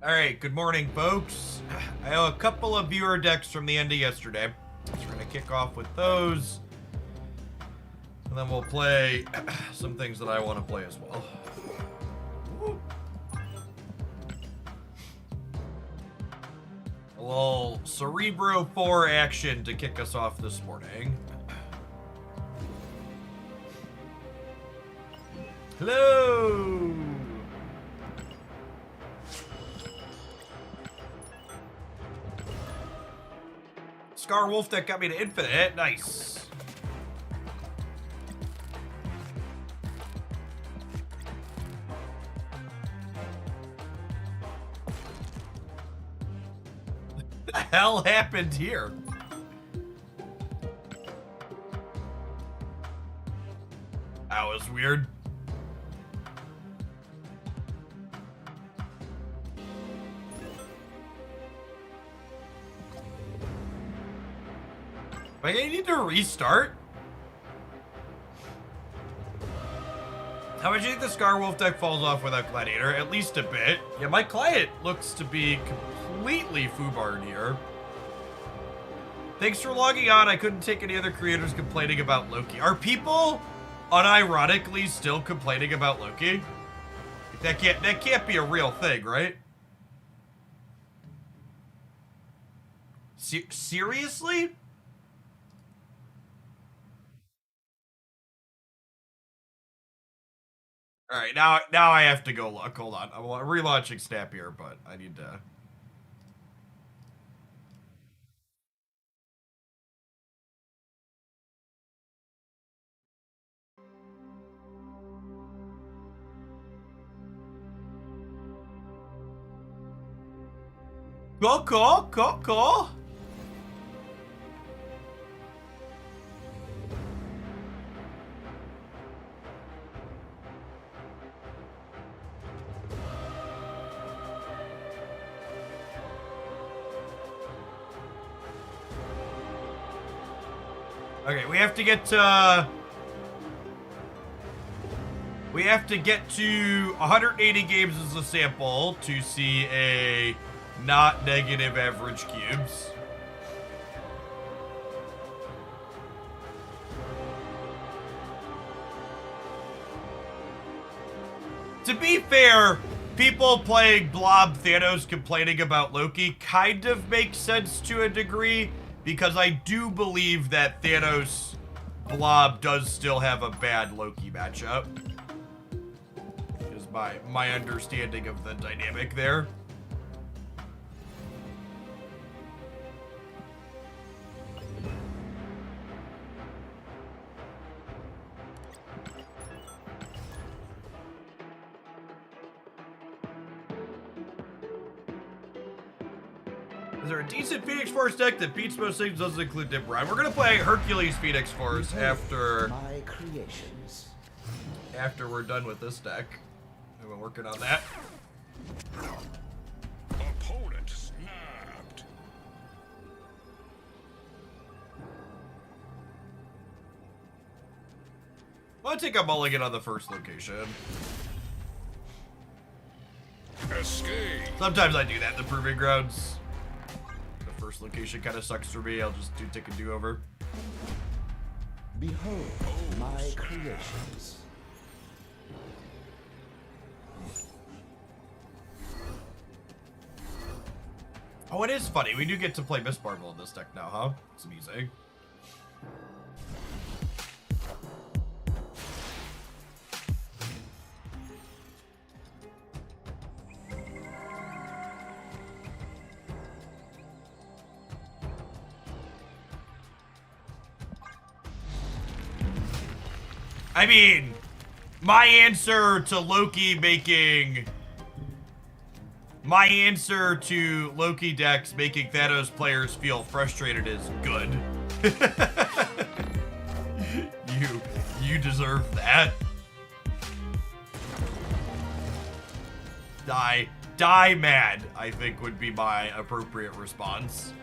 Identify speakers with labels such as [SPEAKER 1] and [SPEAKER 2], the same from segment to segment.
[SPEAKER 1] Alright, good morning, folks. I have a couple of viewer decks from the end of yesterday. So we're going to kick off with those. And then we'll play some things that I want to play as well. Woo. A little Cerebro 4 action to kick us off this morning. Hello! Scar Wolf deck got me to infinite. Nice. What the hell happened here? That was weird. Like, I need to restart? How much do you think the Scar Wolf deck falls off without Gladiator? At least a bit. Yeah, my client looks to be completely foobarred here. Thanks for logging on. I couldn't take any other creators complaining about Loki. Are people unironically still complaining about Loki? That can't be a real thing, right? Seriously? All right, now I have to go look. Hold on, I'm relaunching Snap here, but I need to. Cool. Okay, we have to get to 180 games as a sample to see a not negative average cubes. To be fair, people playing Blob Thanos complaining about Loki kind of makes sense to a degree, because I do believe that Thanos Blob does still have a bad Loki matchup. Is my understanding of the dynamic there. Is there a decent Phoenix Force deck that beats most things, doesn't include Dimbride? We're gonna play Hercules Phoenix Force after
[SPEAKER 2] my creations.
[SPEAKER 1] After we're done with this deck. I've been working on that.
[SPEAKER 3] Opponent snapped.
[SPEAKER 1] I'm gonna take a mulligan on the first location.
[SPEAKER 3] Escape.
[SPEAKER 1] Sometimes I do that in the Proving Grounds. First location kind of sucks for me. I'll just take a do-over.
[SPEAKER 2] Behold my creations.
[SPEAKER 1] Oh, it is funny. We do get to play Miss Marvel in this deck now, huh? It's amusing. I mean, my answer to Loki decks making Thanos players feel frustrated is good. You deserve that. Die mad, I think would be my appropriate response.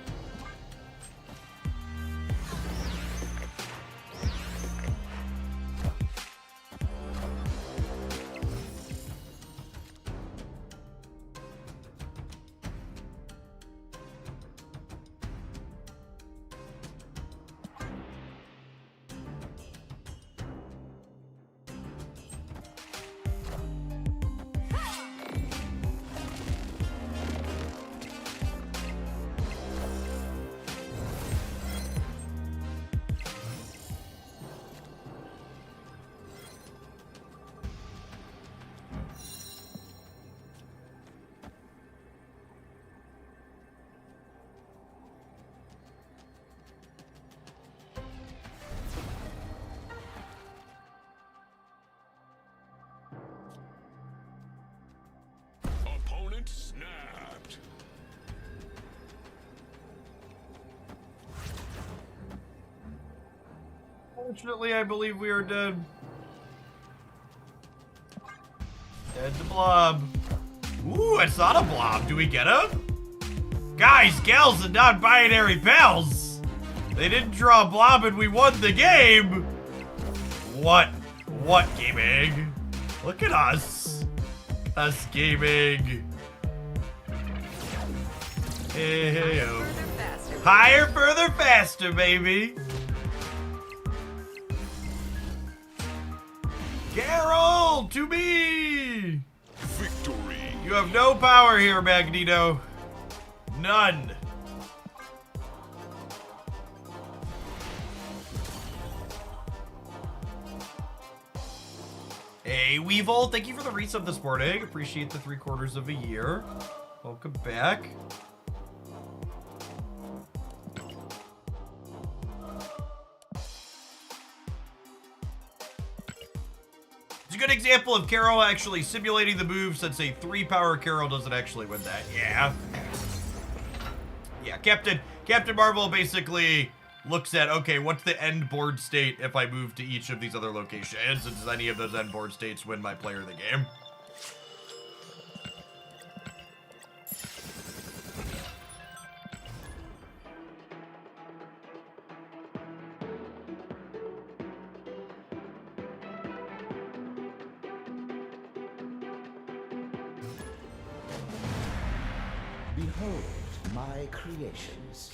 [SPEAKER 1] Unfortunately, I believe we are dead. Dead to blob. Ooh, it's not a blob. Do we get him? Guys, gals, and non-binary pals. They didn't draw a blob and we won the game. What? What gaming? Look at us. Us gaming. Hey, hey, yo. Higher, further, faster, baby. Carol, to me.
[SPEAKER 3] Victory.
[SPEAKER 1] You have no power here, Magneto. None. Hey, Weevil, thank you for the resub this morning. Appreciate the 3/4 of a year. Welcome back. It's a good example of Carol actually simulating the move, since a 3-power Carol doesn't actually win that. Yeah. Yeah, Captain Marvel basically looks at, okay, what's the end board state if I move to each of these other locations? And does any of those end board states win my player of the game?
[SPEAKER 2] Behold my creations.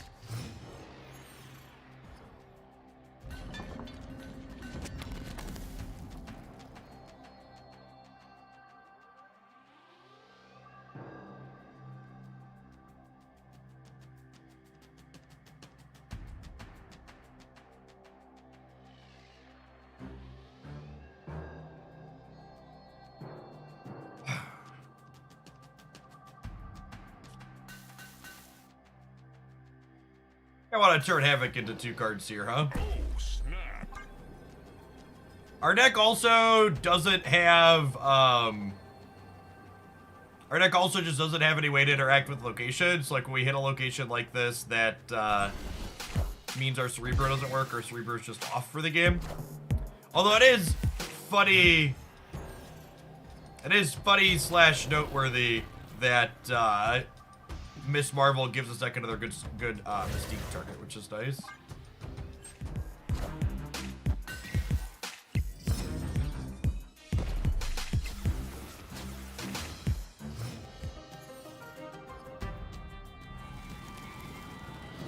[SPEAKER 1] I want to turn Havoc into 2 cards here, huh?
[SPEAKER 3] Oh, snap.
[SPEAKER 1] Our deck also doesn't have, our deck also just doesn't have any way to interact with locations. Like, when we hit a location like this, that, means our Cerebro doesn't work, or Cerebro's just off for the game. Although it is funny slash noteworthy that, Miss Marvel gives us like another good Mystique target, which is nice.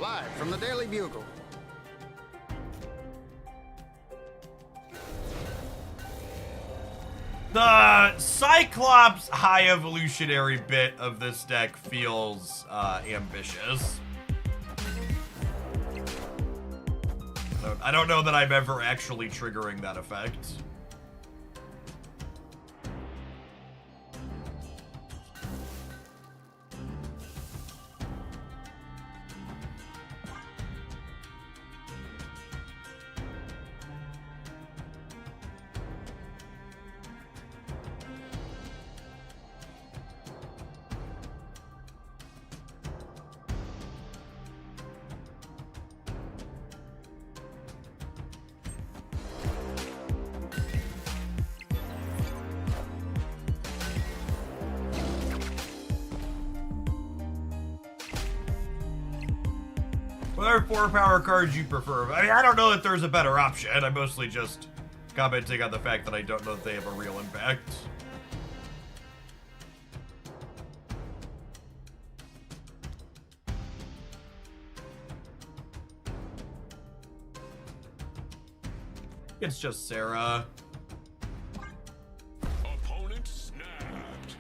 [SPEAKER 4] Live from the Daily Bugle.
[SPEAKER 1] The Cyclops high evolutionary bit of this deck feels ambitious. I don't know that I'm ever actually triggering that effect. What other 4-power cards you prefer? I mean, I don't know that there's a better option. I'm mostly just commenting on the fact that I don't know that they have a real impact. It's just Sarah.
[SPEAKER 3] Opponent snapped.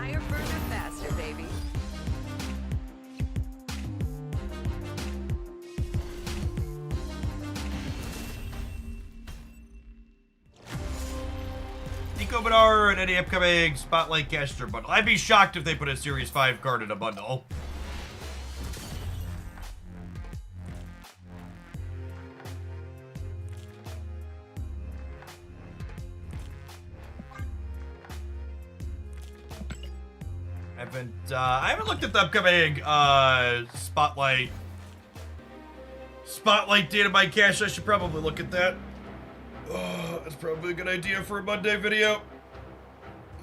[SPEAKER 5] Higher, further, faster, baby.
[SPEAKER 1] Nico Bedard and any upcoming Spotlight Caster bundle. I'd be shocked if they put a Series 5 card in a bundle. I haven't looked at the upcoming Spotlight data by cache. I should probably look at that. Oh, that's probably a good idea for a Monday video.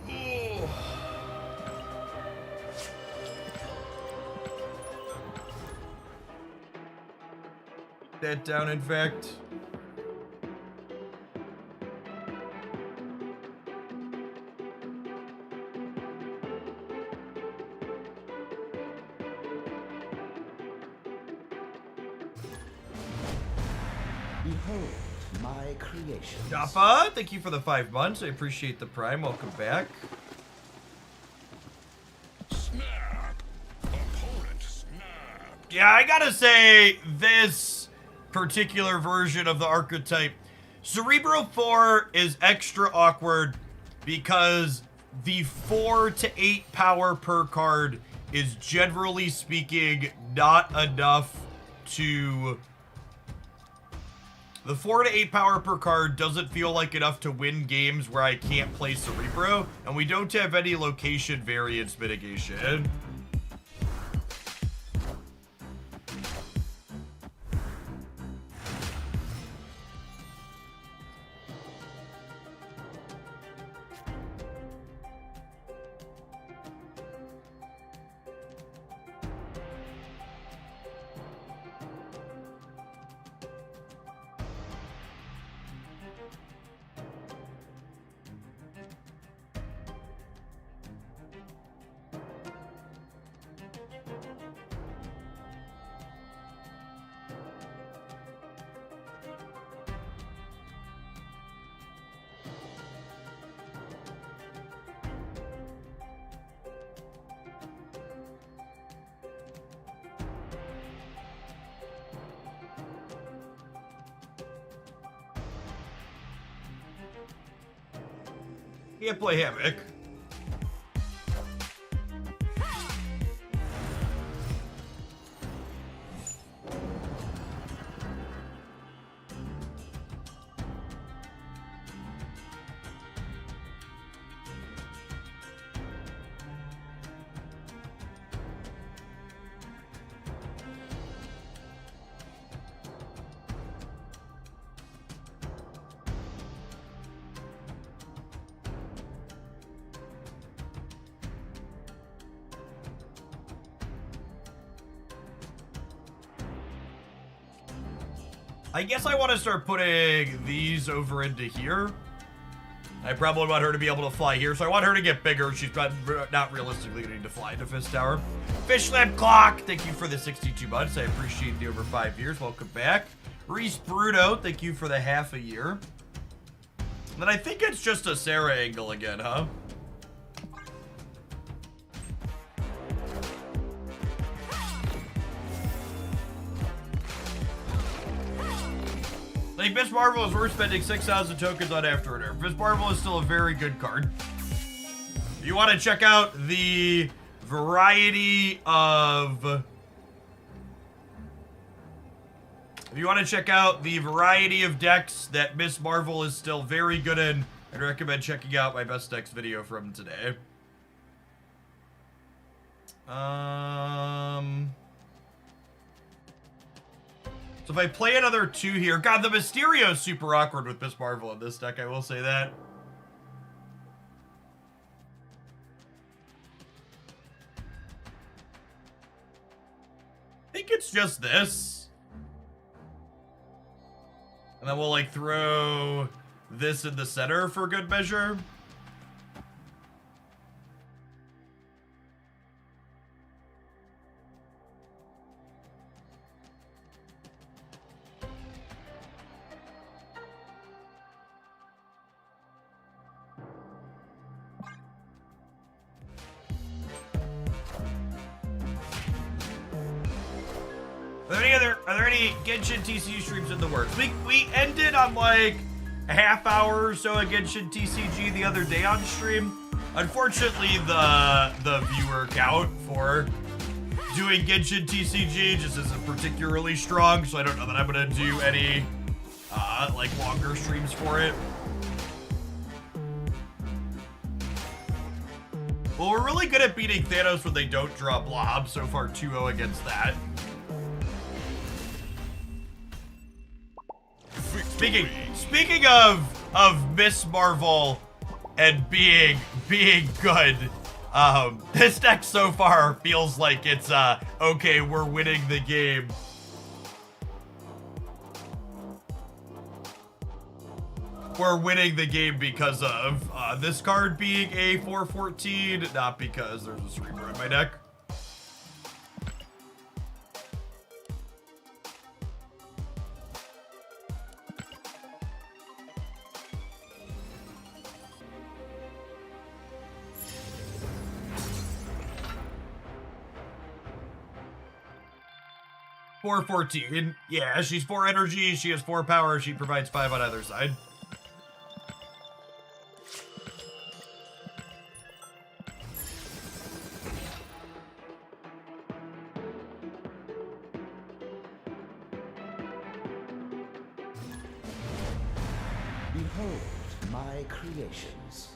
[SPEAKER 1] Oh. That down, in fact.
[SPEAKER 2] Behold my creations.
[SPEAKER 1] Jaffa, thank you for the 5 months. I appreciate the prime. Welcome back.
[SPEAKER 3] Snap. Opponent snapped.
[SPEAKER 1] Yeah, I gotta say, this particular version of the archetype, Cerebro 4 is extra awkward because the 4 to 8 power per card is generally speaking not enough to... The 4 to 8 power per card doesn't feel like enough to win games where I can't play Cerebro, and we don't have any location variance mitigation. Can't play Havoc. I guess I want to start putting these over into here. I probably want her to be able to fly here, so I want her to get bigger. She's not realistically going to need to fly into Fist Tower. Fishlamp Clock, thank you for the 62 months. I appreciate the over 5 years. Welcome back. Reese Bruto, thank you for the half a year. And then I think it's just a Sarah angle again, huh? I think Miss Marvel is worth spending 6,000 tokens on after a nerf. Miss Marvel is still a very good card. If you want to check out the variety of... If you want to check out the variety of decks that Miss Marvel is still very good in, I'd recommend checking out my best decks video from today. So if I play another 2 here... God, the Mysterio is super awkward with Miss Marvel in this deck, I will say that. I think it's just this. And then we'll, like, throw this in the center for good measure. Are there any Genshin TCG streams in the works? We ended on like a half hour or so of Genshin TCG the other day on stream. Unfortunately, the viewer count for doing Genshin TCG just isn't particularly strong, so I don't know that I'm gonna do any like longer streams for it. Well, we're really good at beating Thanos when they don't draw Blob. So far, 2-0 against that. Speaking of Miss Marvel and being good, this deck so far feels like it's okay, we're winning the game. We're winning the game because of this card being a 4/14, not because there's a Cerebro in my deck. Four 14. Yeah, she's 4 energy, she has 4 power, she provides 5 on either side.
[SPEAKER 2] Behold my creations.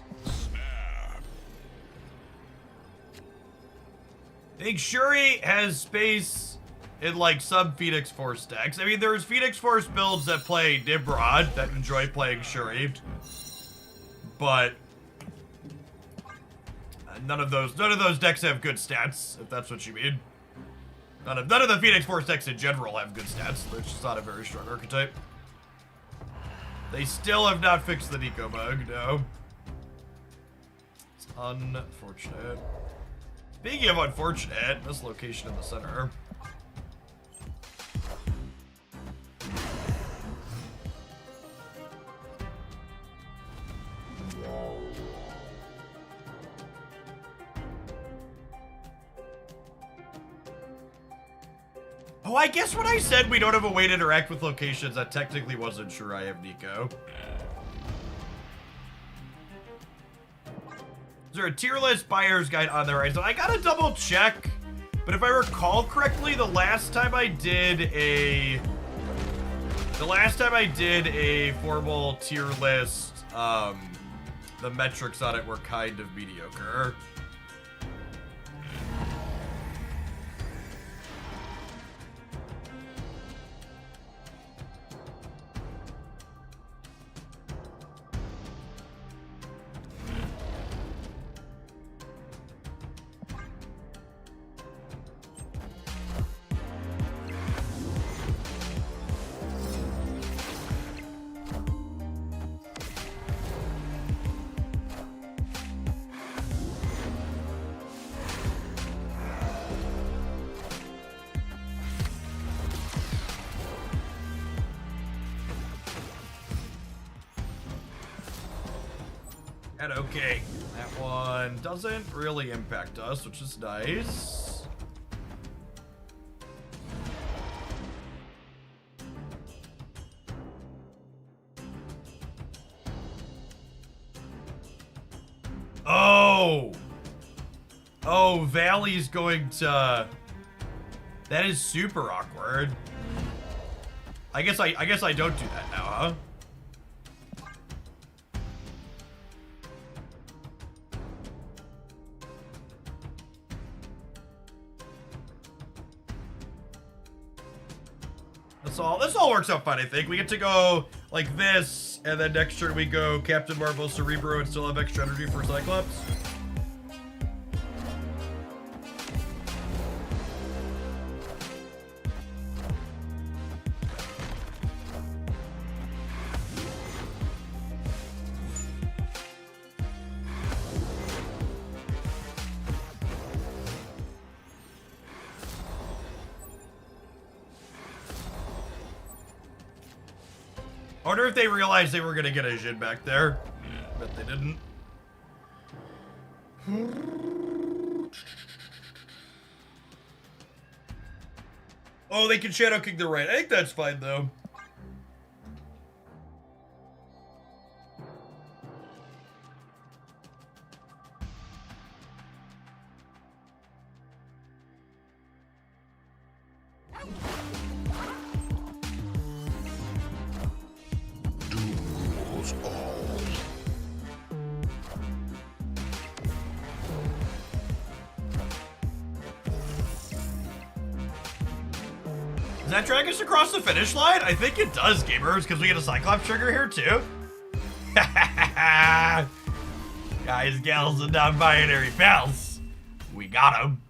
[SPEAKER 1] I think Shuri has space in like some Phoenix Force decks. I mean, there's Phoenix Force builds that play Nimrod that enjoy playing Shuri, but none of those decks have good stats, if that's what you mean. None of the Phoenix Force decks in general have good stats. They're just not a very strong archetype. They still have not fixed the Nico bug, no. It's unfortunate. Speaking of unfortunate, this location in the center. Oh, I guess when I said we don't have a way to interact with locations, that technically wasn't sure I have Nico. Is there a tier list buyer's guide on there? Right? So I gotta double check, but if I recall correctly, the last time I did a formal tier list, the metrics on it were kind of mediocre. And okay, that one doesn't really impact us, which is nice. Oh, Valley's going to... That is super awkward. I guess I don't do that now, huh? This all works out fine, I think. We get to go like this, and then next turn we go Captain Marvel, Cerebro, and still have extra energy for Cyclops. I wonder if they realized they were gonna get a Jin back there, but they didn't. Oh, they can Shadow King the right. I think that's fine, though.
[SPEAKER 3] Rules all.
[SPEAKER 1] Does that drag us across the finish line? I think it does, gamers, because we get a Cyclops trigger here, too. Guys, gals, and non-binary pals. We got him.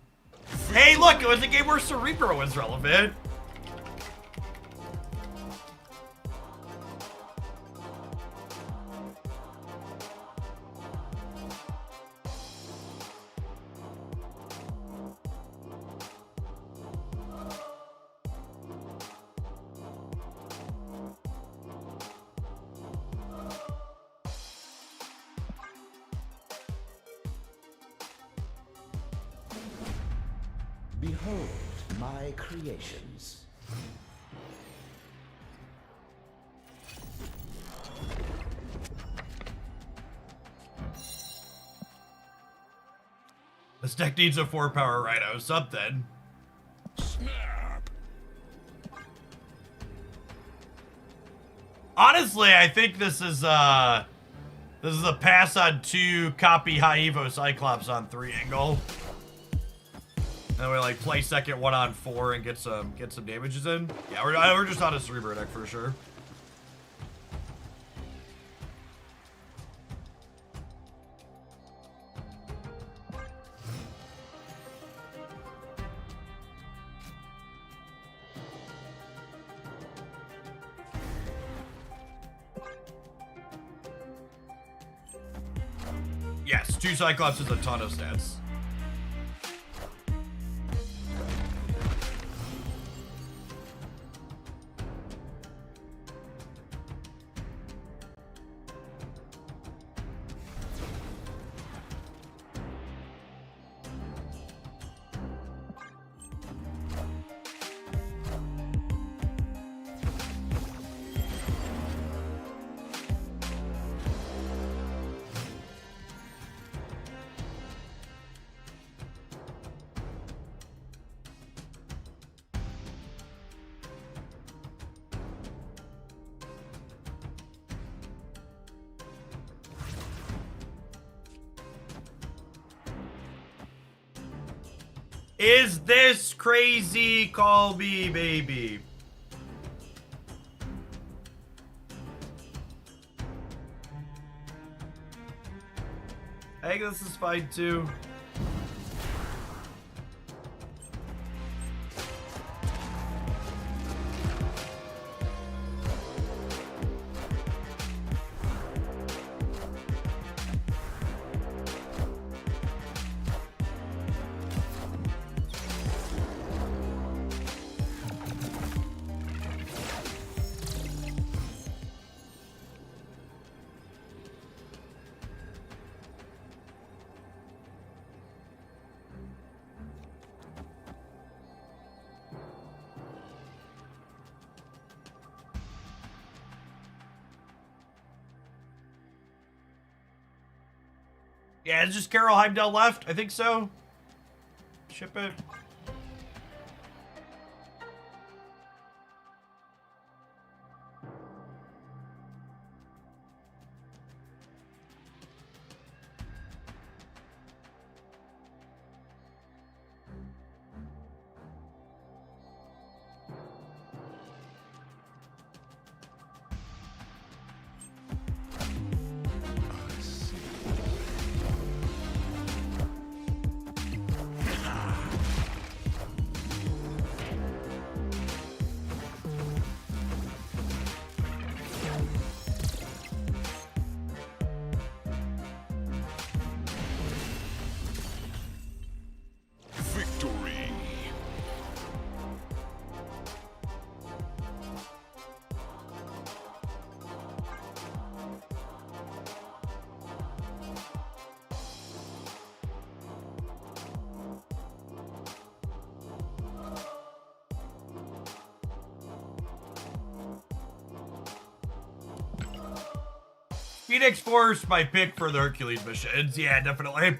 [SPEAKER 1] Hey, look, it was a game where Cerebro was relevant.
[SPEAKER 2] Behold my creations.
[SPEAKER 1] This deck needs a 4-power Rhino, something.
[SPEAKER 3] Snap.
[SPEAKER 1] Honestly, I think this is a pass on 2, copy high Evo Cyclops on 3 angle. And we like play second 1 on 4 and get some damages in. Yeah, we're just on a Cerebro deck for sure. Yes, 2 Cyclops is a ton of stats. Is this crazy? Call me baby. I think this is fine too. Yeah, it's just Carol Heimdall left. I think so. Ship it. Phoenix Force, my pick for the Hercules missions. Yeah, definitely.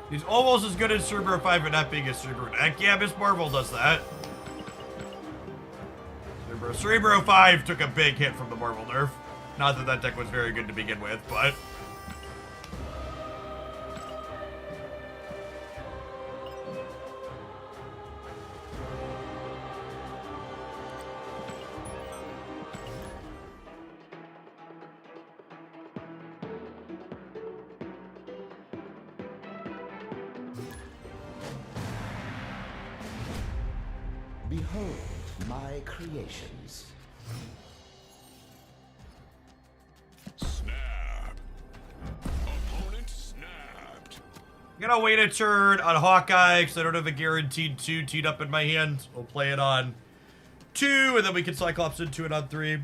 [SPEAKER 1] He's almost as good as Cerebro 5 and not being a Cerebro deck. Yeah, Miss Marvel does that. Cerebro 5 took a big hit from the Marvel nerf. Not that that deck was very good to begin with, but...
[SPEAKER 2] Behold my creations.
[SPEAKER 3] Snap. Opponent snapped.
[SPEAKER 1] I'm gonna wait a turn on Hawkeye because I don't have a guaranteed 2 teed up in my hand. We'll play it on 2 and then we can Cyclops into it on 3.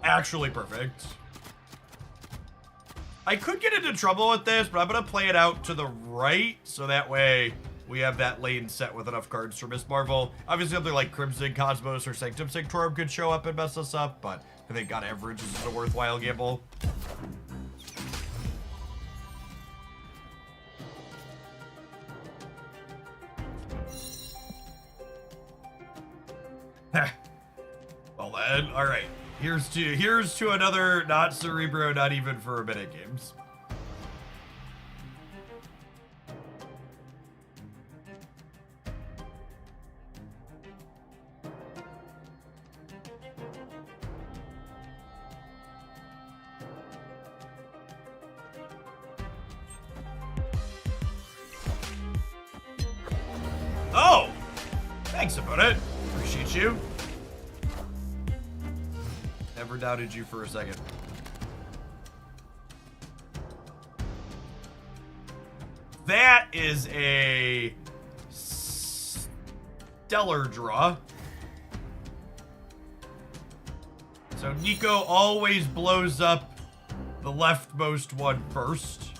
[SPEAKER 1] Actually perfect. I could get into trouble with this, but I'm gonna play it out to the right so that way we have that lane set with enough cards for Miss Marvel. Obviously something like Crimson Cosmos or Sanctum Sanctorum could show up and mess us up, but I think on average this is a worthwhile gamble. Well then, alright. Here's to another not Cerebro, not even for a minute games. Oh! Thanks about it. Appreciate you. Never doubted you for a second. That is a stellar draw. So Nico always blows up the leftmost one first.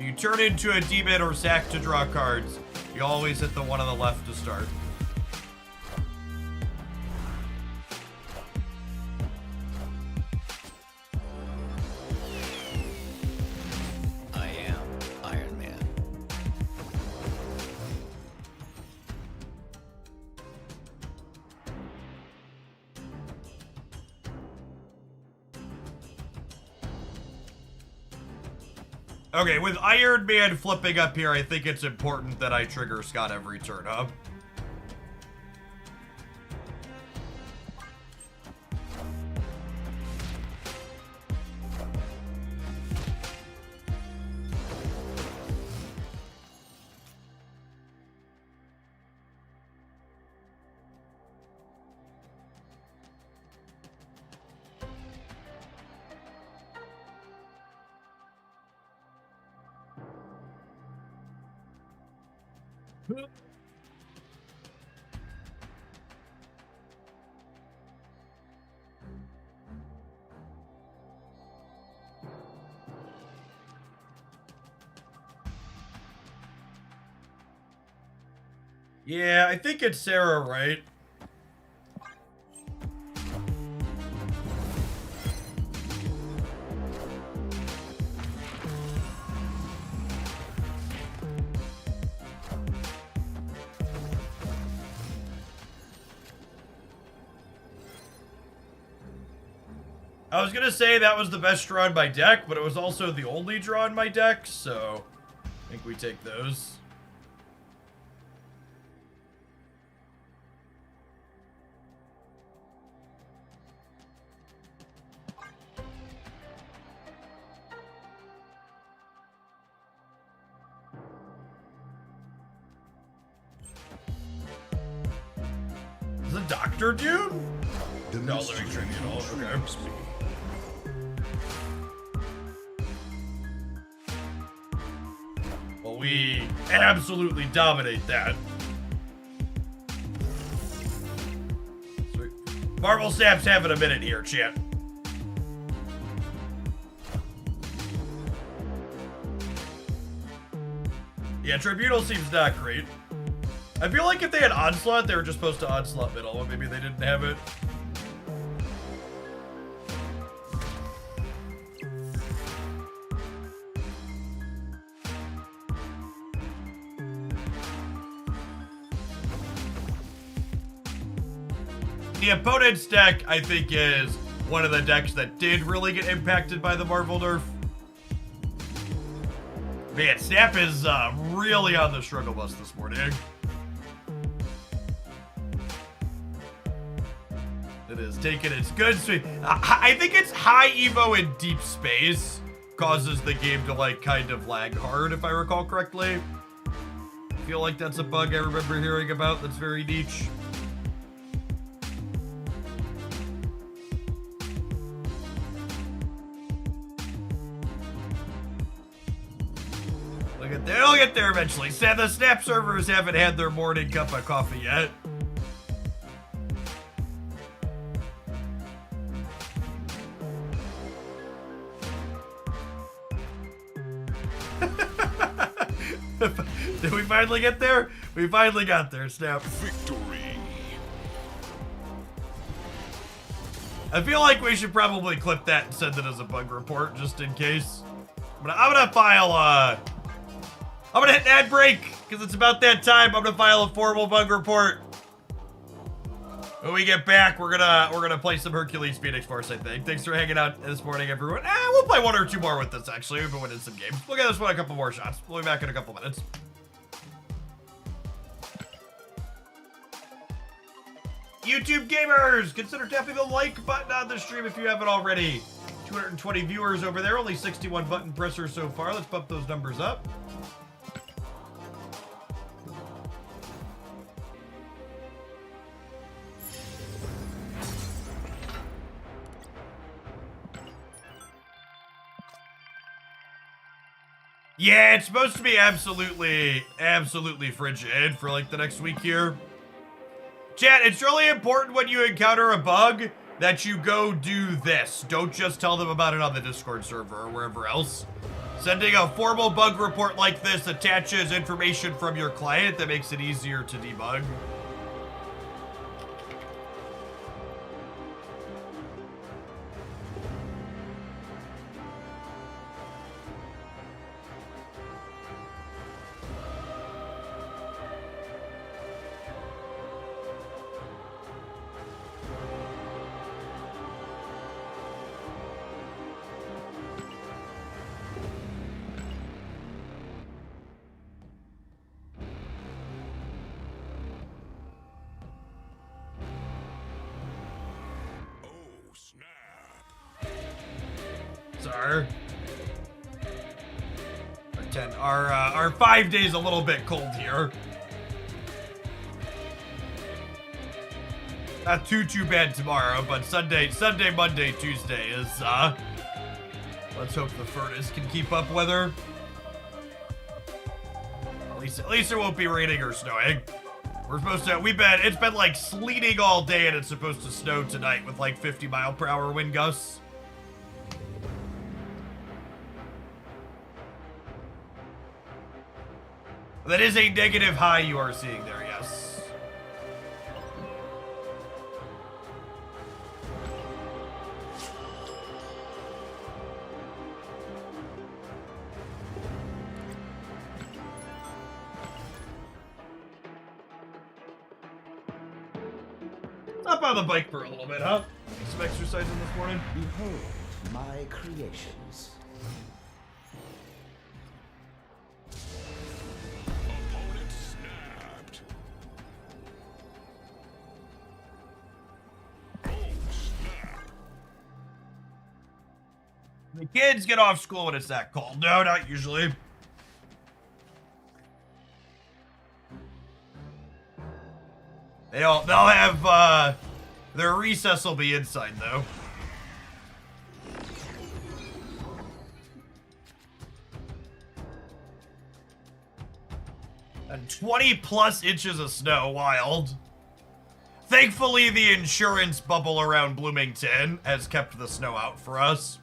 [SPEAKER 1] You turn into a demon or sack to draw cards. You always hit the one on the left to start.
[SPEAKER 6] I am Iron Man.
[SPEAKER 1] Okay, with Iron Man flipping up here, I think it's important that I trigger Scott every turn, huh? Yeah, I think it's Sarah, right? I was gonna say that was the best draw in my deck, but it was also the only draw in my deck, so I think we take those. Is it Dr. Dude? No, Living Tribunal. Okay. Well, we absolutely dominate that. Marvel Snap's having a minute here, chat. Yeah, Tribunal seems not great. I feel like if they had Onslaught, they were just supposed to Onslaught middle, but maybe they didn't have it. The opponent's deck, I think, is one of the decks that did really get impacted by the Marvel nerf. Man, Snap is really on the struggle bus this morning. It is taking its good sweep. I think it's high evo in deep space causes the game to like kind of lag hard, if I recall correctly. I feel like that's a bug I remember hearing about that's very niche. They'll get there eventually. The Snap servers haven't had their morning cup of coffee yet. Did we finally get there? We finally got there, Snap.
[SPEAKER 3] Victory.
[SPEAKER 1] I feel like we should probably clip that and send it as a bug report just in case. I'm gonna file I'm gonna hit an ad break because it's about that time. I'm gonna file a formal bug report. When we get back, we're gonna play some Hercules Phoenix Force, I think. Thanks for hanging out this morning, everyone. We'll play one or two more with this, actually. We've been winning some games. We'll get this one a couple more shots. We'll be back in a couple minutes. YouTube gamers, consider tapping the like button on the stream if you haven't already. 220 viewers over there, only 61 button pressers so far. Let's bump those numbers up. Yeah, it's supposed to be absolutely frigid for like the next week here. Chat, it's really important when you encounter a bug that you go do this. Don't just tell them about it on the Discord server or wherever else. Sending a formal bug report like this attaches information from your client that makes it easier to debug. Our 5 days a little bit cold here. Not too bad tomorrow, but Sunday, Monday, Tuesday is let's hope the furnace can keep up weather. At least it won't be raining or snowing. We're supposed to it's been like sleeting all day and it's supposed to snow tonight with like 50-mile-per-hour wind gusts. That is a negative high you are seeing there, yes. Up on the bike for a little bit, huh? Some exercising this morning.
[SPEAKER 2] Behold my creations.
[SPEAKER 3] Opponent snapped. Oh, snap.
[SPEAKER 1] The kids get off school when it's that cold. No, not usually. They'll have, their recess will be inside, though. God, 20 plus inches of snow, wild. Thankfully, the insurance bubble around Bloomington has kept the snow out for us.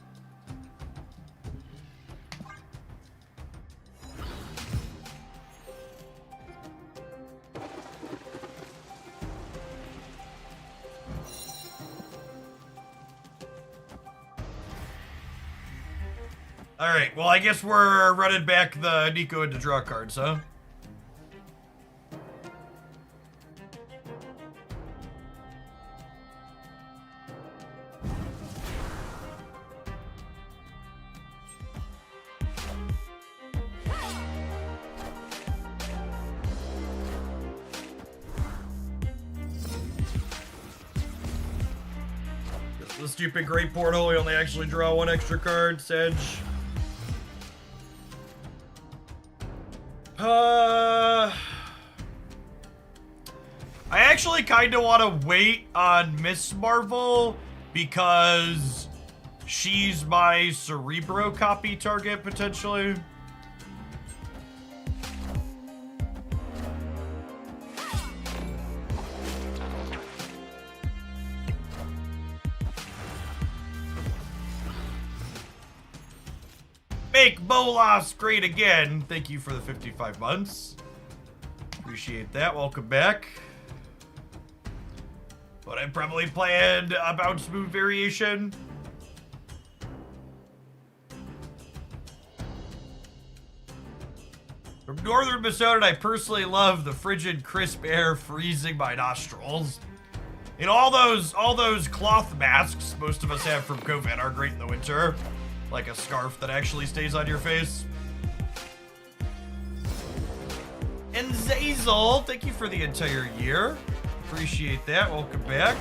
[SPEAKER 1] Alright, well, I guess we're running back the Nico into draw cards, huh? The stupid Great Portal, we only actually draw one extra card, Sedge. I actually kind of want to wait on Miss Marvel because she's my Cerebro copy target, potentially. Make Bolas great again. Thank you for the 55 months. Appreciate that. Welcome back. But I probably planned a bounce move variation. From northern Minnesota, I personally love the frigid, crisp air freezing my nostrils. And all those cloth masks most of us have from COVID are great in the winter. Like a scarf that actually stays on your face. And Zazel, thank you for the entire year. Appreciate that. Welcome back.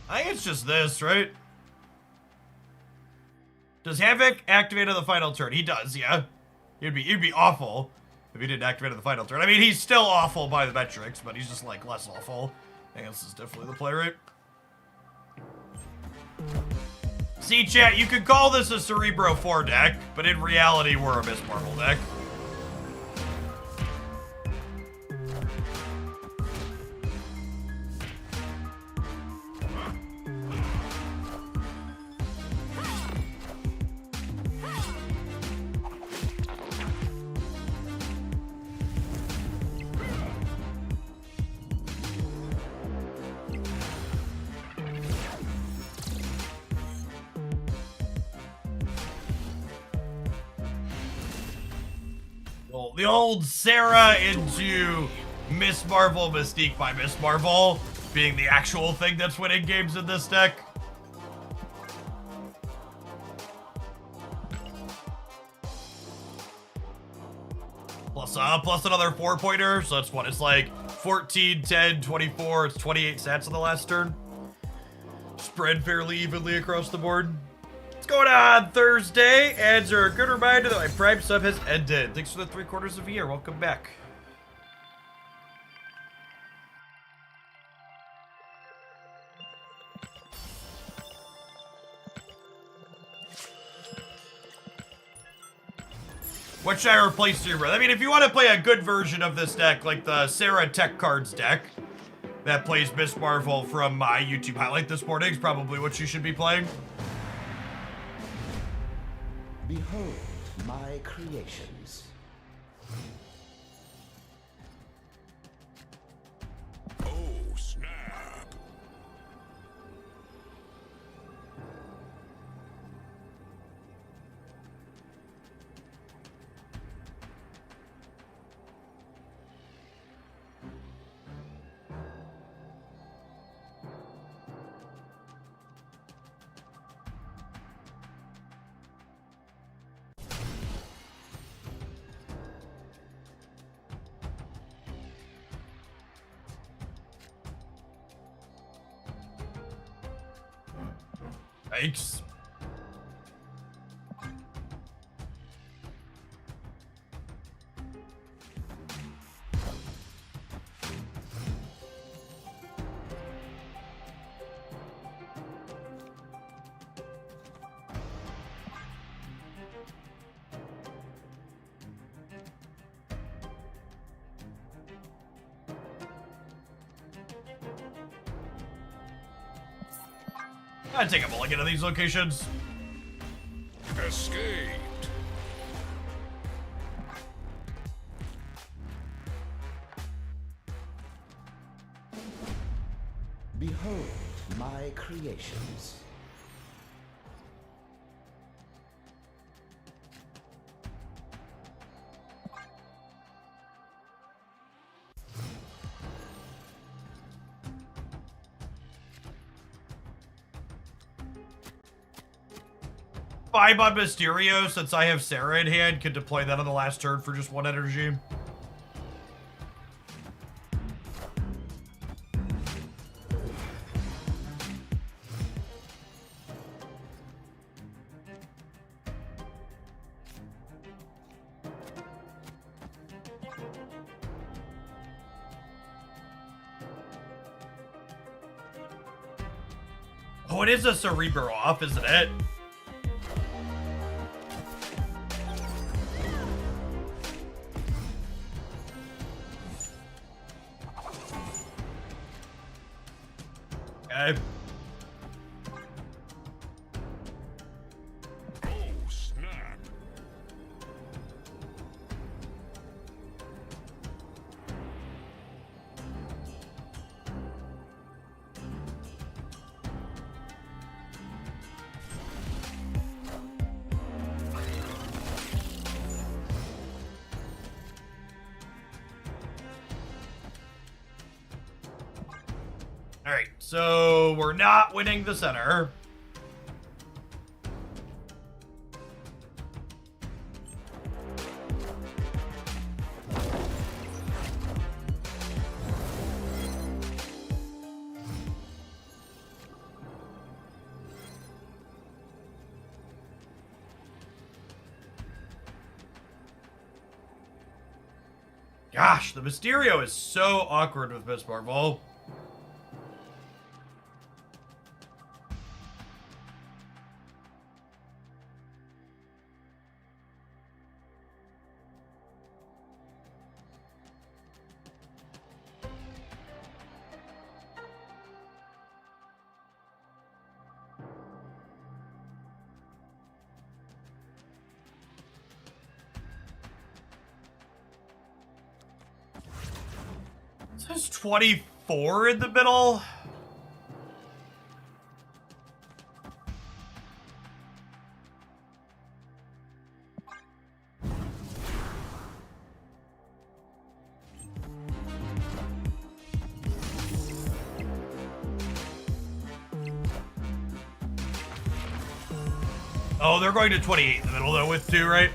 [SPEAKER 1] I think it's just this, right? Does Havoc activate on the final turn? He does, yeah. He'd be awful if he didn't activate on the final turn. I mean, he's still awful by the metrics, but he's just, like, less awful. I think this is definitely the play, right? See, chat, you could call this a Cerebro 4 deck, but in reality, we're a Miss Marvel deck. The old Sarah into Miss Marvel Mystique by Miss Marvel being the actual thing that's winning games in this deck. Plus another 4-pointer, so that's what, it's like 14, 10, 24, it's 28 stats on the last turn. Spread fairly evenly across the board. What's going on Thursday? Ads are a good reminder that my Prime sub has ended. Thanks for the 3/4 of a year. Welcome back. What should I replace Cerebro? I mean, if you want to play a good version of this deck, like the Sarah Tech Cards deck that plays Miss Marvel from my YouTube highlight this morning, is probably what you should be playing.
[SPEAKER 2] Behold my creations.
[SPEAKER 3] Oh, snap.
[SPEAKER 1] Yikes. I'd take a mulligan at these locations.
[SPEAKER 3] Escaped.
[SPEAKER 2] Behold my creations.
[SPEAKER 1] Vibe on Mysterio, since I have Sarah in hand, could deploy that on the last turn for just 1 energy. Oh, it is a Cerebro off, isn't it? Okay.
[SPEAKER 3] Oh, snap.
[SPEAKER 1] Alright, so we're not winning the center. Gosh, the Mysterio is so awkward with Miss Marvel. There's 24 in the middle. Oh, they're going to 28 in the middle though with 2, right?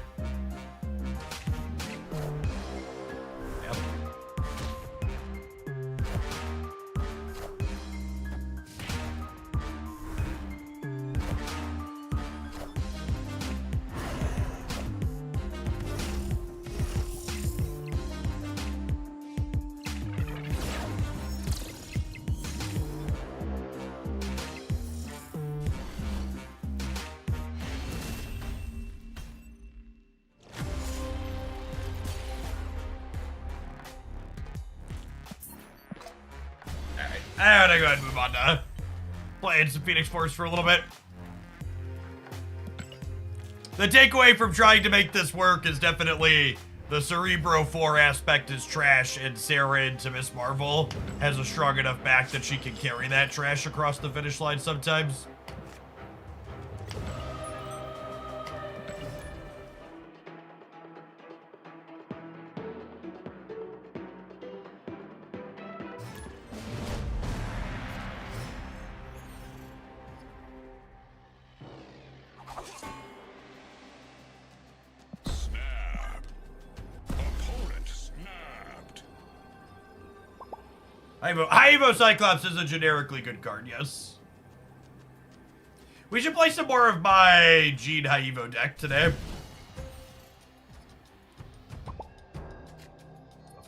[SPEAKER 1] Yep. I'm gonna go ahead and move on to playing some Phoenix Force for a little bit. The takeaway from trying to make this work is definitely the Cerebro 4 aspect is trash, and Sarah into Miss Marvel has a strong enough back that she can carry that trash across the finish line sometimes.
[SPEAKER 3] Snap. Opponent snapped.
[SPEAKER 1] Haibo Cyclops is a generically good card, yes. We should play some more of my Gene Haivo deck today.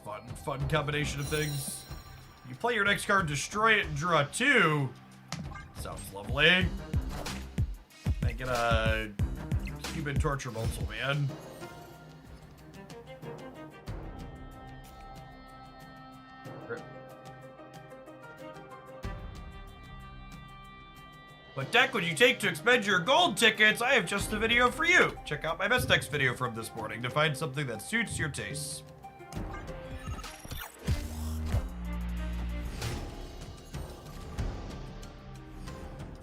[SPEAKER 1] A fun combination of things. You play your next card, destroy it, and draw 2. Sounds lovely. Making a human torture multiple, man. What deck would you take to expend your gold tickets? I have just a video for you. Check out my best decks video from this morning to find something that suits your tastes.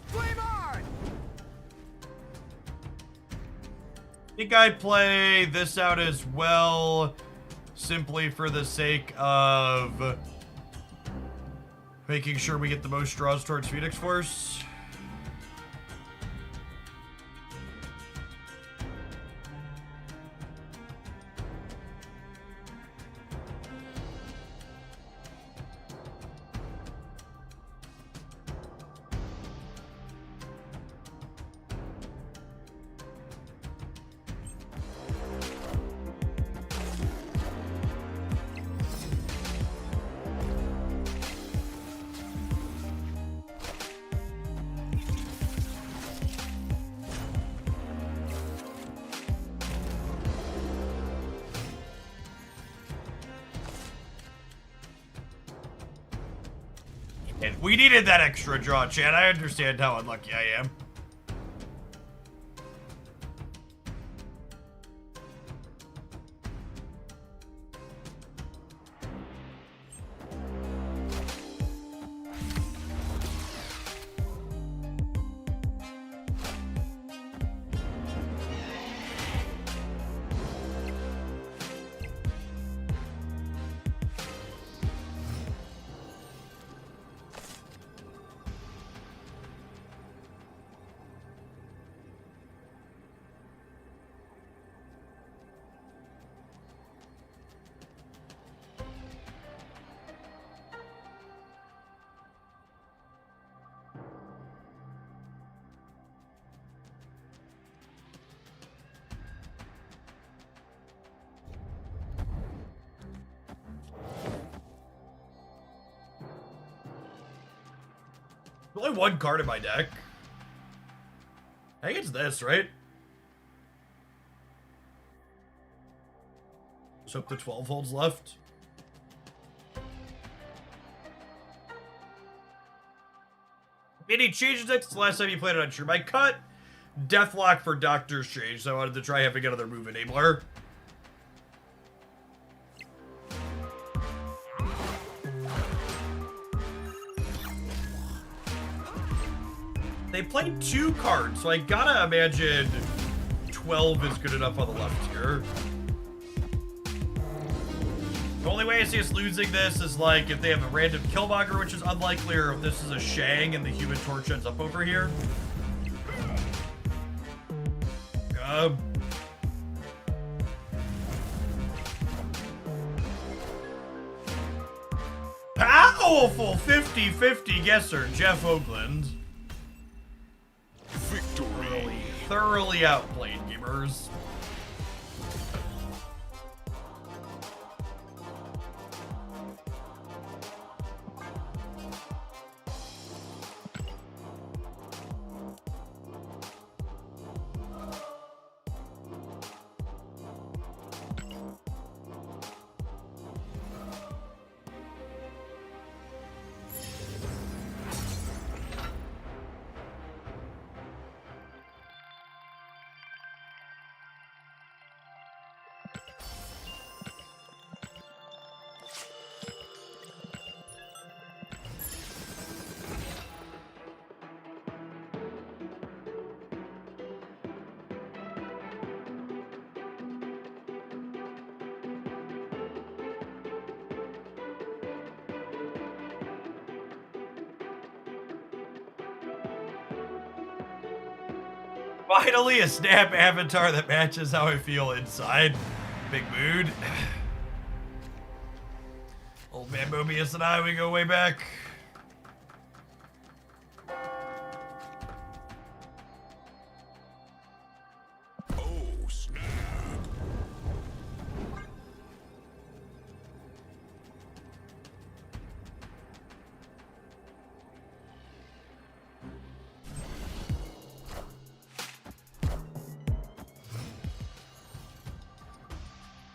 [SPEAKER 4] Flame on!
[SPEAKER 1] I think I play this out as well, simply for the sake of making sure we get the most draws towards Phoenix Force. And we needed that extra draw, Chad. I understand how unlucky I am. Only one card in my deck. I think it's this, right? So up to 12 holds left. Any changes since the last time you played it on stream? I cut Deathlock for Doctor Strange, so I wanted to try having another move enabler. They played 2 cards, so I gotta imagine 12 is good enough on the left here. The only way I see us losing this is like if they have a random Killmonger, which is unlikely, or if this is a Shang and the Human Torch ends up over here. Powerful 50-50 guesser, Jeff Oakland.
[SPEAKER 3] Victory.
[SPEAKER 1] Thoroughly outplayed, gamers. Finally, a snap avatar that matches how I feel inside. Big mood. Old man Mobius and I, we go way back.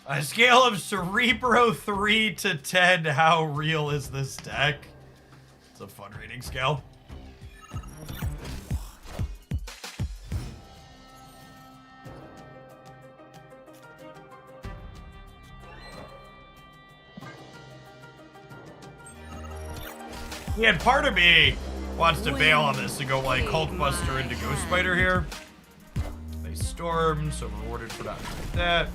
[SPEAKER 1] On a scale of Cerebro 3 to 10, how real is this deck? It's a fun rating scale. Yeah, and part of me wants to bail on this and go like Hulkbuster into Ghost Spider here. They storm, so rewarded for not doing that.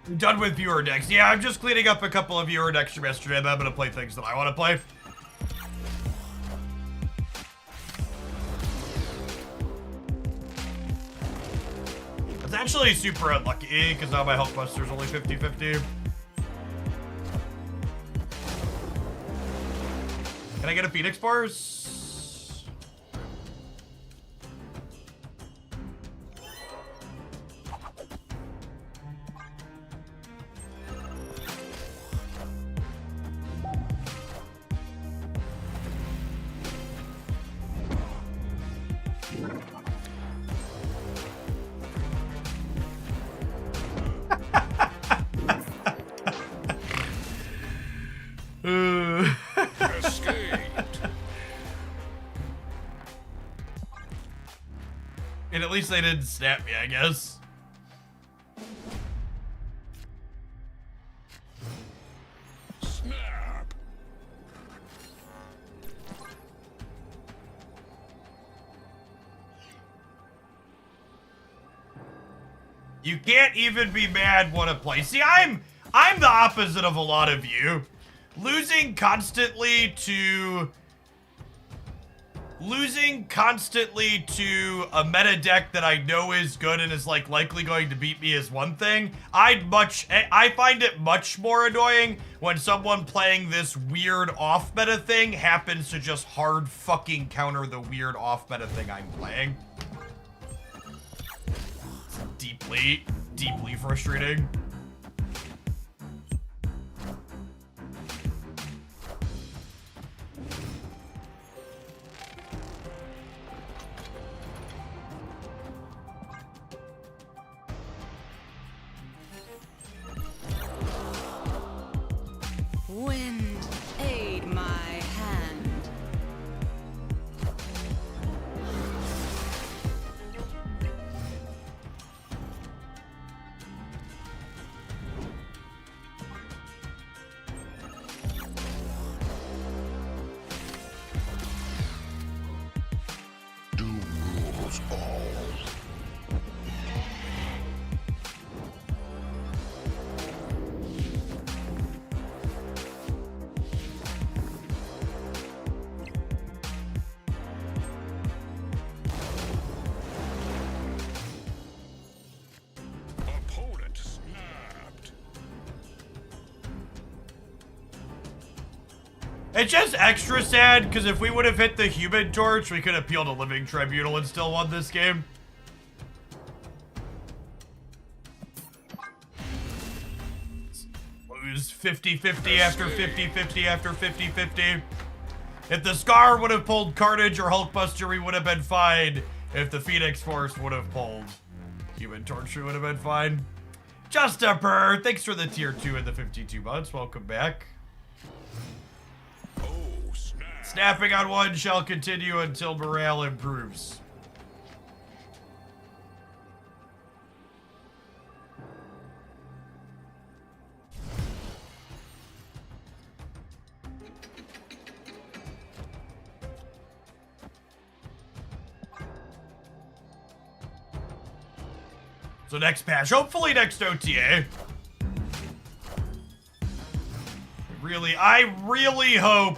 [SPEAKER 1] I'm done with viewer decks. Yeah, I'm just cleaning up a couple of viewer decks from yesterday, and I'm gonna play things that I want to play. It's actually super unlucky, because now my Hulkbuster's only 50-50. Can I get a Phoenix Force?
[SPEAKER 3] Escaped.
[SPEAKER 1] And at least they didn't snap me, I guess.
[SPEAKER 3] Snap.
[SPEAKER 1] You can't even be mad what a play. See, I'm the opposite of a lot of you. Losing constantly to a meta deck that I know is good and is like likely going to beat me is one thing. I find it much more annoying when someone playing this weird off meta thing happens to just hard fucking counter the weird off meta thing I'm playing. It's deeply, deeply frustrating.
[SPEAKER 5] Wind, aid my hand.
[SPEAKER 3] Doom rules all. Opponent snapped.
[SPEAKER 1] It's just extra sad because if we would have hit the Human Torch, we could appeal to Living Tribunal and still won this game. Lose 50-50 after 50-50 after 50-50. If the Scar would have pulled Carnage or Hulkbuster, we would have been fine. If the Phoenix Force would have pulled Human Torch, we would have been fine. Just a purr. Thanks for the tier 2 and the 52 months. Welcome back.
[SPEAKER 3] Oh, snap.
[SPEAKER 1] Snapping on one shall continue until morale improves. So next patch, hopefully next OTA. I really hope.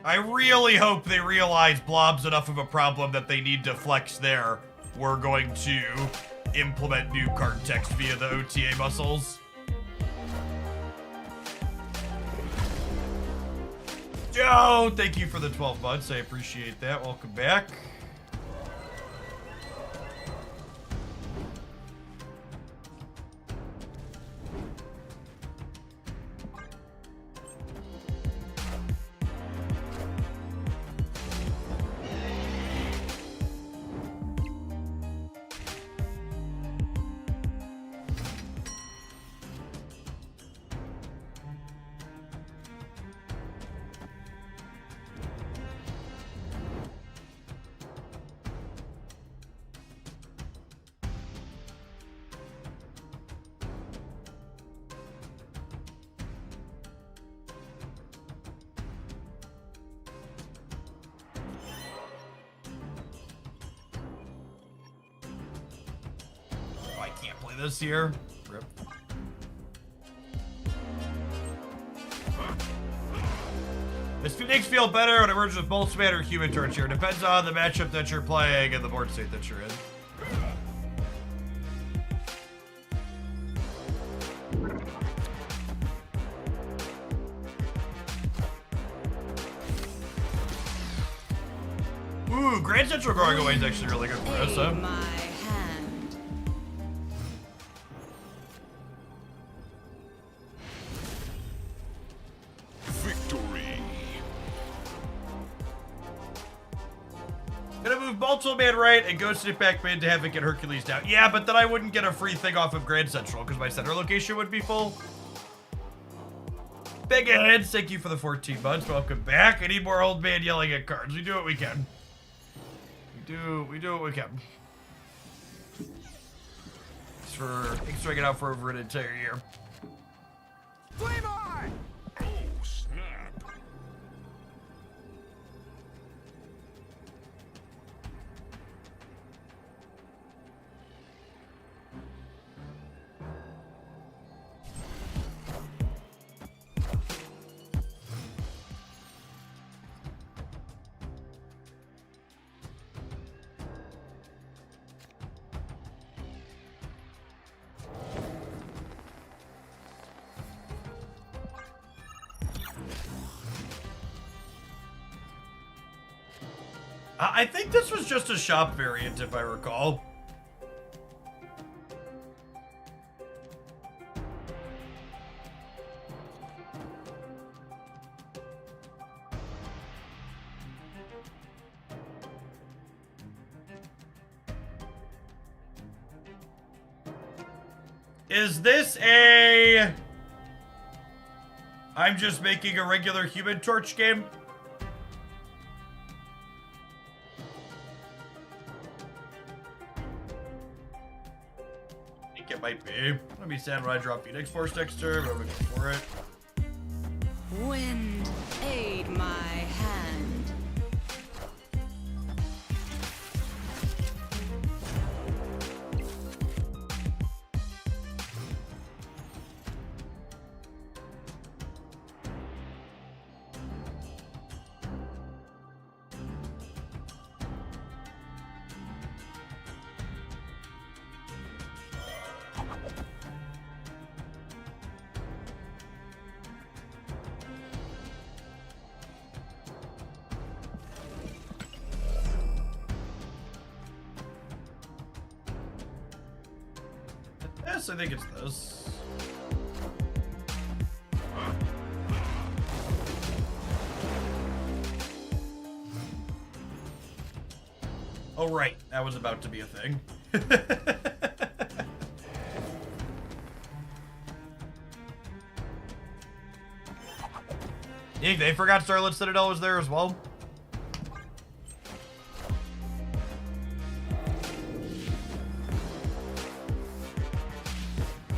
[SPEAKER 1] I really hope they realize Blob's enough of a problem that they need to flex there. We're going to implement new card text via the OTA muscles. Joe, thank you for the 12 months. I appreciate that. Welcome back. This year. Rip. Does Phoenix feel better when it merges with Boltzmann or Human Torch here? Depends on the matchup that you're playing and the board state that you're in. Ooh, Grand Central going away is actually really good for us, huh? Man right and ghosted it back mid to have it get Hercules down. Yeah, but then I wouldn't get a free thing off of Grand Central because my center location would be full. Big Heads, thank you for the 14 months. Welcome back. I need more old man yelling at cards. We do what we can. We do what we can. Thanks for hanging out for over an entire year.
[SPEAKER 4] Flame on!
[SPEAKER 3] Oh, snap.
[SPEAKER 1] I think this was just a shop variant, if I recall. Is this a... I'm just making a regular Human Torch game? It might be. I'm gonna be sad when I drop Phoenix Force next turn, but I'm gonna go for it.
[SPEAKER 5] Wind, aid my hand.
[SPEAKER 1] Yes, I think it's this. Oh, right. That was about to be a thing. Yeah, they forgot Starlit Citadel was there as well.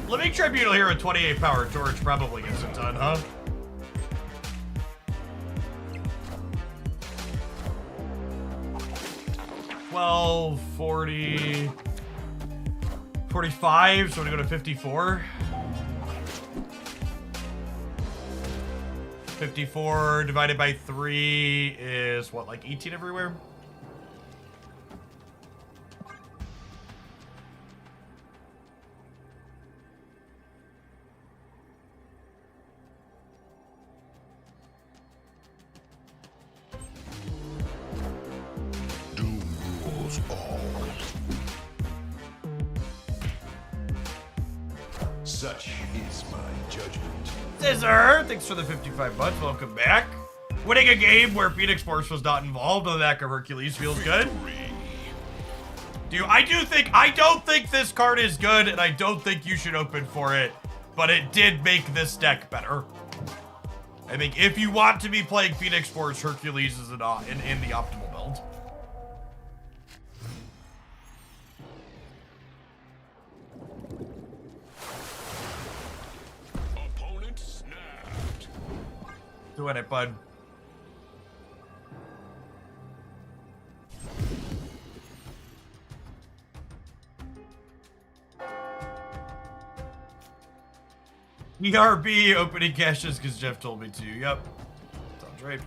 [SPEAKER 1] Living Tribunal here with 28 power torch probably gets it done, huh? Well, 40... 45, so we're gonna go to 54. 54 divided by 3 is what, like 18 everywhere?
[SPEAKER 3] Such is my judgment.
[SPEAKER 1] Scissor, thanks for the 55 months. Welcome back. Winning a game where Phoenix Force was not involved on the back of Hercules feels good. Dude, I don't think this card is good, and I don't think you should open for it, but it did make this deck better. I think if you want to be playing Phoenix Force, Hercules is in the optimal build.
[SPEAKER 3] Opponent snapped.
[SPEAKER 1] Doing it, bud. ERB opening caches because Jeff told me to. Yep. Sounds right.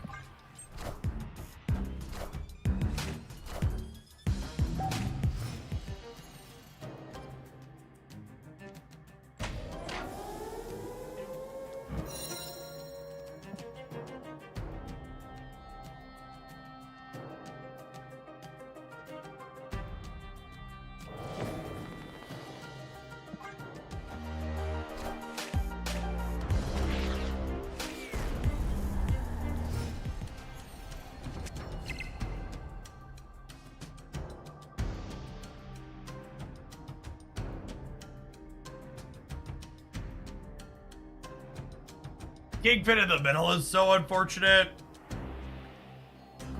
[SPEAKER 1] Kingpin in the middle is so unfortunate.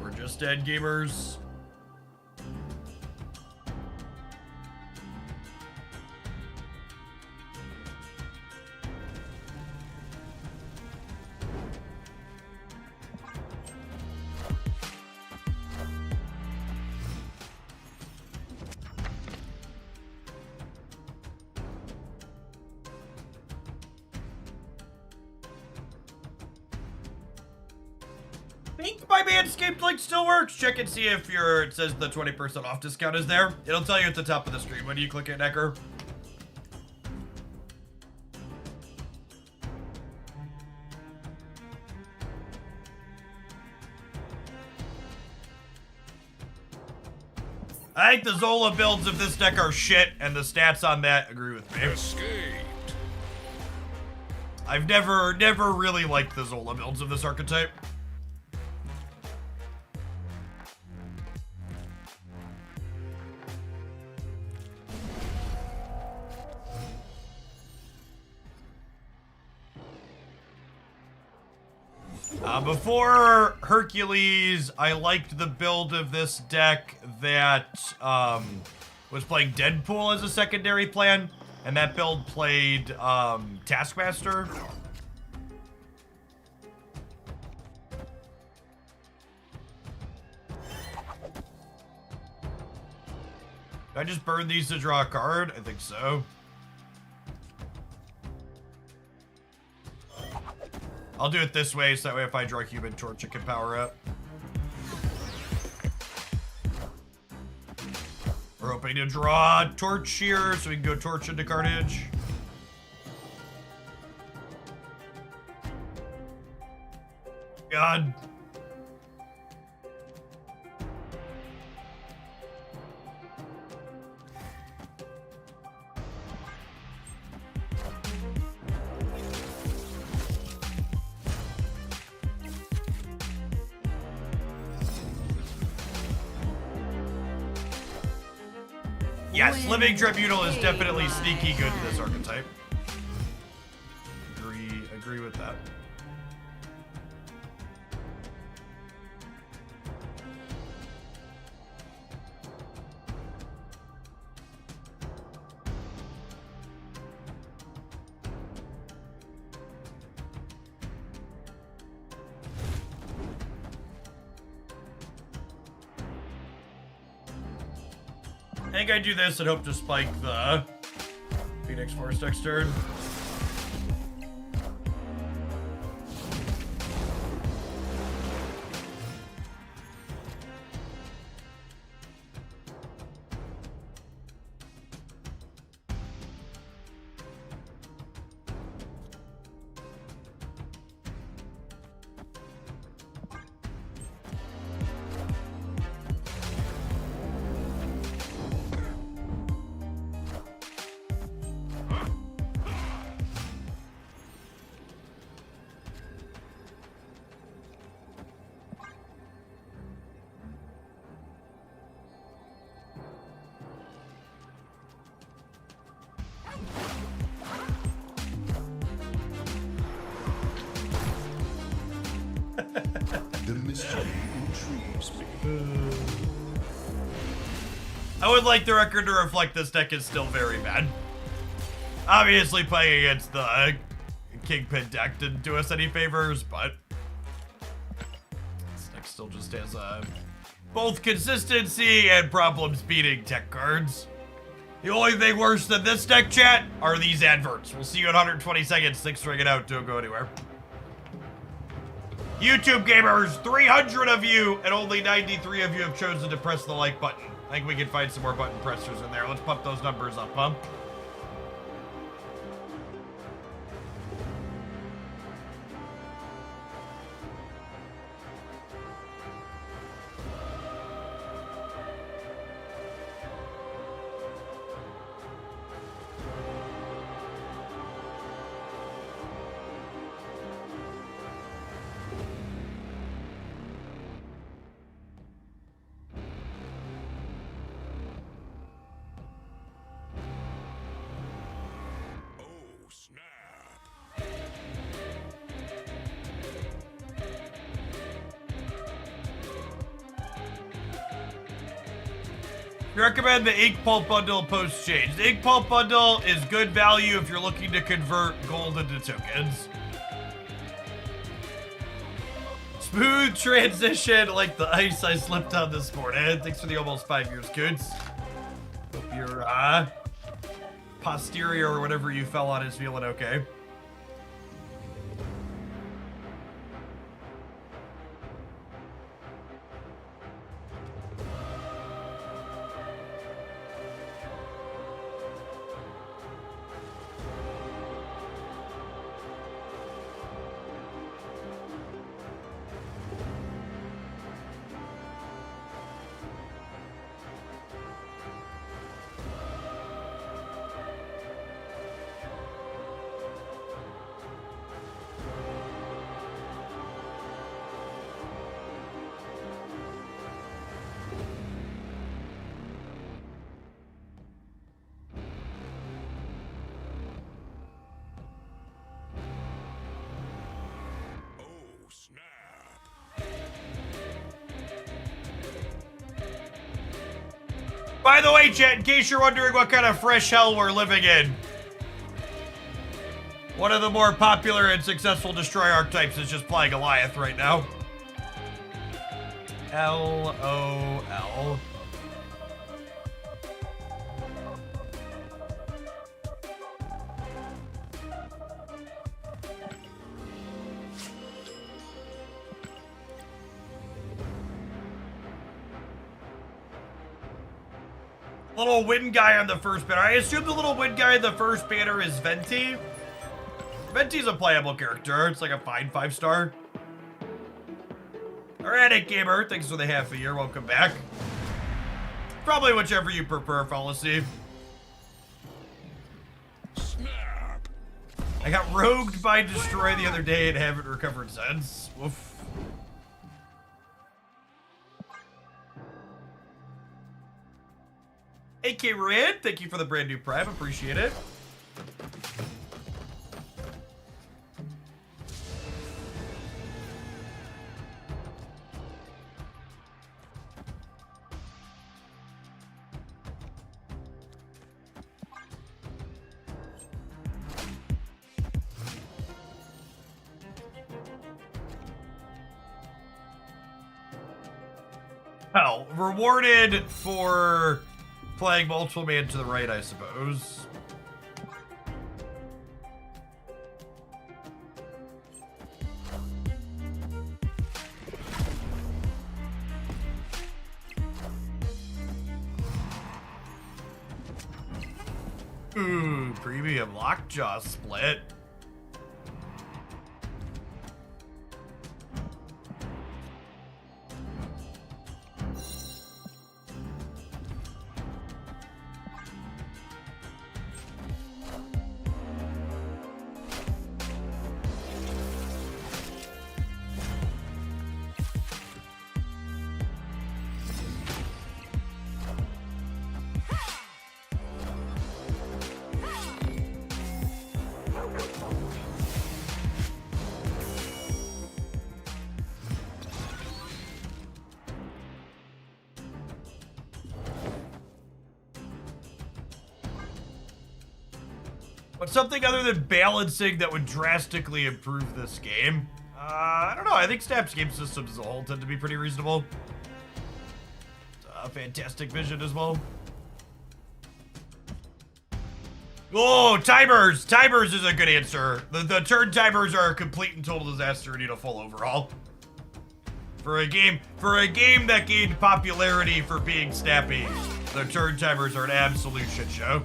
[SPEAKER 1] We're just dead gamers. I think my Manscaped link still works. Check and see if it says the 20% off discount is there. It'll tell you at the top of the screen when you click it, Necker. I think the Zola builds of this deck are shit, and the stats on that agree with me.
[SPEAKER 3] Escaped.
[SPEAKER 1] I've never really liked the Zola builds of this archetype. Before Hercules, I liked the build of this deck that was playing Deadpool as a secondary plan, and that build played Taskmaster. Did I just burn these to draw a card? I think so. I'll do it this way, so that way if I draw Human Torch, it can power up. We're hoping to draw Torch here, so we can go Torch into Carnage. God. Yes, Living Tribunal is definitely sneaky good in this archetype. Agree with that. I think I do this and hope to spike the Phoenix Force next turn. I would like the record to reflect this deck is still very bad. Obviously, playing against the Kingpin deck didn't do us any favors, but this deck still just has both consistency and problems beating tech cards. The only thing worse than this deck, chat, are these adverts. We'll see you in 120 seconds. Thanks for hanging out. Don't go anywhere. YouTube gamers, 300 of you, and only 93 of you have chosen to press the like button. I think we can find some more button pressers in there. Let's pump those numbers up, huh? Recommend the Ink Pulp Bundle post-change. The Ink Pulp Bundle is good value if you're looking to convert gold into tokens. Smooth transition like the ice I slipped on this morning. Thanks for the almost 5 years, Coots. Hope your posterior or whatever you fell on is feeling okay. By the way, chat, in case you're wondering what kind of fresh hell we're living in, one of the more popular and successful destroy archetypes is just playing Goliath right now. LOL. Little win guy on the first banner. I assume the little win guy on the first banner is Venti. Venti's a playable character. It's like a fine 5-star. Alright, Gamer. Thanks for the half a year. Welcome back. Probably whichever you prefer, Fallacy.
[SPEAKER 3] Snap.
[SPEAKER 1] I got rogued by Destroy the other day and haven't recovered since. Woof. AK Red, thank you for the brand new Prime. Appreciate it. Well, rewarded for playing multiple man to the right, I suppose. Ooh, premium lockjaw split. But something other than balancing that would drastically improve this game. I don't know. I think Snap's game systems as a whole tend to be pretty reasonable. Fantastic vision as well. Oh, timers! Timers is a good answer. The turn timers are a complete and total disaster and need a full overhaul. For a game that gained popularity for being snappy, the turn timers are an absolute shit show.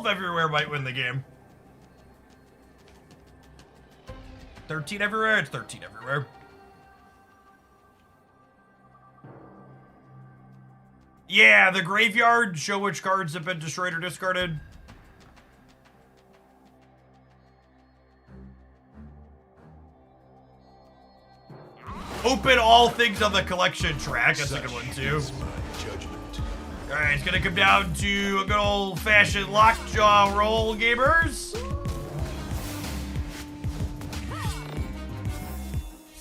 [SPEAKER 1] Everywhere might win the game. 13 everywhere? It's 13 everywhere. Yeah, the graveyard. Show which cards have been destroyed or discarded. Open all things on the collection track. That's a good one, too. Alright, it's gonna come down to a good old-fashioned lockjaw roll, gamers.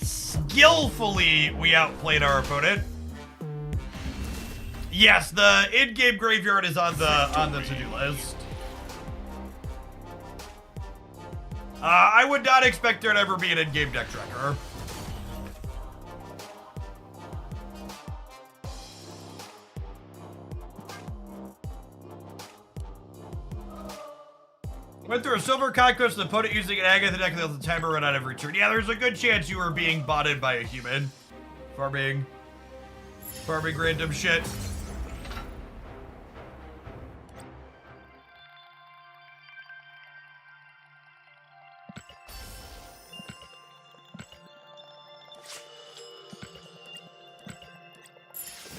[SPEAKER 1] Skillfully, we outplayed our opponent. Yes, the in-game graveyard is on the to-do list. I would not expect there to ever be an in-game deck tracker. Went through a Silver Conquest, the opponent using an Agatha deck that the timer run out every turn. Yeah, there's a good chance you were being botted by a human. Farming random shit.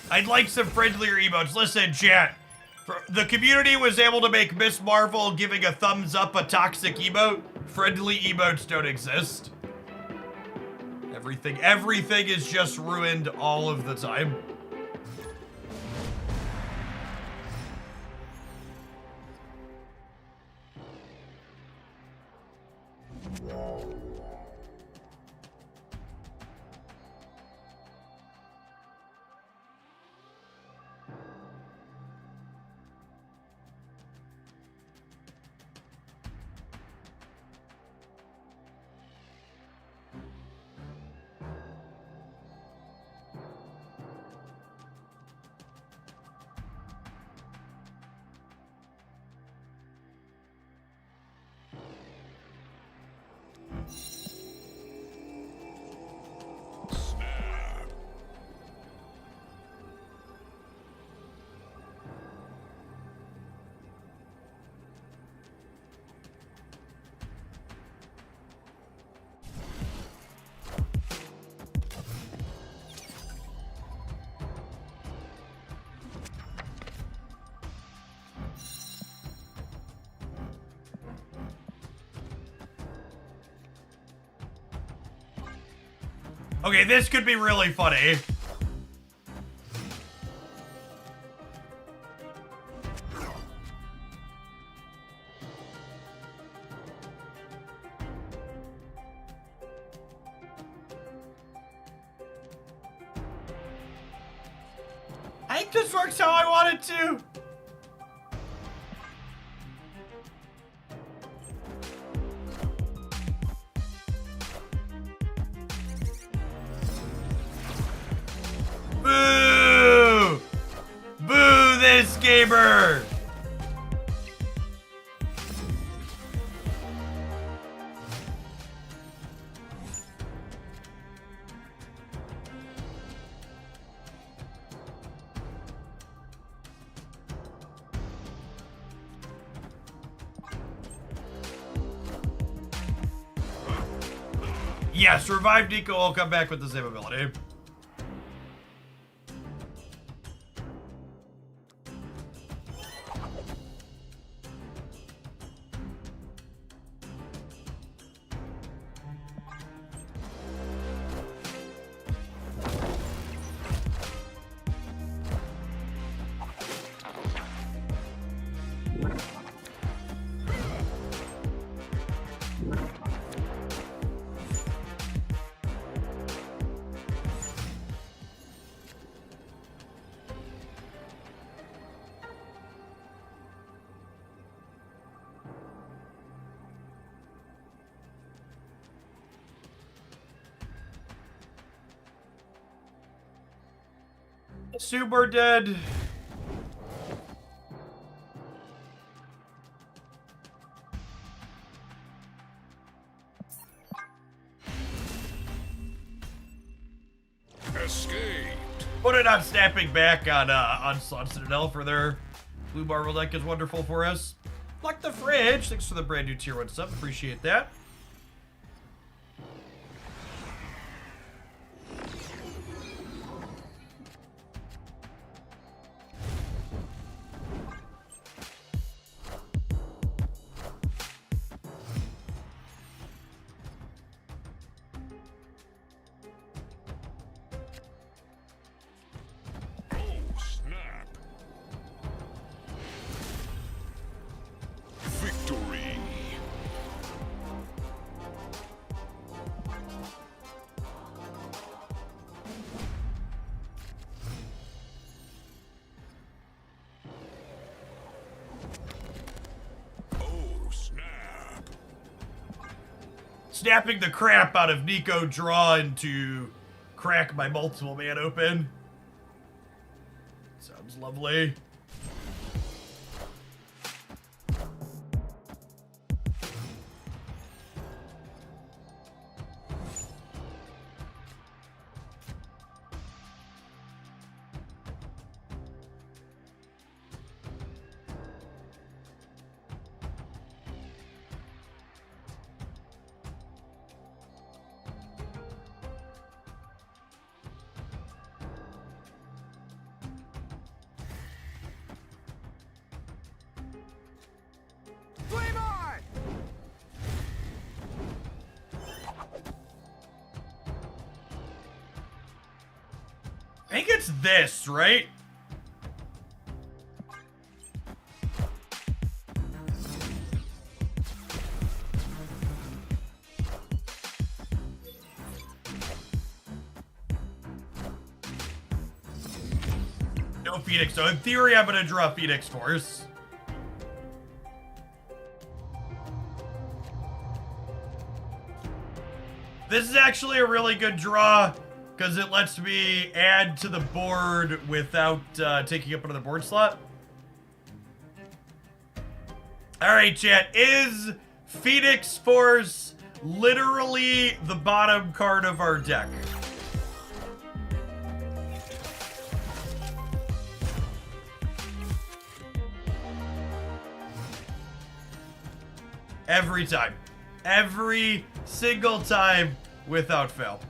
[SPEAKER 1] I'd like some friendlier emotes. Listen, chat. The community was able to make Miss Marvel giving a thumbs up a toxic emote. Friendly emotes don't exist. Everything is just ruined all of the time. Okay, this could be really funny. I think this works how I want it to. Boo! Boo this gamer! Yes, Revive Nico will come back with the same ability. Super dead.
[SPEAKER 3] Escaped.
[SPEAKER 1] Put it on snapping back on Slot Citadel for their blue Marvel deck is wonderful for us. Like the fridge. Thanks for the brand new tier 1 sub. Appreciate that.
[SPEAKER 3] Oh, snap. Victory. Oh, snap.
[SPEAKER 1] Snapping the crap out of Nico drawing to crack my multiple man open. Sounds lovely.
[SPEAKER 4] Flame on!
[SPEAKER 1] I think it's this, right? No Phoenix, so in theory I'm gonna draw Phoenix Force. This is actually a really good draw because it lets me add to the board without taking up another board slot. All right, chat. Is Phoenix Force literally the bottom card of our deck? Every time. Every single time without fail.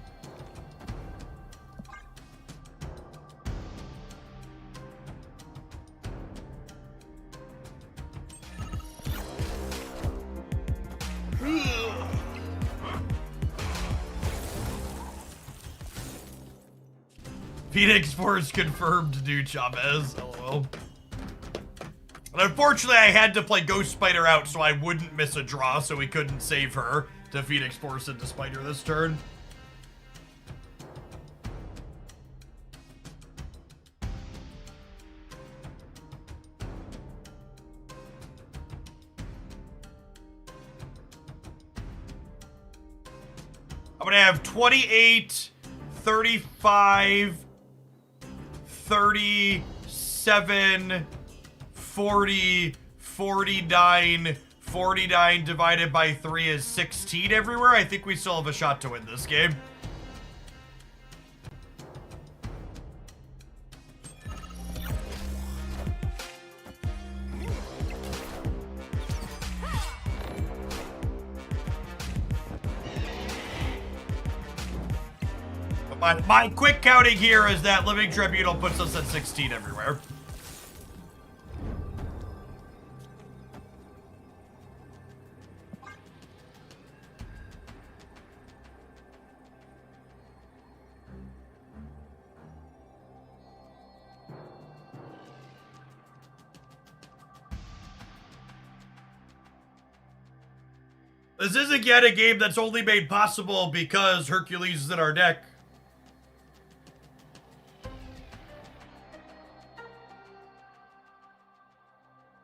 [SPEAKER 1] Phoenix Force confirmed to do Chavez. LOL. And unfortunately, I had to play Ghost Spider out so I wouldn't miss a draw, so we couldn't save her to Phoenix Force into Spider this turn. I'm gonna have 28, 35, 37, 40, 49, 49 divided by 3 is 16 everywhere. I think we still have a shot to win this game. But my quick counting here is that Living Tribunal puts us at 16 everywhere. This is again a game that's only made possible because Hercules is in our deck.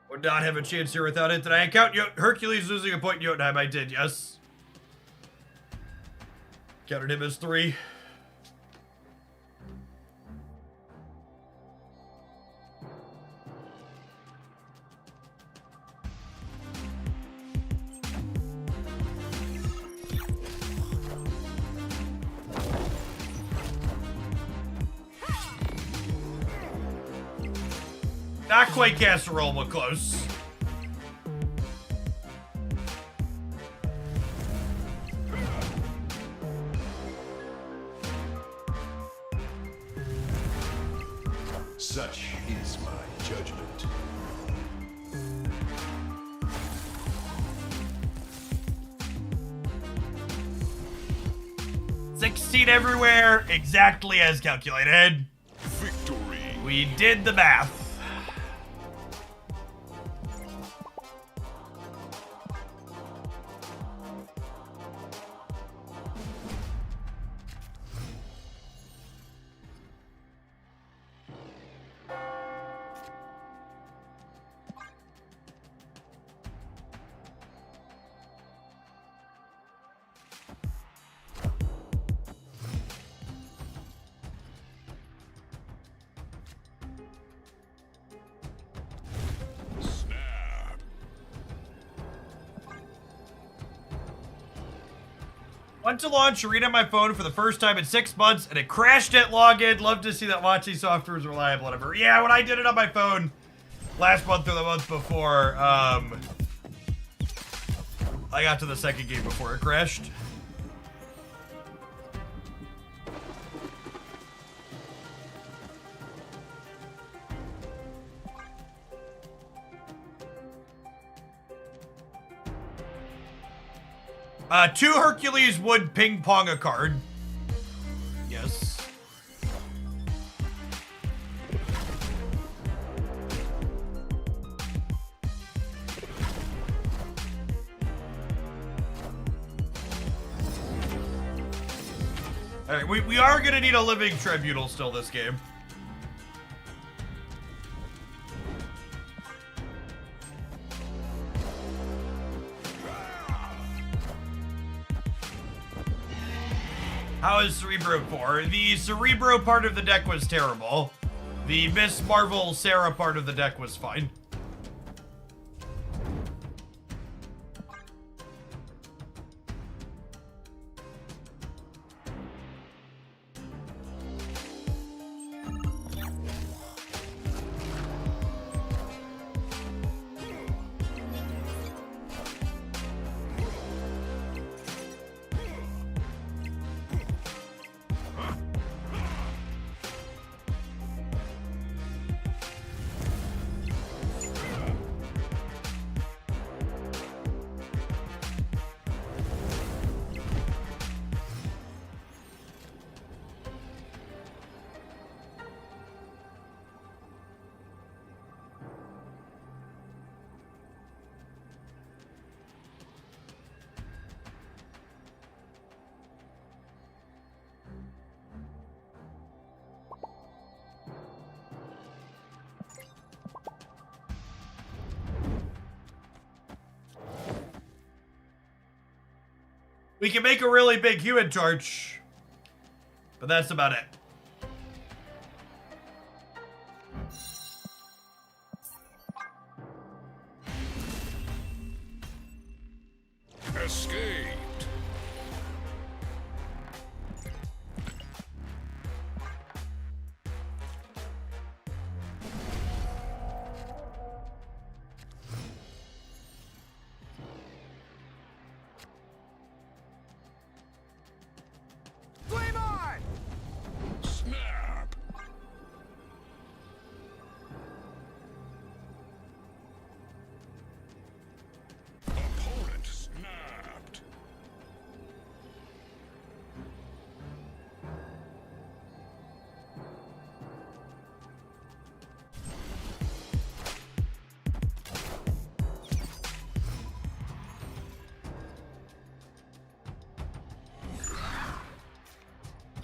[SPEAKER 1] Would not have a chance here without it. Did I count Hercules losing a point in Jotunheim? I did, yes. Counted him as 3. Not quite casserole, but close.
[SPEAKER 3] Such is my judgment.
[SPEAKER 1] $16 everywhere, exactly as calculated.
[SPEAKER 3] Victory.
[SPEAKER 1] We did the math.
[SPEAKER 3] Snap.
[SPEAKER 1] Went to launch Arena on my phone for the first time in 6 months, and it crashed at login. Love to see that watching software is reliable. Whatever. Yeah, when I did it on my phone last month or the month before, I got to the second game before it crashed. Two Hercules would ping pong a card. Yes. All right, we are gonna need a living tribunal still this game. How is Cerebro 4? The Cerebro part of the deck was terrible. The Miss Marvel Sarah part of the deck was fine. We can make a really big human torch, but that's about it.
[SPEAKER 3] Escaped.
[SPEAKER 4] Flame on!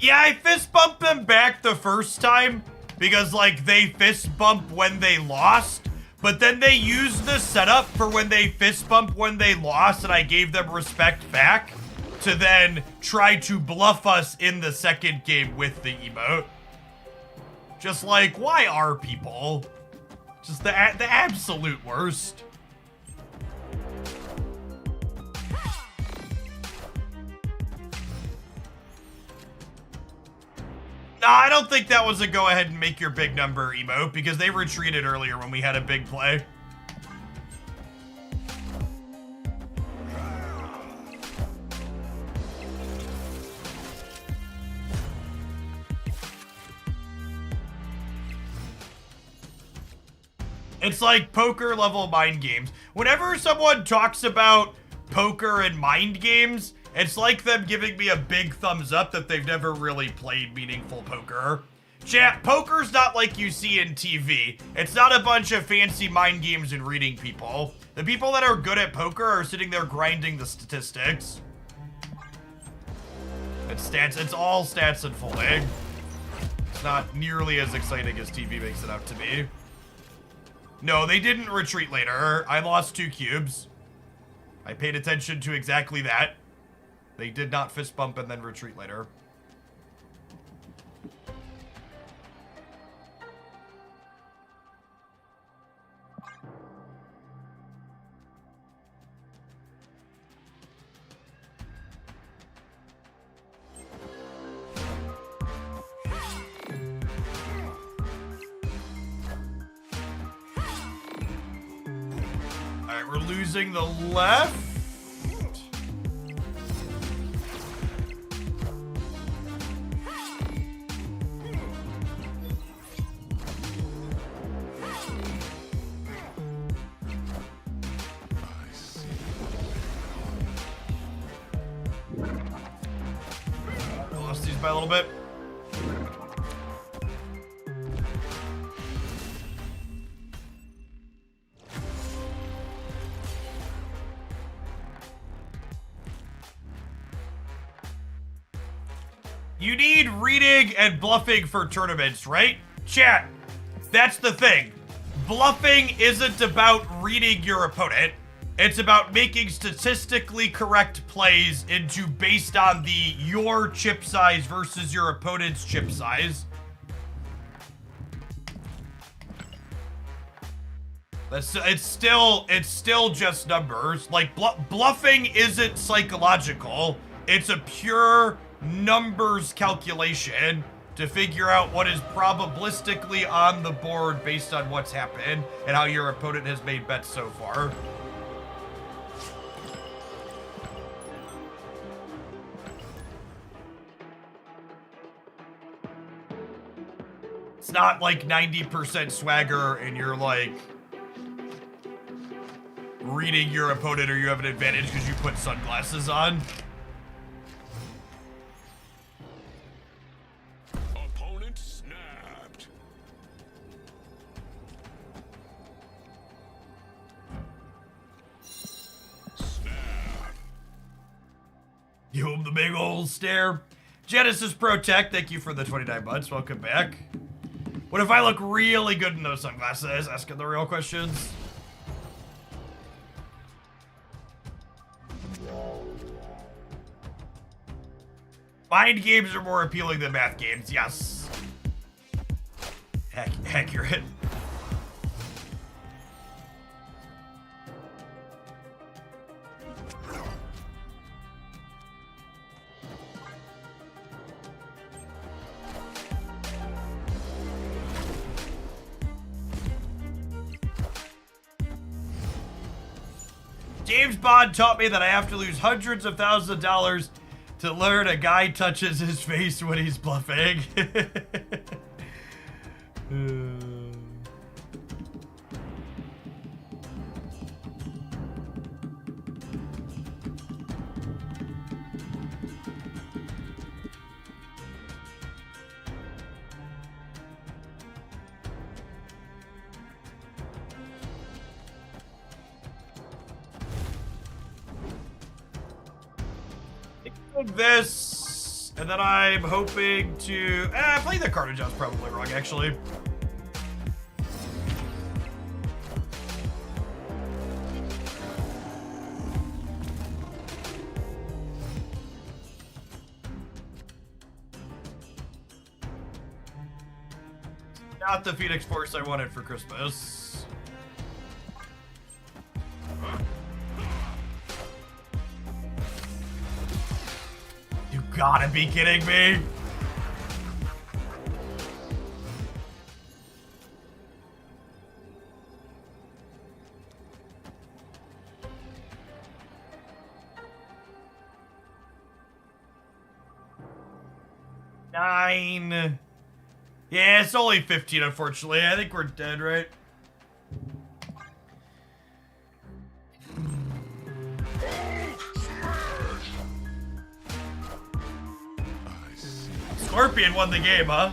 [SPEAKER 1] Yeah, I fist bumped them back the first time because, like, they fist bump when they lost, but then they used the setup for when they fist bump when they lost, and I gave them respect back to then try to bluff us in the second game with the emote. Just like, why are people just the absolute worst? Nah, I don't think that was a go ahead and make your big number emote because they retreated earlier when we had a big play. It's like poker level mind games. Whenever someone talks about poker and mind games, it's like them giving me a big thumbs up that they've never really played meaningful poker. Chat, poker's not like you see in TV. It's not a bunch of fancy mind games and reading people. The people that are good at poker are sitting there grinding the statistics. It's stats, it's all stats and folding. It's not nearly as exciting as TV makes it out to be. No, they didn't retreat later. I lost 2 cubes. I paid attention to exactly that. They did not fist bump and then retreat later. Alright, we're losing the left. Lost these by a little bit. You need reading and bluffing for tournaments, right? Chat, that's the thing. Bluffing isn't about reading your opponent. It's about making statistically correct plays into based on your chip size versus your opponent's chip size. It's still just numbers. Like bluffing isn't psychological. It's a pure numbers calculation to figure out what is probabilistically on the board based on what's happened and how your opponent has made bets so far. It's not like 90% swagger and you're like reading your opponent or you have an advantage because you put sunglasses on.
[SPEAKER 3] Opponent snapped. Snap.
[SPEAKER 1] Give him the big old stare. Genesis Protect, thank you for the 29 months. Welcome back. What if I look really good in those sunglasses? Asking the real questions. Mind games are more appealing than math games, yes. Accurate. James Bond taught me that I have to lose hundreds of thousands of dollars to learn a guy touches his face when he's bluffing. This And then I'm hoping to... playing the card is probably wrong, actually. Not the Phoenix Force I wanted for Christmas. You gotta be kidding me! Nine. Yeah, it's only 15, unfortunately. I think we're dead, right? Scorpion won the game, huh?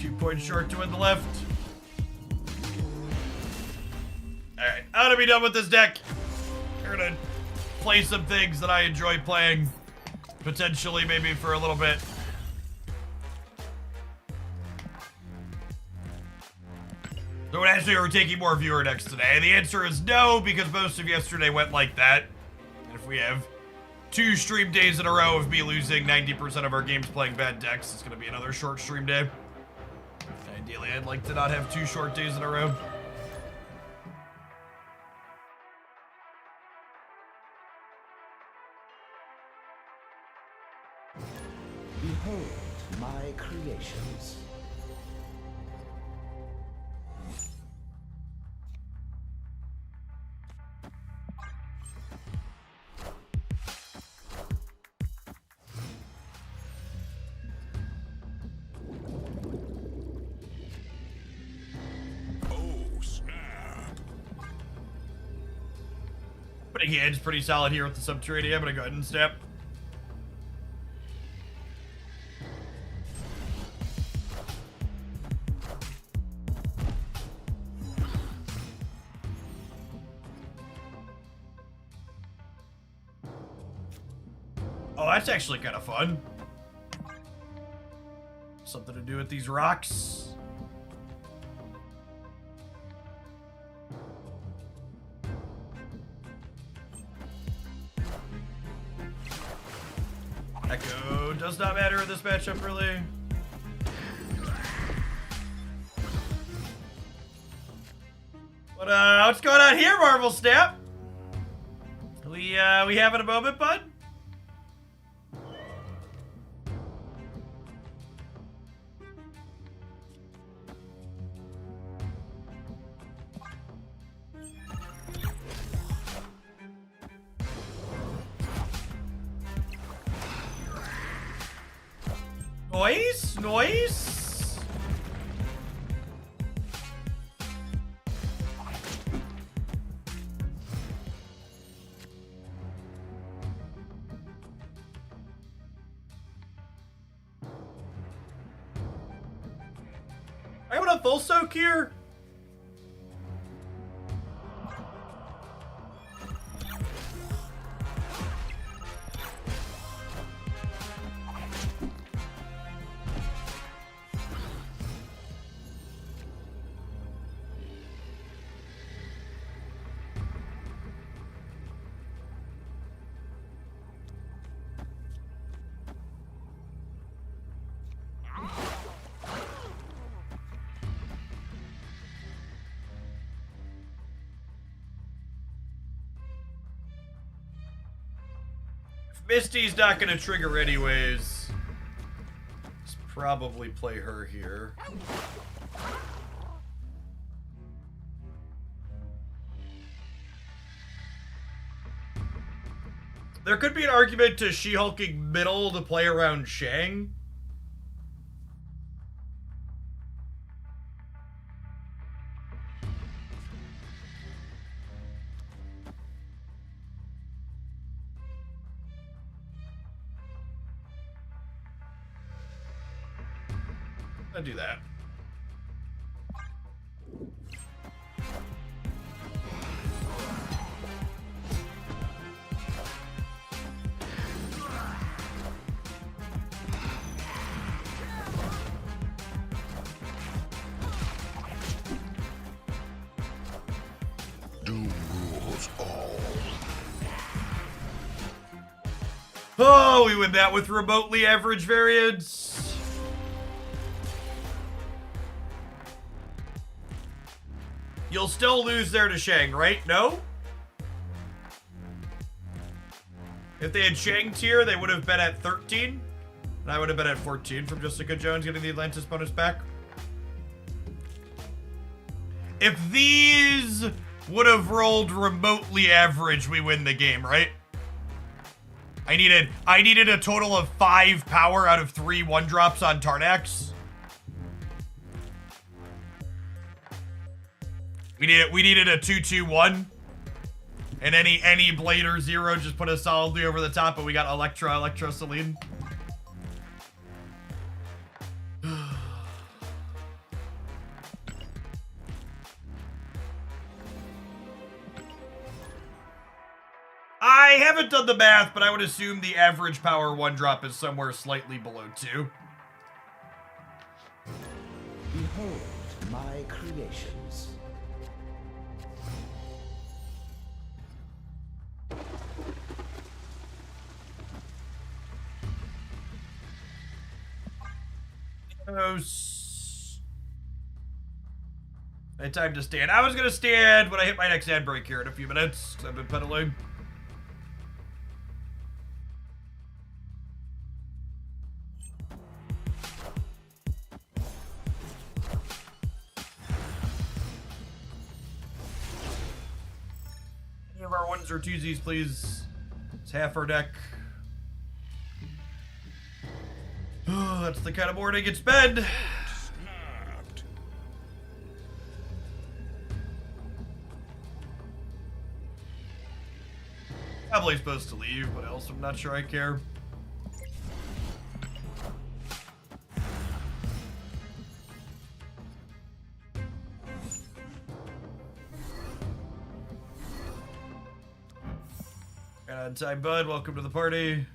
[SPEAKER 1] Two-point short to win the left. Alright, I'm gonna be done with this deck. We're gonna play some things that I enjoy playing. Potentially, maybe for a little bit. So actually, are we taking more viewer decks today? The answer is no, because most of yesterday went like that. And if we have 2 stream days in a row of me losing 90% of our games playing bad decks, it's going to be another short stream day. Ideally, I'd like to not have 2 short days in a row.
[SPEAKER 2] Behold my creations.
[SPEAKER 3] Oh, snap.
[SPEAKER 1] Putting hands pretty solid here with the Subterranean. I'm going to go ahead and step. Oh, that's actually kind of fun. Something to do with these rocks. Echo does not matter in this matchup, really. What's going on here, Marvel Snap? We having a moment, bud? Noise? Noise? I want a full soak here? Misty's not gonna trigger anyways. Let's probably play her here. There could be an argument to She-Hulking middle to play around Shang. I'll do that. Oh, we win that with remotely average variance. You'll still lose there to Shang, right? No? If they had Shang tier, they would have been at 13. And I would have been at 14 from Jessica Jones getting the Atlantis bonus back. If these would have rolled remotely average, we win the game, right? I needed a total of 5 power out of 3 1-drops on Tarnax. We needed a 2-2-1. And any Blade or Zero just put us solidly over the top, but we got Electro, Celine. I haven't done the math, but I would assume the average power 1-drop is somewhere slightly below 2.
[SPEAKER 2] Behold my creations.
[SPEAKER 1] I had time to stand. I was gonna stand when I hit my next ad break here in a few minutes. I've been pedaling. Any of our ones or twosies, please. It's half our deck. Oh, that's the kind of morning it's been.
[SPEAKER 3] Snapped.
[SPEAKER 1] Probably supposed to leave, but else I'm not sure I care. Right on time, bud. Welcome to the party.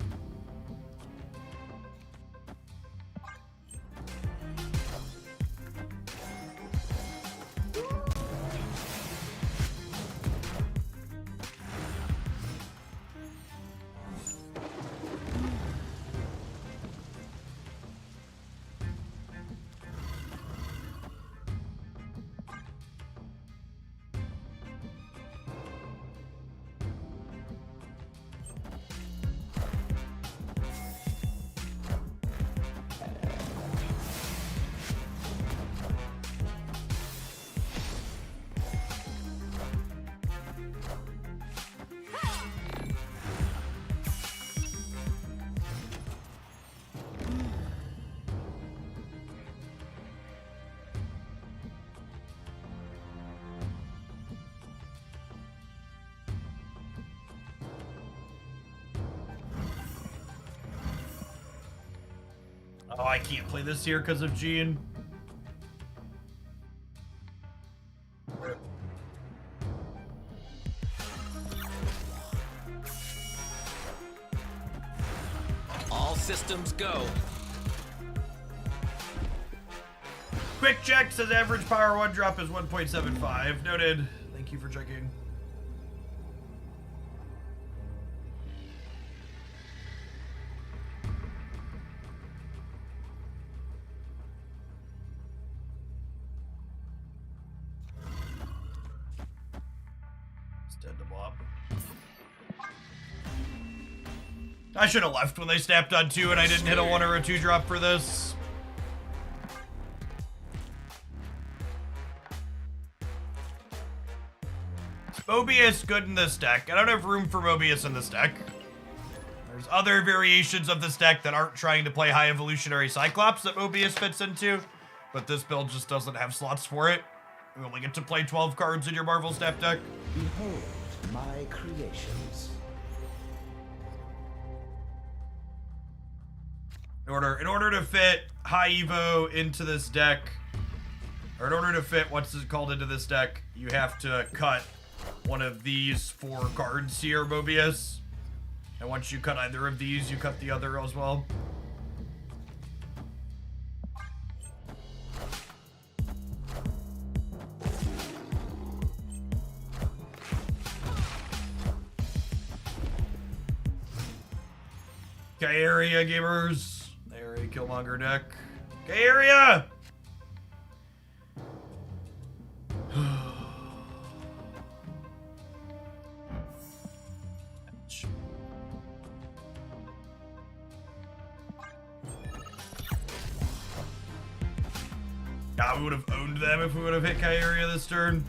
[SPEAKER 1] Oh, I can't play this here because of Gene.
[SPEAKER 6] All systems go.
[SPEAKER 1] Quick check says average power 1-drop is 1.75. Noted. Thank you for checking. I should have left when they snapped on 2 and I didn't hit a 1 or a 2-drop for this. Is Mobius good in this deck? I don't have room for Mobius in this deck. There's other variations of this deck that aren't trying to play High Evolutionary Cyclops that Mobius fits into, but this build just doesn't have slots for it. You only get to play 12 cards in your Marvel Snap deck.
[SPEAKER 2] Behold my creations.
[SPEAKER 1] In order to fit High Evo into this deck, or in order to fit what's it called into this deck, you have to cut one of these 4 cards here, Mobius. And once you cut either of these, you cut the other as well. Okay, area gamers. Area Killmonger deck. Okay, area! God, we would have owned them if we would have hit Kyria this turn.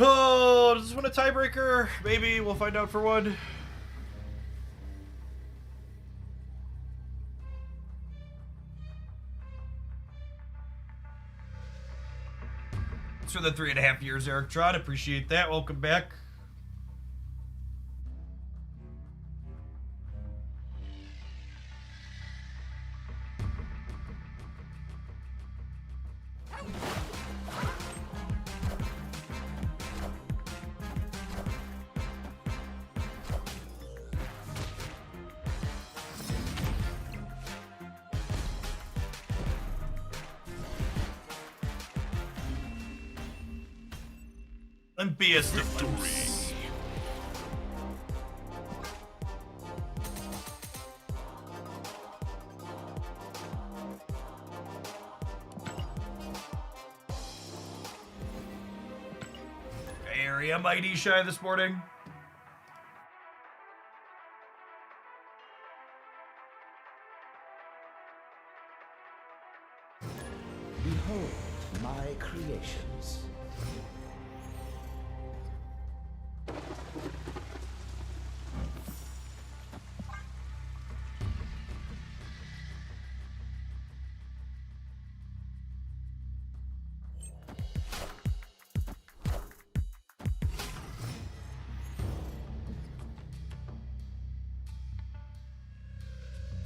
[SPEAKER 1] Oh, does this win a tiebreaker? Maybe. We'll find out for one. Thanks for the 3.5 years, Eric Trot. Appreciate that. Welcome back. And be a victory. Area mighty shy this morning.
[SPEAKER 2] Behold my creations.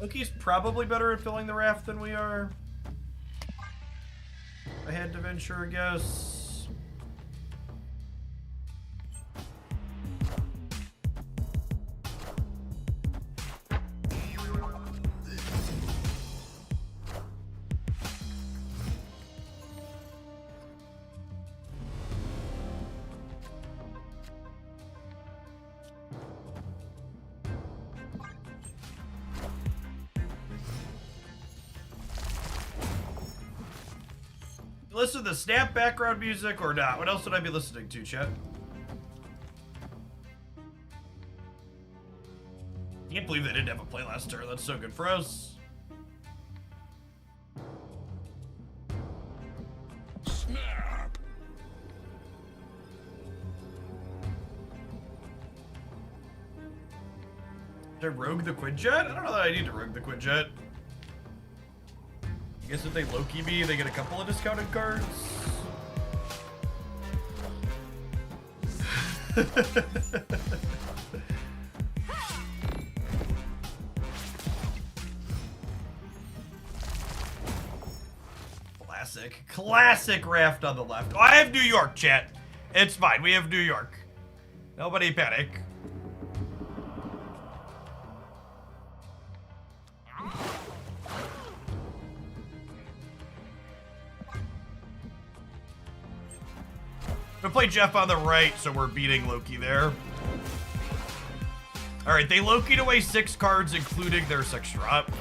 [SPEAKER 1] Loki's probably better at filling the raft than we are. I had to venture a guess. Listen to the Snap background music or not? What else would I be listening to, chat? Can't believe they didn't have a play last turn. That's so good for us.
[SPEAKER 3] Snap.
[SPEAKER 1] Did I rogue the Quinjet? I don't know that I need to rogue the Quinjet. I guess if they Loki me, they get a couple of discounted cards. Classic raft on the left. Oh, I have New York, chat. It's fine. We have New York. Nobody panic. I'm gonna play Jeff on the right, so we're beating Loki there. Alright, they Loki'd away 6 cards, including their 6 drop.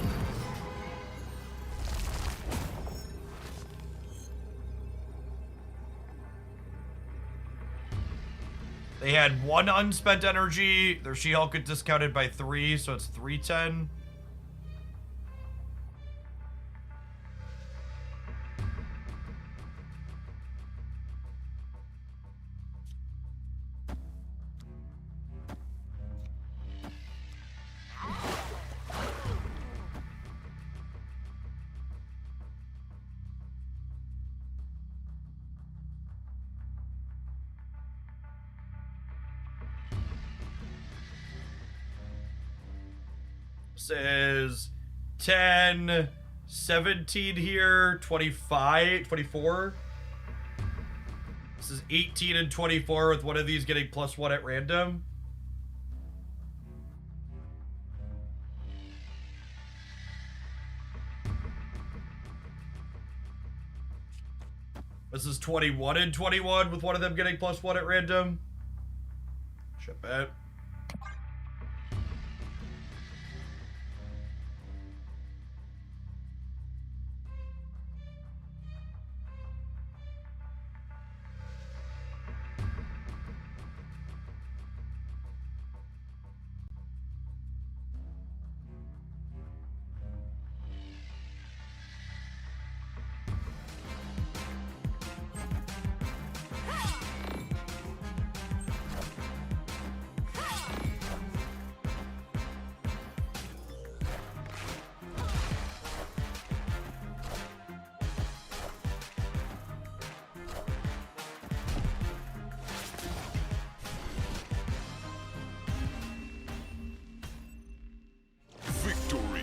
[SPEAKER 1] They had 1 unspent energy. Their She-Hulk gets discounted by 3, so it's 310. Says 10, 17 here, 25, 24. This is 18 and 24 with one of these getting +1 at random. This is 21 and 21 with one of them getting +1 at random. Shit bet.
[SPEAKER 3] Victory.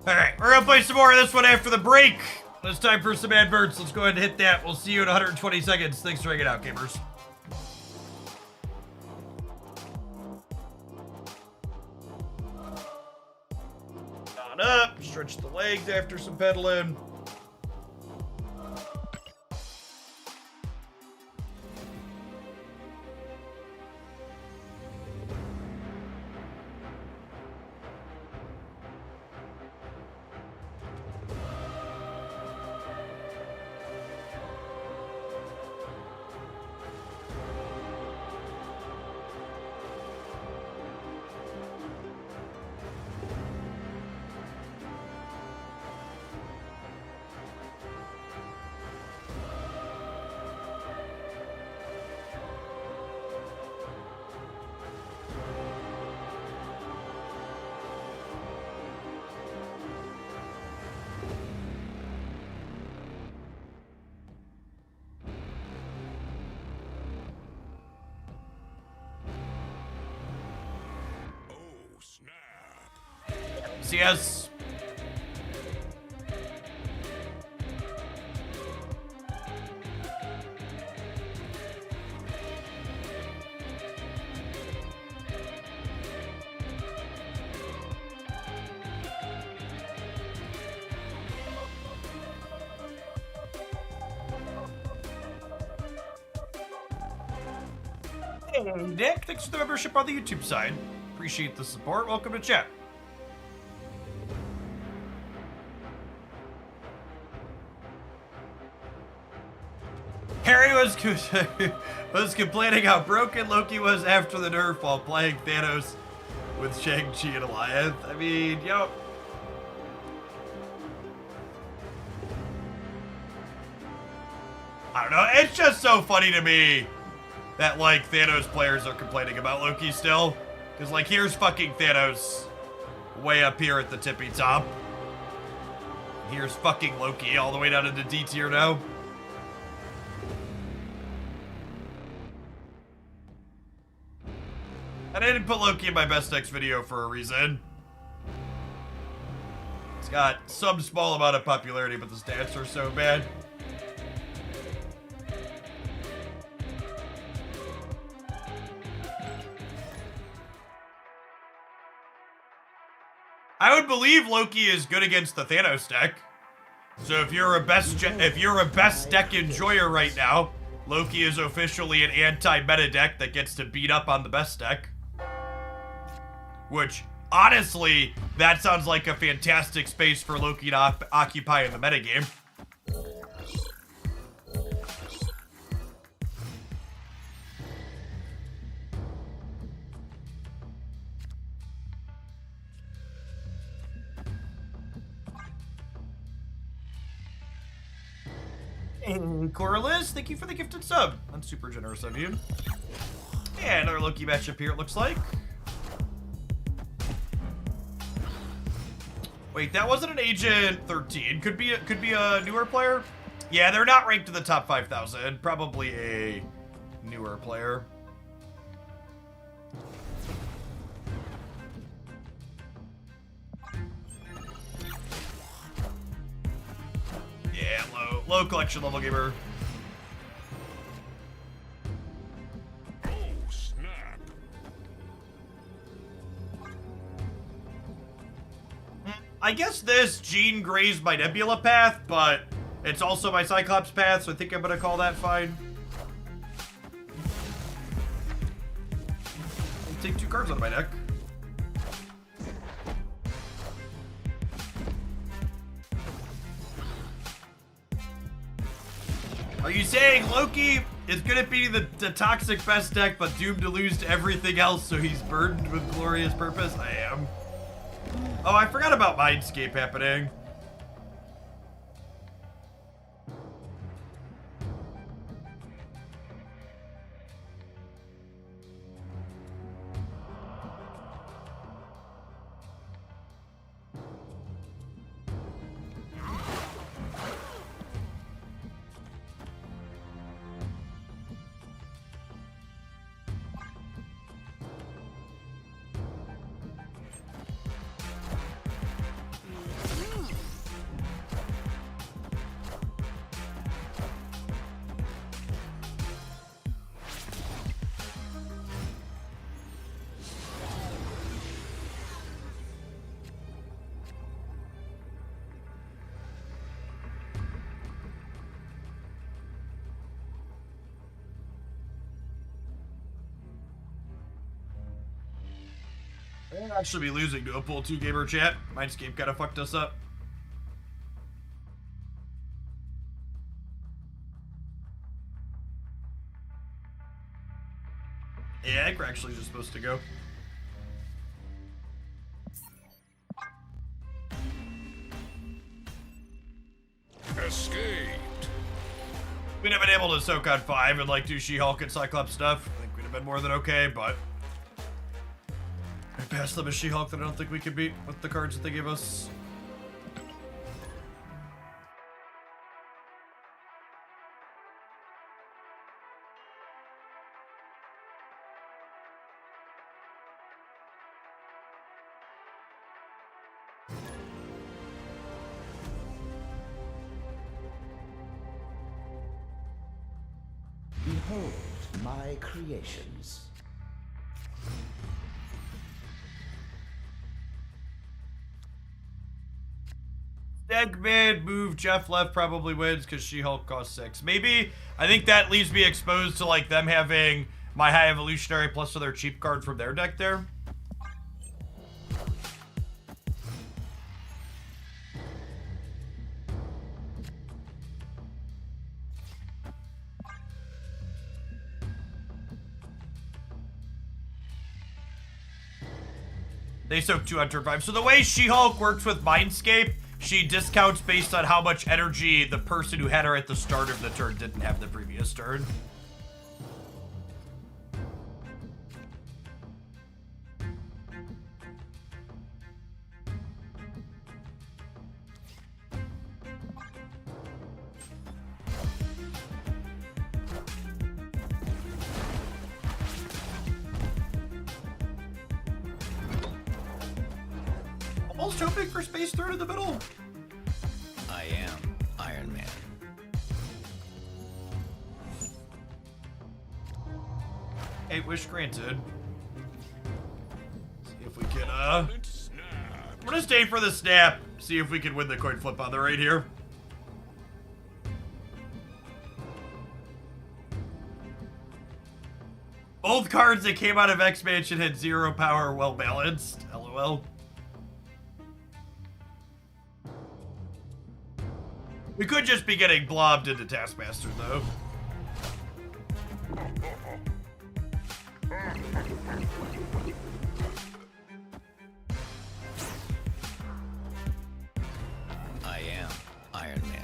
[SPEAKER 1] Alright, we're gonna play some more of this one after the break. It's time for some adverts. Let's go ahead and hit that. We'll see you in 120 seconds. Thanks for hanging out, gamers. On up, stretch the legs after some pedaling.
[SPEAKER 3] Oh, snap.
[SPEAKER 1] CS. Hey, Nick, thanks for the membership on the YouTube side. Appreciate the support. Welcome to chat. Harry was complaining how broken Loki was after the nerf while playing Thanos with Shang-Chi and Alliance. I mean, yo. I don't know. It's just so funny to me that, like, Thanos players are complaining about Loki still. Because, like, here's fucking Thanos way up here at the tippy top. Here's fucking Loki all the way down into D tier now. And I didn't put Loki in my best decks video for a reason. It's got some small amount of popularity, but the stats are so bad. I would believe Loki is good against the Thanos deck. So if you're a best deck enjoyer right now, Loki is officially an anti-meta deck that gets to beat up on the best deck. Which, honestly, that sounds like a fantastic space for Loki to occupy in the metagame. And Corliss, thank you for the gifted sub. That's super generous of you. Yeah, another Loki matchup here, it looks like. Wait, that wasn't an Agent 13. Could be a newer player. Yeah, they're not ranked in the top 5,000. Probably a newer player. low collection level gamer.
[SPEAKER 3] Oh, snap.
[SPEAKER 1] I guess this Jean Grey's my Nebula path, but it's also my Cyclops path, so I think I'm gonna call that fine. I'll take 2 cards out of my deck. Are you saying Loki is gonna be the toxic best deck, but doomed to lose to everything else, so he's burdened with glorious purpose? I am. Oh, I forgot about Mindscape happening. I'll actually be losing to a pool 2 gamer chat. Mindscape kind of fucked us up. Yeah, I think we're actually just supposed to go.
[SPEAKER 3] Escaped.
[SPEAKER 1] We'd have been able to soak on 5 and like do She-Hulk and Cyclops stuff. I think we'd have been more than okay, but we passed them as She-Hulk that I don't think we could beat with the cards that they gave us.
[SPEAKER 2] Behold my creations.
[SPEAKER 1] Deadman move Jeff left probably wins because She-Hulk costs 6. Maybe, I think that leaves me exposed to like them having my High Evolutionary plus to their cheap card from their deck there. They soak 2 on turn 5. So the way She-Hulk works with Mindscape, she discounts based on how much energy the person who had her at the start of the turn didn't have the previous turn. Almost hoping for space third in the middle.
[SPEAKER 6] I am Iron Man.
[SPEAKER 1] Hey, wish granted. See if we can,
[SPEAKER 3] Snap.
[SPEAKER 1] I'm gonna stay for the snap. See if we can win the coin flip on the right here. Both cards that came out of X-Mansion had 0 power, well balanced. LOL. We could just be getting blobbed into Taskmaster, though.
[SPEAKER 6] I am Iron Man.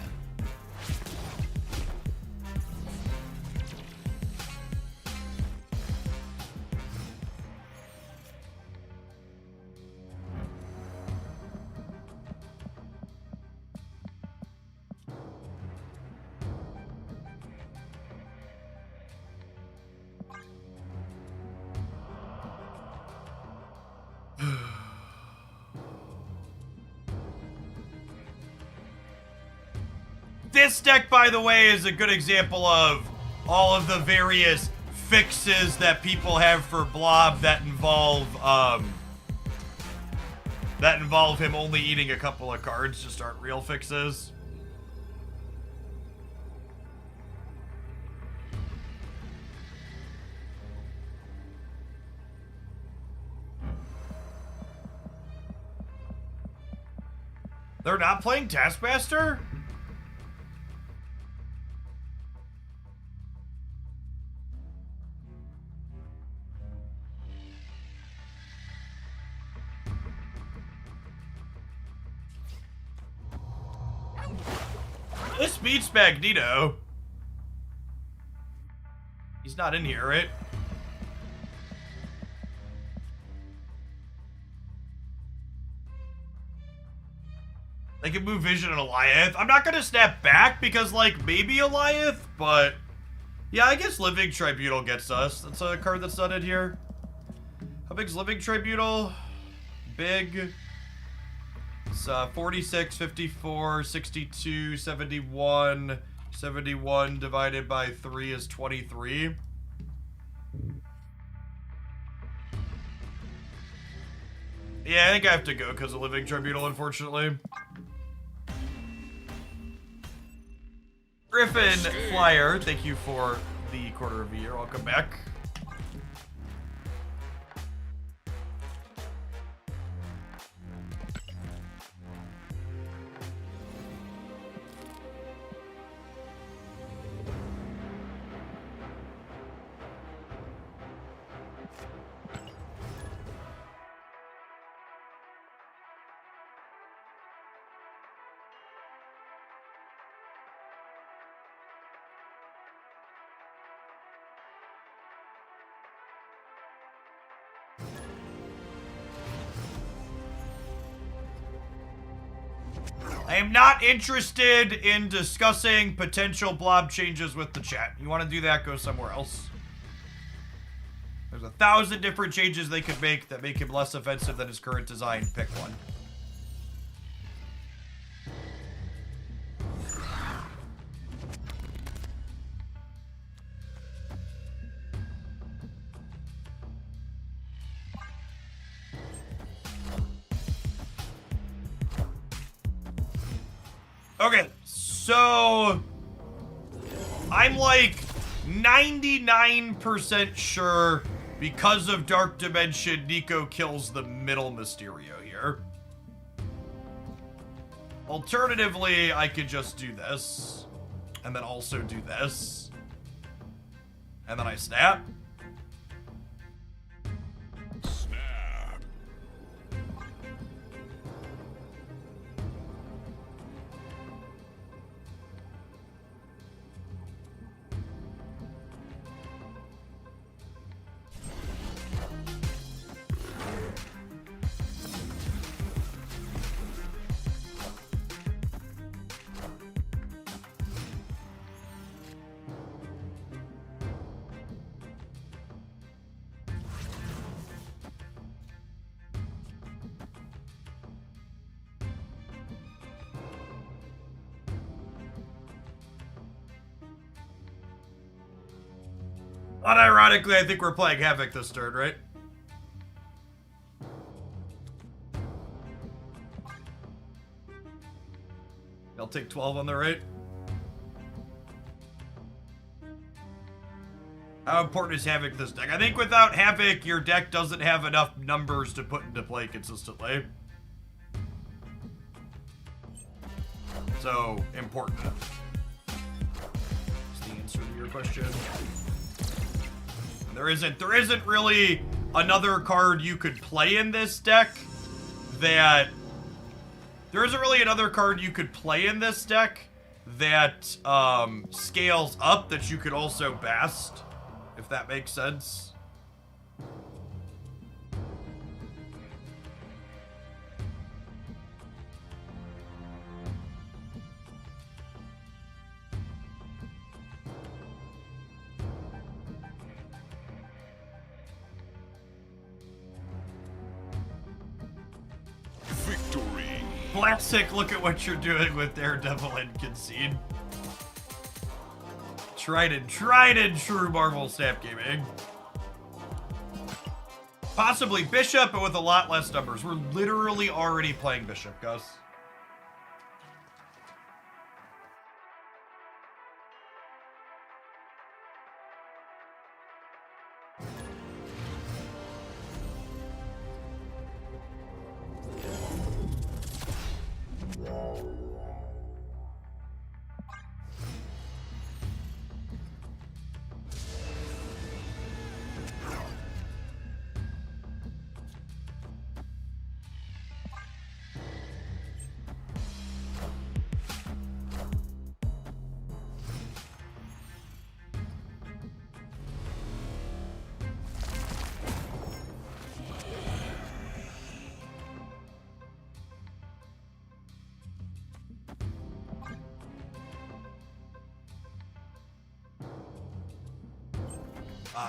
[SPEAKER 1] this deck, by the way, is a good example of all of the various fixes that people have for Blob that involve him only eating a couple of cards just aren't real fixes. They're not playing Taskmaster? This beats Magneto. He's not in here, right? They can move Vision and Alioth. I'm not gonna snap back because, like, maybe Alioth, but yeah, I guess Living Tribunal gets us. That's a card that's not in here. How big's Living Tribunal? Big. It's 46, 54, 62, 71. 71 divided by 3 is 23. Yeah, I think I have to go because of Living Tribunal, unfortunately. Griffin Flyer, thank you for the quarter of a year. Welcome back. I am not interested in discussing potential blob changes with the chat. You want to do that, go somewhere else. There's 1,000 different changes they could make that make him less offensive than his current design. Pick one. Okay, so I'm like 99% sure because of Dark Dimension, Nico kills the middle Mysterio here. Alternatively, I could just do this, and then also do this, and then I snap. Unironically, I think we're playing Havoc this turn, right? I'll take 12 on the right. How important is Havoc this deck? I think without Havoc, your deck doesn't have enough numbers to put into play consistently. So, important. That's the answer to your question. There isn't really another card you could play in this deck that scales up that you could also bast, if that makes sense. Classic, look at what you're doing with Daredevil and Concede. Tried and true Marvel Snap Gaming. Possibly Bishop, but with a lot less numbers. We're literally already playing Bishop, Gus.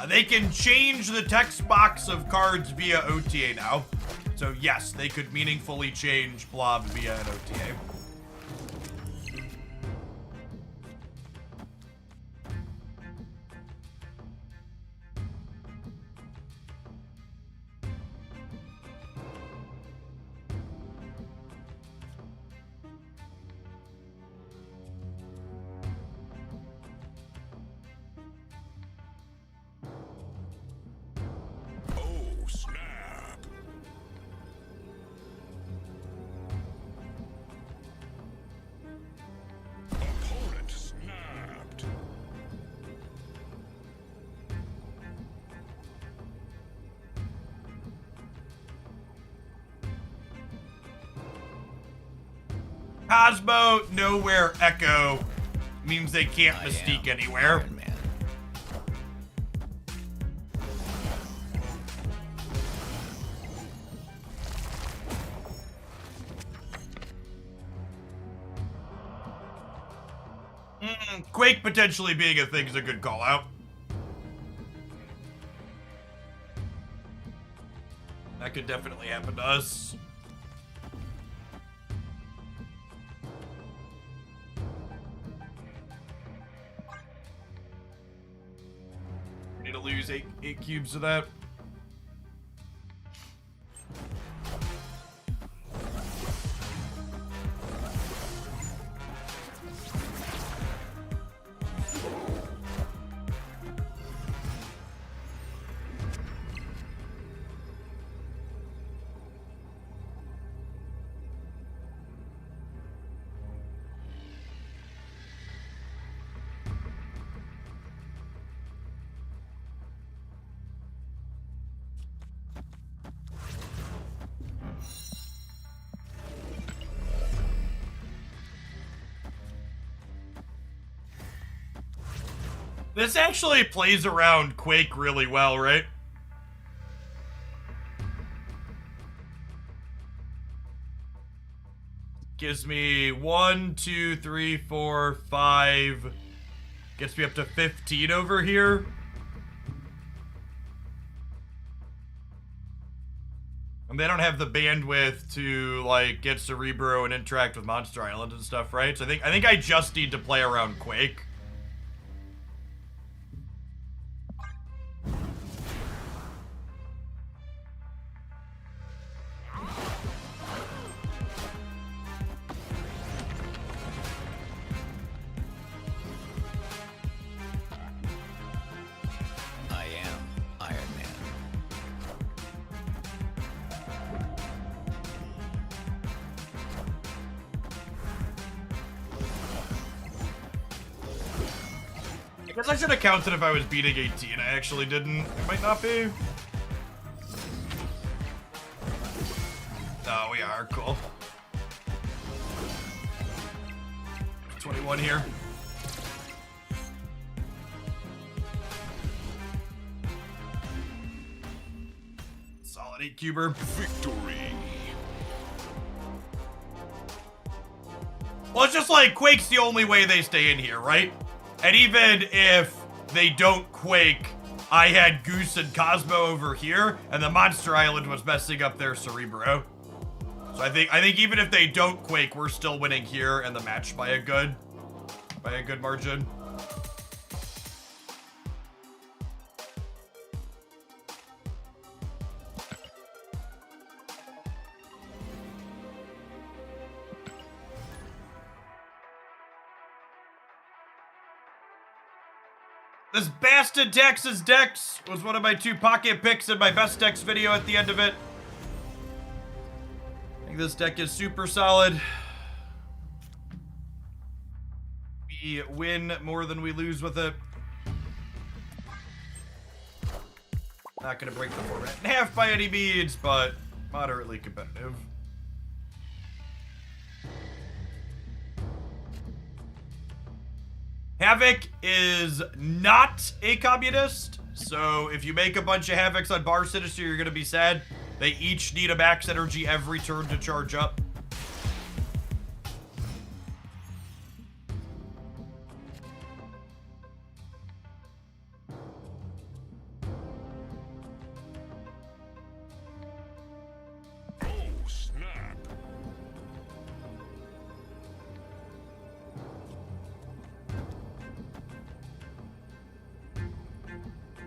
[SPEAKER 1] They can change the text box of cards via OTA now. So yes, they could meaningfully change Blob via an OTA.
[SPEAKER 3] Oh, snap. Opponent snapped.
[SPEAKER 1] Cosmo, Nowhere, Echo means they can't
[SPEAKER 6] I
[SPEAKER 1] Mystique
[SPEAKER 6] am
[SPEAKER 1] anywhere.
[SPEAKER 6] Iron Man.
[SPEAKER 1] Quake potentially being a thing is a good call out. That could definitely happen to us. We need to lose eight cubes of that. This actually plays around Quake really well, right? Gives me 1, 2, 3, 4, 5. Gets me up to 15 over here. And they don't have the bandwidth to, like, get Cerebro and interact with Monster Island and stuff, right? So I think I just need to play around Quake.
[SPEAKER 6] I am Iron Man.
[SPEAKER 1] I guess I should have counted if I was beating 18. I actually didn't. It might not be. No, we are. Cool. 21 here. Solid 8-cuber.
[SPEAKER 3] Victory.
[SPEAKER 1] Well, it's just like Quake's the only way they stay in here, right? And even if they don't Quake, I had Goose and Cosmo over here, and the Monster Island was messing up their Cerebro. So I think even if they don't Quake, we're still winning here and the match by a good margin. This Bastard Texas Dex was one of my 2 pocket picks in my best decks video at the end of it. I think this deck is super solid. We win more than we lose with it. Not gonna break the format in half by any means, but moderately competitive. Havoc is not a communist, so if you make a bunch of Havocs on Bar Sinister, you're gonna be sad. They each need a max energy every turn to charge up.
[SPEAKER 3] Oh, snap.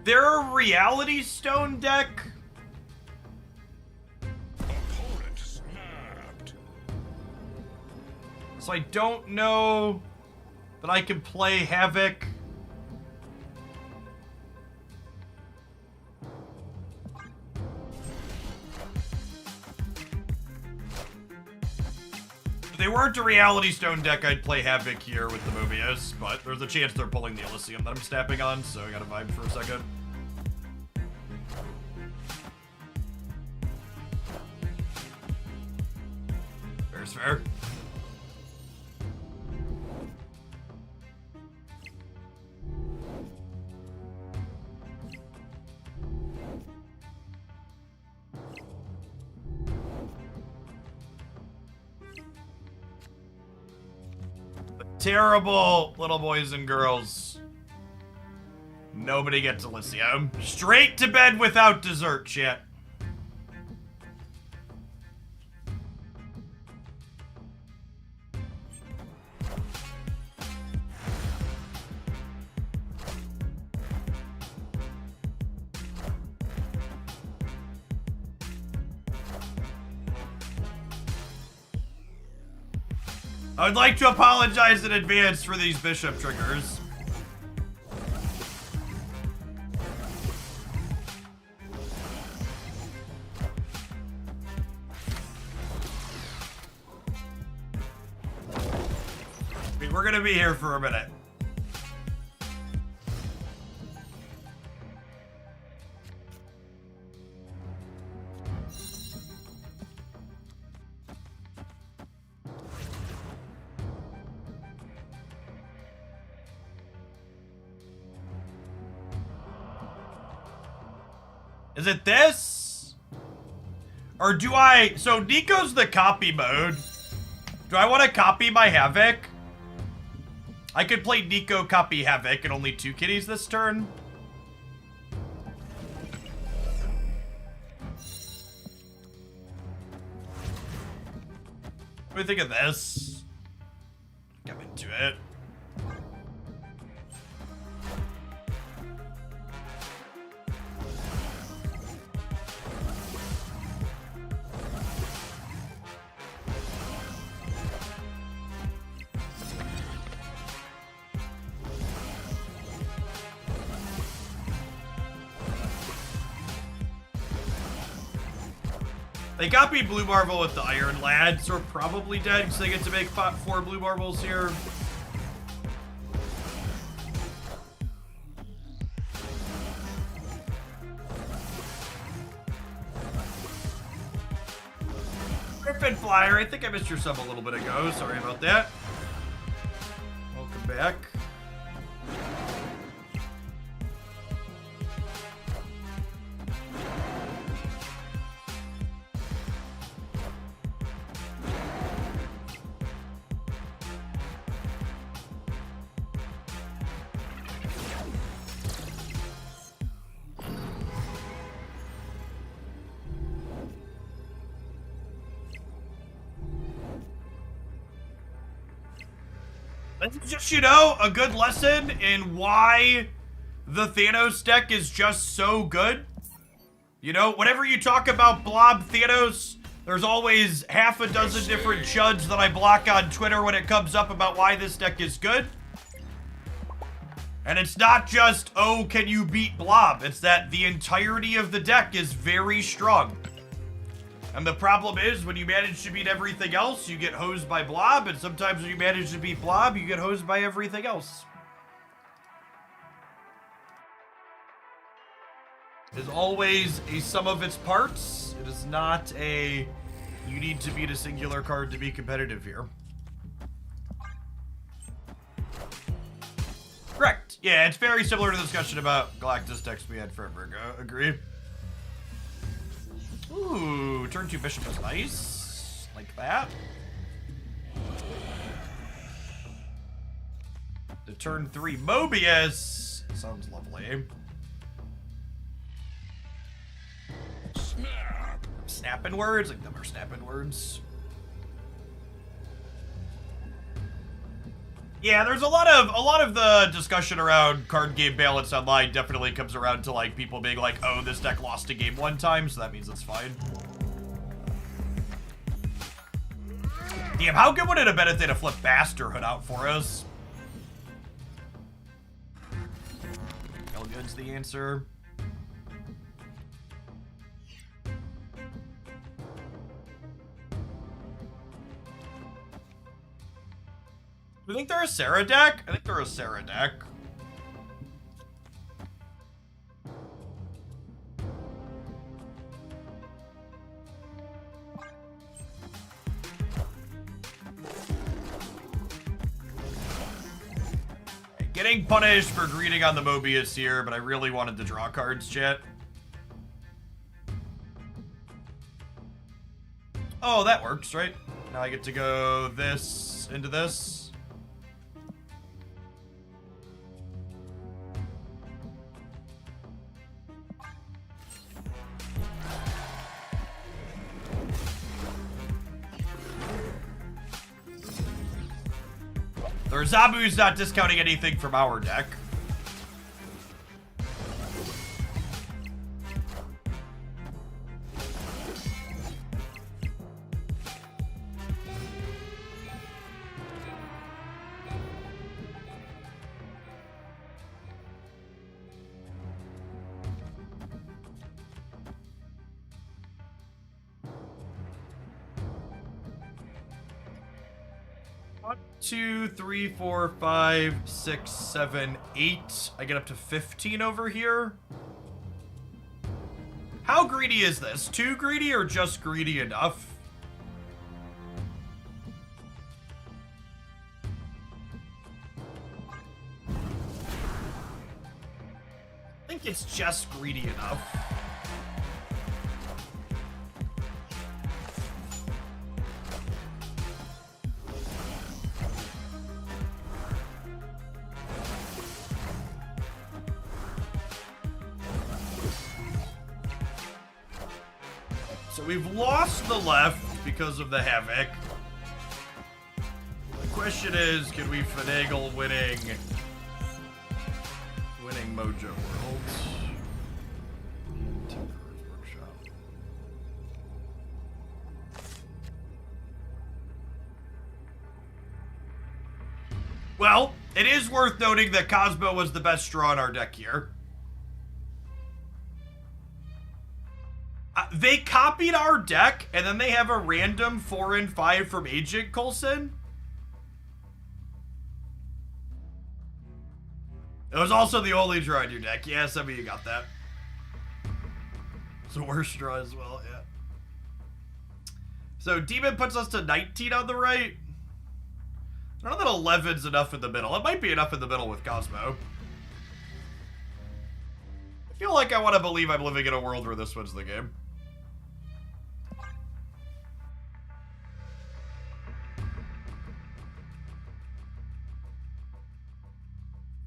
[SPEAKER 1] They're a Reality Stone deck.
[SPEAKER 3] Opponent snapped.
[SPEAKER 1] So I don't know that I can play Havoc. If they weren't a Reality Stone deck, I'd play Havoc here with the Mobius, but there's a chance they're pulling the Elysium that I'm snapping on, so I gotta vibe for a second. Fair's fair. Terrible little boys and girls. Nobody gets Elysium. Straight to bed without dessert, chat. I would like to apologize in advance for these bishop triggers. I mean, we're gonna be here for a minute. Is it this? Or do I... So Nico's the copy mode. Do I want to copy my Havoc? I could play Nico copy Havoc and only 2 kitties this turn. What do you think of this? I'm into it. They got me Blue Marble with the Iron Lad, so we're probably dead because they get to make 4 Blue Marbles here. Griffin Flyer, I think I missed your sub a little bit ago. Sorry about that. Welcome back. Just, you know, a good lesson in why the Thanos deck is just so good. You know, whenever you talk about Blob Thanos, there's always half a dozen different chuds that I block on Twitter when it comes up about why this deck is good. And it's not just, oh, can you beat Blob? It's that the entirety of the deck is very strong. And the problem is, when you manage to beat everything else, you get hosed by Blob, and sometimes when you manage to beat Blob, you get hosed by everything else. It is always a sum of its parts. It is not a, you need to beat a singular card to be competitive here. Correct. Yeah, it's very similar to the discussion about Galactus decks we had forever ago. Agreed. Ooh, turn 2 bishop is nice. Like that. The turn 3 Mobius sounds lovely.
[SPEAKER 3] Snap.
[SPEAKER 1] Snapping words? Like them are snapping words. Yeah, there's a lot of the discussion around card game balance online definitely comes around to like people being like, oh, this deck lost a game one time, so that means it's fine. Damn, how good would it have been if they'd have flipped Bastardhood out for us? Elgood's the answer. Do you think they're a Sarah deck? I think they're a Sarah deck. Getting punished for greeting on the Mobius here, but I really wanted to draw cards, chat. Oh, that works, right? Now I get to go this into this. The Zabu's not discounting anything from our deck. One, 2, 3, 4, 5, 6, 7, 8. I get up to 15 over here. How greedy is this? Too greedy or just greedy enough? I think it's just greedy enough. So we've lost the left because of the Havoc. The question is, can we finagle winning Mojo World? Tinkerer's Workshop. Well, it is worth noting that Cosmo was the best draw in our deck here. They copied our deck, and then they have a random 4 and 5 from Agent Coulson. It was also the only draw in your deck. Yeah, some of you got that. It's the worst draw as well, yeah. So Demon puts us to 19 on the right. I don't know that 11's enough in the middle. It might be enough in the middle with Cosmo. I feel like I want to believe I'm living in a world where this wins the game.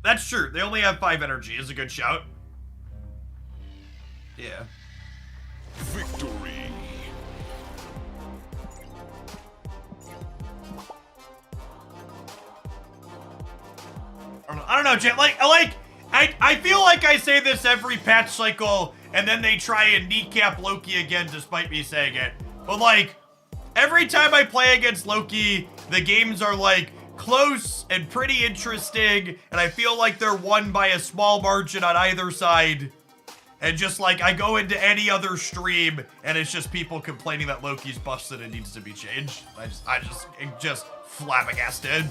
[SPEAKER 1] That's true. They only have 5 energy. Is a good shout. Yeah.
[SPEAKER 3] Victory.
[SPEAKER 1] I don't know, chat. I feel like I say this every patch cycle, and then they try and kneecap Loki again, despite me saying it. But like, every time I play against Loki, the games are like close and pretty interesting, and I feel like they're won by a small margin on either side. And just like, I go into any other stream, and it's just people complaining that Loki's busted and needs to be changed. I just flabbergasted.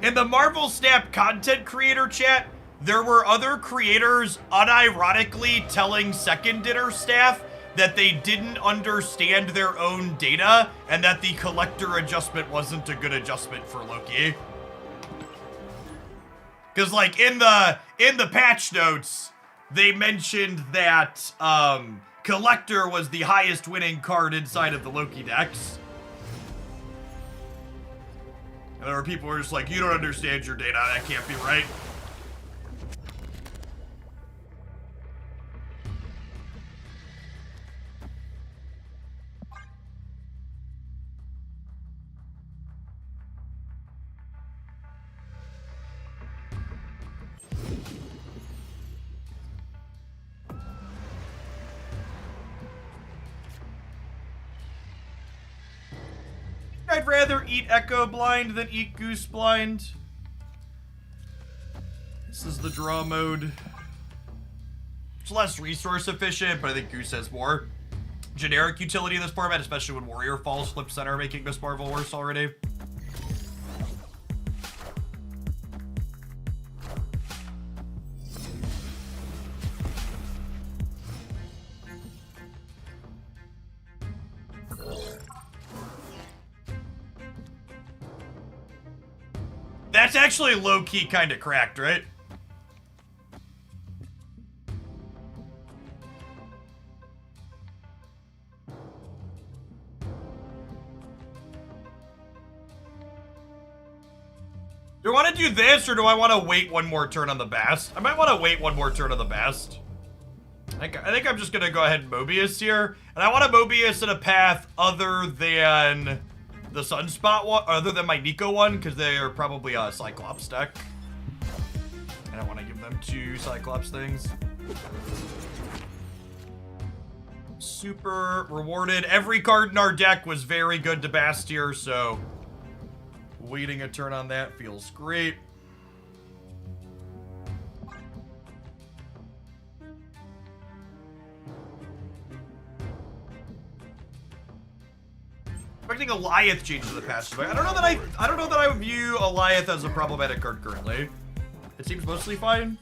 [SPEAKER 1] In the Marvel Snap content creator chat, there were other creators unironically telling second dinner staff that they didn't understand their own data and that the collector adjustment wasn't a good adjustment for Loki. Because like in the patch notes, they mentioned that collector was the highest winning card inside of the Loki decks. And there were people who were just like, you don't understand your data, that can't be right. I'd rather eat Echo Blind than eat Goose Blind. This is the draw mode. It's less resource efficient, but I think Goose has more generic utility in this format, especially when Warrior Falls flip center, making Miss Marvel worse already. That's actually low-key kind of cracked, right? Do I want to do this, or do I want to wait one more turn on the Bast? I might want to wait one more turn on the Bast. I think I'm just going to go ahead and Mobius here. And I want to Mobius in a path other than the Sunspot one, other than my Nico one, because they are probably a Cyclops deck. I don't want to give them two Cyclops things. Super rewarded. Every card in our deck was very good to Bast here, so waiting a turn on that feels great. Expecting Goliath changes the past. I don't know that I view Goliath as a problematic card currently. It seems mostly fine.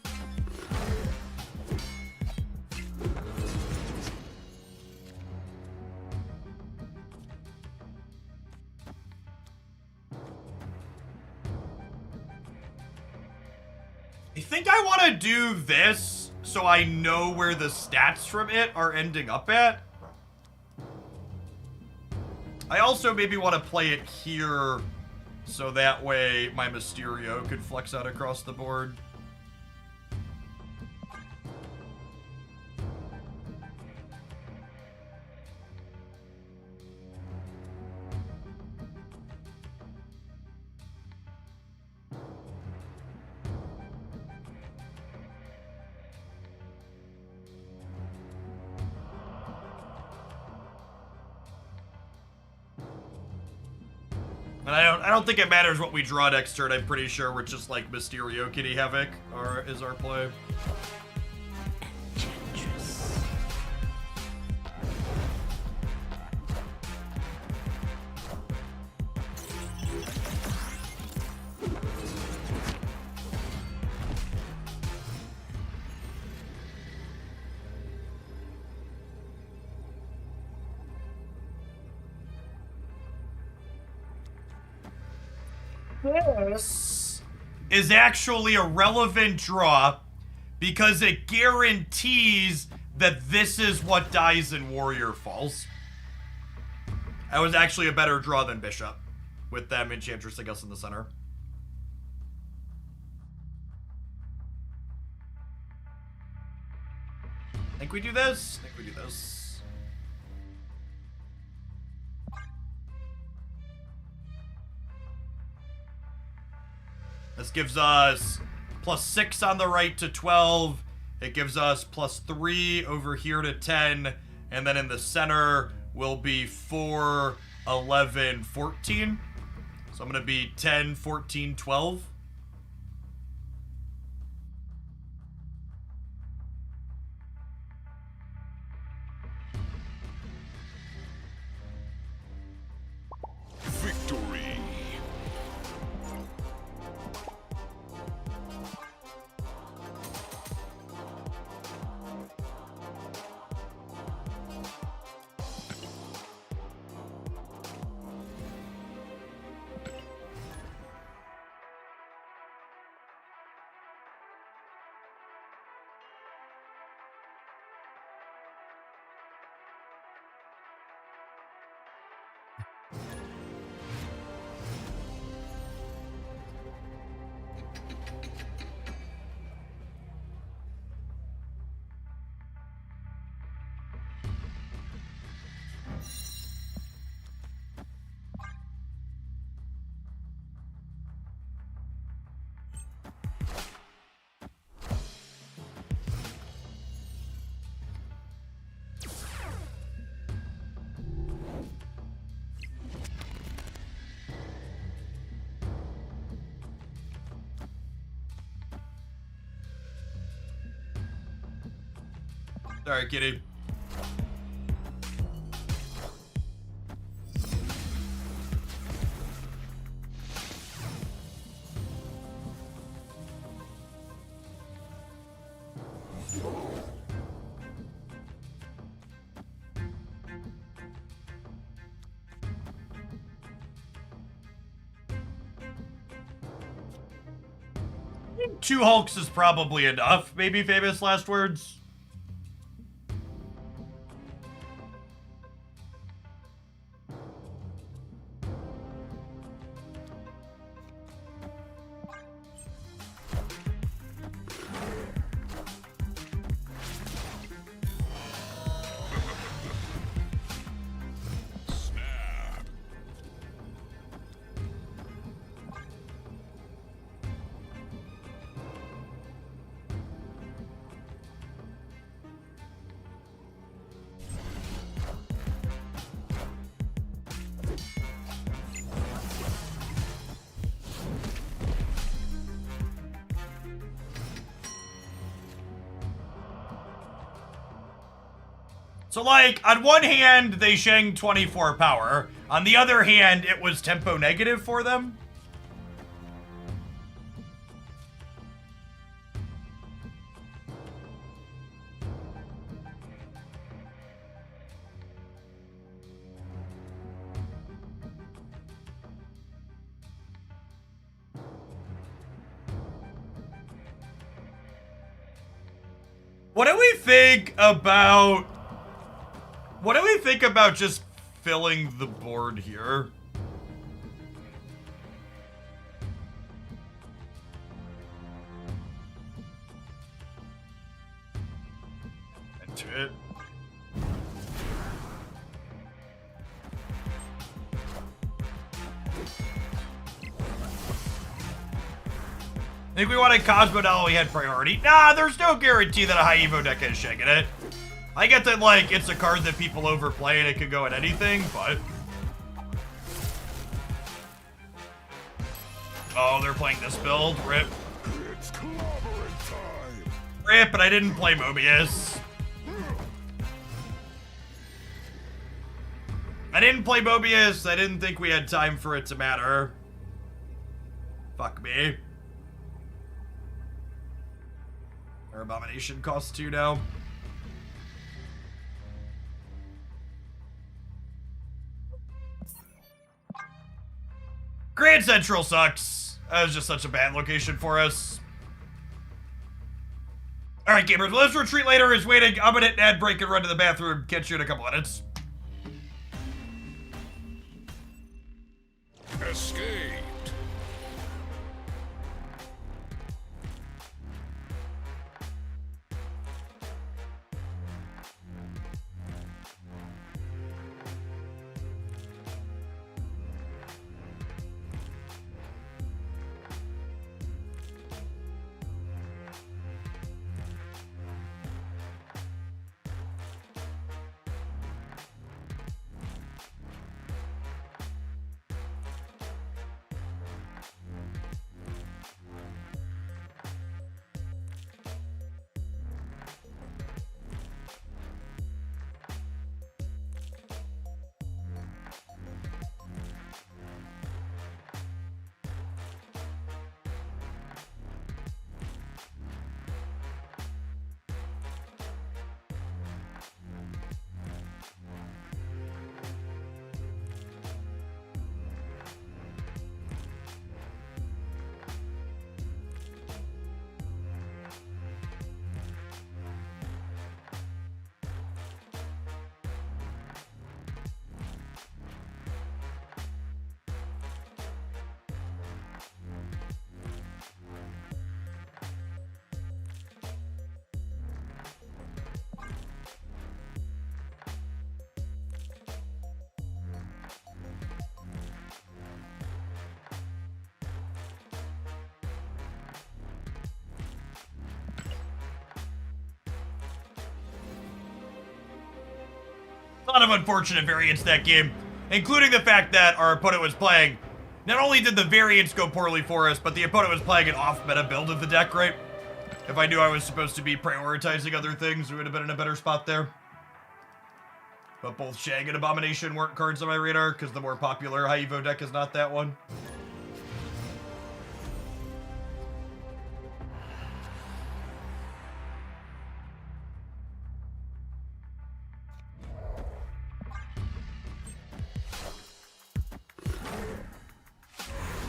[SPEAKER 1] I think I want to do this so I know where the stats from it are ending up at. I also maybe want to play it here so that way my Mysterio could flex out across the board. And I don't think it matters what we draw next turn. I'm pretty sure we're just like Mysterio Kitty Havoc is our play. This is actually a relevant draw because it guarantees that this is what dies in Warrior Falls. That was actually a better draw than Bishop, with them Enchantress, I guess, in the center. Think we do this? Think we do this. This gives us plus 6 on the right to 12. It gives us plus 3 over here to 10. And then in the center will be 4, 11, 14. So I'm going to be 10, 14, 12.
[SPEAKER 3] Victory.
[SPEAKER 1] Sorry, kitty. Two Hulks is probably enough, maybe famous last words. So, like, on one hand, they shang 24 power. On the other hand, it was tempo negative for them. What do we think about... What do we think about just filling the board here? Into it. I think we wanted Cosmo now we had priority. Nah, there's no guarantee that a high Evo deck is shaking it. I get that, like, it's a card that people overplay and it could go at anything, but... Oh, they're playing this build. Rip.
[SPEAKER 3] It's clobbering time.
[SPEAKER 1] Rip, but I didn't play Mobius. I didn't play Mobius. I didn't think we had time for it to matter. Fuck me. Our Abomination costs 2 now. Grand Central sucks. That was just such a bad location for us. Alright, gamers, let's retreat later. Is waiting. I'm gonna hit an ad break and run to the bathroom. Catch you in a couple minutes.
[SPEAKER 3] Escaped.
[SPEAKER 1] A lot of unfortunate variants that game, including the fact that our opponent was playing. Not only did the variants go poorly for us, but the opponent was playing an off-meta build of the deck, right? If I knew I was supposed to be prioritizing other things, we would have been in a better spot there. But both Shag and Abomination weren't cards on my radar, because the more popular high Evo deck is not that one.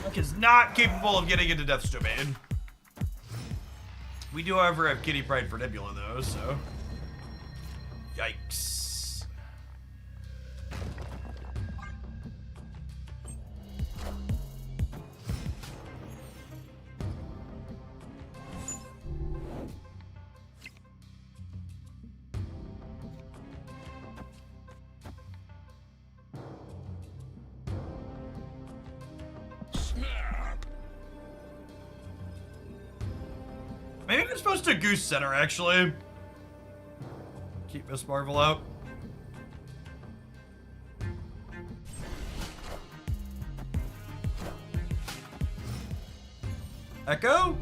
[SPEAKER 1] Deck is not capable of getting into Death's Domain. We do, however, have Kitty Pryde for Nebula, though, so... Yikes.
[SPEAKER 3] Snap!
[SPEAKER 1] Maybe I'm supposed to Goose Center, actually. Keep Miss Marvel out. Echo?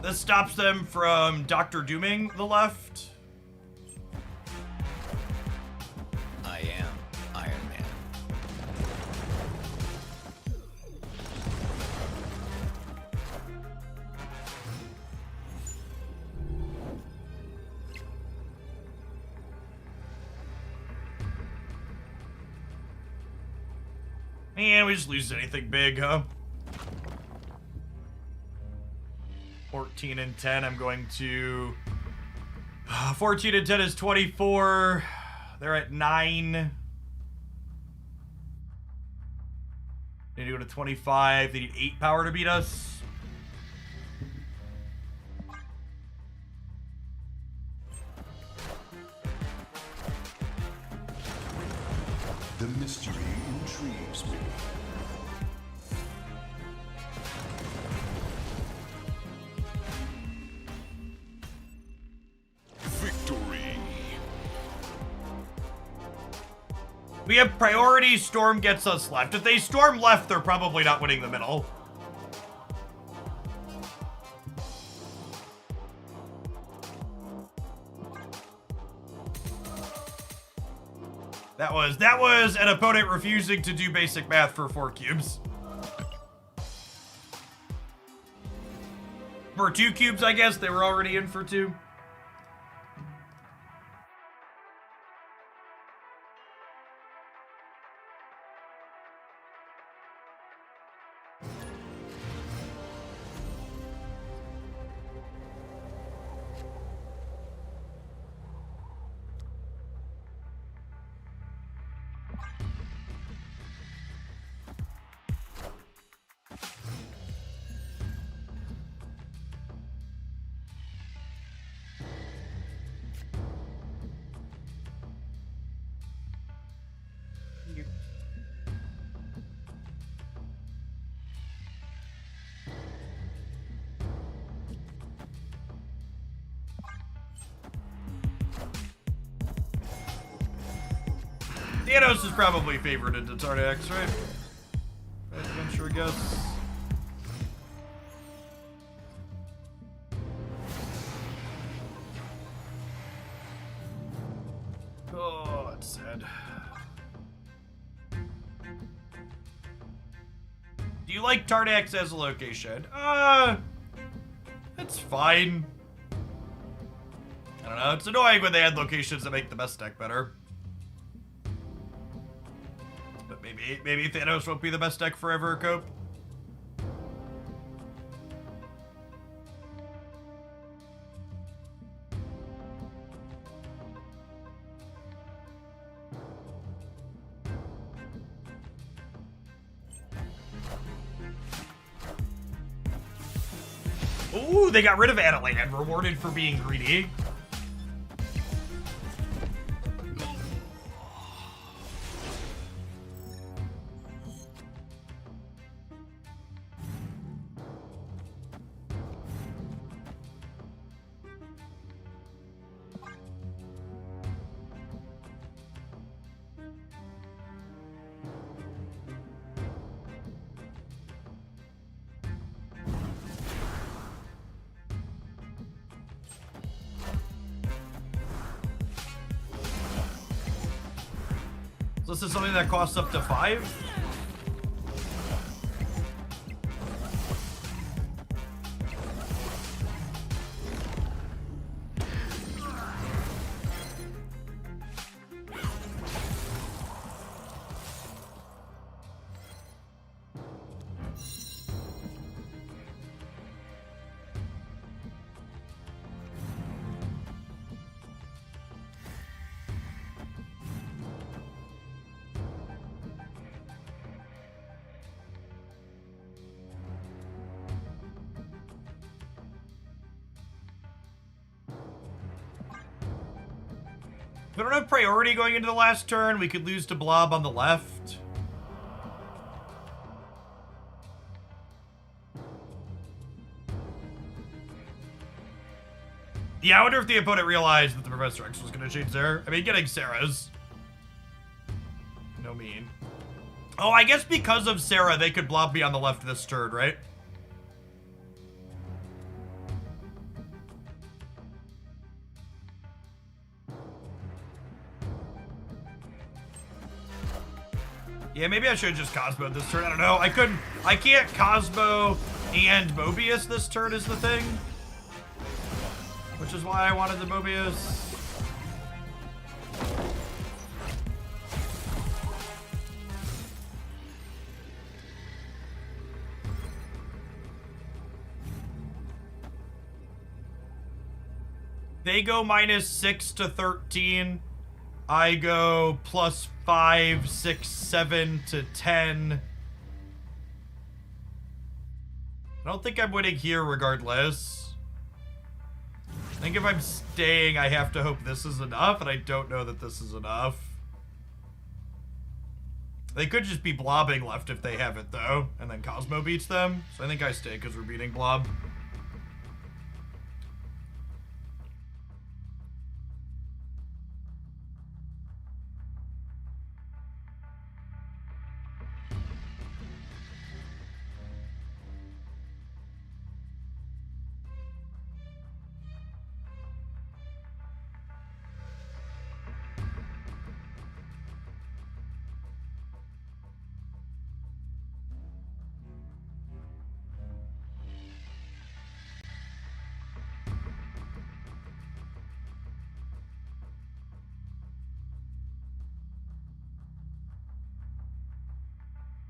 [SPEAKER 1] This stops them from Dr. Dooming the left.
[SPEAKER 6] I am Iron Man.
[SPEAKER 1] And we just lose anything big, huh? 14 and 10, I'm going to... 14 and 10 is 24. They're at 9. They do it at 25. They need 8 power to beat us.
[SPEAKER 3] The mystery intrigues me. Victory!
[SPEAKER 1] We have priority. Storm gets us left. If they storm left, they're probably not winning the middle. That was an opponent refusing to do basic math for 4 cubes. For 2 cubes, I guess. They were already in for 2. Thanos is probably favored into Tardax, right? I'd venture a guess. Oh, that's sad. Do you like Tardax as a location? It's fine. I don't know, it's annoying when they add locations that make the best deck better. But maybe Thanos won't be the best deck forever, Cope. Ooh, they got rid of Adeland, rewarded for being greedy. So this is something that costs up to 5? If we don't have priority going into the last turn, we could lose to Blob on the left. Yeah, I wonder if the opponent realized that the Professor X was going to change there. I mean, getting Sarah's. No mean. Oh, I guess because of Sarah, they could Blob me on the left this turn, right? Yeah, maybe I should have just Cosmo this turn. I don't know. I can't Cosmo and Mobius this turn is the thing. Which is why I wanted the Mobius. They go -6 to 13. I go +5, 6, 7 to 10. I don't think I'm winning here regardless. I think if I'm staying, I have to hope this is enough, and I don't know that this is enough. They could just be blobbing left if they have it, though, and then Cosmo beats them. So I think I stay because we're beating Blob.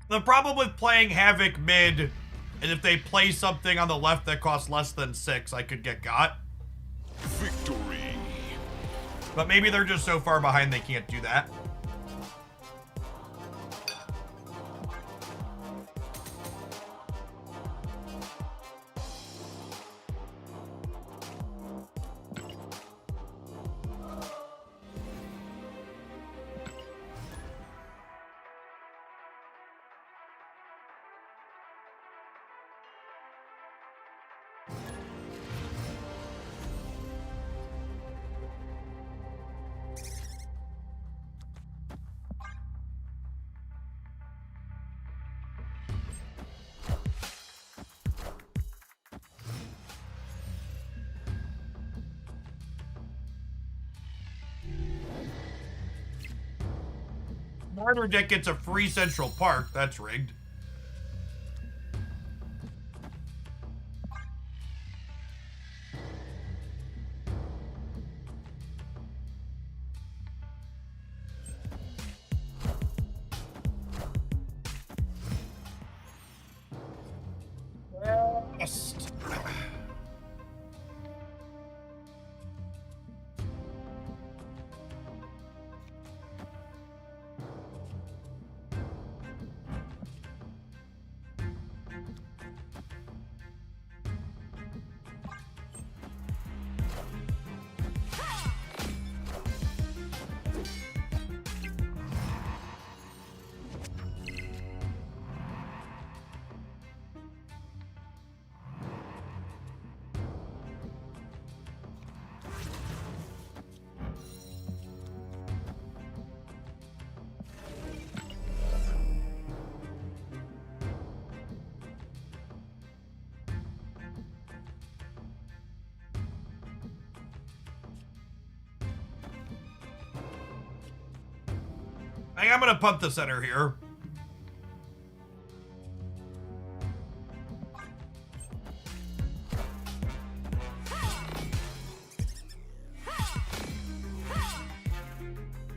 [SPEAKER 1] The problem with playing Havoc mid is if they play something on the left that costs less than 6, I could get got.
[SPEAKER 3] Victory.
[SPEAKER 1] But maybe they're just so far behind they can't do that. Martyr deck gets a free Central Park. That's rigged. Yes. I think I'm gonna punt the center here.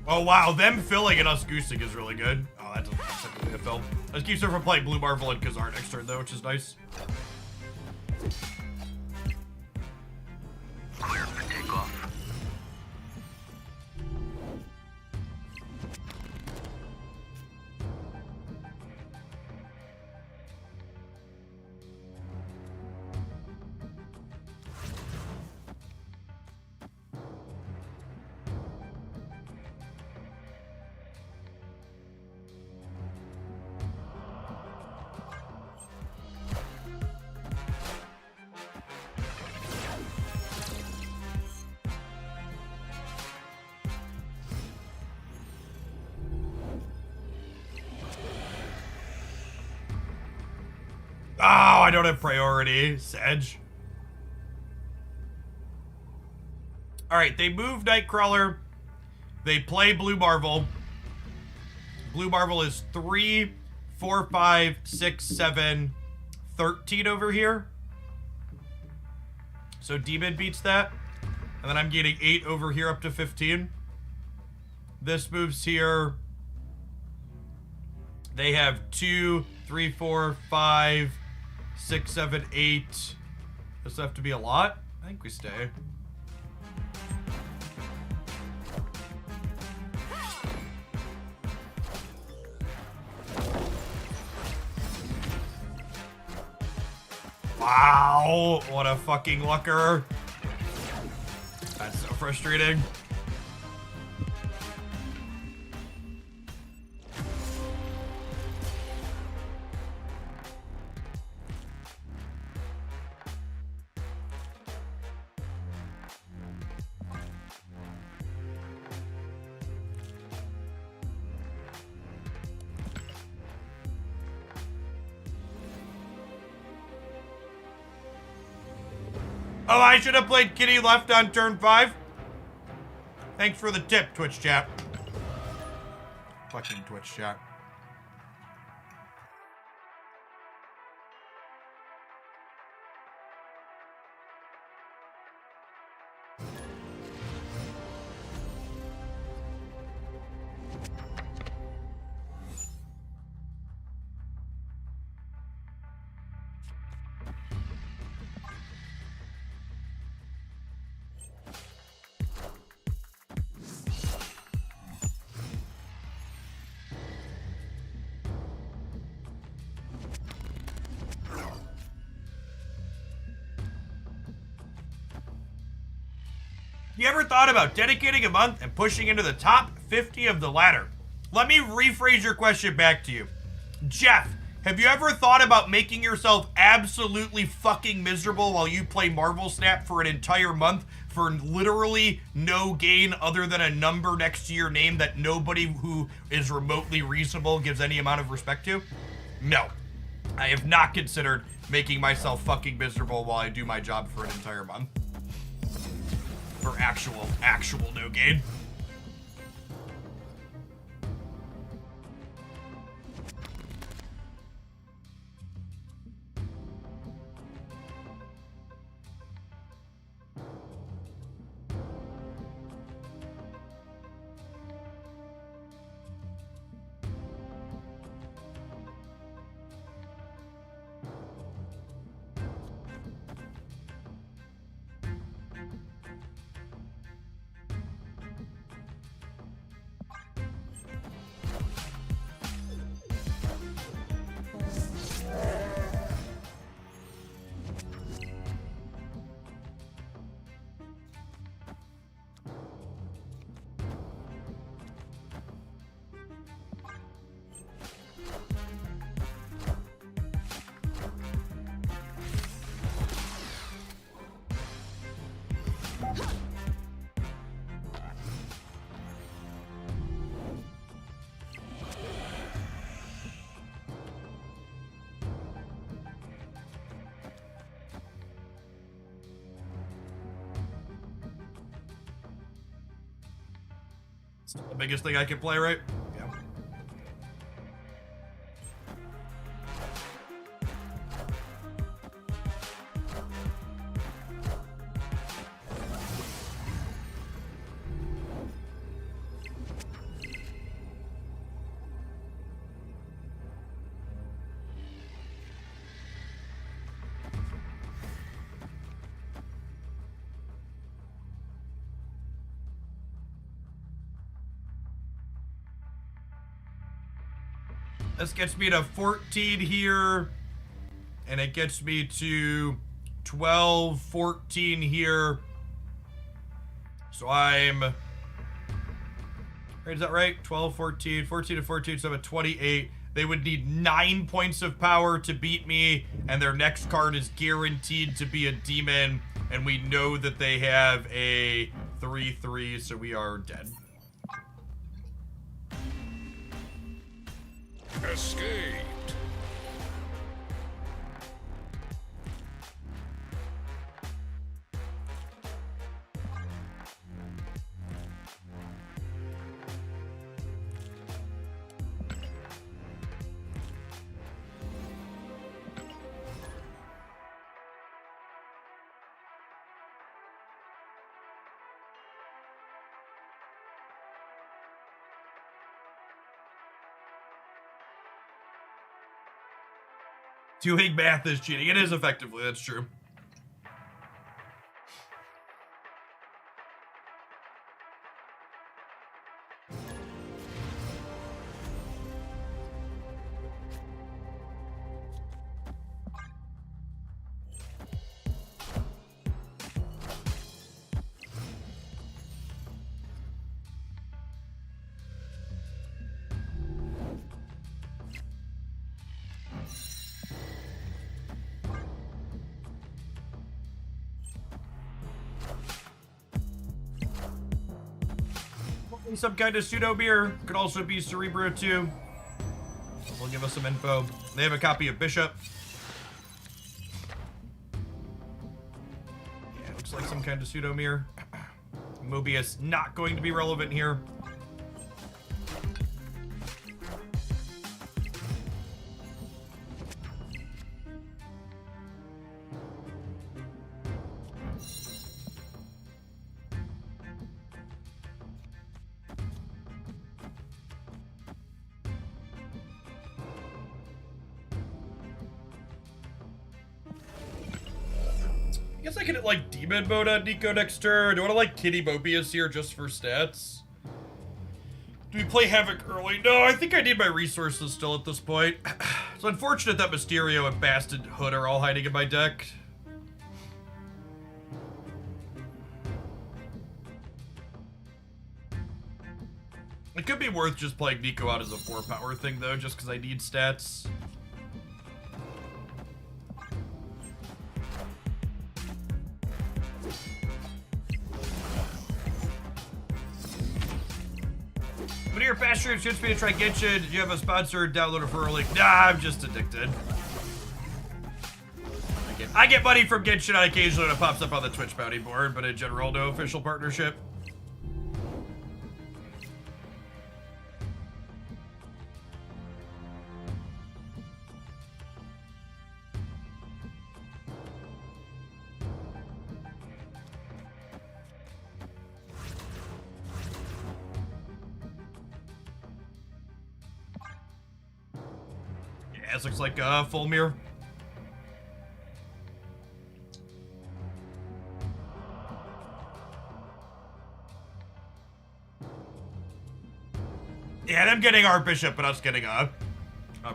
[SPEAKER 1] Oh wow, them filling and us goosing is really good. Oh, that's technically a fill. This keeps her from playing Blue Marvel and Kazar next turn though, which is nice.
[SPEAKER 3] Clear for takeoff.
[SPEAKER 1] Oh, I don't have priority. Sedge. Alright, they move Nightcrawler. They play Blue Marvel. Blue Marvel is 3, 4, 5, 6, 7, 13 over here. So Demon beats that. And then I'm getting 8 over here up to 15. This moves here. They have 2, 3, 4, 5, 6, 7, 8. Does that have to be a lot? I think we stay. Wow, what a fucking lucker. That's so frustrating. Oh, I should have played Kitty left on turn 5. Thanks for the tip, Twitch chat. Fucking Twitch chat. You ever thought about dedicating a month and pushing into the top 50 of the ladder? Let me rephrase your question back to you. Jeff, have you ever thought about making yourself absolutely fucking miserable while you play Marvel Snap for an entire month for literally no gain other than a number next to your name that nobody who is remotely reasonable gives any amount of respect to? No. I have not considered making myself fucking miserable while I do my job for an entire month. For actual no gain. The biggest thing I can play, right? Yeah. This gets me to 14 here. And it gets me to 12, 14 here. So I'm... Is that right? 12, 14, 14 to 14, so I'm at 28. They would need 9 points of power to beat me, and their next card is guaranteed to be a demon, and we know that they have a 3/3, so we are dead.
[SPEAKER 3] Escaped.
[SPEAKER 1] Doing math is cheating. It is effectively, that's true. Some kind of pseudo beer. Could also be Cerebro too. Will give us some info. They have a copy of Bishop. Yeah, looks like some kind of pseudo mirror. Mobius not going to be relevant here. I guess I can hit like demon mode on Nico next turn. Do I want to like Kitty Mobius here just for stats? Do we play Havoc early? No, I think I need my resources still at this point. It's unfortunate that Mysterio and Bastard Hood are all hiding in my deck. It could be worth just playing Nico out as a 4-power thing though, just because I need stats. When you're faster, it shoots me to try Genshin. Did you have a sponsor download for early? Nah, I'm just addicted. I get money from Genshin on occasionally when it pops up on the Twitch bounty board, but in general, no official partnership. This looks like a full mirror. Yeah, them getting our bishop, but us getting a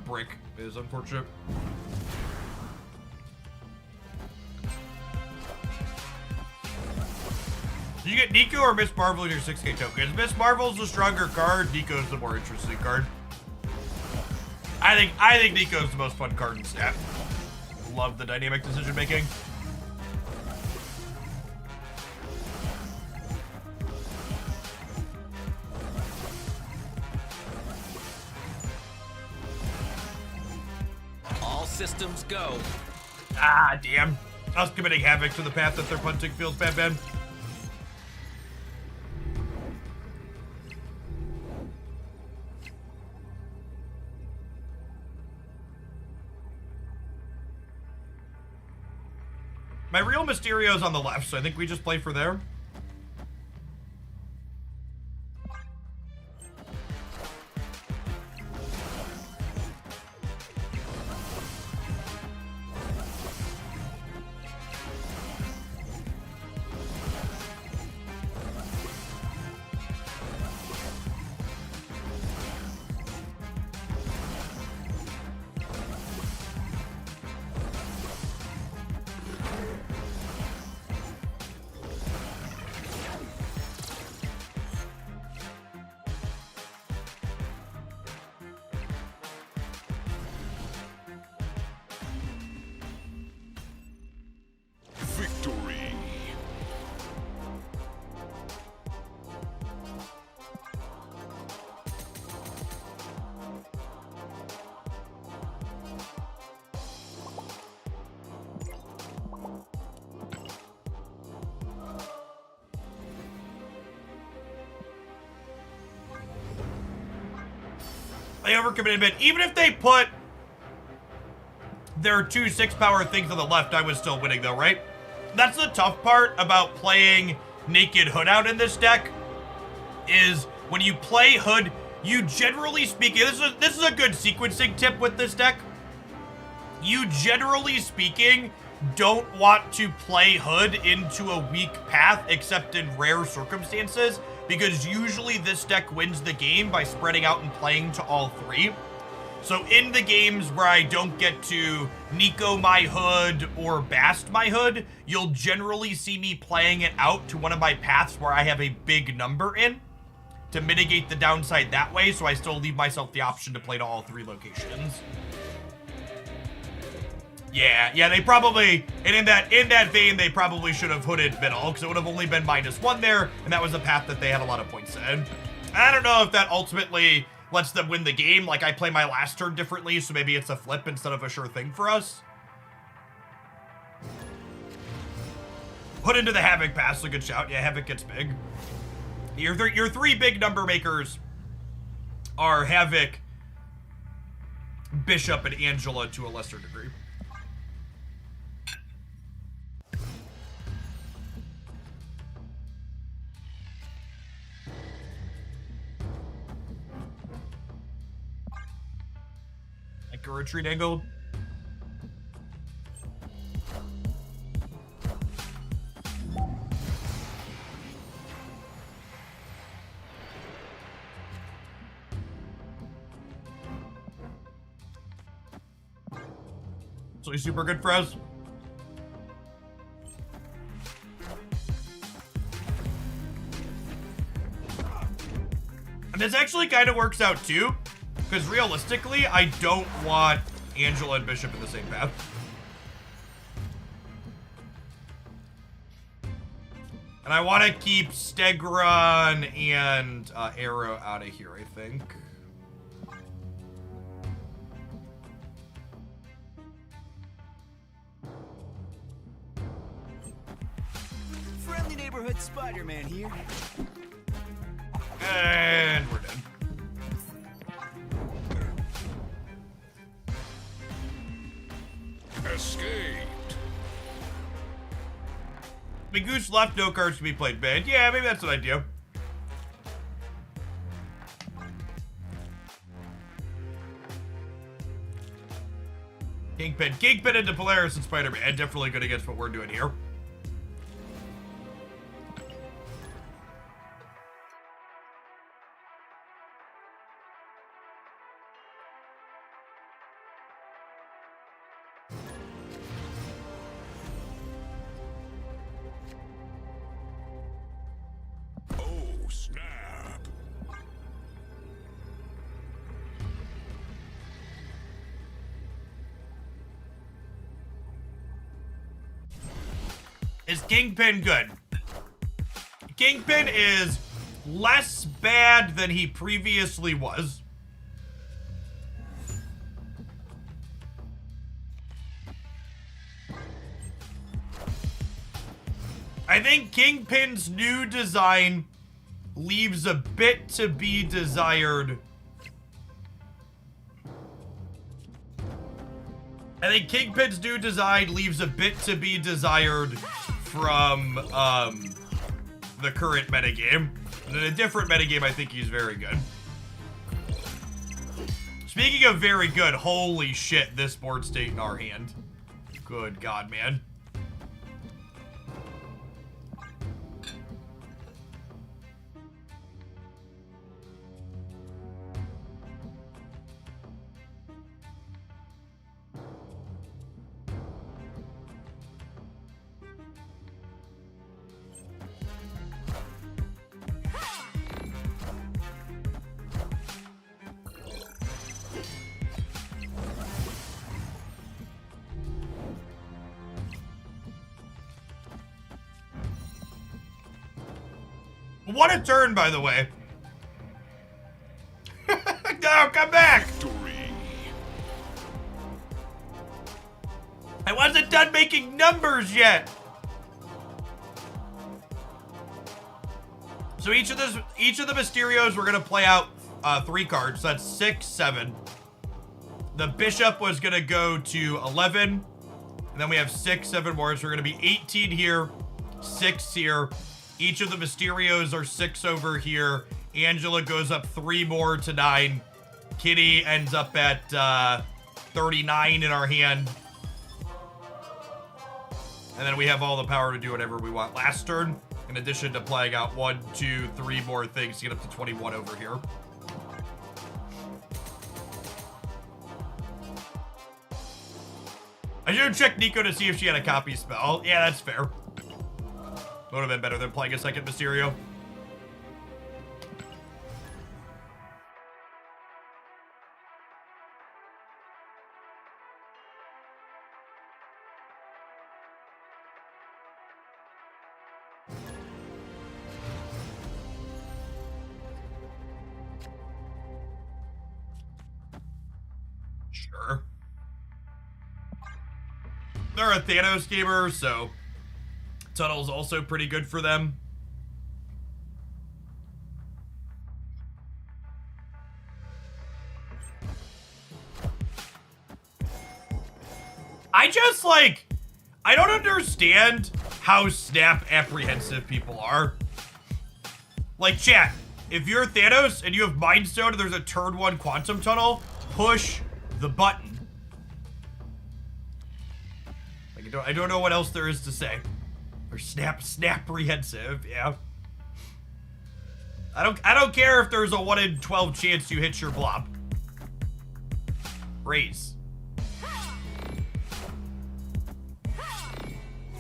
[SPEAKER 1] brick is unfortunate. Did you get Nico or Miss Marvel in your 6K tokens? Miss Marvel's the stronger card. Nico's the more interesting card. I think Nico's the most fun card in stat. Love the dynamic decision making.
[SPEAKER 6] All systems go.
[SPEAKER 1] Ah, damn. Us committing havoc to the path that they're punting feels bad, man. My real Mysterio's on the left, so I think we just play for there. They overcommitted a bit. Even if they put their 2 6-power things on the left, I was still winning though, right? That's the tough part about playing Naked Hood out in this deck, is when you play Hood, you generally speaking, this is a good sequencing tip with this deck. You generally speaking don't want to play Hood into a weak path except in rare circumstances, because usually this deck wins the game by spreading out and playing to all 3. So in the games where I don't get to Nico my Hood or Bast my Hood, you'll generally see me playing it out to one of my paths where I have a big number in to mitigate the downside that way, so I still leave myself the option to play to all 3 locations. Yeah, they probably, and in that vein, they probably should have hooded middle, because it would have only been -1 there, and that was a path that they had a lot of points in. I don't know if that ultimately lets them win the game. Like, I play my last turn differently, so maybe it's a flip instead of a sure thing for us. Put into the Havoc pass, a good shout. Yeah, Havoc gets big. Your 3 big number makers are Havoc, Bishop, and Angela to a lesser degree. Like a retreat angle. So he's super good for us. And this actually kind of works out too, because realistically, I don't want Angela and Bishop in the same path. And I want to keep Stegron and Arrow out of here, I think.
[SPEAKER 4] Friendly neighborhood Spider-Man here.
[SPEAKER 1] And we're done.
[SPEAKER 3] Escaped.
[SPEAKER 1] The Goose left, no cards to be played banned. Yeah, maybe that's an idea. Kingpin into Polaris and Spider-Man. Definitely good against what we're doing here.
[SPEAKER 3] Oh, snap.
[SPEAKER 1] Is Kingpin good? Kingpin is less bad than he previously was. I think Kingpin's new design leaves a bit to be desired. I think Kingpin's new design leaves a bit to be desired from the current metagame. And in a different metagame, I think he's very good. Speaking of very good, holy shit, this board state in our hand. Good God, man. What a turn, by the way. No, come back!
[SPEAKER 3] Victory.
[SPEAKER 1] I wasn't done making numbers yet. So each of the Mysterios we're gonna play out 3 cards. So that's 6, 7. The bishop was gonna go to 11. And then we have 6, 7 more. So we're gonna be 18 here, 6 here. Each of the Mysterios are 6 over here. Angela goes up 3 more to 9. Kitty ends up at 39 in our hand. And then we have all the power to do whatever we want last turn, in addition to playing out 1, 2, 3 more things to get up to 21 over here. I should have checked Nico to see if she had a copy spell. Yeah, that's fair. Would have been better than playing a second Mysterio. Sure. They're a Thanos gamer, so Tunnel's also pretty good for them. I just, like, I don't understand how snap apprehensive people are. Like, chat, if you're Thanos and you have Mind Stone and there's a turn 1 Quantum Tunnel, push the button. Like, I don't know what else there is to say. Or snap-apprehensive, yeah. I don't care if there's a 1 in 12 chance you hit your blob. Raise.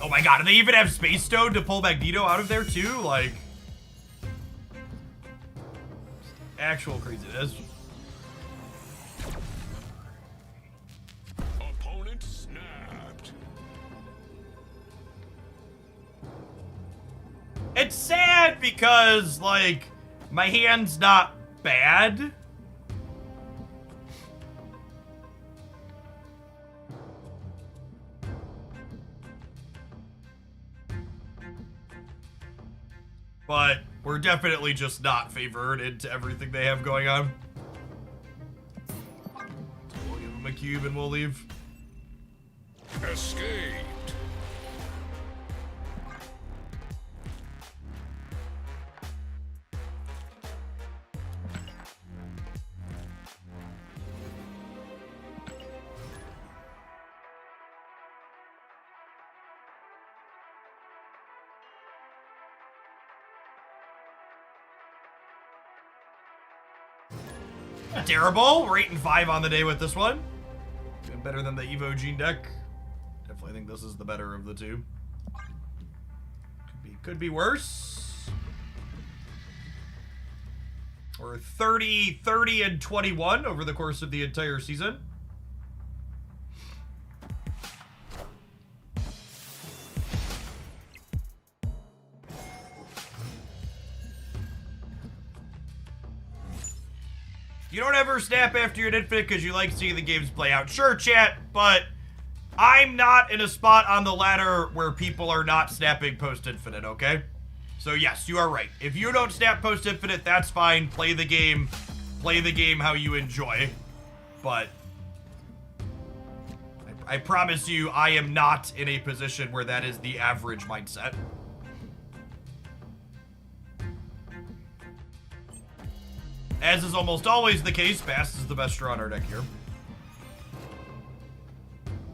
[SPEAKER 1] Oh my god, and they even have Space Stone to pull Magneto out of there too? Like, actual craziness.
[SPEAKER 3] Opponent snapped.
[SPEAKER 1] It's sad because, like, my hand's not bad. But we're definitely just not favored into everything they have going on. So we'll give them a cube and we'll leave.
[SPEAKER 3] Escaped.
[SPEAKER 1] Not terrible. We're 8 and 5 on the day with this one. Doing better than the Evo Gene deck. Definitely think this is the better of the two. Could be worse. We're 30 and 21 over the course of the entire season. You don't ever snap after you're an infinite because you like seeing the games play out. Sure, chat, but I'm not in a spot on the ladder where people are not snapping post-infinite, okay? So yes, you are right. If you don't snap post-infinite, that's fine. Play the game how you enjoy. But I promise you, I am not in a position where that is the average mindset. As is almost always the case, Bass is the best draw on our deck here.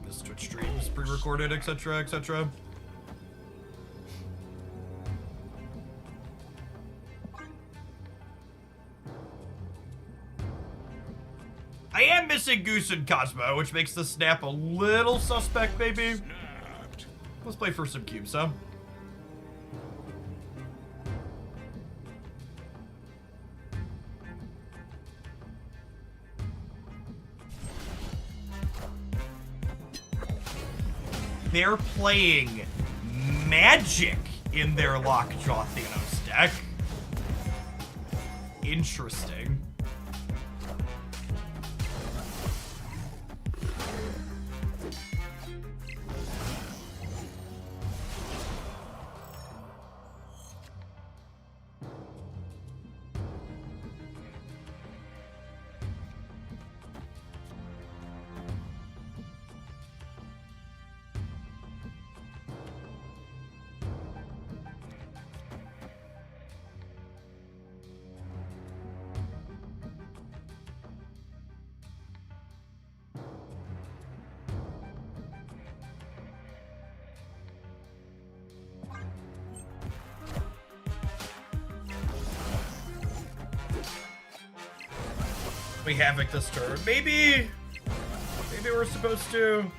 [SPEAKER 1] This Twitch streams, pre-recorded, etc., etc. I am missing Goose and Cosmo, which makes the snap a little suspect, maybe.
[SPEAKER 3] Snapped.
[SPEAKER 1] Let's play for some cubes, huh? They're playing Magic in their Lockjaw Thanos deck. Interesting. We Havoc this turn. Maybe we're supposed to.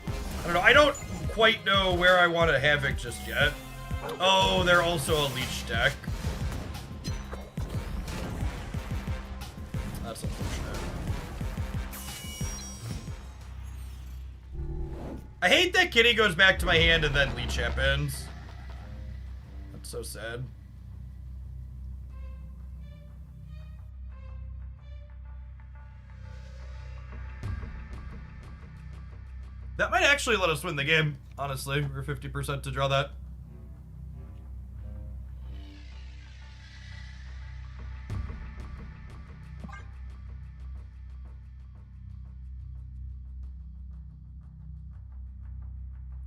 [SPEAKER 1] I don't know. I don't quite know where I want to Havoc just yet. Oh, they're also a Leech deck. That's unfortunate. I hate that Kitty goes back to my hand and then Leech happens. That's so sad. That might actually let us win the game, honestly. We're 50% to draw that.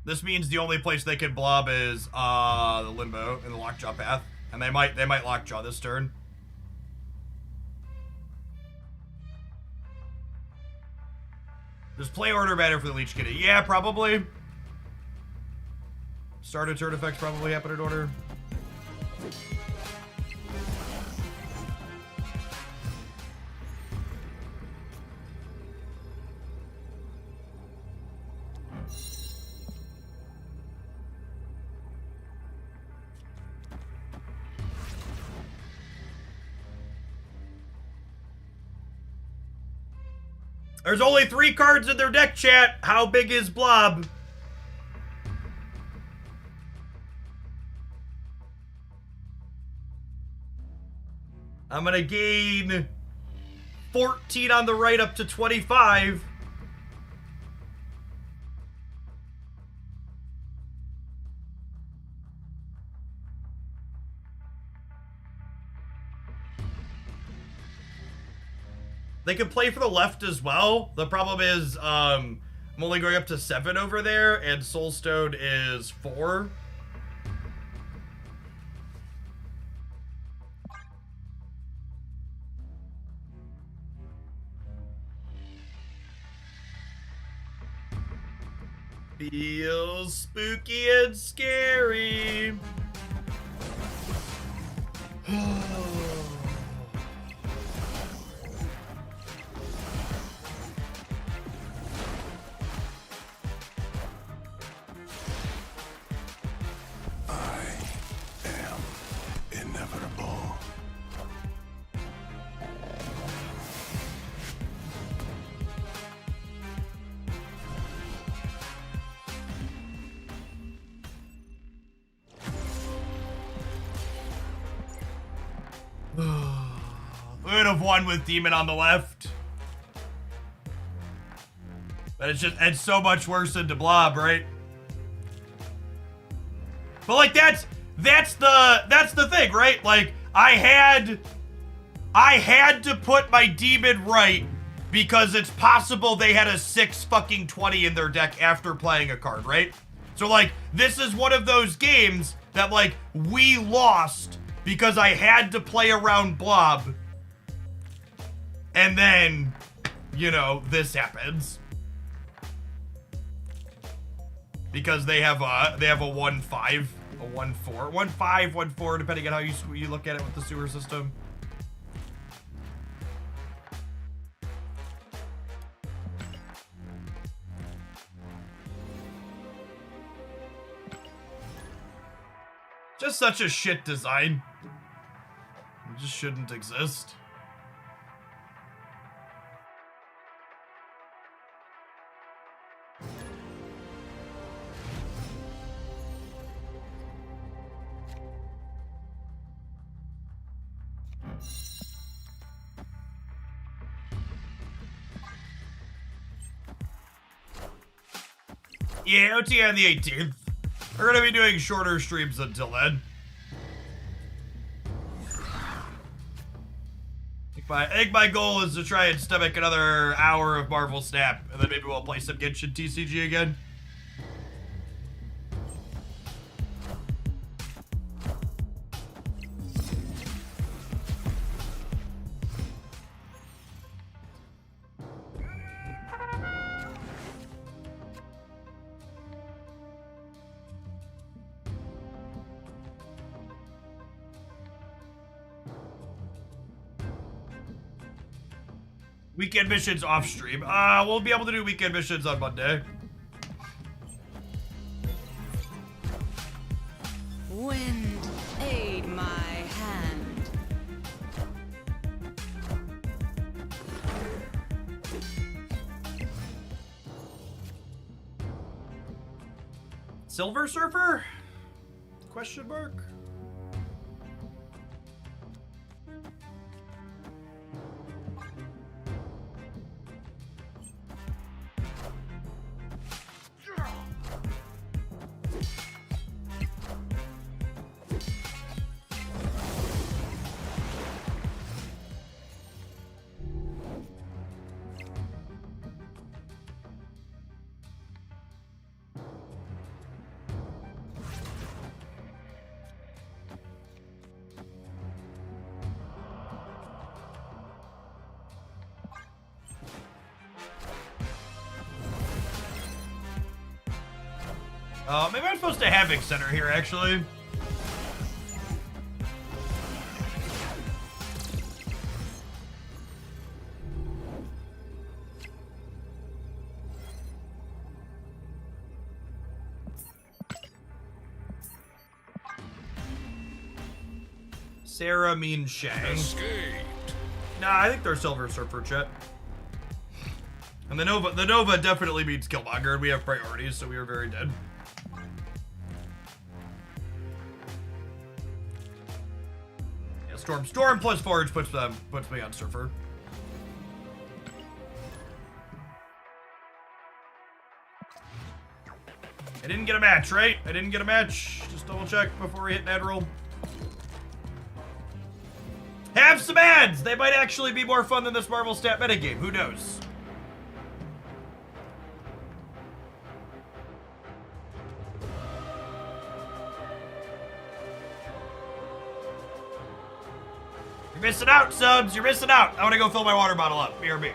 [SPEAKER 1] This means the only place they can blob is the Limbo and the Lockjaw path. And they might Lockjaw this turn. Does play order matter for the Leech Kitty? Yeah, probably. Start a turn effects probably happen in order. There's only 3 cards in their deck, chat. How big is Blob? I'm gonna gain 14 on the right up to 25. They can play for the left as well. The problem is, I'm only going up to 7 over there, and Soulstone is 4. Feels spooky and scary.
[SPEAKER 3] Inevitable.
[SPEAKER 1] We would have won with Demon on the left. But it's so much worse than Blob, right? But like that's the thing, right? Like I had to put my Demon right because it's possible they had a 6 fucking 20 in their deck after playing a card, right? So like this is one of those games that like we lost because I had to play around Blob. And then, you know, this happens. Because they have a 1-5, a 1-4, 1-5, 1-4, depending on how you look at it with the sewer system. Just such a shit design. It just shouldn't exist. Yeah, OT on the 18th. We're gonna be doing shorter streams until then. I think my goal is to try and stomach another hour of Marvel Snap, and then maybe we'll play some Genshin TCG again. Weekend missions off stream. We'll be able to do weekend missions on Monday.
[SPEAKER 5] Wind, aid my hand.
[SPEAKER 1] Silver Surfer? Question mark? Maybe I'm supposed to have Havoc Center here, actually. Sarah means Shang.
[SPEAKER 3] Escaped.
[SPEAKER 1] Nah, I think they're Silver Surfer, chat. And the Nova definitely means Killmonger, and we have priorities, so we are very dead. Yeah, Storm plus Forge puts me on Surfer. I didn't get a match, right? I didn't get a match. Just double check before we hit an ad roll. Have some ads! They might actually be more fun than this Marvel Stat metagame. Who knows? You're missing out, subs. You're missing out. I want to go fill my water bottle up. BRB.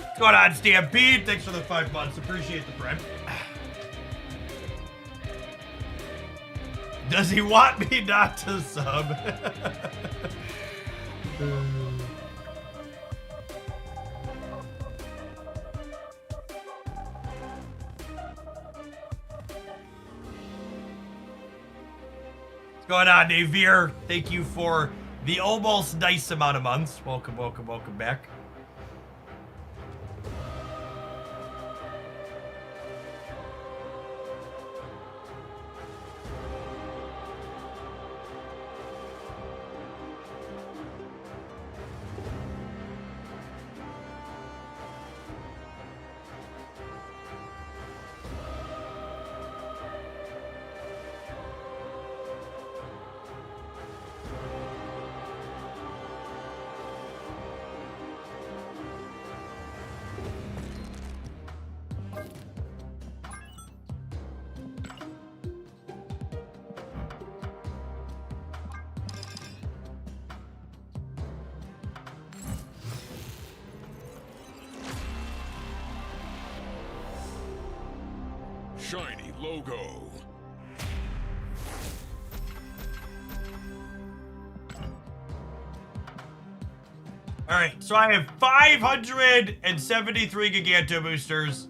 [SPEAKER 1] What's going on, Stampede? Thanks for the 5 months. Appreciate the prime. Does he want me not to sub? What's going on, Navier? Thank you for the almost nice amount of months. Welcome, welcome, welcome back.
[SPEAKER 3] Shiny logo.
[SPEAKER 1] Alright, so I have 573 Giganto boosters.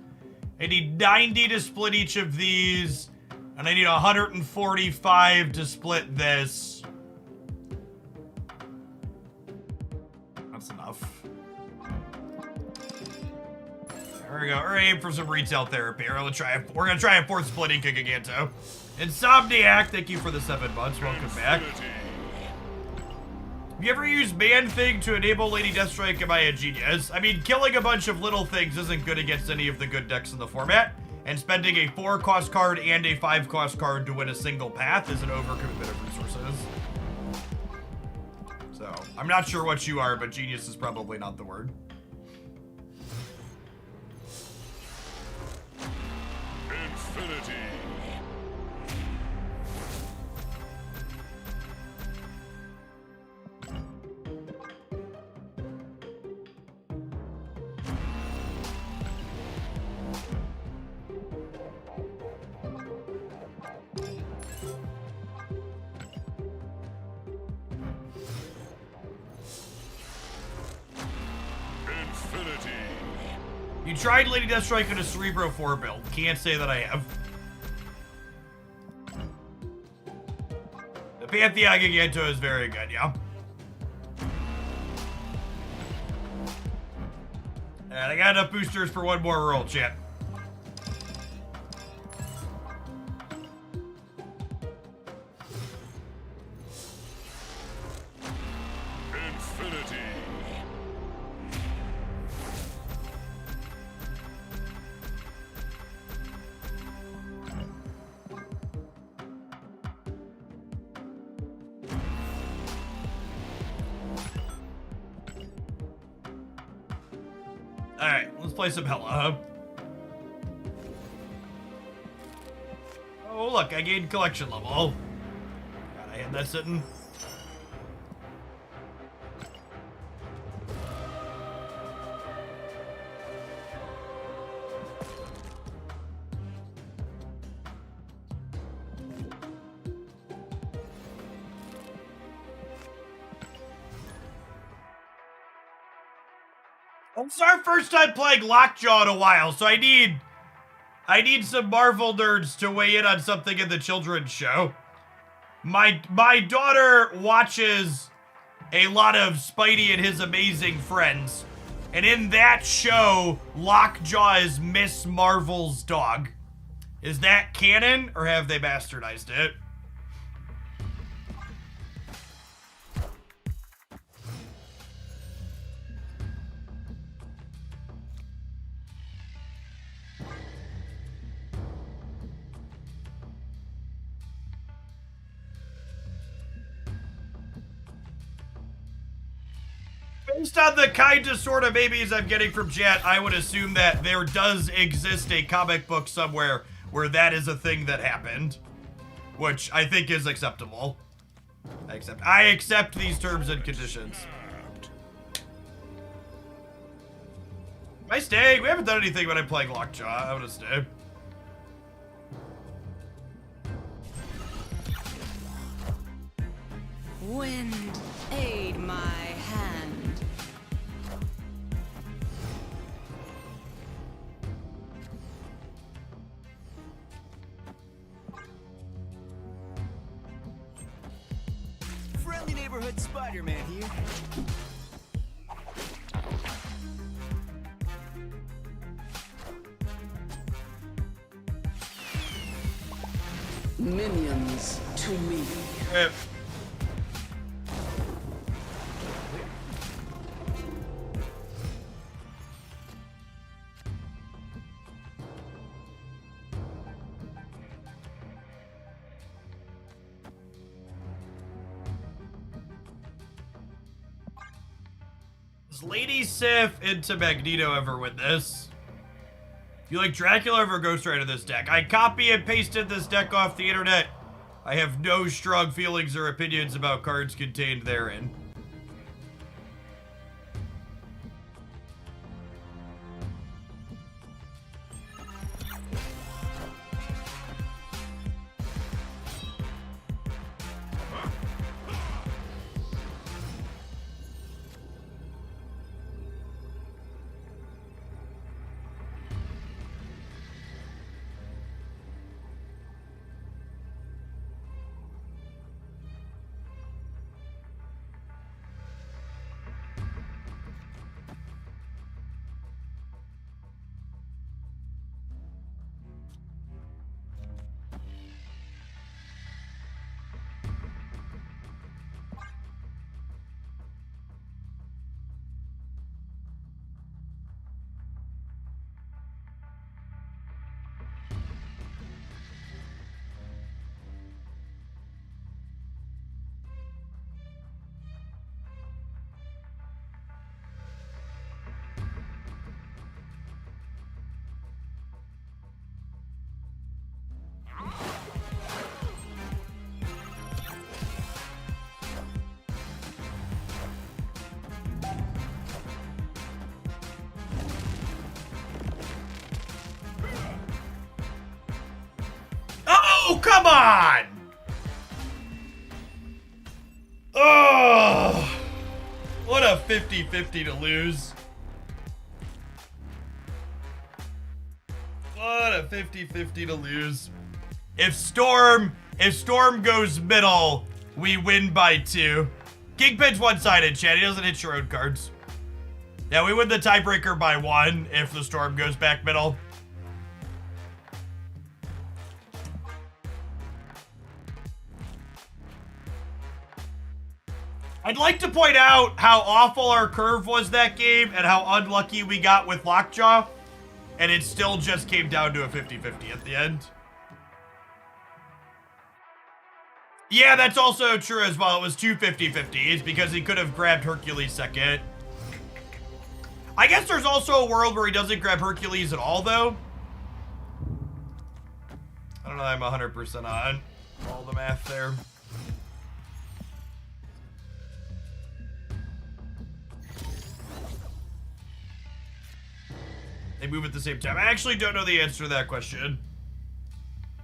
[SPEAKER 1] I need 90 to split each of these. And I need 145 to split this. That's enough. There we go. We're aiming for some retail therapy. We're gonna try a fourth splitting Giganto. Insomniac, thank you for the 7 months. Welcome back. Have you ever used Man-Thing to enable Lady Deathstrike? Am I a genius? I mean, killing a bunch of little things isn't good against any of the good decks in the format. and spending a 4-cost card and a 5-cost card to win a single path is an overcommitment of resources. So, I'm not sure what you are, but genius is probably not the word.
[SPEAKER 3] Infinity. Infinity.
[SPEAKER 1] You tried Lady Deathstrike in a Cerebro 4 build. Can't say that I have. The Pantheon Giganto is very good, yeah. And I got enough boosters for one more roll, chat.
[SPEAKER 3] Infinity.
[SPEAKER 1] Alright, let's play some Hella. Oh, look, I gained collection level. God, I had that sitting. It's our first time playing Lockjaw in a while, so I need some Marvel nerds to weigh in on something in the children's show. My daughter watches a lot of Spidey and His Amazing Friends, and in that show, Lockjaw is Miss Marvel's dog. Is that canon, or have they bastardized it? Based on the kind of sort of babies I'm getting from chat, I would assume that there does exist a comic book somewhere where that is a thing that happened, which I think is acceptable. I accept these terms and conditions. Am I staying? We haven't done anything when I'm playing Lockjaw. I want to stay.
[SPEAKER 5] Wind, aid my hand.
[SPEAKER 4] Friendly neighborhood Spider-Man here.
[SPEAKER 7] Minions to me.
[SPEAKER 1] Does Lady Sif into Magneto ever win this? If you like Dracula over Ghost Rider this deck, I copy and pasted this deck off the internet. I have no strong feelings or opinions about cards contained therein. Oh, come on! Oh, what a 50-50 to lose. What a 50-50 to lose. If Storm goes middle, we win by 2. Kingpin's one-sided, Chad. He doesn't hit your own cards. Yeah, we win the tiebreaker by 1 if the Storm goes back middle. I'd like to point out how awful our curve was that game and how unlucky we got with Lockjaw. And it still just came down to a 50-50 at the end. Yeah, that's also true as well. It was 2 50-50s because he could have grabbed Hercules second. I guess there's also a world where he doesn't grab Hercules at all, though. I don't know, I'm 100% on all the math there. They move at the same time. I actually don't know the answer to that question.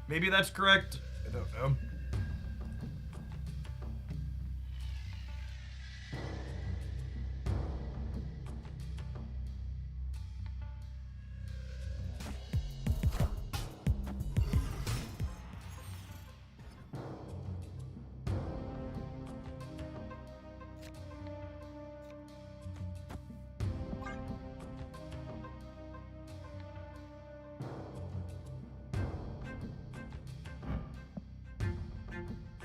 [SPEAKER 1] Maybe that's correct. I don't know.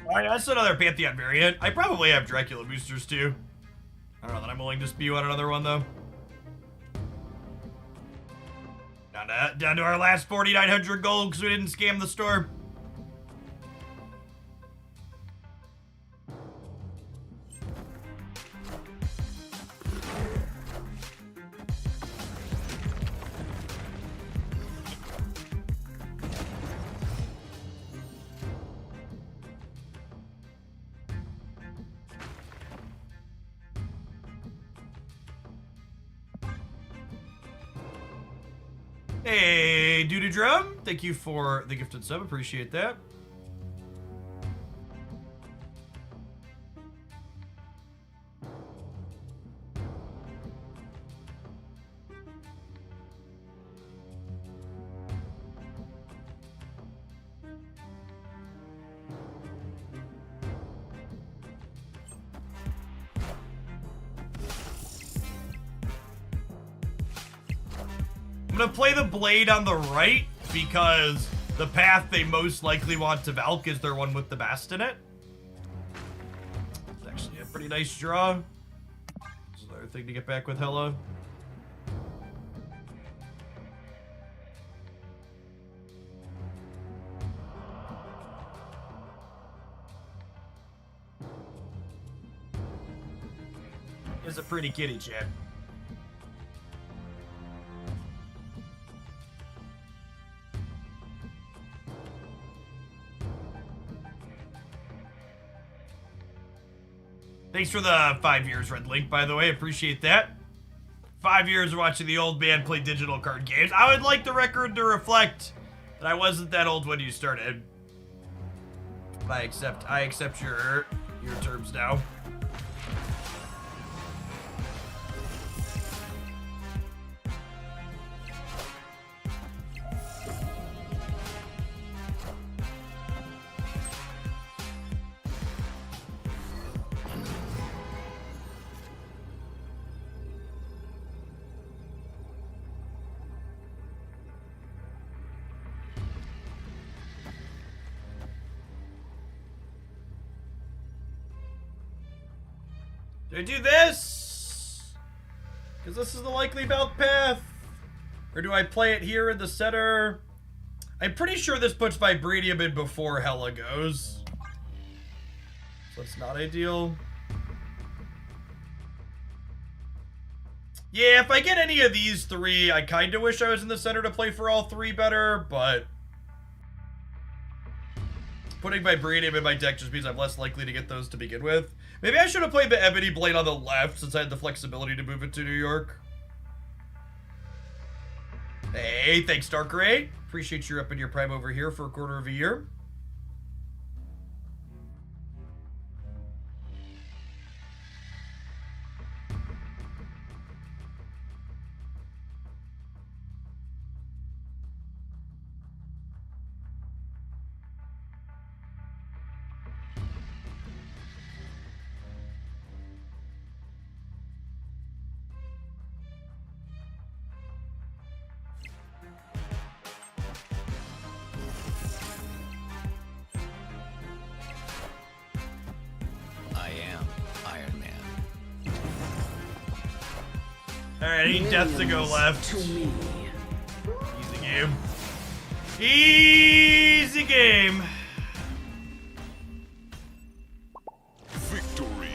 [SPEAKER 1] Alright, that's another Pantheon variant. I probably have Dracula boosters too. I don't know that I'm willing to spew on another one though. Down to our last 4,900 gold because we didn't scam the store. Hey, Doo-Doo Drum, thank you for the gifted sub, appreciate that. I'm gonna play the Blade on the right because the path they most likely want to Valk is their one with the Bast in it. It's actually a pretty nice draw. It's another thing to get back with Hela. It's a pretty kitty, Chad. Thanks for the 5 years, Red Link, by the way. Appreciate that. 5 years of watching the old man play digital card games. I would like the record to reflect that I wasn't that old when you started. But I accept your terms now. Do I do this? Because this is the likely Valk path. Or do I play it here in the center? I'm pretty sure this puts Vibranium in before Hela goes. So it's not ideal. Yeah, if I get any of these three, I kind of wish I was in the center to play for all three better, but putting Vibranium in my deck just means I'm less likely to get those to begin with. Maybe I should have played the Ebony Blade on the left since I had the flexibility to move it to New York. Hey, thanks, Dark Ray. Appreciate you up in your prime over here for a quarter of a year. Alright, 8 deaths to go
[SPEAKER 7] Minions
[SPEAKER 1] left.
[SPEAKER 7] to me.
[SPEAKER 1] Easy game. Easy game.
[SPEAKER 3] Victory.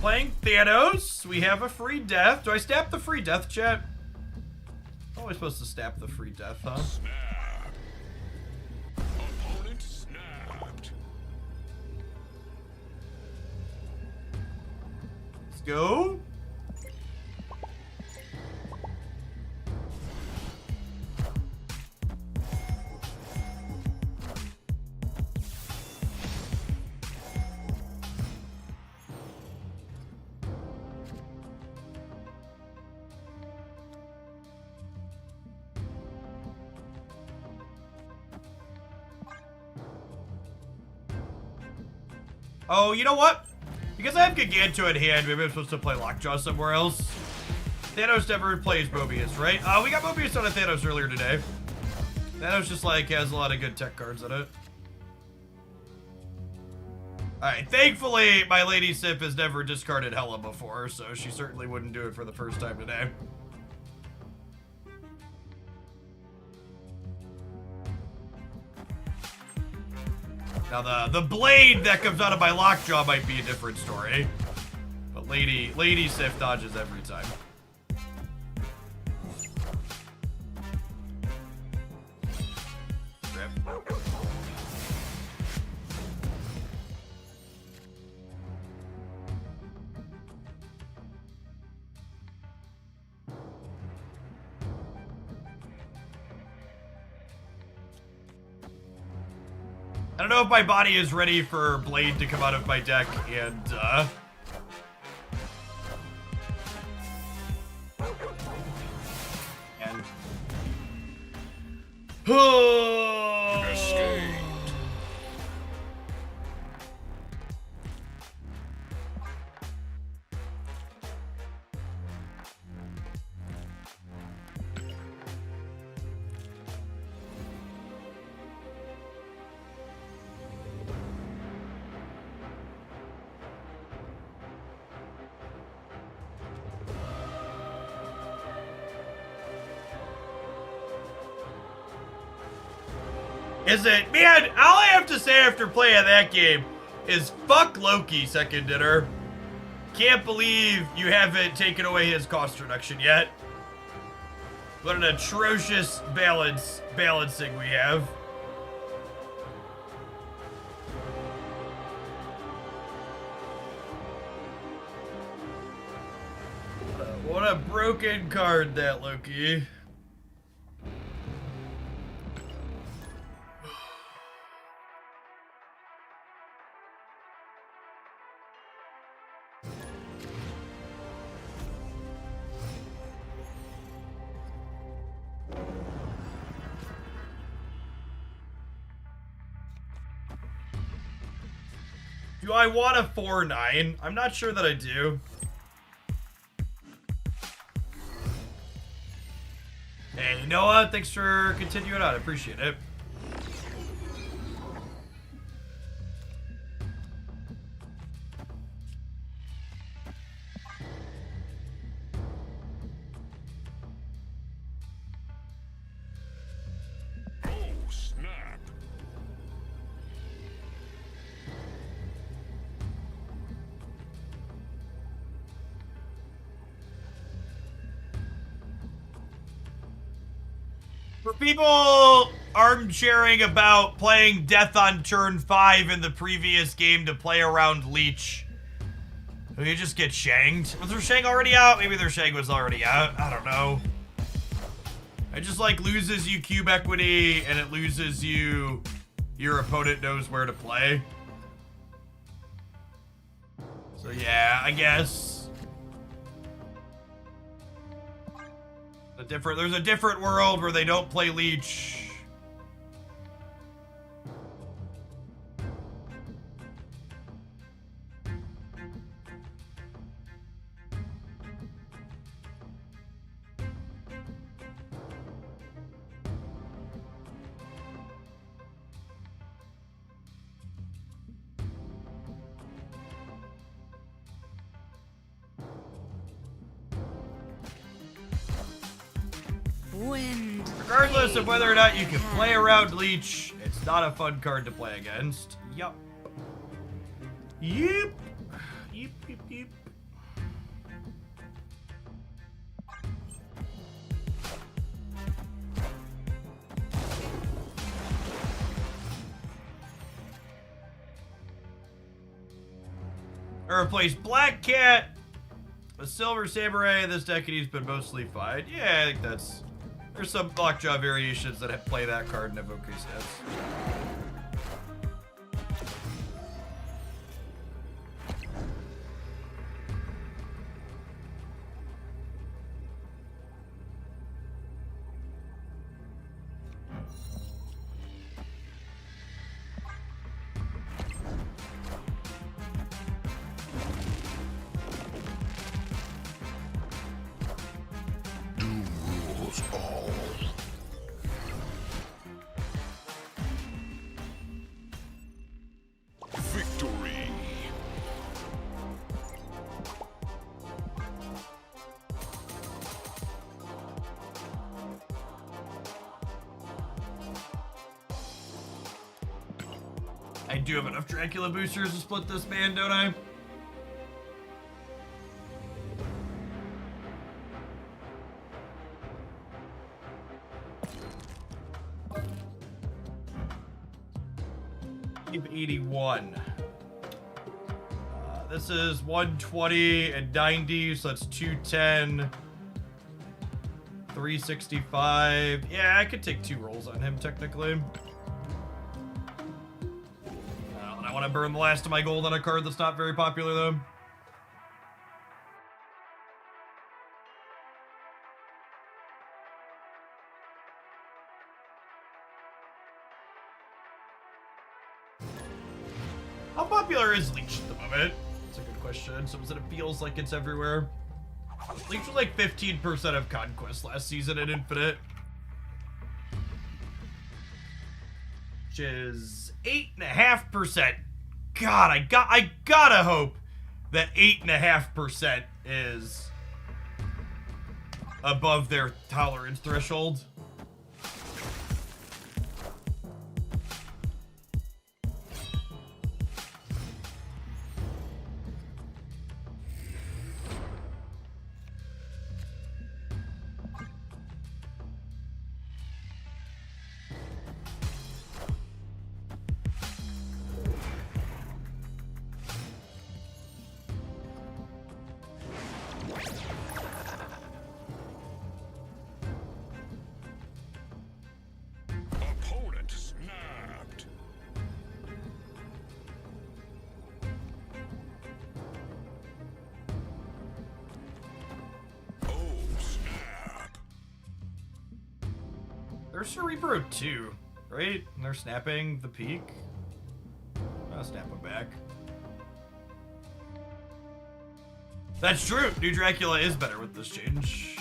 [SPEAKER 1] Playing Thanos. We have a free death. Do I stab the free death, chat? How am I supposed to stab the free death, huh?
[SPEAKER 3] Snap. Opponent snapped.
[SPEAKER 1] Let's go. Oh, you know what? Because I have Giganto in hand, maybe I'm supposed to play Lockjaw somewhere else. Thanos never plays Mobius, right? We got Mobius on a Thanos earlier today. Thanos just like has a lot of good tech cards in it. Alright, thankfully my Lady Sif has never discarded Hela before, so she certainly wouldn't do it for the first time today. Now the blade that comes out of my Lockjaw might be a different story. But Lady Sif dodges every time. Rip. I don't know if my body is ready for Blade to come out of my deck and,
[SPEAKER 3] Escaped.
[SPEAKER 1] Is it? Man, all I have to say after playing that game is fuck Loki, second dinner. Can't believe you haven't taken away his cost reduction yet. What an atrocious balancing we have. What a broken card that, Loki. Do I want a 4/9? I'm not sure that I do. Hey, Noah, thanks for continuing on. I appreciate it.
[SPEAKER 3] Oh, snap.
[SPEAKER 1] For people armchairing about playing Death on turn 5 in the previous game to play around Leech, do you just get shanged? Was their shang already out? Maybe their shang was already out. I don't know. It just like loses you cube equity and it loses you your opponent knows where to play. So yeah, I guess there's a different world where they don't play Leech.
[SPEAKER 5] Wind.
[SPEAKER 1] Regardless of whether or not you can play around Leech, it's not a fun card to play against. Yup. Yep. Yep, yep, yep. I replaced Black Cat with Silver Samurai. This deck he's been mostly fine. Yeah, I think that's... There's some Lockjaw variations that play that card in Invokation sets.
[SPEAKER 3] Rules all. Victory.
[SPEAKER 1] I do have enough Dracula boosters to split this man, don't I? Keep 81. This is 120 and 90, so that's 210. 365. Yeah, I could take 2 rolls on him, technically. I want to burn the last of my gold on a card that's not very popular, though. How popular is Leech at the moment? That's a good question. So it feels like it's everywhere. Leech was like 15% of Conquest last season in Infinite. Which is 8.5%. God, I gotta hope that 8.5% is above their tolerance threshold.
[SPEAKER 3] Opponent snapped. Oh, snap.
[SPEAKER 1] There's Cerebro too, right? And they're snapping the peak. I'll snap him back. That's true. New Dracula is better with this change.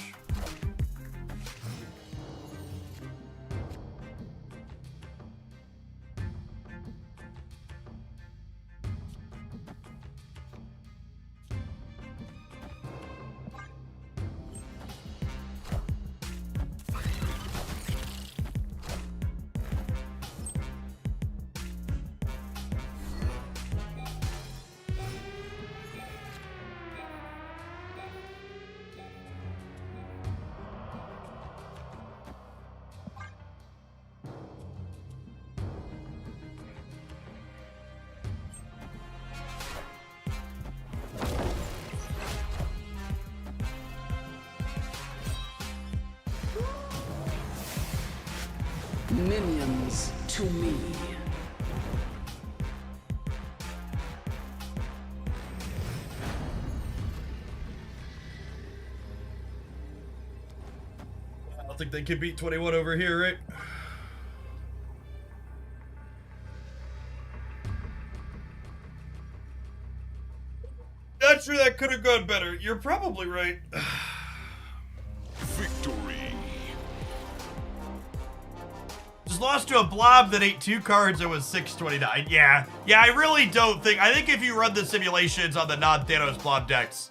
[SPEAKER 7] Minions to me.
[SPEAKER 1] think they can beat 21 over here, right? Not sure that could have gone better. You're probably right.
[SPEAKER 3] Victory.
[SPEAKER 1] Just lost to a blob that ate 2 cards and was 629. Yeah, I really don't think. I think if you run the simulations on the non-Thanos blob decks,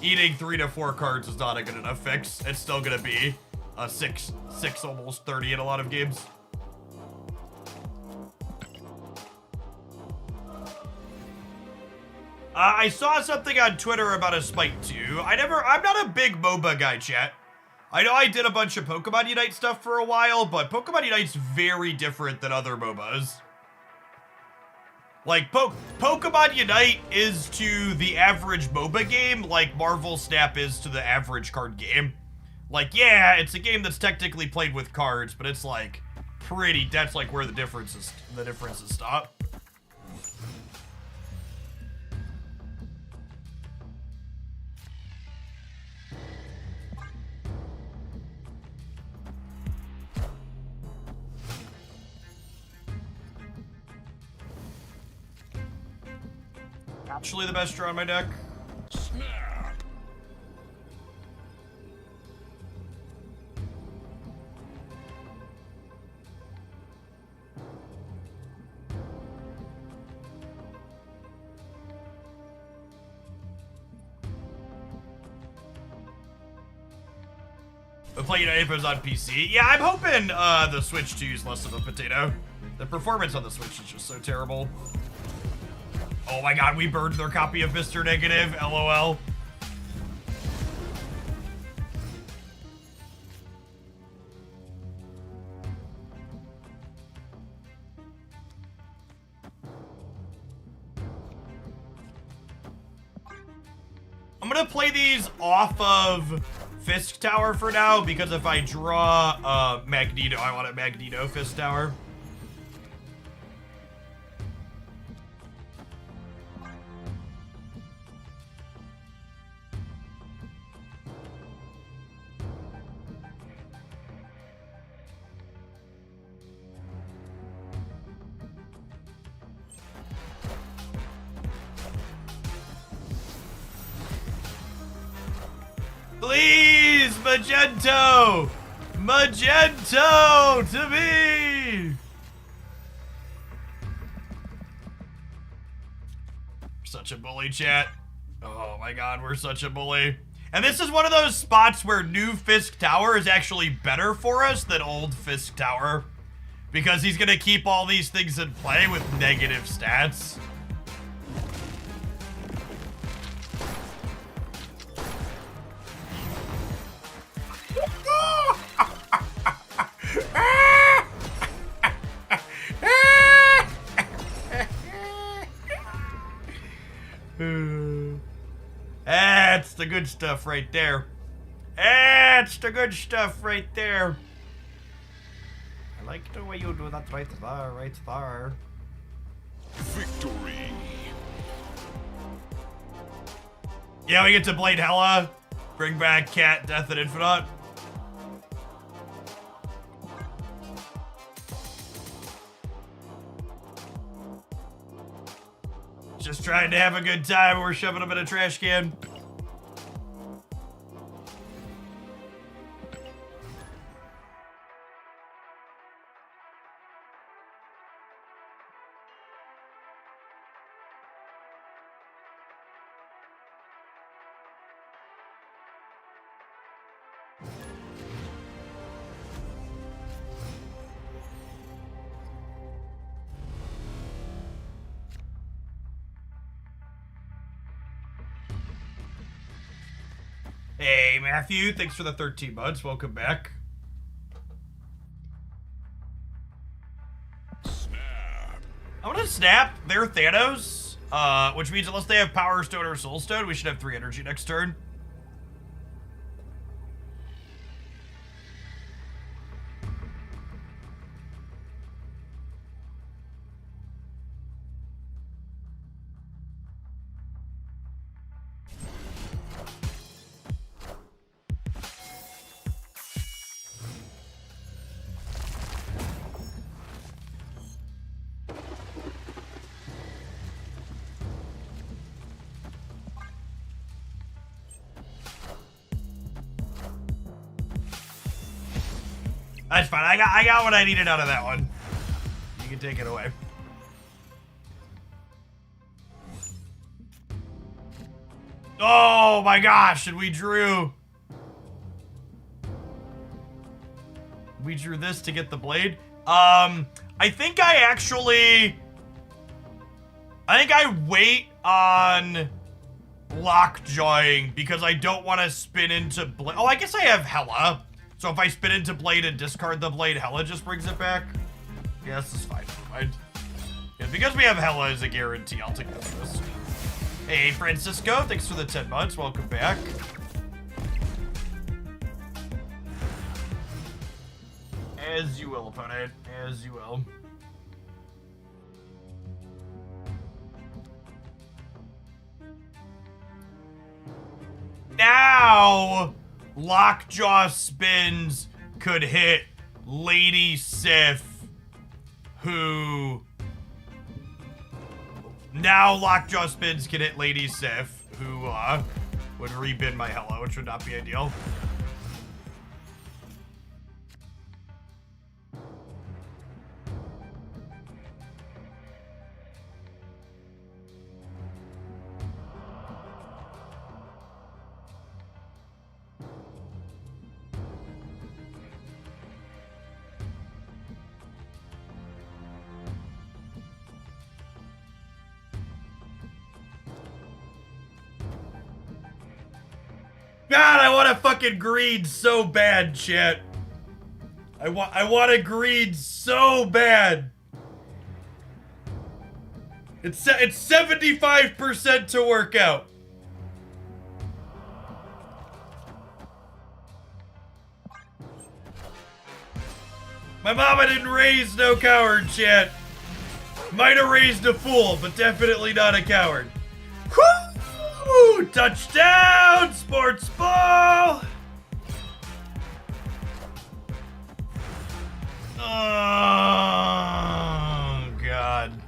[SPEAKER 1] eating 3 to 4 cards is not a good enough fix. It's still gonna be a 6 almost 30 in a lot of games. I saw something on Twitter about a Spike 2. I'm not a big MOBA guy, chat. I know I did a bunch of Pokemon Unite stuff for a while, but Pokemon Unite's very different than other MOBAs. Like, Pokemon Unite is to the average MOBA game like Marvel Snap is to the average card game. Like, yeah, it's a game that's technically played with cards, but it's like that's like where the differences stop. Actually the best draw on my deck.
[SPEAKER 3] Snap.
[SPEAKER 1] But play United if it was on PC. Yeah, I'm hoping the Switch 2 is less of a potato. The performance on the Switch is just so terrible. Oh my god, we burned their copy of Mr. Negative, LOL. I'm gonna play these off of Fisk Tower for now, because if I draw Magneto, I want a Magneto Fisk Tower. Please, Magento! Magento to me! Such a bully, chat. Oh my god, we're such a bully. And this is one of those spots where new Fisk Tower is actually better for us than old Fisk Tower. Because he's gonna keep all these things in play with negative stats. That's the good stuff right there. That's the good stuff right there. I like the way you do that right there, right there.
[SPEAKER 3] Victory.
[SPEAKER 1] Yeah, we get to Blade Hella. Bring back Cat, Death, and Infinite. Just trying to have a good time. We're shoving them in a trash can. Hey, Matthew, thanks for the 13 months. Welcome back.
[SPEAKER 3] Snap.
[SPEAKER 1] I'm gonna snap their Thanos, which means unless they have Power Stone or Soul Stone, we should have 3 energy next turn. That's fine. I got what I needed out of that one. You can take it away. Oh my gosh, and we drew this to get the blade. I think I wait on lockjawing because I don't want to spin into blade. Oh, I guess I have Hella. So if I spin into blade and discard the blade, Hella just brings it back. Yeah, this is fine. Never mind. Yeah, because we have Hella as a guarantee, I'll take this risk. Hey, Francisco, thanks for the 10 months. Welcome back. As you will, opponent. As you will. Now, Lockjaw spins could hit Lady Sif, who... Now Lockjaw spins can hit Lady Sif, who would rebid my Hella, which would not be ideal. God, I want a fucking greed so bad, chat. I want a greed so bad. It's 75% to work out. My mama didn't raise no coward, chat. Might have raised a fool, but definitely not a coward. Woo! Touchdown, sports ball! Oh, God.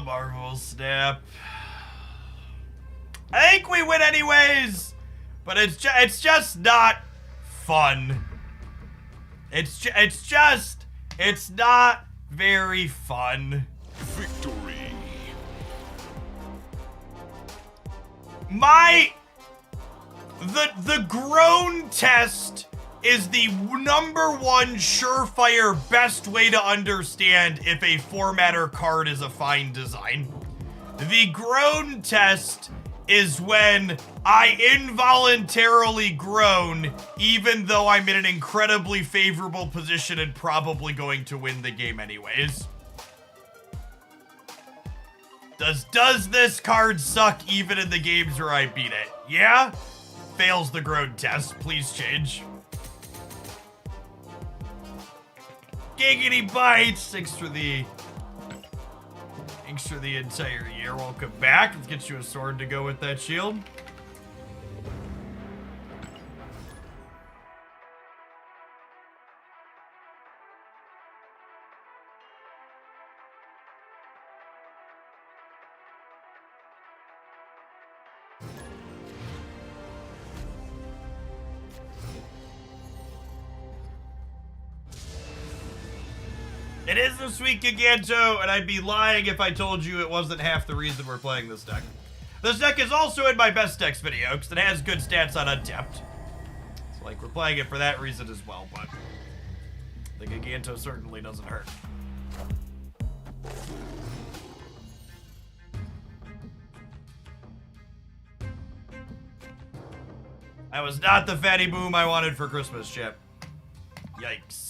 [SPEAKER 1] Marvel snap. I think we win anyways, but it's just not fun. It's not very fun.
[SPEAKER 3] Victory.
[SPEAKER 1] The groan test is the #1 surefire best way to understand if a formatter card is a fine design. The groan test is when I involuntarily groan even though I'm in an incredibly favorable position and probably going to win the game anyways. Does this card suck even in the games where I beat it? Yeah? Fails the groan test. Please change. Giggity bites! Thanks for the entire year. Welcome back. Let's get you a sword to go with that shield. It is this week, Giganto, and I'd be lying if I told you it wasn't half the reason we're playing this deck. This deck is also in my best decks video, because it has good stats on Untapped. So, like, we're playing it for that reason as well, but the Giganto certainly doesn't hurt. That was not the fatty boom I wanted for Christmas, Chip. Yikes.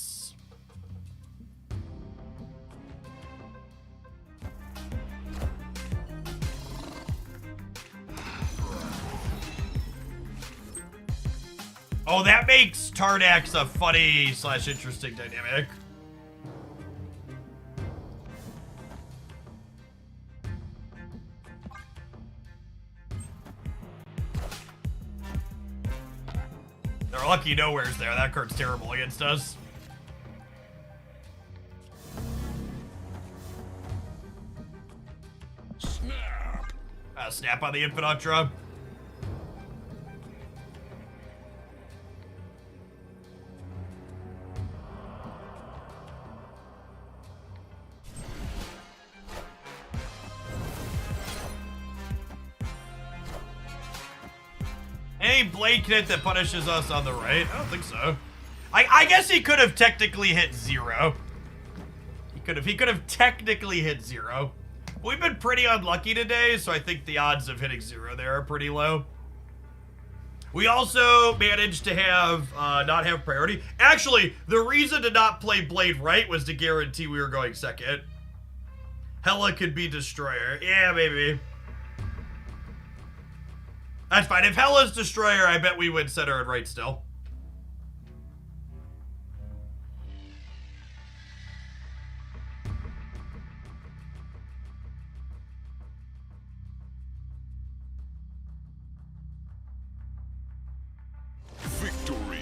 [SPEAKER 1] Oh, that makes Tardax a funny / interesting dynamic. They're lucky nowhere's there. That card's terrible against us.
[SPEAKER 3] Snap.
[SPEAKER 1] Snap on the Infant Ultra. any blank hit that punishes us on the right? I don't think so. I guess he could have technically hit 0. He could have technically hit 0. We've been pretty unlucky today, so I think the odds of hitting 0 there are pretty low. We also managed to have, not have priority. Actually, the reason to not play Blade right was to guarantee we were going second. Hela could be Destroyer. Yeah, maybe. That's fine. If Hela's Destroyer, I bet we win center and right still.
[SPEAKER 3] Victory.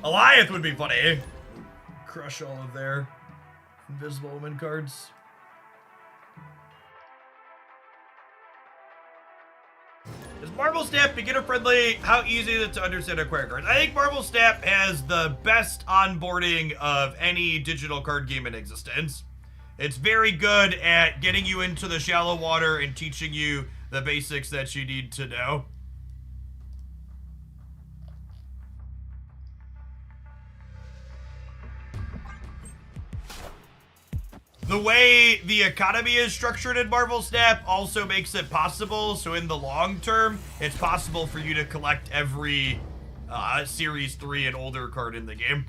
[SPEAKER 1] Alliance would be funny. Crush all of their Invisible Woman cards. Is Marvel Snap beginner friendly? How easy is it to understand acquire cards? I think Marvel Snap has the best onboarding of any digital card game in existence. It's very good at getting you into the shallow water and teaching you the basics that you need to know. The way the economy is structured in Marvel Snap also makes it possible, so in the long term, it's possible for you to collect every Series 3 and older card in the game.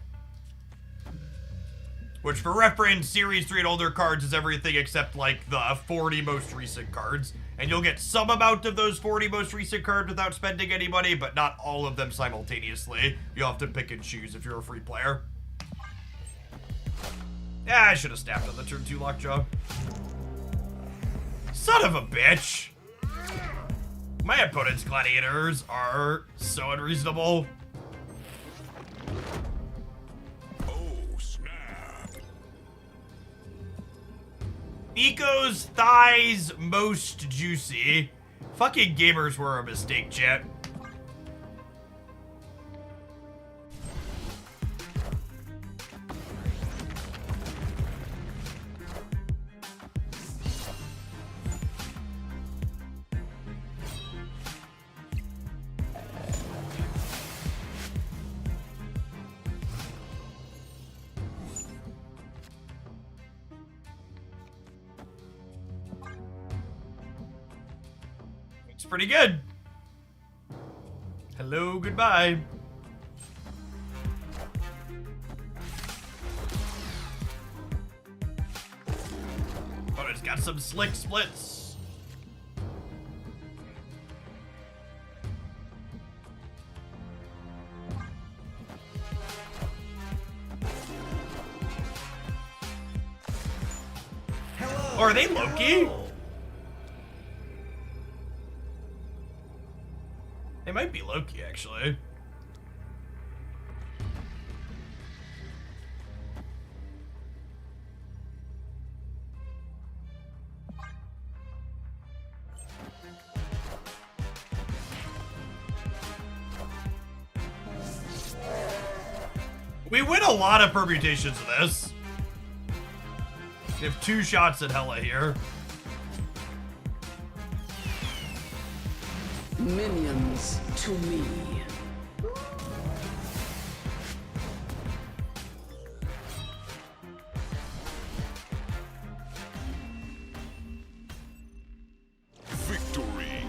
[SPEAKER 1] Which, for reference, Series 3 and older cards is everything except, like, the 40 most recent cards. And you'll get some amount of those 40 most recent cards without spending any money, but not all of them simultaneously. You'll have to pick and choose if you're a free player. Yeah, I should have snapped on the turn 2 Lockjaw. Son of a bitch! My opponent's gladiators are so unreasonable.
[SPEAKER 3] Oh, snap.
[SPEAKER 1] Nico's thighs most juicy. Fucking gamers were a mistake, chat. It's pretty good. Hello, goodbye. Oh, it's got some slick splits.
[SPEAKER 2] Hello.
[SPEAKER 1] Oh, are they Loki? They might be Loki, actually. We win a lot of permutations of this. We have 2 shots at Hela here.
[SPEAKER 7] Minions to me.
[SPEAKER 3] Victory.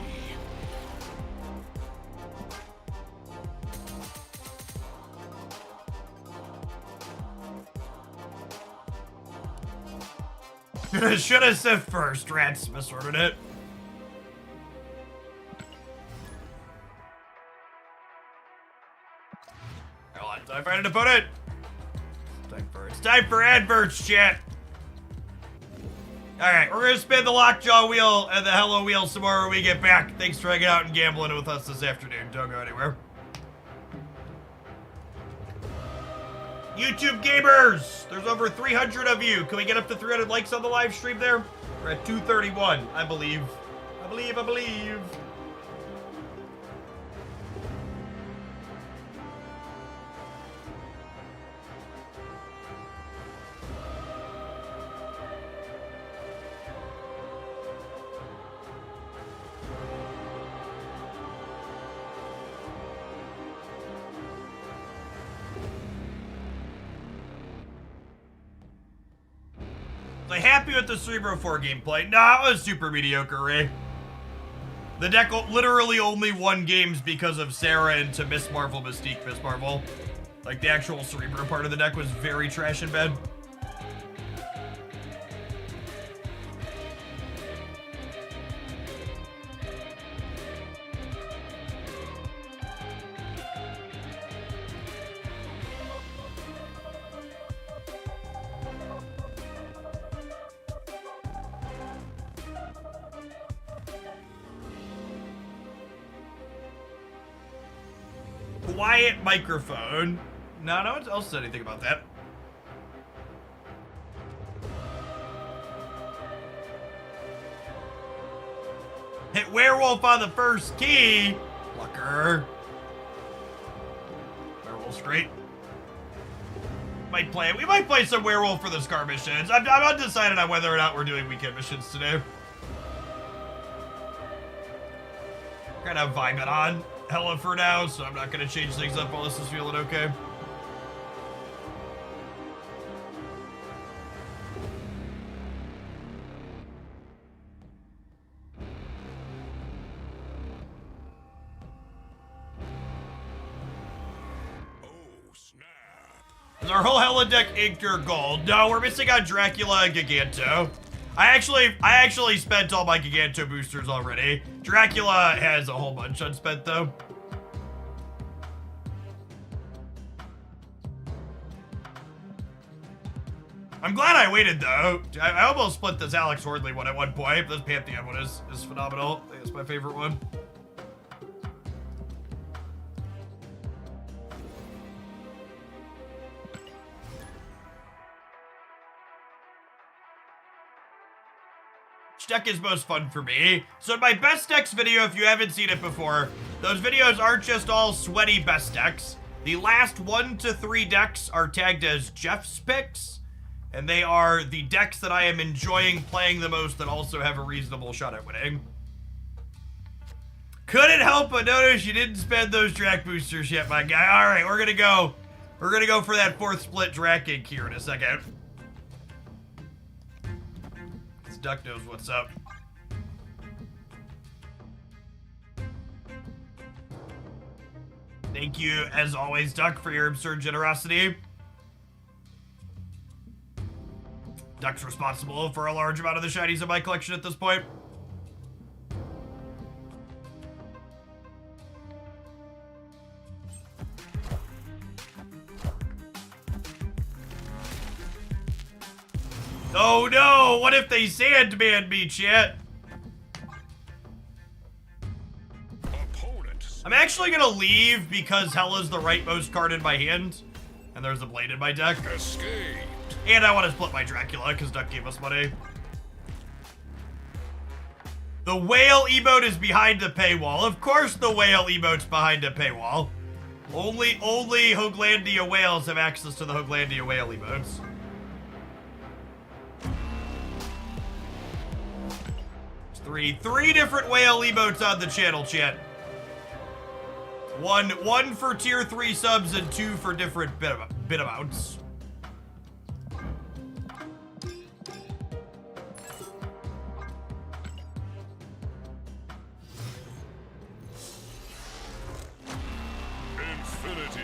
[SPEAKER 1] Should have said first. Rats misordered it. Time for an opponent. It's time for adverts, chat. Alright, we're gonna spin the Lockjaw wheel and the Hello wheel some more when we get back. Thanks for hanging out and gambling with us this afternoon. Don't go anywhere. YouTube gamers! There's over 300 of you. Can we get up to 300 likes on the live stream there? We're at 231, I believe. I believe. So happy with the Cerebro 4 gameplay? Nah, it was super mediocre, Ray. The deck literally only won games because of Sarah and to Miss Marvel, Mystique, Miss Marvel. Like, the actual Cerebro part of the deck was very trash and bad. Quiet microphone. No one else said anything about that. Hit werewolf on the first key. Plucker. Werewolf's great. We might play some werewolf for the Scar missions. I'm undecided on whether or not we're doing weekend missions today. Kind of vibing on Hella for now, so I'm not gonna change things up while this is feeling okay. Is our whole Hella deck inked or gold? No, we're missing on Dracula and Giganto. I actually spent all my Giganto boosters already. Dracula has a whole bunch unspent though. I'm glad I waited though. I almost split this Alex Hordley one at one point. This Pantheon one is phenomenal. I think it's my favorite one. Deck is most fun for me. So in my best decks video, if you haven't seen it before, those videos aren't just all sweaty best decks. The last 1 to 3 decks are tagged as Jeff's picks, and they are the decks that I am enjoying playing the most that also have a reasonable shot at winning. Couldn't help but notice you didn't spend those Drac boosters yet, my guy. All right, we're gonna go for that 4th split Drac ink here in a second. Duck knows what's up. Thank you, as always, Duck, for your absurd generosity. Duck's responsible for a large amount of the shinies in my collection at this point. Oh no, what if they Sandman me, chat? I'm actually gonna leave because Hella's the rightmost card in my hand, and there's a blade in my deck.
[SPEAKER 3] Escaped.
[SPEAKER 1] And I want to split my Dracula because Duck gave us money. The whale emote is behind the paywall. Of course the whale emote's behind the paywall. Only Hooglandia whales have access to the Hooglandia whale emotes. Three different whale emotes on the channel, chat. One for tier 3 subs and 2 for different bit amounts. Infinity.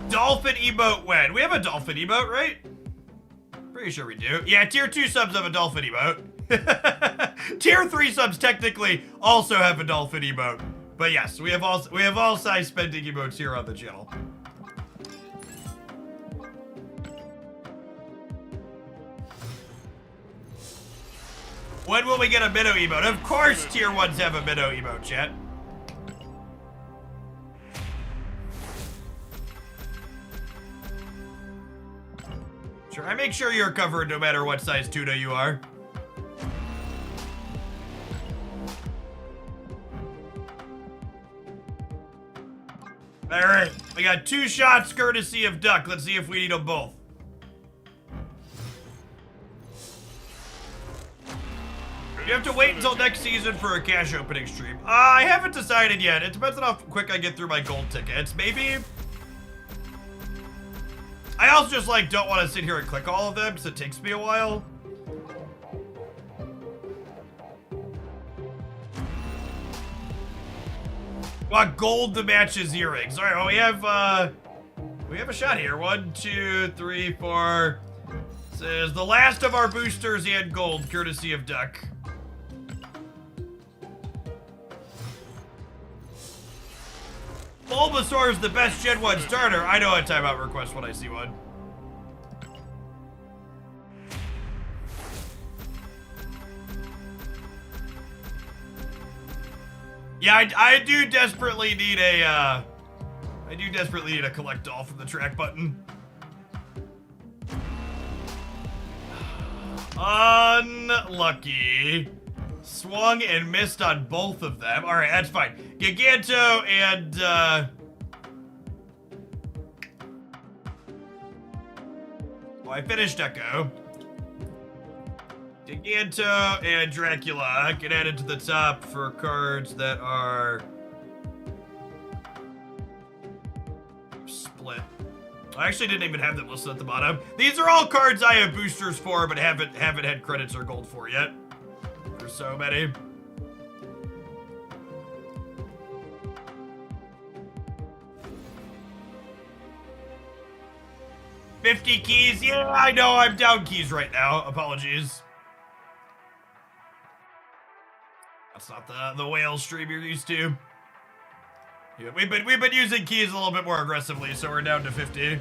[SPEAKER 1] Dolphin emote when? We have a dolphin emote, right? Pretty sure we do. Yeah, tier 2 subs have a dolphin emote. Tier 3 subs technically also have a dolphin emote. But yes, we have all size spending emotes here on the channel. When will we get a minnow emote? Of course tier 1s have a minnow emote, chat. Sure, I make sure you're covered no matter what size tuna you are. Alright, we got 2 shots courtesy of Duck. Let's see if we need them both. You have to wait until next season for a cash opening stream. I haven't decided yet. It depends on how quick I get through my gold tickets. Maybe. I also just like don't want to sit here and click all of them because it takes me a while. Want gold to match his earrings. All right, well, we have a shot here. 1, 2, 3, 4. Says the last of our boosters and gold, courtesy of Duck. Bulbasaur is the best Gen 1 starter. I know a timeout request when I see one. Yeah, I do desperately need a, collect all from the track button. Unlucky. Swung and missed on both of them. All right, that's fine. Giganto and, well, I finished Echo. Giganto and Dracula get added to the top for cards that are split. I actually didn't even have them listed at the bottom. These are all cards I have boosters for, but haven't had credits or gold for yet. There's so many. $50 keys. Yeah, I know. I'm down keys right now. Apologies. That's not the whale stream you're used to. Yeah, we've been using keys a little bit more aggressively, so we're down to 50.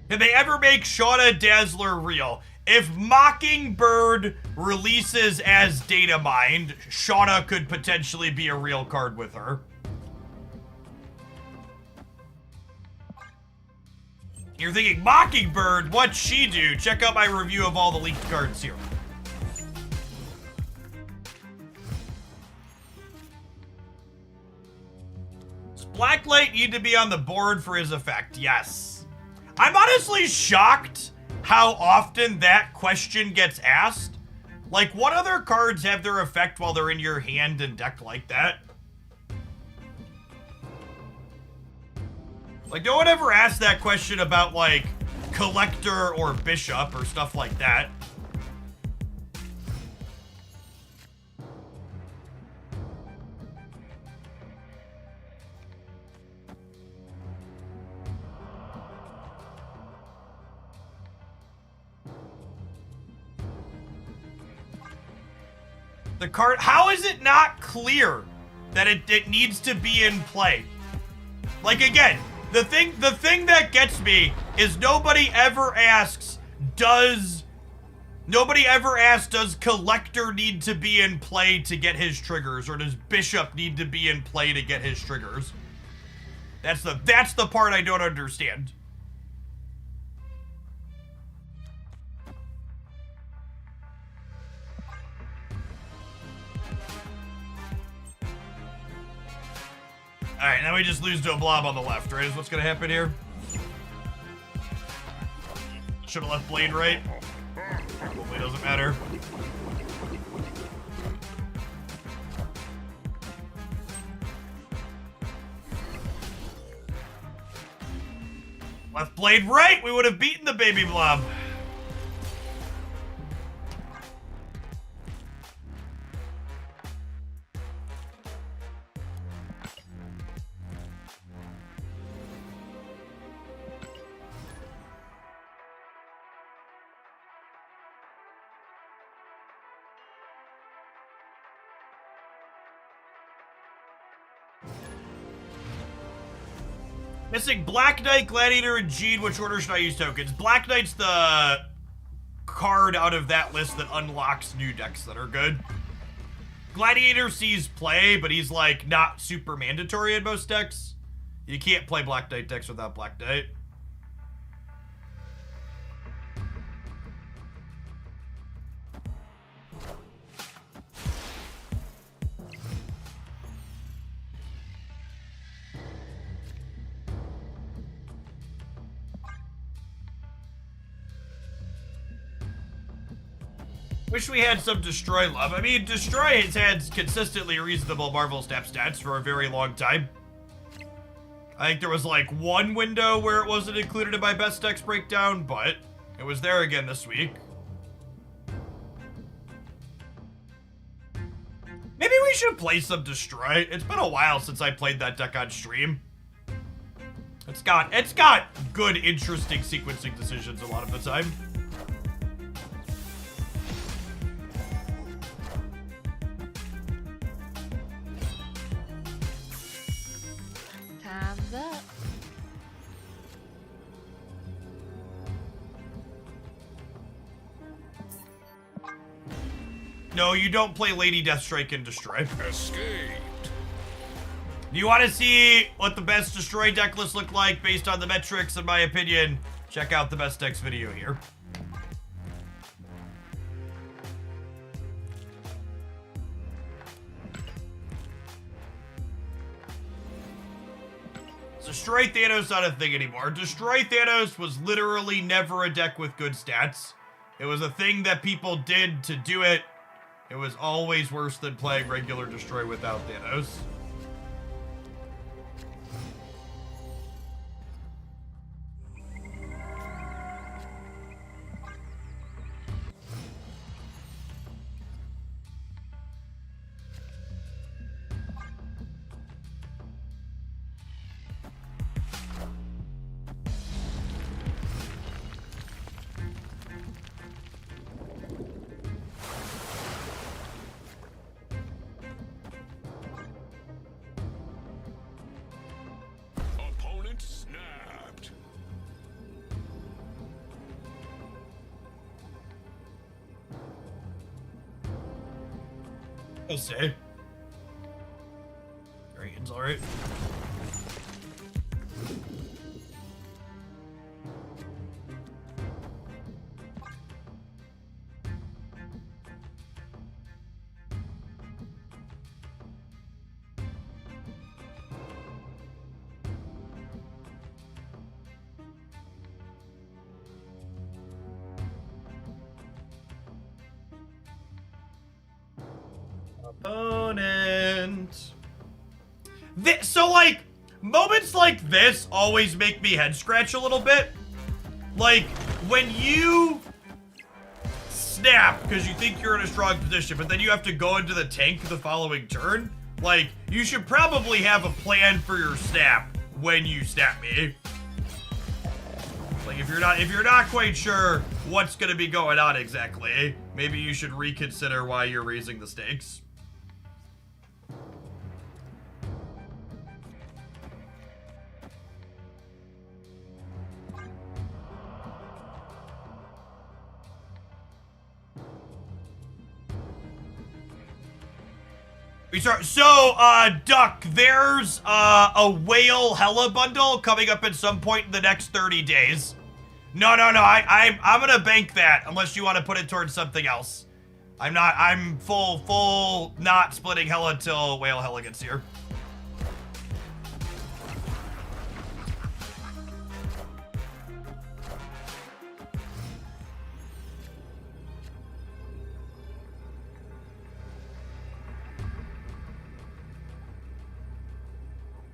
[SPEAKER 1] Did they ever make Shauna Dazzler real? If Mockingbird releases as data mined, Shauna could potentially be a real card with her. You're thinking, Mockingbird, what'd she do? Check out my review of all the leaked cards here. Does Blacklight need to be on the board for his effect? Yes. I'm honestly shocked how often that question gets asked. Like, what other cards have their effect while they're in your hand and deck like that? Like, no one ever asked that question about, like, Collector or Bishop or stuff like that. The card, how is it not clear that it needs to be in play? Like, again, the thing that gets me is nobody ever asks, does Collector need to be in play to get his triggers, or does Bishop need to be in play to get his triggers? That's the part I don't understand. Alright, now we just lose to a blob on the left, right? Is what's gonna happen here? Should've left Blade right. Probably doesn't matter. Left Blade right, we would have beaten the baby blob. Missing Black Knight, Gladiator, and Gene. Which order should I use tokens? Black Knight's the card out of that list that unlocks new decks that are good. Gladiator sees play, but he's like not super mandatory in most decks. You can't play Black Knight decks without Black Knight. Wish we had some Destroy love. I mean, Destroy has had consistently reasonable Marvel Snap stats for a very long time. I think there was like one window where it wasn't included in my best decks breakdown, but it was there again this week. Maybe we should play some Destroy. It's been a while since I played that deck on stream. It's got good, interesting sequencing decisions a lot of the time.
[SPEAKER 5] Time's up.
[SPEAKER 1] No, you don't play Lady Deathstrike and Destroy.
[SPEAKER 3] Escaped.
[SPEAKER 1] Do you want to see what the best Destroy deck lists look like based on the metrics, in my opinion? Check out the best decks video here. Destroy Thanos not a thing anymore. Destroy Thanos was literally never a deck with good stats. It was a thing that people did to do it. It was always worse than playing regular Destroy without Thanos.
[SPEAKER 3] Opponent snapped.
[SPEAKER 1] I'll say. Dragon's alright. Opponent. So, like, moments like this always make me head scratch a little bit. Like, when you snap because you think you're in a strong position, but then you have to go into the tank the following turn, like, you should probably have a plan for your snap when you snap me. Like, if you're not quite sure what's gonna be going on exactly, maybe you should reconsider why you're raising the stakes. Duck, there's a whale hella bundle coming up at some point in the next 30 days. No, I'm gonna bank that unless you want to put it towards something else. I'm full not splitting hella until whale hella gets here.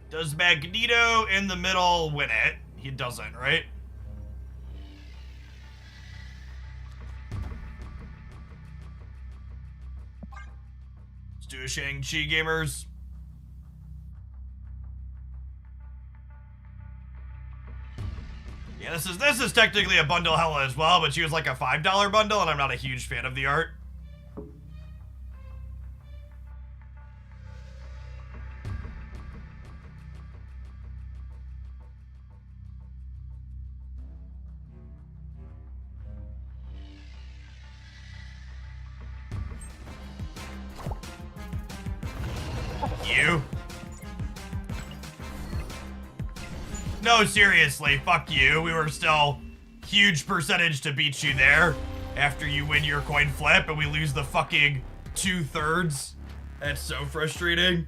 [SPEAKER 1] Does Magneto in the middle win it? He doesn't, right? Let's do a Shang-Chi, gamers. Yeah, this is technically a bundle hella as well, but she was like a $5 bundle, and I'm not a huge fan of the art. You. No, seriously, fuck you. We were still huge percentage to beat you there after you win your coin flip and we lose the fucking 2/3. That's so frustrating.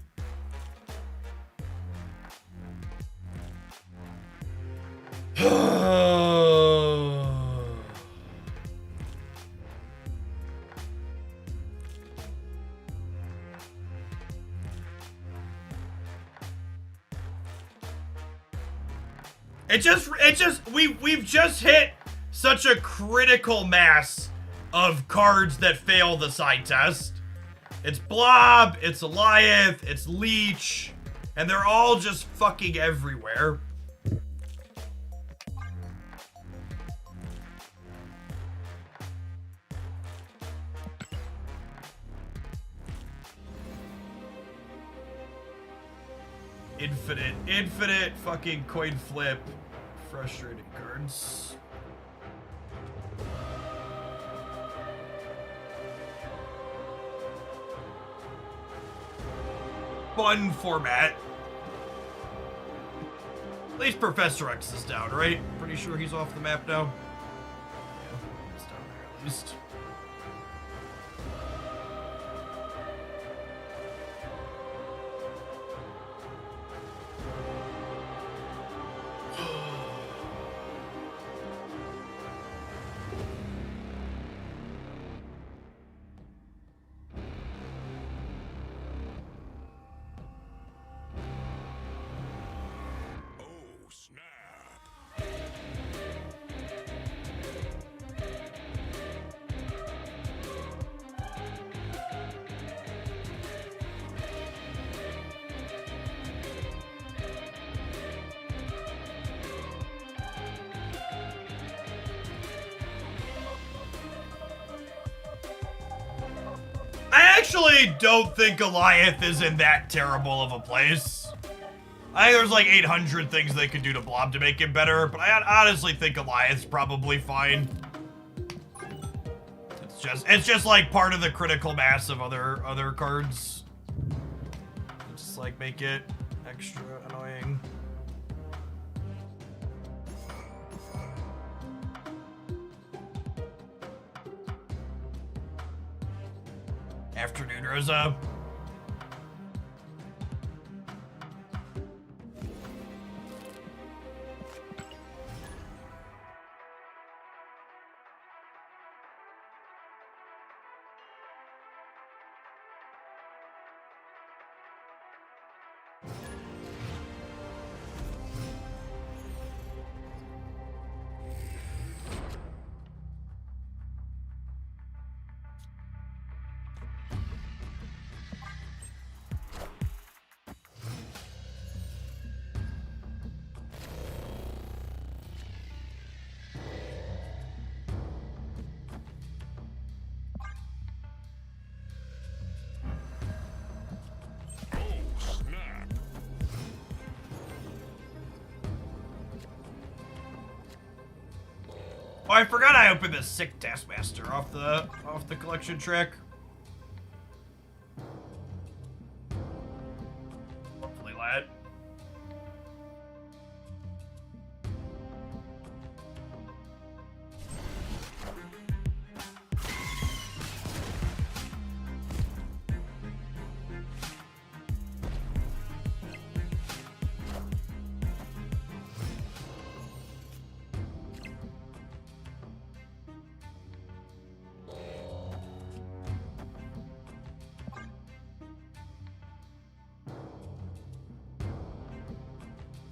[SPEAKER 1] We've just hit such a critical mass of cards that fail the side test. It's Blob, it's Goliath, it's Leech, and they're all just fucking everywhere. Infinite fucking coin flip. Frustrating cards. Fun format. At least Professor X is down, right? Pretty sure he's off the map now. Yeah, he's down there at least.
[SPEAKER 3] Oh, snap.
[SPEAKER 1] I actually don't think Goliath is in that terrible of a place. I think there's like 800 things they could do to Blob to make him better, but I honestly think Goliath's probably fine. It's just like part of the critical mass of other cards. Just like make it extra annoying. Afternoon, Rosa.
[SPEAKER 3] Oh, snap.
[SPEAKER 1] Oh, I forgot I opened the Sick Taskmaster off the collection track. Hopefully, lad.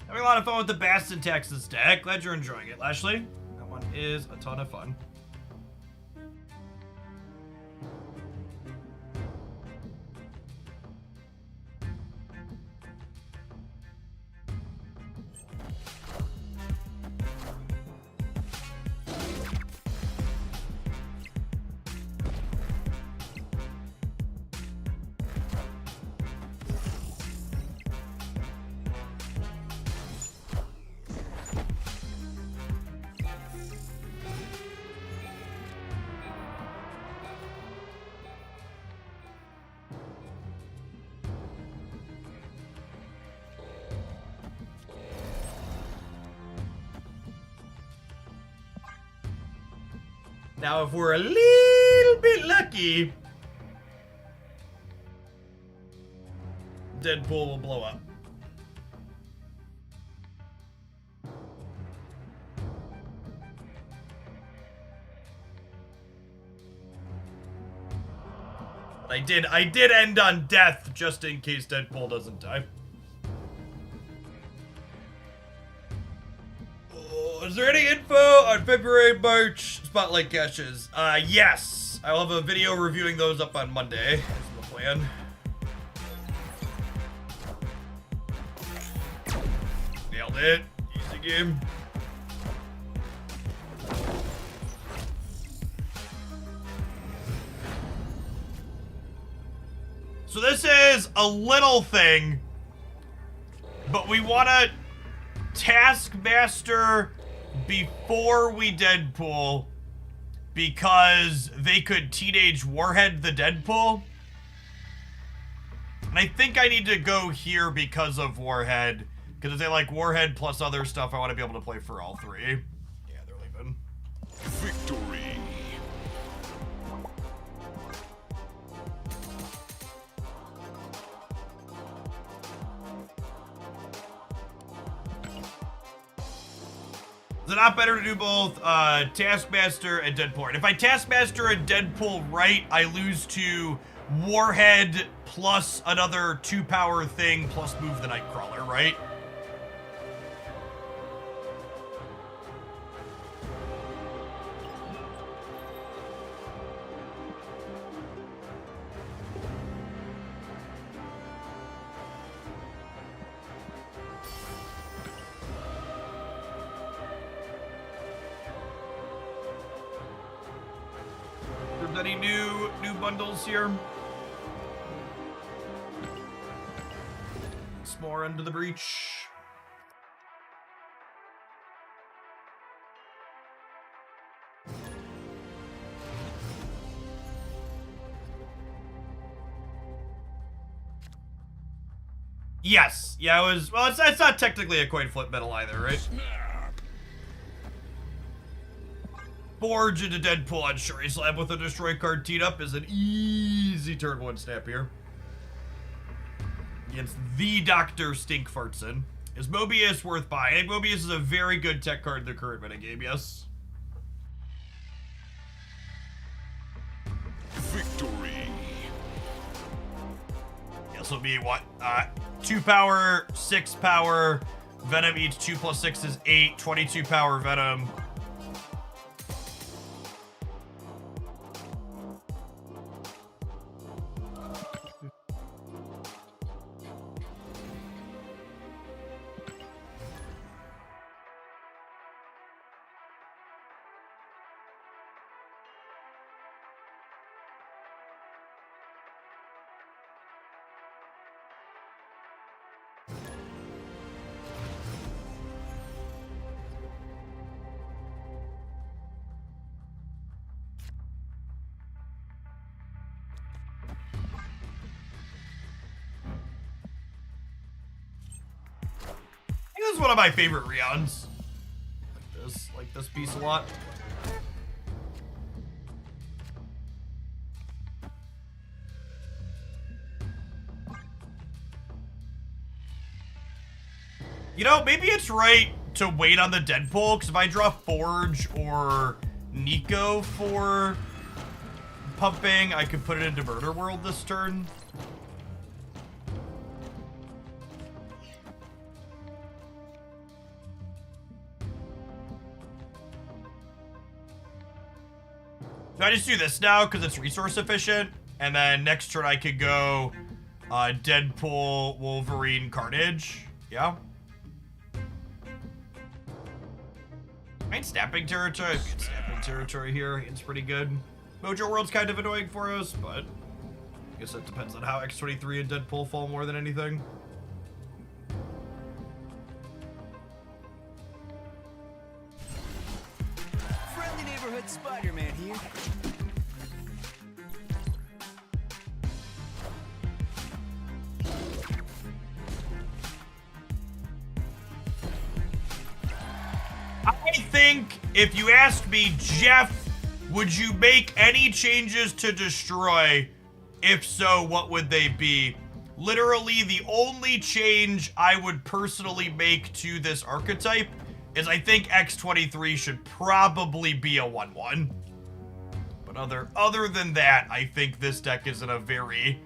[SPEAKER 1] Having a lot of fun with the Bastion Texas deck. Glad you're enjoying it, Lashley. That one is a ton of fun. Now, if we're a little bit lucky, Deadpool will blow up. But I did end on death just in case Deadpool doesn't die. Is there any info on February, March Spotlight caches? Yes. I'll have a video reviewing those up on Monday. That's the plan. Nailed it. Easy game. So this is a little thing, but we want to Taskmaster before we Deadpool because they could Teenage Warhead the Deadpool. And I think I need to go here because of Warhead. Because if they like Warhead plus other stuff, I want to be able to play for all three. Yeah, they're leaving.
[SPEAKER 3] Victory.
[SPEAKER 1] Is it not better to do both Taskmaster and Deadpool? And if I Taskmaster and Deadpool right, I lose to Warhead plus another 2-power thing plus move the Nightcrawler, right? Any new bundles here? S'more into the breach. Yes. Yeah, it was. Well, it's not technically a coin flip medal either, right?
[SPEAKER 3] Snap.
[SPEAKER 1] Forge into Deadpool on Shuri Slab with a destroy card teed up is an easy turn 1 snap here. Against the Dr. Stinkfartson. Is Mobius worth buying? I think Mobius is a very good tech card in the current metagame, yes.
[SPEAKER 3] Victory.
[SPEAKER 1] This will be what? 2 power, 6 power. Venom each 2 plus 6 is 8. 22 power Venom. This is one of my favorite Rions. Like this piece a lot. You know, maybe it's right to wait on the Deadpool, because if I draw Forge or Nico for pumping, I could put it into Murder World this turn. So I just do this now because it's resource efficient, and then next turn I could go Deadpool, Wolverine, Carnage. Yeah. I mean, snapping territory. Snapping territory here. It's pretty good. Mojo World's kind of annoying for us, but I guess it depends on how X-23 and Deadpool fall more than anything.
[SPEAKER 4] Friendly neighborhood Spider-Man here.
[SPEAKER 1] I think if you asked me, Jeff, would you make any changes to Destroy? If so, what would they be? Literally, the only change I would personally make to this archetype is I think X-23 should probably be a 1/1. But other than that, I think this deck is in a very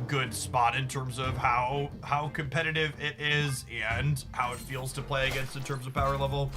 [SPEAKER 1] good spot in terms of how competitive it is and how it feels to play against in terms of power level.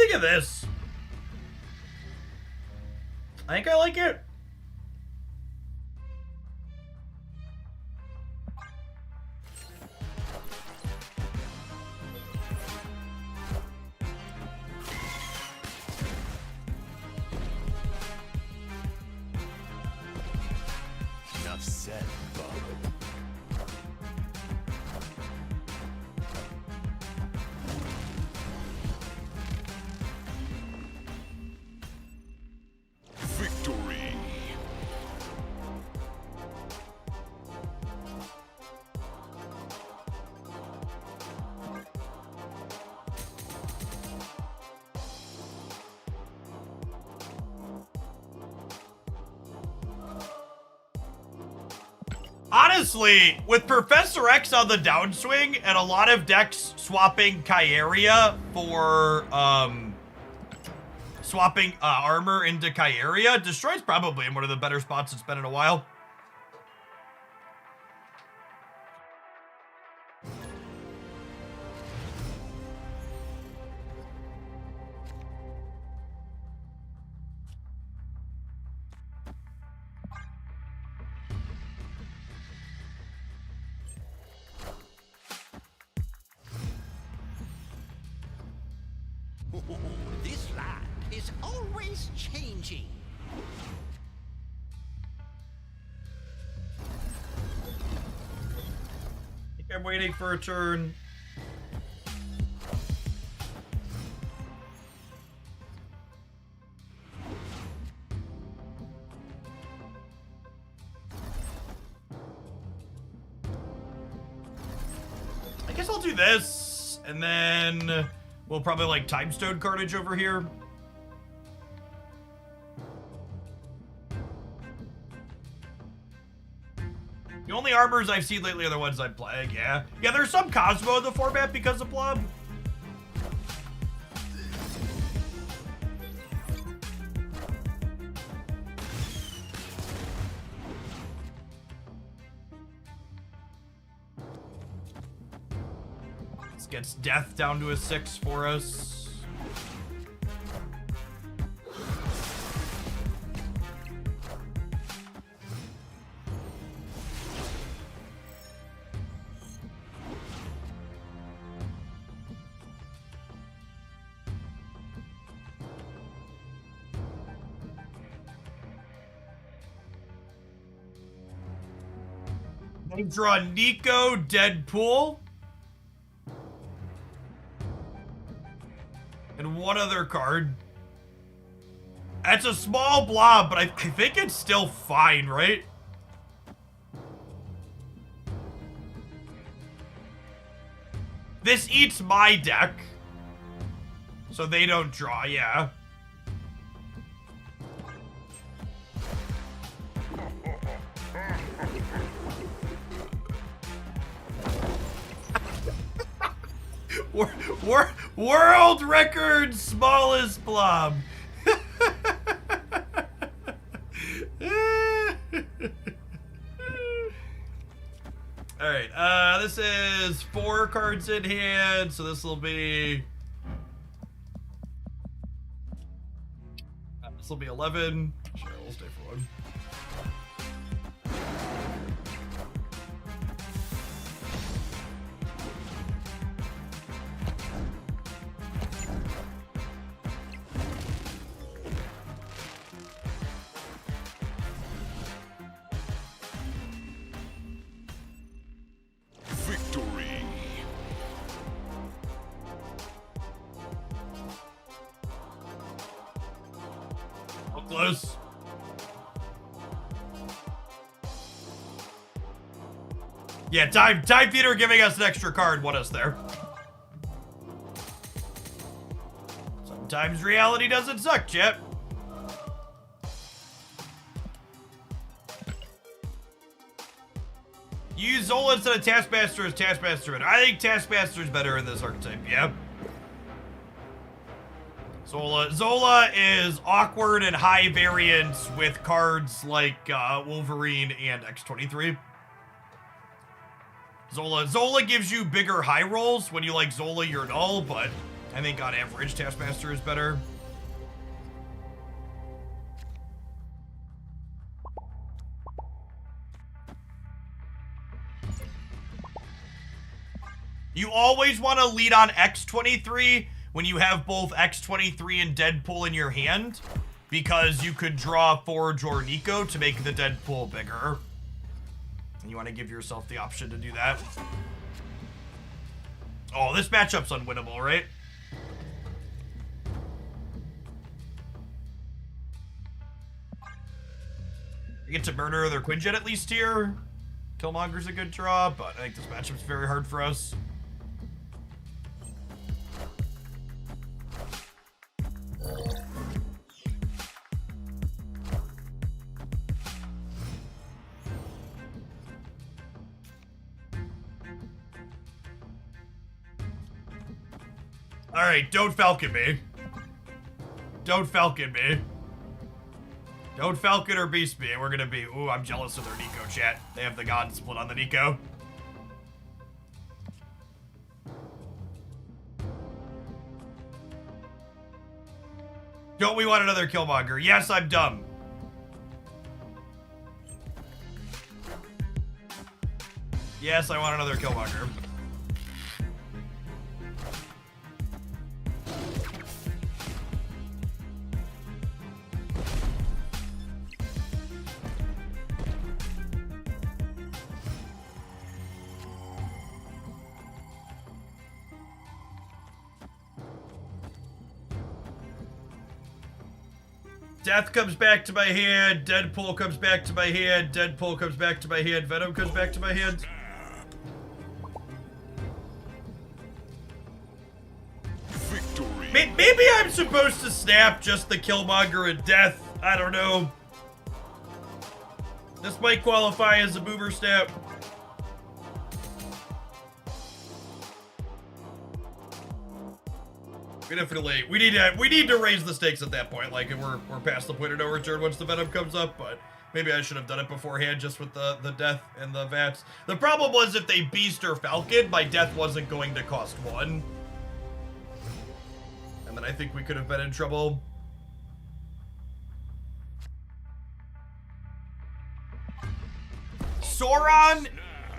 [SPEAKER 1] think of this? I think I like it.
[SPEAKER 6] Enough said, Bob.
[SPEAKER 3] Victory.
[SPEAKER 1] Honestly, with Professor X on the downswing and a lot of decks swapping Kyeria for, swapping armor into Kyeria, Destroy's probably in one of the better spots it's been in a while.
[SPEAKER 8] This land is always changing.
[SPEAKER 1] I think I'm waiting for a turn. I guess I'll do this, and then we'll probably like Time Stone Carnage over here. The only armors I've seen lately are the ones I'm playing, yeah. Yeah, there's some Cosmo in the format because of Blob. This gets Death down to a 6 for us. I draw Nico, Deadpool, and one other card. That's a small blob, but I think it's still fine, right? This eats my deck, so they don't draw, yeah. World record smallest blob. All right, this is 4 cards in hand, so this will be 11. Sure, we'll stay for one.
[SPEAKER 3] Victory.
[SPEAKER 1] Oh, close. Yeah, Time Theater giving us an extra card won us there. Sometimes reality doesn't suck, chat. Use Zola instead of Taskmaster as Taskmaster better. I think Taskmaster's better in this archetype, yeah. Zola is awkward and high variance with cards like Wolverine and X-23. Zola gives you bigger high rolls. When you like Zola, you're null, but I think on average, Taskmaster is better. You always want to lead on X23 when you have both X23 and Deadpool in your hand, because you could draw Forge or Nico to make the Deadpool bigger. And you want to give yourself the option to do that. Oh, this matchup's unwinnable, right? You get to murder their Quinjet at least here. Killmonger's a good draw, but I think this matchup's very hard for us. Alright, don't Falcon me. Don't Falcon me. Don't Falcon or Beast me. We're gonna be... Ooh, I'm jealous of their Nico chat. They have the God split on the Nico. Don't we want another Killmonger? Yes, I'm dumb. Yes, I want another Killmonger. Death comes back to my hand, Deadpool comes back to my hand, Deadpool comes back to my hand, Venom comes back to my hand.
[SPEAKER 3] Victory.
[SPEAKER 1] Maybe I'm supposed to snap just the Killmonger and Death. I don't know. This might qualify as a boomer snap. Definitely, we need to raise the stakes at that point. Like, we're past the point of no return once the Venom comes up, but maybe I should have done it beforehand just with the Death and the Vats. The problem was if they Beast or Falcon, my Death wasn't going to cost 1. And then I think we could have been in trouble. Sauron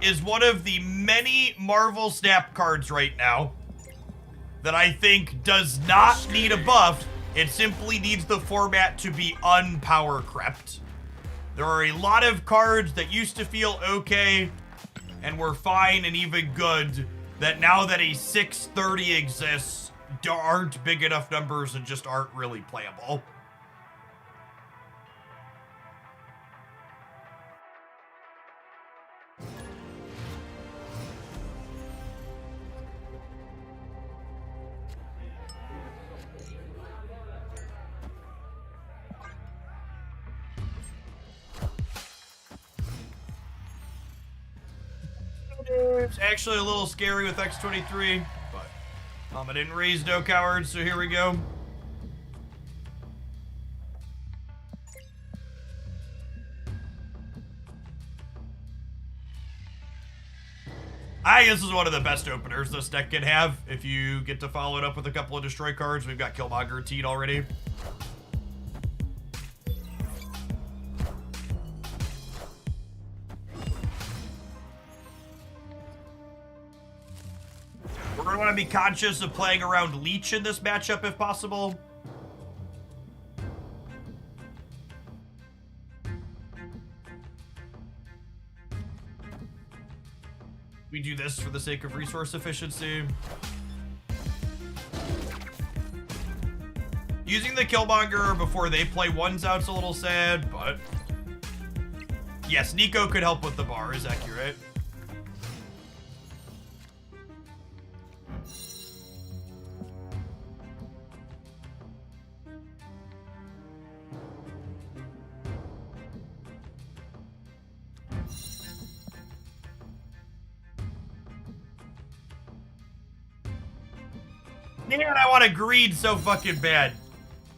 [SPEAKER 1] is one of the many Marvel Snap cards right now that I think does not need a buff. It simply needs the format to be unpower crept. There are a lot of cards that used to feel okay and were fine and even good that now that a 630 exists aren't big enough numbers and just aren't really playable. It's actually a little scary with X23, but I didn't raise no cowards, so here we go. I think this is one of the best openers this deck can have. If you get to follow it up with a couple of destroy cards, we've got Killmonger teed already. We're going to want to be conscious of playing around Leech in this matchup if possible. We do this for the sake of resource efficiency. Using the Killmonger before they play ones out's a little sad, but yes, Nico could help with the bar, is accurate. Man, I want to greed so fucking bad.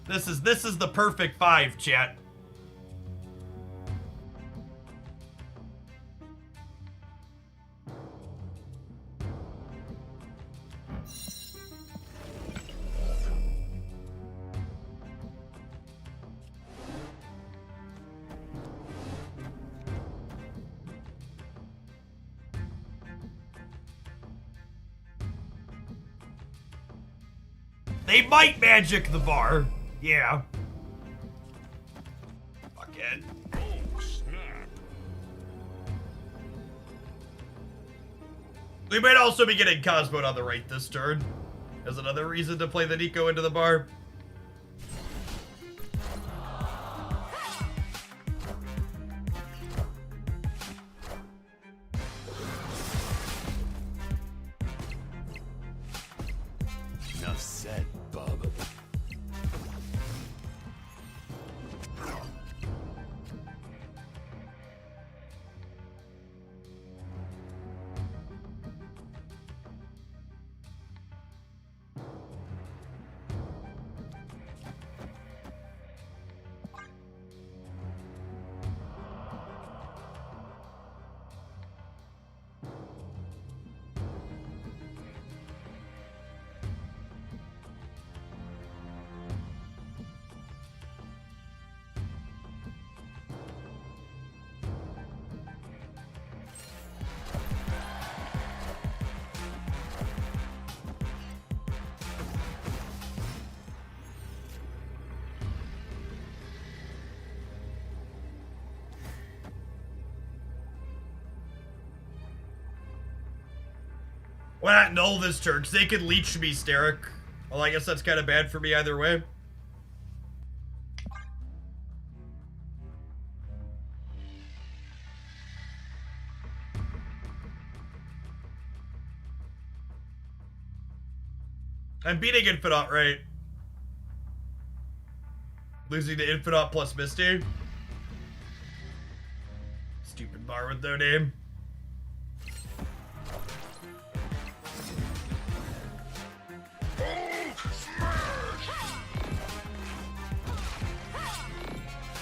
[SPEAKER 1] This is the perfect 5, chat. They might magic the bar. Yeah. Fuck it.
[SPEAKER 3] Oh, snap.
[SPEAKER 1] We might also be getting Cosmo on the right this turn. As another reason to play the Nico into the bar.
[SPEAKER 6] Enough said, bub.
[SPEAKER 1] Why not null this turn? Because they could leech me, Steric. Well, I guess that's kind of bad for me either way. I'm beating Infinite, right? Losing to Infinite plus Misty. Stupid bar with no name.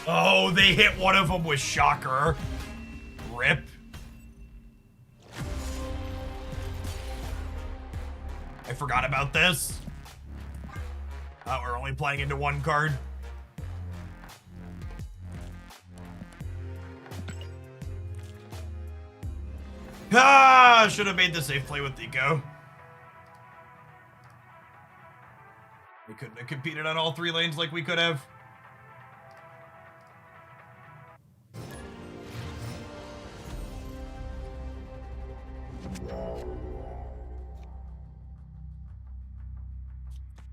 [SPEAKER 1] Oh, they hit one of them with Shocker. Rip. I forgot about this. Oh, we're only playing into one card. Ah, should have made the safe play with Nico. We couldn't have competed on all three lanes like we could have.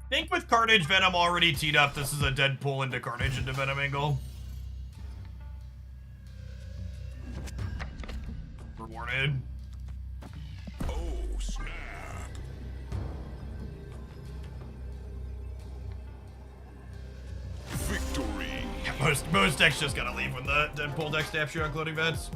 [SPEAKER 1] I think with Carnage Venom already teed up, this is a Deadpool into Carnage into Venom angle. Rewarded.
[SPEAKER 3] Oh, snap. Victory.
[SPEAKER 1] Yeah, most decks just gotta leave when the Deadpool deck snaps you on clothing vets.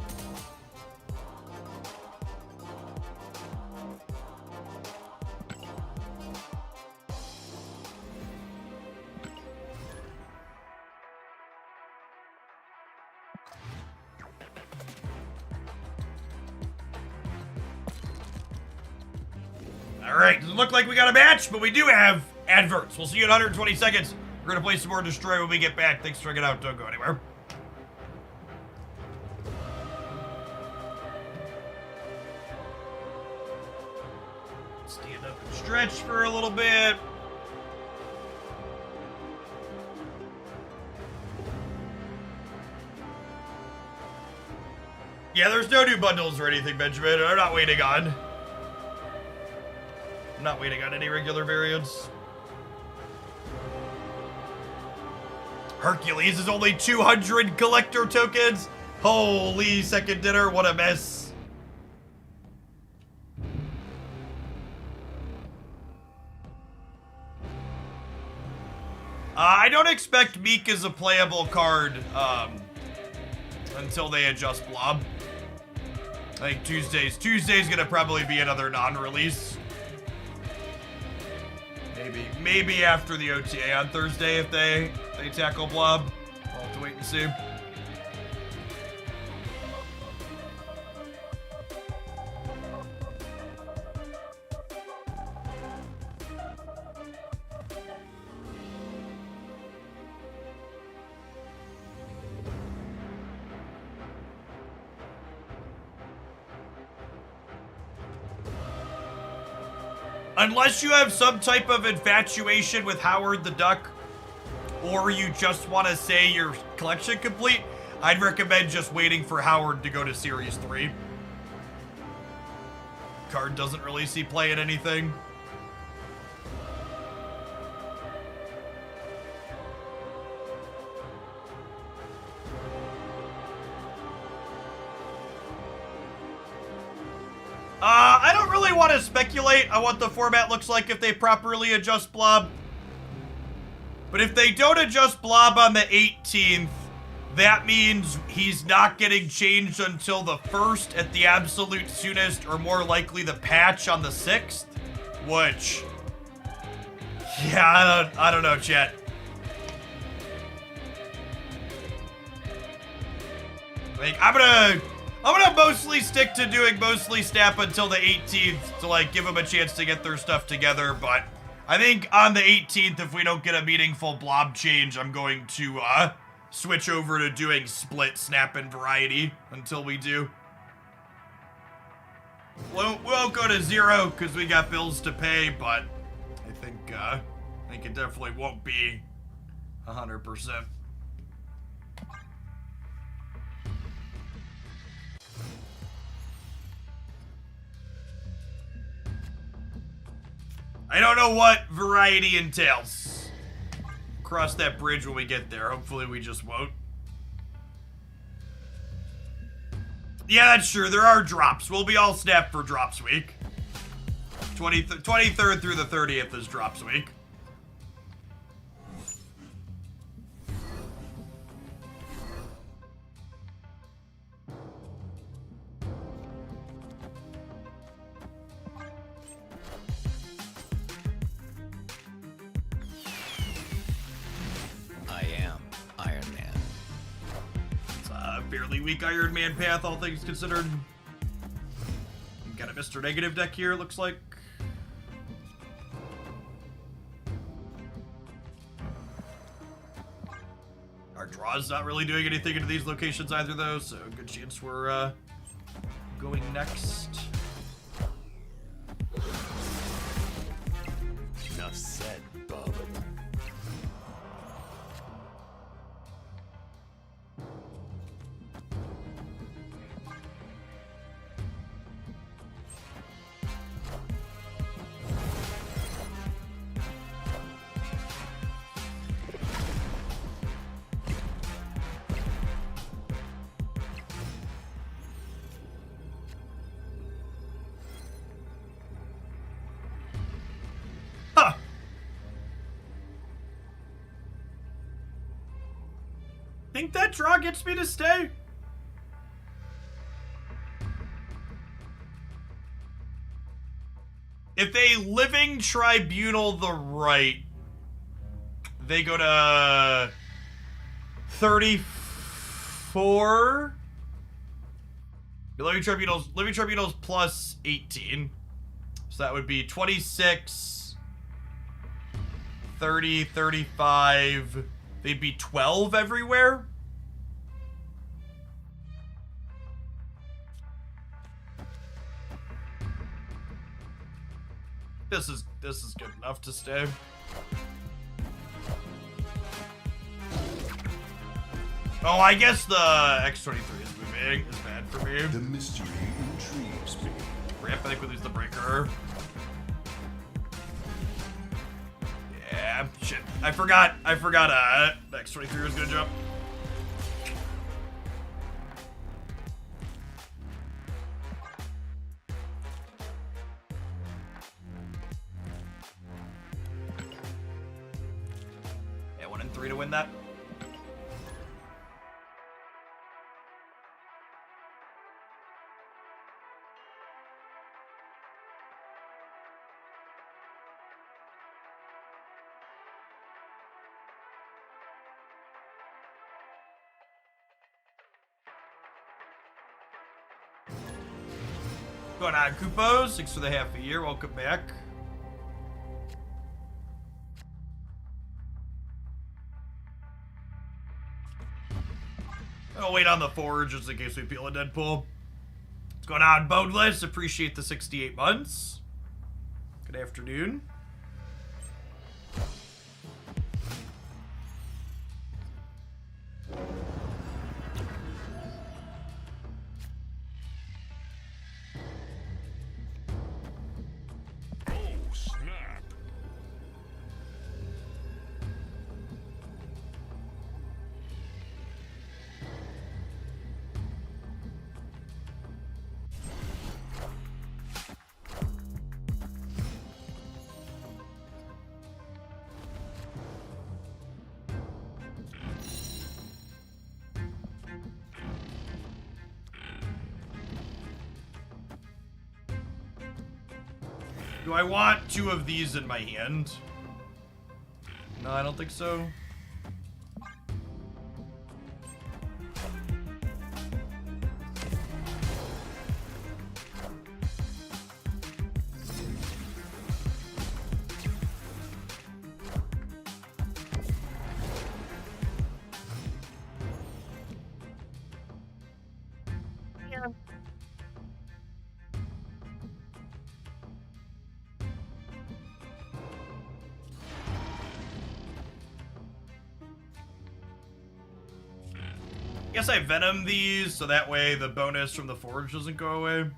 [SPEAKER 1] Alright, doesn't look like we got a match, but we do have adverts. We'll see you in 120 seconds. We're gonna play some more Destroy when we get back. Thanks for checking it out. Don't go anywhere. Stand up and stretch for a little bit. Yeah, there's no new bundles or anything, Benjamin. I'm not waiting on. I'm not waiting on any regular variants. Hercules is only 200 collector tokens. Holy second dinner, what a mess. I don't expect Meek as a playable card until they adjust Blob. I think Tuesday's gonna probably be another non-release. Maybe after the OTA on Thursday if they tackle Blob. We'll have to wait and see. Unless you have some type of infatuation with Howard the Duck, or you just want to say your collection complete, I'd recommend just waiting for Howard to go to Series 3. Card doesn't really see play in anything. I don't really want to speculate on what the format looks like if they properly adjust Blob. But if they don't adjust Blob on the 18th, that means he's not getting changed until the 1st at the absolute soonest, or more likely the patch on the 6th. Which, yeah, I don't know, chat. Like, I'm gonna mostly stick to doing mostly snap until the 18th to, like, give them a chance to get their stuff together, but I think on the 18th, if we don't get a meaningful Blob change, I'm going to, switch over to doing split snap and variety until we do. We won't go to 0 because we got bills to pay, but I think it definitely won't be 100%. I don't know what variety entails. Cross that bridge when we get there. Hopefully we just won't. Yeah, that's true. There are drops. We'll be all snapped for drops week. 23rd through the 30th is drops week. Fairly weak Iron Man path, all things considered. Got a Mr. Negative deck here, it looks like. Our draw's not really doing anything into these locations either, though, so good chance we're going next.
[SPEAKER 6] Enough said, Bubba.
[SPEAKER 1] Think that draw gets me to stay? If a living tribunal the right, they go to 34. Living tribunals plus 18. So that would be 26, 30, 35. They'd be 12 everywhere. This is good enough to stay. Oh, I guess the X23 is moving. Is bad for me.
[SPEAKER 3] The mystery intrigues me.
[SPEAKER 1] Ramp, I think we lose the breaker. Yeah, shit. I forgot X23 was gonna jump. Yeah, 1 and 3 to win that. Going on, Kupo, 6 for the half a year. Welcome back. I'll wait on the forge just in case we peel a Deadpool. What's going on, Boneless? Appreciate the 68 months. Good afternoon.
[SPEAKER 3] Oh, snap.
[SPEAKER 1] Do I want 2 of these in my hand? No, I don't think so. Guess I venom these so that way the bonus from the forge doesn't go away.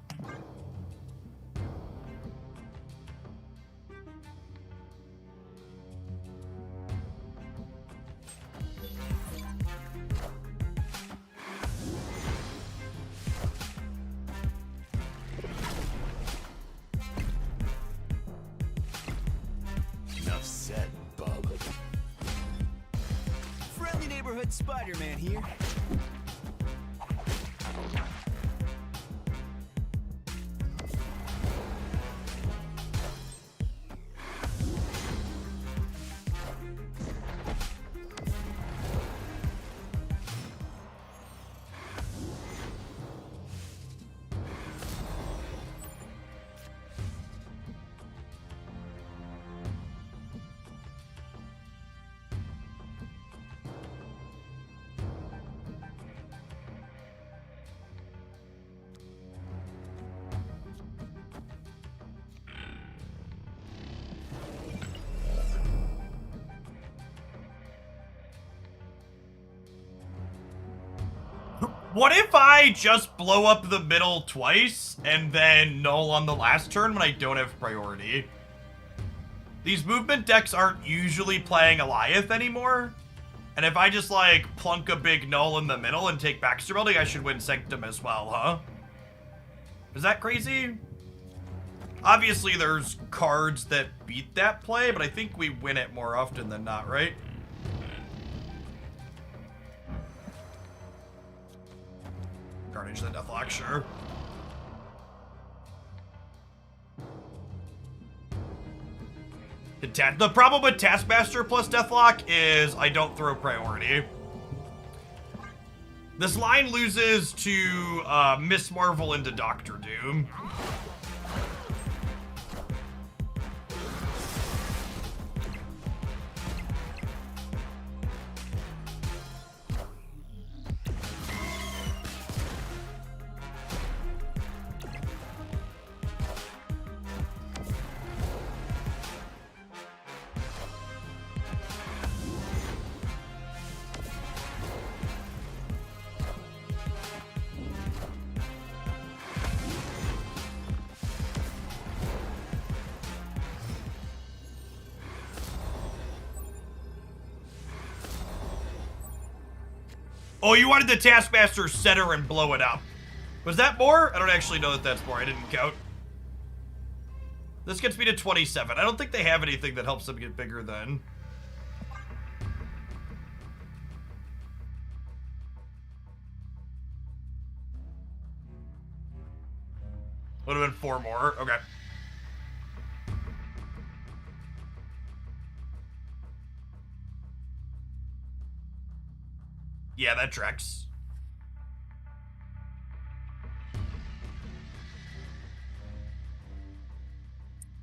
[SPEAKER 6] Enough said, bub.
[SPEAKER 4] Friendly neighborhood Spider-Man here.
[SPEAKER 1] What if I just blow up the middle twice and then null on the last turn when I don't have priority? These movement decks aren't usually playing Goliath anymore. And if I just like plunk a big null in the middle and take Baxter Building, I should win Sanctum as well, huh? Is that crazy? Obviously there's cards that beat that play, but I think we win it more often than not, right? Carnage, then Deathlock, sure. The problem with Taskmaster plus Deathlock is I don't throw priority. This line loses to Miss Marvel into Doctor Doom. Oh, you wanted the Taskmaster center and blow it up. Was that more? I don't actually know that that's more. I didn't count. This gets me to 27. I don't think they have anything that helps them get bigger then. Would have been 4 more. Okay. Yeah, that tracks.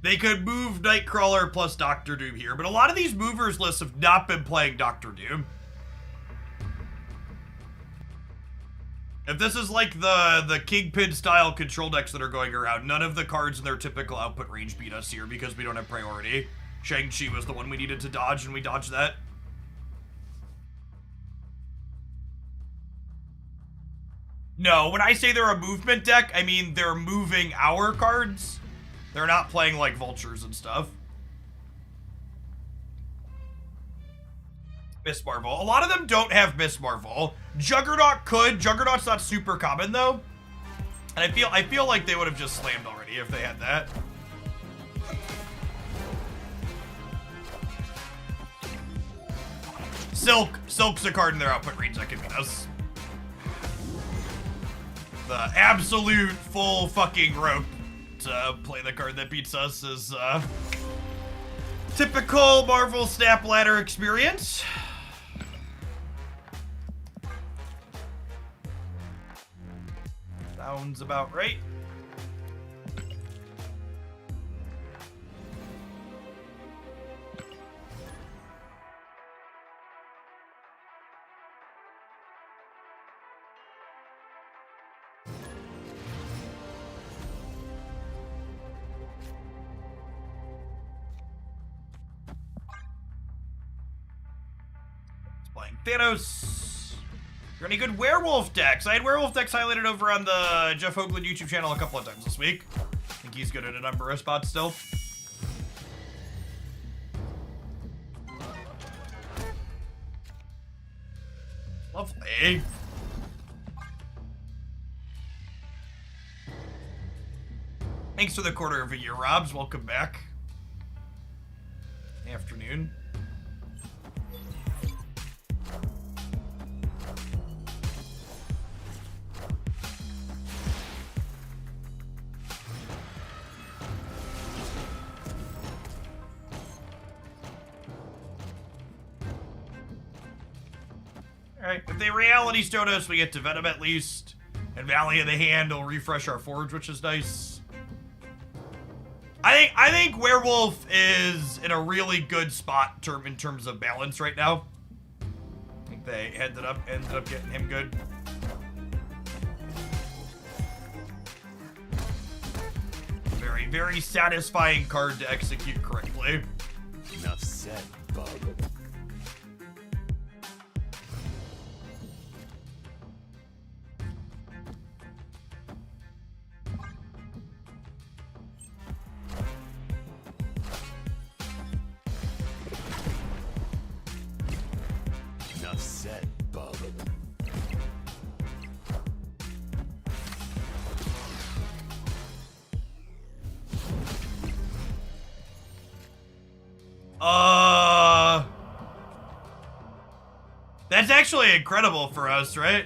[SPEAKER 1] They could move Nightcrawler plus Doctor Doom here, but a lot of these movers lists have not been playing Doctor Doom. If this is like the Kingpin style control decks that are going around, none of the cards in their typical output range beat us here because we don't have priority. Shang-Chi was the one we needed to dodge, and we dodged that. No, when I say they're a movement deck, I mean they're moving our cards. They're not playing like vultures and stuff. Miss Marvel. A lot of them don't have Miss Marvel. Juggernaut could. Juggernaut's not super common though. And I feel like they would have just slammed already if they had that. Silk's a card in their output range that can beat us. The absolute full fucking rope to play the card that beats us is typical Marvel Snap Ladder experience. Sounds about right. Playing Thanos. Are there any good werewolf decks? I had werewolf decks highlighted over on the Jeff Hoagland YouTube channel a couple of times this week. I think he's good at a number of spots still. Lovely. Thanks for the quarter of a year, Robs. Welcome back. Afternoon. Alright, if they reality stone us, we get to Venom at least. And Valley of the Hand will refresh our forge, which is nice. I think Werewolf is in a really good spot in terms of balance right now. I think they ended up getting him good. Very, very satisfying card to execute correctly.
[SPEAKER 6] Enough said, bub. Enough said, bub.
[SPEAKER 1] That's actually incredible for us, right?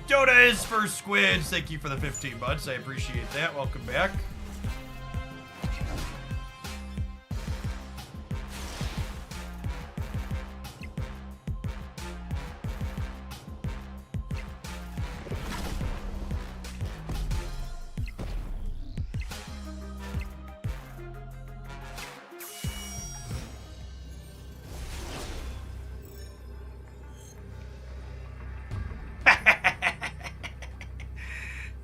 [SPEAKER 1] Dota is for squids. Thank you for the 15 months. I appreciate that. Welcome back.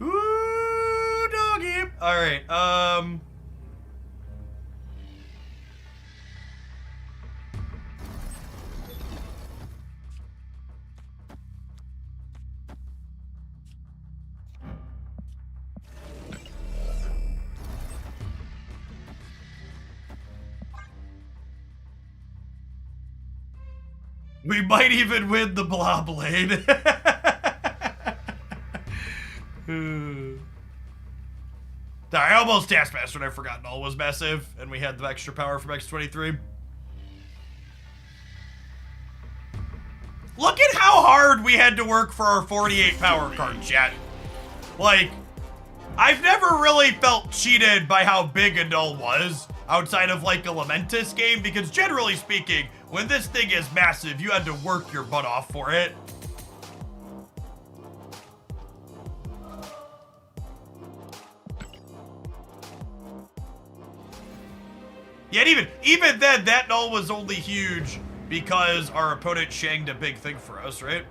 [SPEAKER 1] Ooh, doggy. All right. We might even win the Blob Blade. I almost Taskmaster and I forgot Null was massive, and we had the extra power from X23. Look at how hard we had to work for our 48 power card, chat. Like, I've never really felt cheated by how big a null was outside of like a Lamentis game, because generally speaking, when this thing is massive, you had to work your butt off for it. Yet even then, that null was only huge because our opponent shanged a big thing for us, right?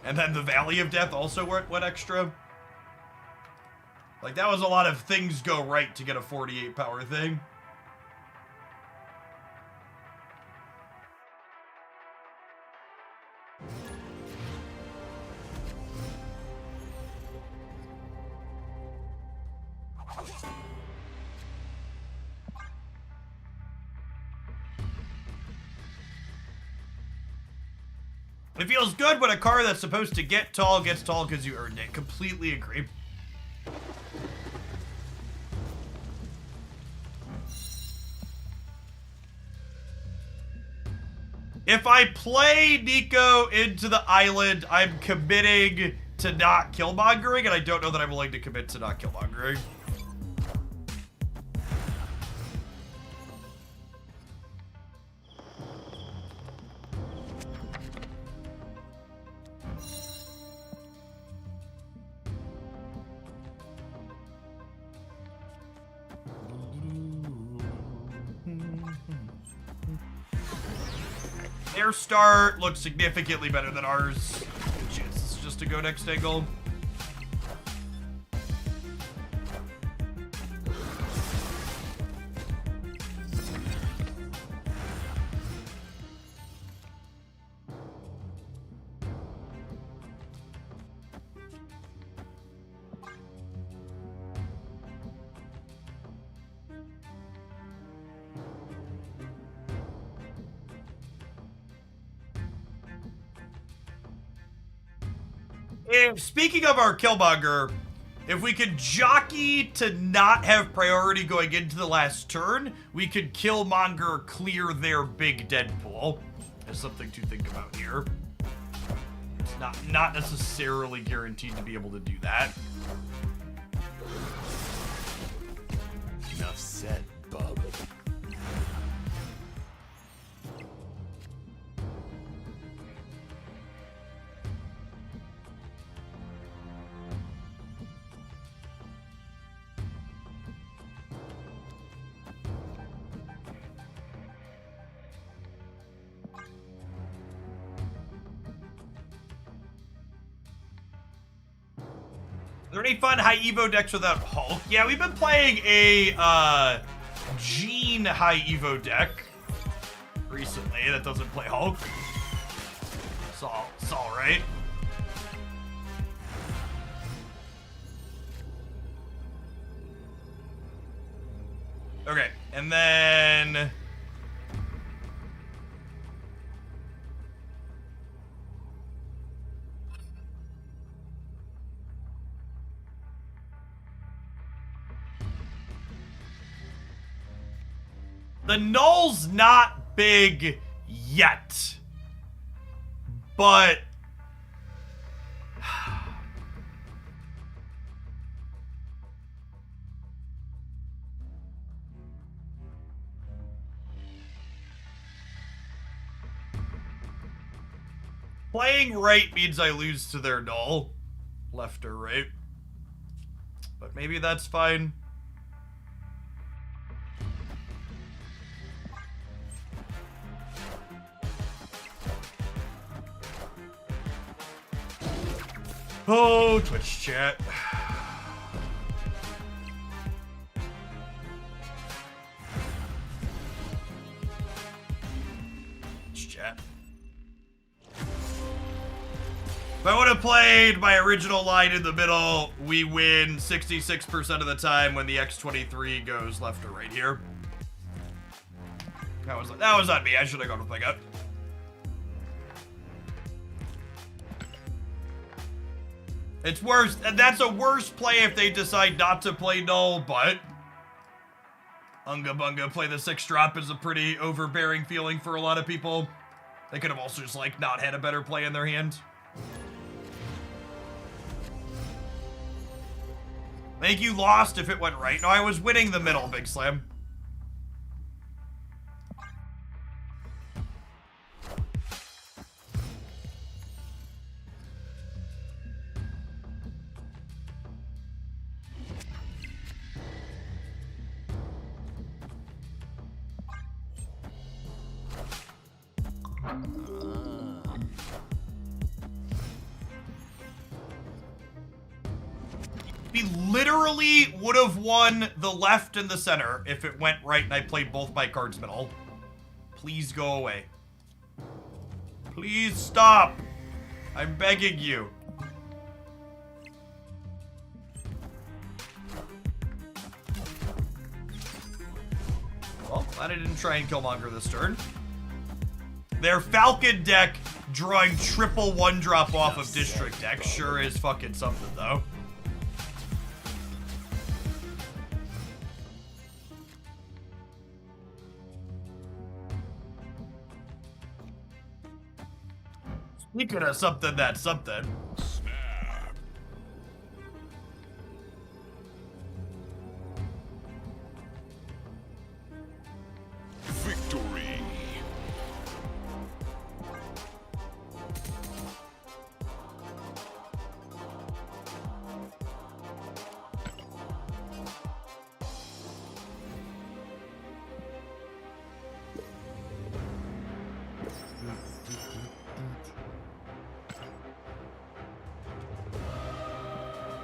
[SPEAKER 1] And then the Valley of Death also went extra. Like, that was a lot of things go right to get a 48 power thing. It feels good when a card that's supposed to get tall gets tall because you earned it. Completely agree. If I play Nico into the island, I'm committing to not killmongering, and I don't know that I'm willing to commit to not killmongering. Their start looks significantly better than ours. Good chances just to go next angle. Speaking of our Killmonger, if we could jockey to not have priority going into the last turn, we could Killmonger clear their big Deadpool. That's something to think about here. It's not necessarily guaranteed to be able to do that.
[SPEAKER 6] Enough said, bub.
[SPEAKER 1] Are there any fun high Evo decks without Hulk? Yeah, we've been playing a Gene high Evo deck recently that doesn't play Hulk. It's all right. Okay, and then the null's not big yet, but playing right means I lose to their null, left or right, but maybe that's fine. Oh, Twitch chat. Twitch chat. If I would have played my original line in the middle, we win 66% of the time when the X23 goes left or right here. That was on me. I should have gone with my gut. It's worse. That's a worse play if they decide not to play null, but Unga Bunga play the 6 drop is a pretty overbearing feeling for a lot of people. They could have also just, like, not had a better play in their hand. I think you lost if it went right. No, I was winning the middle, Big Slam. We literally would have won the left and the center if it went right and I played both my cards middle. Please go away. Please stop. I'm begging you. Well, glad I didn't try and Killmonger this turn. Their Falcon deck drawing triple 1-drop off of District deck sure is fucking something, though. Speaking of something that's something.
[SPEAKER 3] Snap. Victory.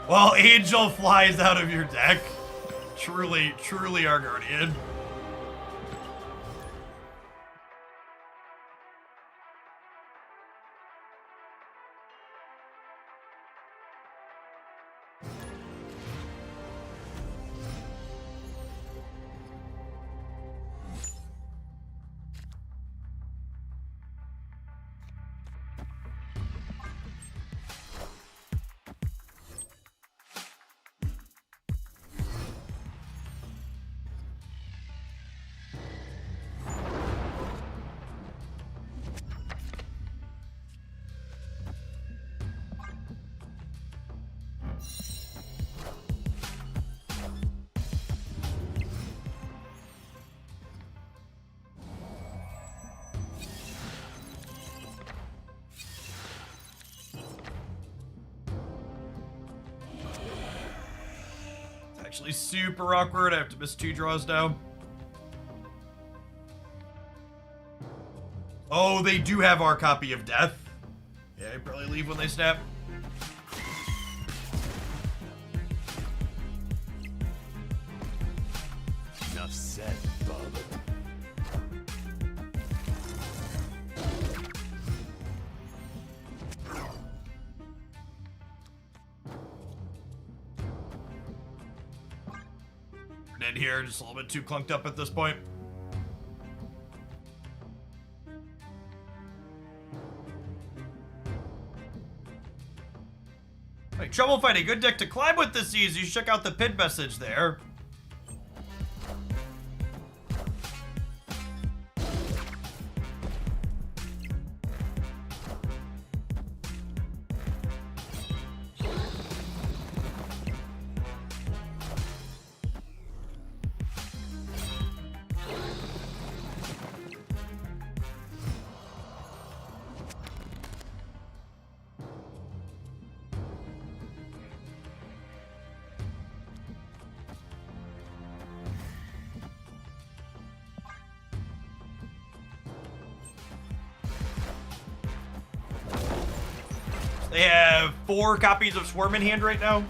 [SPEAKER 1] Well, Angel flies out of your deck. Truly, truly our guardian. Actually super awkward. I have to miss 2 draws now. Oh, they do have our copy of Death. Yeah, I probably leave when they snap.
[SPEAKER 6] Enough said, bub.
[SPEAKER 1] In here, just a little bit too clunked up at this point. Hey, Trouble Fight, a good deck to climb with this season. You should check out the pin message there. They have 4 copies of Swarm in hand right now.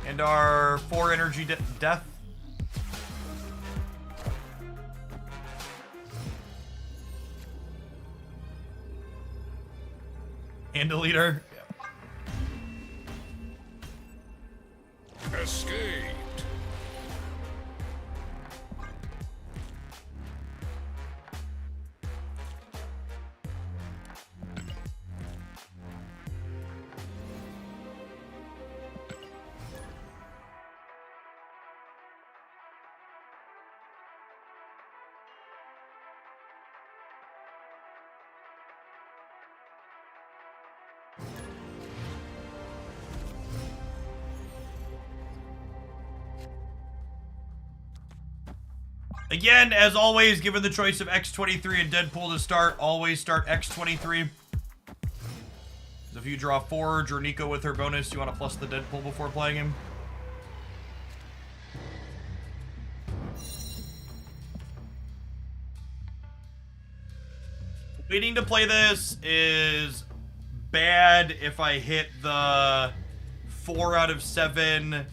[SPEAKER 1] And our 4 energy death. And a leader.
[SPEAKER 3] Escaped.
[SPEAKER 1] Again, as always, given the choice of X23 and Deadpool to start, always start X23. If you draw Forge or Nico with her bonus, you want to plus the Deadpool before playing him. Waiting to play this is bad if I hit the 4 out of 7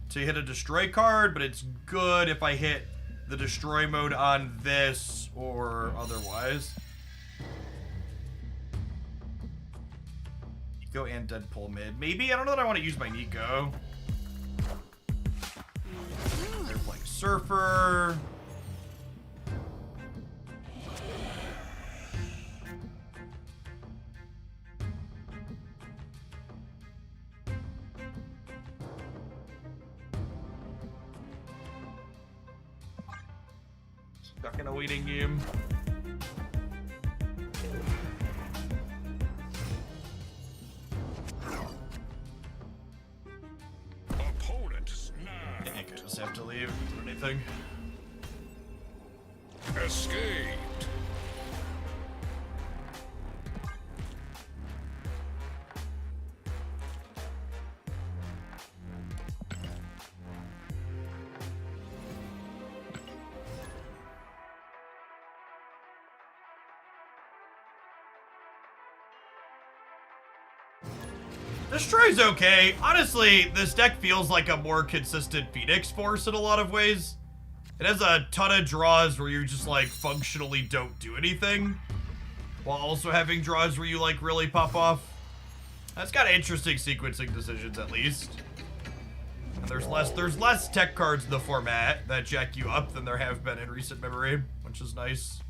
[SPEAKER 1] to hit a destroy card, but it's good if I hit the destroy mode on this or otherwise. Nico and Deadpool mid. Maybe? I don't know that I want to use my Nico. They're playing Surfer. Stuck in a waiting game.
[SPEAKER 3] Opponent
[SPEAKER 1] I think I
[SPEAKER 3] snapped.
[SPEAKER 1] just have to leave. Do anything.
[SPEAKER 3] Escaped.
[SPEAKER 1] Destroy's okay. Honestly, this deck feels like a more consistent Phoenix Force in a lot of ways. It has a ton of draws where you just, like, functionally don't do anything, while also having draws where you, like, really pop off. That's got interesting sequencing decisions, at least. And there's less tech cards in the format that jack you up than there have been in recent memory, which is nice.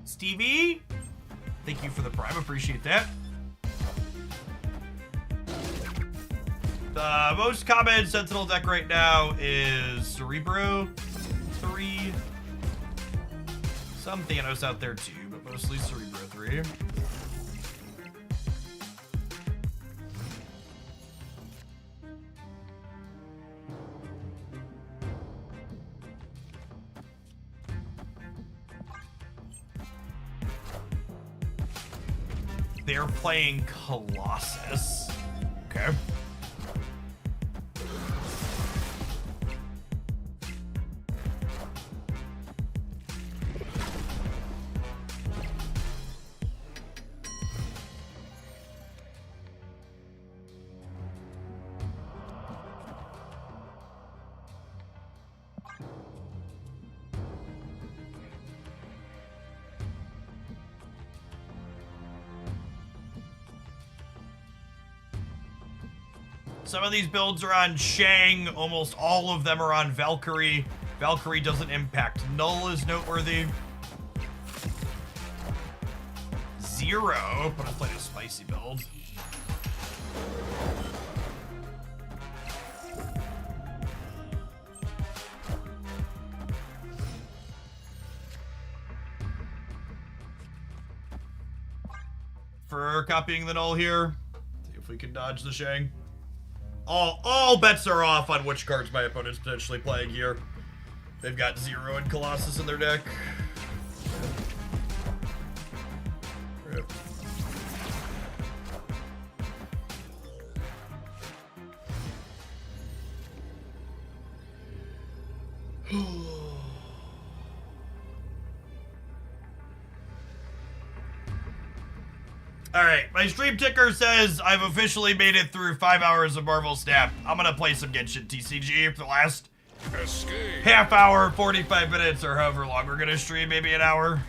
[SPEAKER 1] Stevie, thank you for the prime, appreciate that. The most common Sentinel deck right now is Cerebro 3. Some Thanos out there too, but mostly Cerebro 3. They're playing Colossus. Okay. Some of these builds are on Shang. Almost all of them are on Valkyrie. Valkyrie doesn't impact. Null is noteworthy. Zero, but I'm playing a spicy build. For copying the Null here. See if we can dodge the Shang. All bets are off on which cards my opponent's potentially playing here. They've got Zero and Colossus in their deck. Alright, my stream ticker says I've officially made it through 5 hours of Marvel Snap. I'm gonna play some Genshin TCG for the last
[SPEAKER 3] Escape.
[SPEAKER 1] half hour, 45 minutes, or however long we're gonna stream, maybe an hour.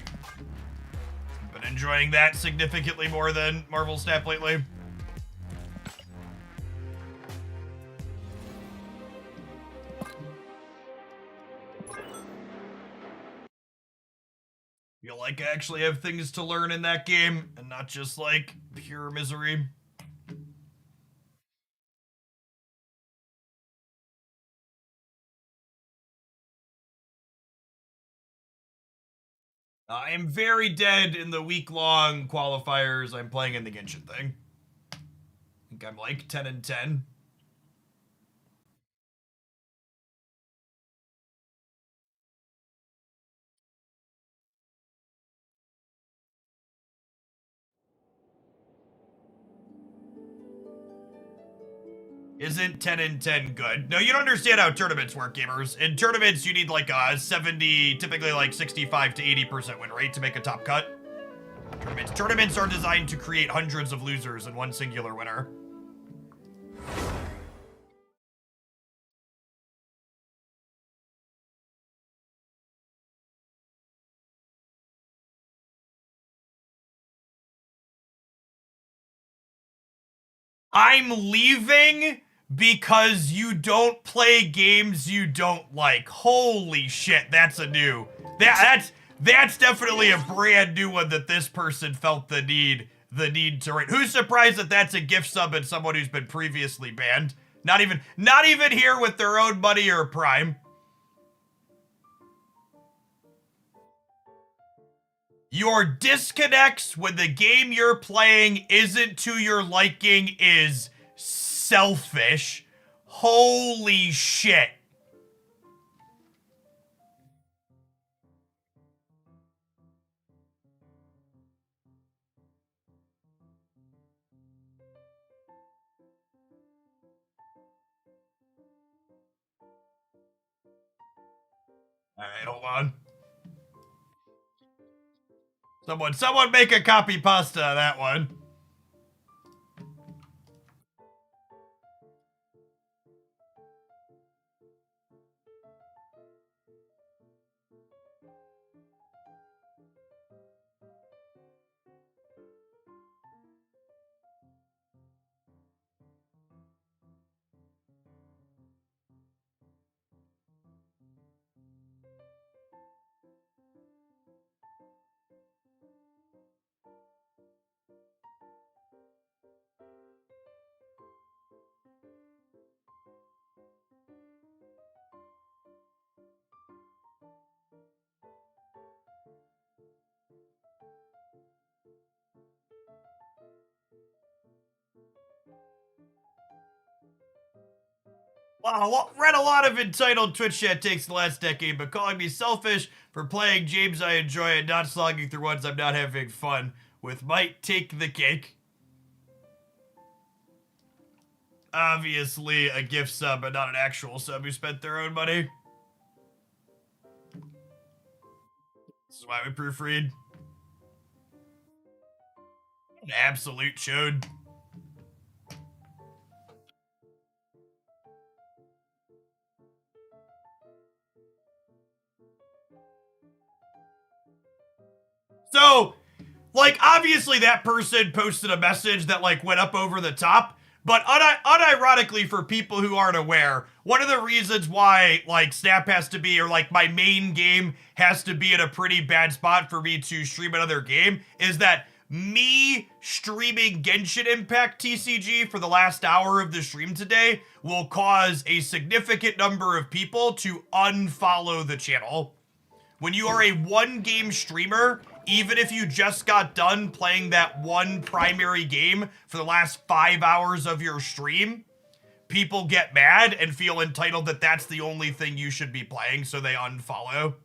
[SPEAKER 1] Been enjoying that significantly more than Marvel Snap lately. like I actually have things to learn in that game and not just like pure misery. I am very dead in the week-long qualifiers I'm playing in the Genshin thing. I think I'm like 10-10. Isn't 10-10 good? No, you don't understand how tournaments work, gamers. In tournaments, you need like a 70, typically like 65 to 80% win rate to make a top cut. Tournaments are designed to create hundreds of losers and one singular winner. I'm leaving because you don't play games you don't like. Holy shit, that's a new. That's definitely a brand new one that this person felt the need to write. Who's surprised that that's a gift sub and someone who's been previously banned? Not even here with their own money or Prime. Your disconnects when the game you're playing isn't to your liking is selfish. Holy shit. Alright, hold on. Someone make a copy pasta of that one. Wow, read a lot of entitled Twitch chat takes the last decade, but calling me selfish for playing games I enjoy and not slogging through ones I'm not having fun with might take the cake. Obviously a gift sub, but not an actual sub who spent their own money. This is why we proofread. An absolute chode. So, like, obviously that person posted a message that, like, went up over the top, but unironically for people who aren't aware, one of the reasons why, like, Snap has to be, or, like, my main game has to be in a pretty bad spot for me to stream another game is that me streaming Genshin Impact TCG for the last hour of the stream today will cause a significant number of people to unfollow the channel. When you are a one-game streamer, even if you just got done playing that one primary game for the last 5 hours of your stream, people get mad and feel entitled that that's the only thing you should be playing, so they unfollow.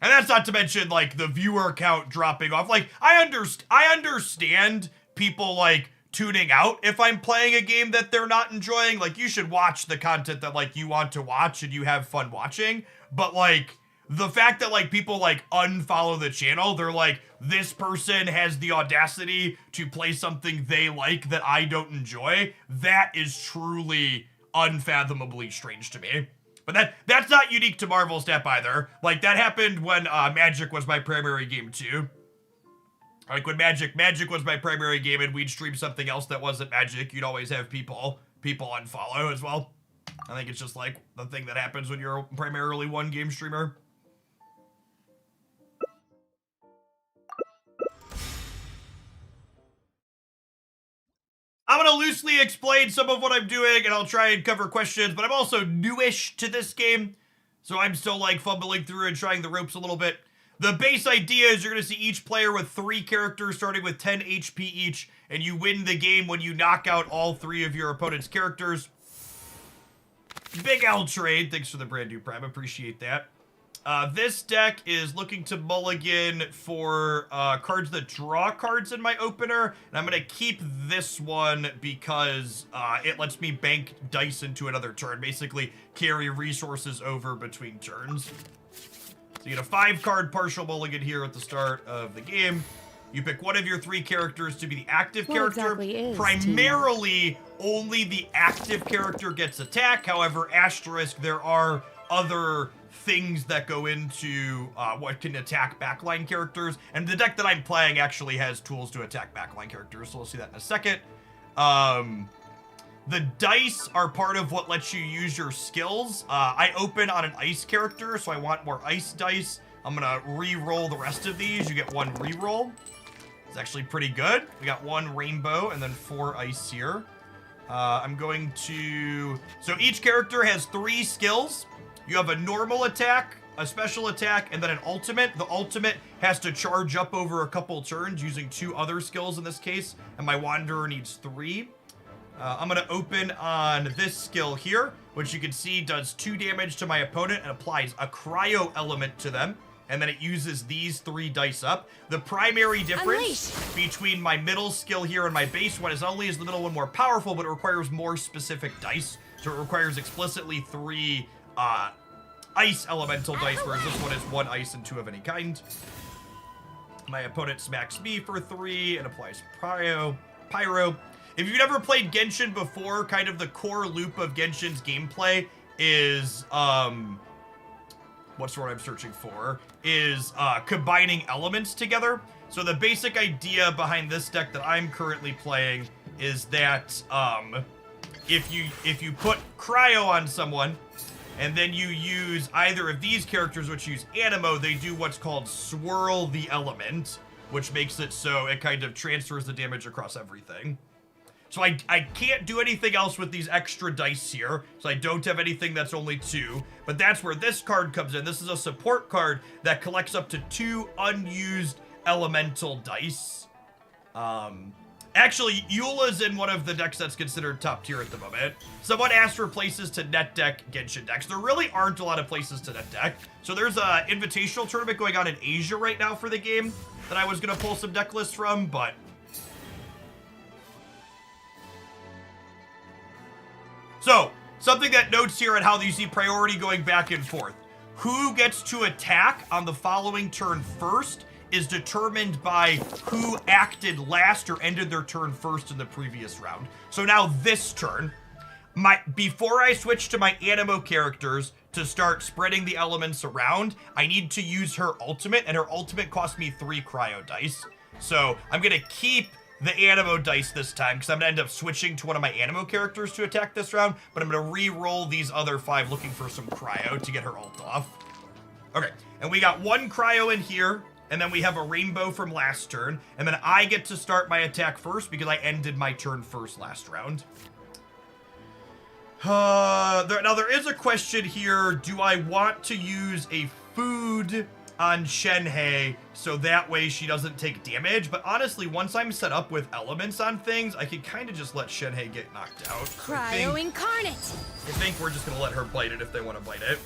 [SPEAKER 1] And that's not to mention, like, the viewer count dropping off. Like, I understand people, like, tuning out if I'm playing a game that they're not enjoying. Like, you should watch the content that, like, you want to watch and you have fun watching. But, like, the fact that, like, people, like, unfollow the channel, they're like, this person has the audacity to play something they like that I don't enjoy, that is truly unfathomably strange to me. But that's not unique to Marvel Snap either. Like, that happened when Magic was my primary game too. Like, when Magic was my primary game and we'd stream something else that wasn't Magic, you'd always have people unfollow as well. I think it's just, like, the thing that happens when you're a primarily one-game streamer. I'm going to loosely explain some of what I'm doing, and I'll try and cover questions, but I'm also newish to this game, so I'm still, like, fumbling through and trying the ropes a little bit. The base idea is you're going to see each player with 3 characters starting with 10 HP each, and you win the game when you knock out all 3 of your opponent's characters. Big L trade. Thanks for the brand new Prime. Appreciate that. This deck is looking to mulligan for cards that draw cards in my opener, and I'm going to keep this one because it lets me bank dice into another turn, basically carry resources over between turns. So you get a 5-card partial mulligan here at the start of the game. You pick one of your 3 characters to be the active character.
[SPEAKER 9] Exactly is,
[SPEAKER 1] primarily, only the active character gets attack. However, asterisk, there are other things that go into what can attack backline characters. And the deck that I'm playing actually has tools to attack backline characters, so we'll see that in a second. The dice are part of what lets you use your skills. I open on an ice character, so I want more ice dice. I'm gonna re-roll the rest of these. You get 1 re-roll. It's actually pretty good. We got 1 rainbow and then 4 ice here. I'm going to... So each character has 3 skills. You have a normal attack, a special attack, and then an ultimate. The ultimate has to charge up over a couple turns using 2 other skills in this case, and my Wanderer needs 3. I'm going to open on this skill here, which you can see does 2 damage to my opponent and applies a cryo element to them, and then it uses these 3 dice up. The primary difference between my middle skill here and my base one is not only is the middle one more powerful, but it requires more specific dice. So it requires explicitly 3 ice elemental dice, whereas this one is 1 ice and 2 of any kind. My opponent smacks me for 3 and applies Pyro. If you've never played Genshin before, kind of the core loop of Genshin's gameplay is, what's the word I'm searching for? Is combining elements together. So the basic idea behind this deck that I'm currently playing is that if you put cryo on someone, and then you use either of these characters, which use Animo, they do what's called Swirl the Element, which makes it so it kind of transfers the damage across everything. So I can't do anything else with these extra dice here, so I don't have anything that's only 2, but that's where this card comes in. This is a support card that collects up to 2 unused elemental dice. Actually, Eula's in one of the decks that's considered top tier at the moment. Someone asked for places to net deck Genshin decks. There really aren't a lot of places to net deck. So there's a invitational tournament going on in Asia right now for the game that I was going to pull some deck lists from, but... So, something that notes here on how you see priority going back and forth. Who gets to attack on the following turn first is determined by who acted last or ended their turn first in the previous round. So now this turn, before I switch to my Animo characters to start spreading the elements around, I need to use her ultimate, and her ultimate cost me 3 cryo dice. So I'm gonna keep the Animo dice this time, because I'm gonna end up switching to one of my Animo characters to attack this round, but I'm gonna re-roll these other 5 looking for some cryo to get her ult off. Okay, and we got 1 cryo in here, and then we have a rainbow from last turn, and then I get to start my attack first because I ended my turn first last round. Now there is a question here, do I want to use a food on Shenhei so that way she doesn't take damage? But honestly, once I'm set up with elements on things, I can kind of just let Shenhei get knocked out.
[SPEAKER 5] Cryo Incarnate!
[SPEAKER 1] I think we're just going to let her bite it if they want to bite it.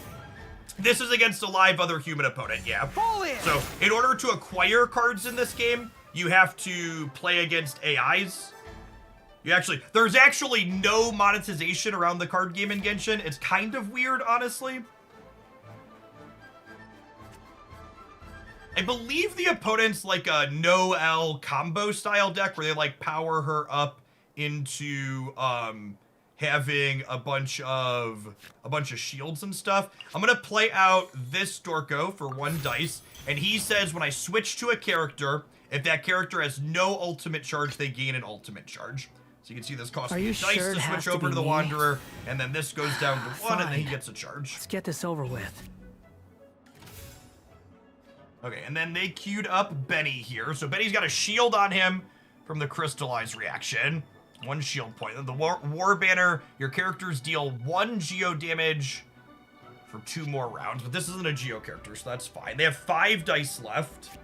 [SPEAKER 1] This is against a live other human opponent, yeah. So, in order to acquire cards in this game, you have to play against AIs. There's actually no monetization around the card game in Genshin. It's kind of weird, honestly. I believe the opponent's like a no-L combo style deck where they like power her up into having a bunch of shields and stuff. I'm gonna play out this Storko for 1 dice, and he says when I switch to a character, if that character has no ultimate charge, they gain an ultimate charge. So you can see this costs me dice to switch over to the Wanderer, and then this goes down to 1, and then he gets a charge.
[SPEAKER 10] Let's get this over with.
[SPEAKER 1] Okay, and then they queued up Benny here. So Benny's got a shield on him from the crystallized reaction. 1 shield point. And the war banner, your characters deal 1 geo damage for 2 more rounds. But this isn't a geo character, so that's fine. They have 5 dice left.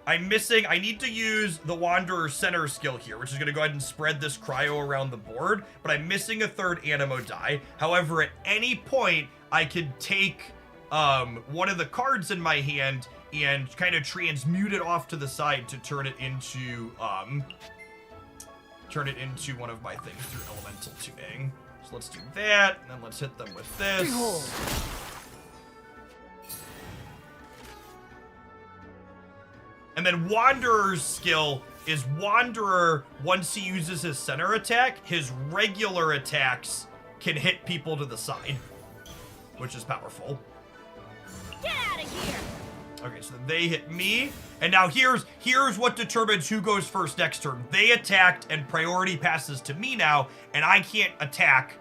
[SPEAKER 1] I need to use the Wanderer Center skill here, which is going to go ahead and spread this cryo around the board, but I'm missing a 3rd animo die. However, at any point, I could take one of the cards in my hand and kind of transmute it off to the side to turn it into one of my things through elemental tuning. So let's do that, and then let's hit them with this.
[SPEAKER 7] Behold.
[SPEAKER 1] And then Wanderer's skill is Wanderer, once he uses his center attack, his regular attacks can hit people to the side, which is powerful.
[SPEAKER 5] Get out of here!
[SPEAKER 1] Okay, so they hit me, and now here's what determines who goes first next turn. They attacked, and priority passes to me now, and I can't attack,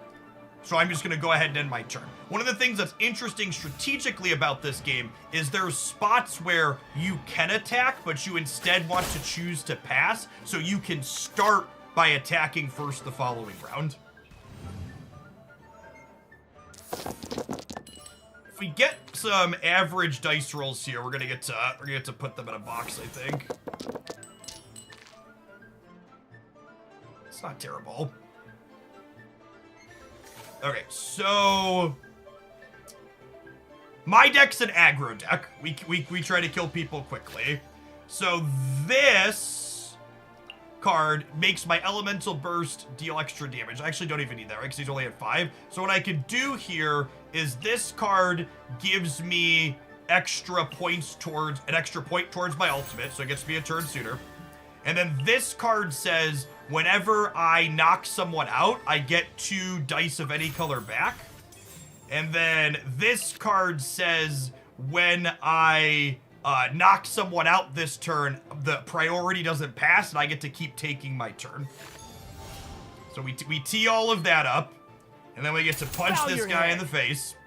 [SPEAKER 1] so I'm just going to go ahead and end my turn. One of the things that's interesting strategically about this game is there's spots where you can attack, but you instead want to choose to pass, so you can start by attacking first the following round. If we get some average dice rolls here, we're gonna get to put them in a box, I think. It's not terrible. Okay, so my deck's an aggro deck. We try to kill people quickly. So this card makes my elemental burst deal extra damage. I actually don't even need that, right? Because he's only at 5. So what I could do here is this card gives me an extra point towards my ultimate, so it gets me a turn sooner. And then this card says whenever I knock someone out, I get 2 dice of any color back. And then this card says when I knock someone out this turn, the priority doesn't pass, and I get to keep taking my turn. So we tee all of that up, and then we get to punch this guy in the face.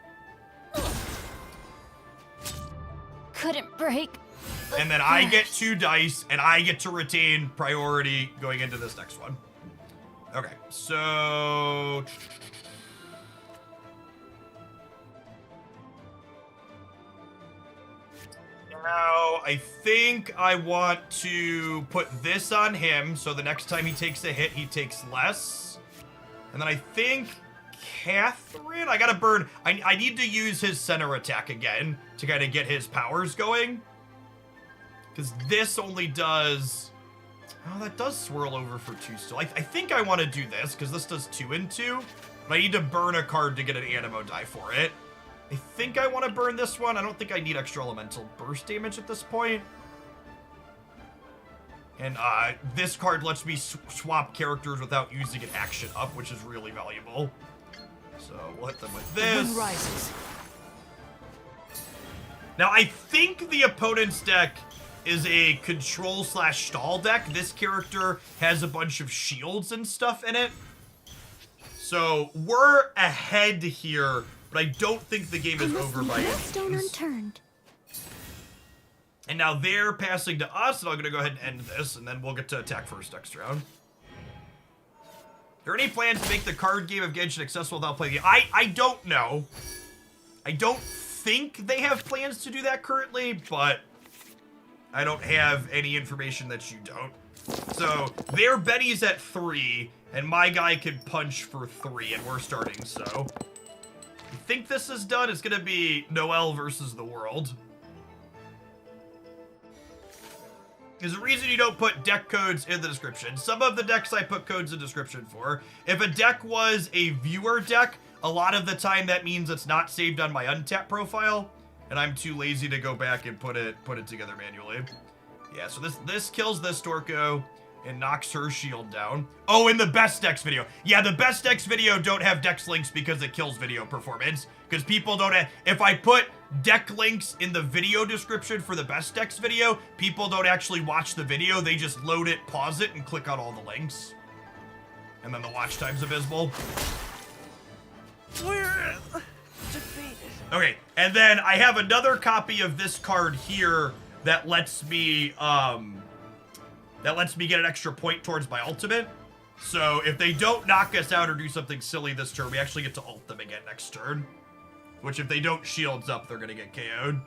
[SPEAKER 5] Couldn't break.
[SPEAKER 1] And then I get 2 dice, and I get to retain priority going into this next one. Okay, so now I think I want to put this on him, so the next time he takes a hit, he takes less. And then I think Catherine, I gotta burn. I need to use his center attack again to kind of get his powers going. Because this only does... Oh, that does swirl over for 2 still. I think I want to do this, because this does 2 and 2. But I need to burn a card to get an animo die for it. I think I want to burn this one. I don't think I need extra elemental burst damage at this point. And this card lets me swap characters without using an action up, which is really valuable. So we'll hit them with this.
[SPEAKER 7] The wind rises.
[SPEAKER 1] Now, I think the opponent's deck is a control/stall deck. This character has a bunch of shields and stuff in it. So we're ahead here, but I don't think the game is over by any
[SPEAKER 5] Stone
[SPEAKER 1] means.
[SPEAKER 5] unturned.
[SPEAKER 1] And now they're passing to us, and I'm gonna go ahead and end this, and then we'll get to attack first next round. Are there any plans to make the card game of Genshin accessible without playing the game? I don't know. I don't think they have plans to do that currently, but I don't have any information that you don't. So their Benny's at 3, and my guy can punch for 3, and we're starting, so. I think this is done. It's gonna be Noelle versus the world. There's a reason you don't put deck codes in the description. Some of the decks I put codes in the description for. If a deck was a viewer deck, a lot of the time that means it's not saved on my Untap profile, and I'm too lazy to go back and put it together manually. Yeah, so this kills this Dorko and knocks her shield down. Oh, in the best decks video. Yeah, the best decks video don't have dex links because it kills video performance. Because people don't have, if I put deck links in the video description for the best decks video, people don't actually watch the video. They just load it, pause it, and click on all the links. And then the watch time's abysmal. Okay, and then I have another copy of this card here that lets me get an extra point towards my ultimate. So if they don't knock us out or do something silly this turn, we actually get to ult them again next turn. Which if they don't shields up, they're gonna get KO'd.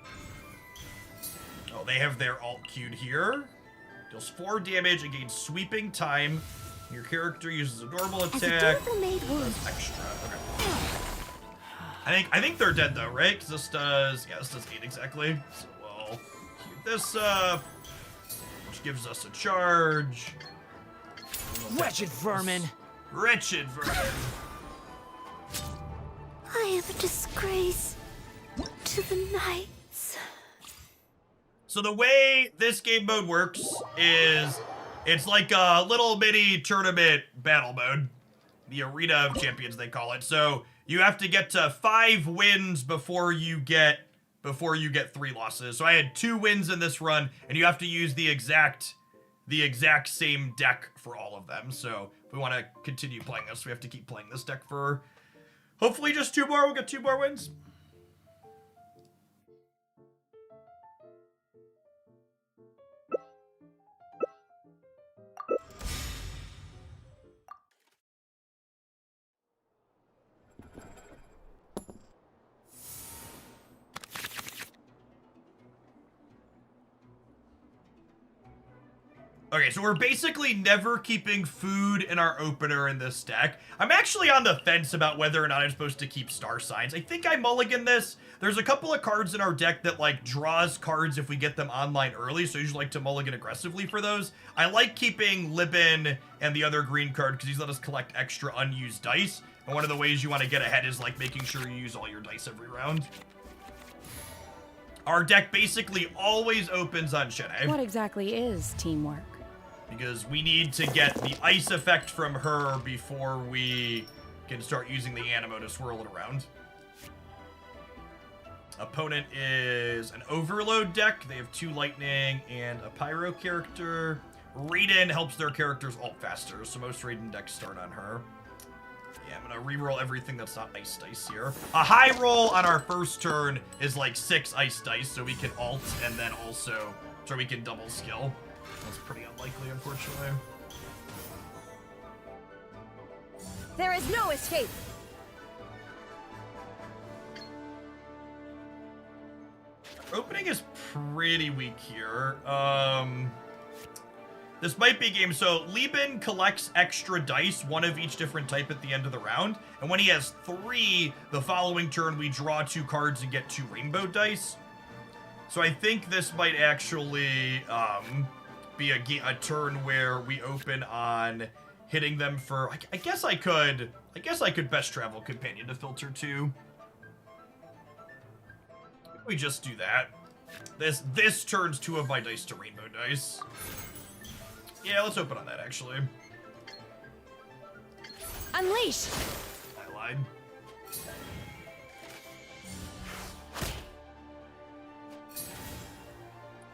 [SPEAKER 1] Oh, they have their ult queued here. Deals 4 damage and gains sweeping time. Your character uses a normal attack. That's extra. Okay. I think they're dead though, right? Because this does 8 exactly. So we'll keep this up, which gives us a charge.
[SPEAKER 4] Wretched vermin.
[SPEAKER 1] Wretched vermin.
[SPEAKER 5] I am a disgrace to the knights.
[SPEAKER 1] So the way this game mode works is it's like a little mini tournament battle mode. The Arena of Champions, they call it. So you have to get to 5 wins before you get 3 losses. So I had 2 wins in this run, and you have to use the exact same deck for all of them. So if we want to continue playing this, we have to keep playing this deck for hopefully just 2 more. We'll get 2 more wins. Okay, so we're basically never keeping food in our opener in this deck. I'm actually on the fence about whether or not I'm supposed to keep star signs. I think I mulligan this. There's a couple of cards in our deck that like draws cards if we get them online early, so I usually like to mulligan aggressively for those. I like keeping Libin and the other green card because these let us collect extra unused dice. And one of the ways you want to get ahead is like making sure you use all your dice every round. Our deck basically always opens on Shene.
[SPEAKER 9] What exactly is teamwork?
[SPEAKER 1] Because we need to get the ice effect from her before we can start using the Animo to swirl it around. Opponent is an Overload deck. They have 2 Lightning and a Pyro character. Raiden helps their characters ult faster, so most Raiden decks start on her. Yeah, I'm gonna reroll everything that's not ice dice here. A high roll on our first turn is like 6 ice dice, so we can ult and then also, so we can double skill. That's pretty unlikely, unfortunately.
[SPEAKER 9] There is no escape.
[SPEAKER 1] Opening is pretty weak here. This might be a game. So Lieben collects extra dice, 1 of each different type at the end of the round. And when he has 3, the following turn we draw 2 cards and get 2 rainbow dice. So I think this might actually be a turn where we open on hitting them for. I guess I could best travel companion to filter 2. We just do that. This turns 2 of my dice to rainbow dice. Yeah, let's open on that actually.
[SPEAKER 9] Unleash.
[SPEAKER 1] I lied.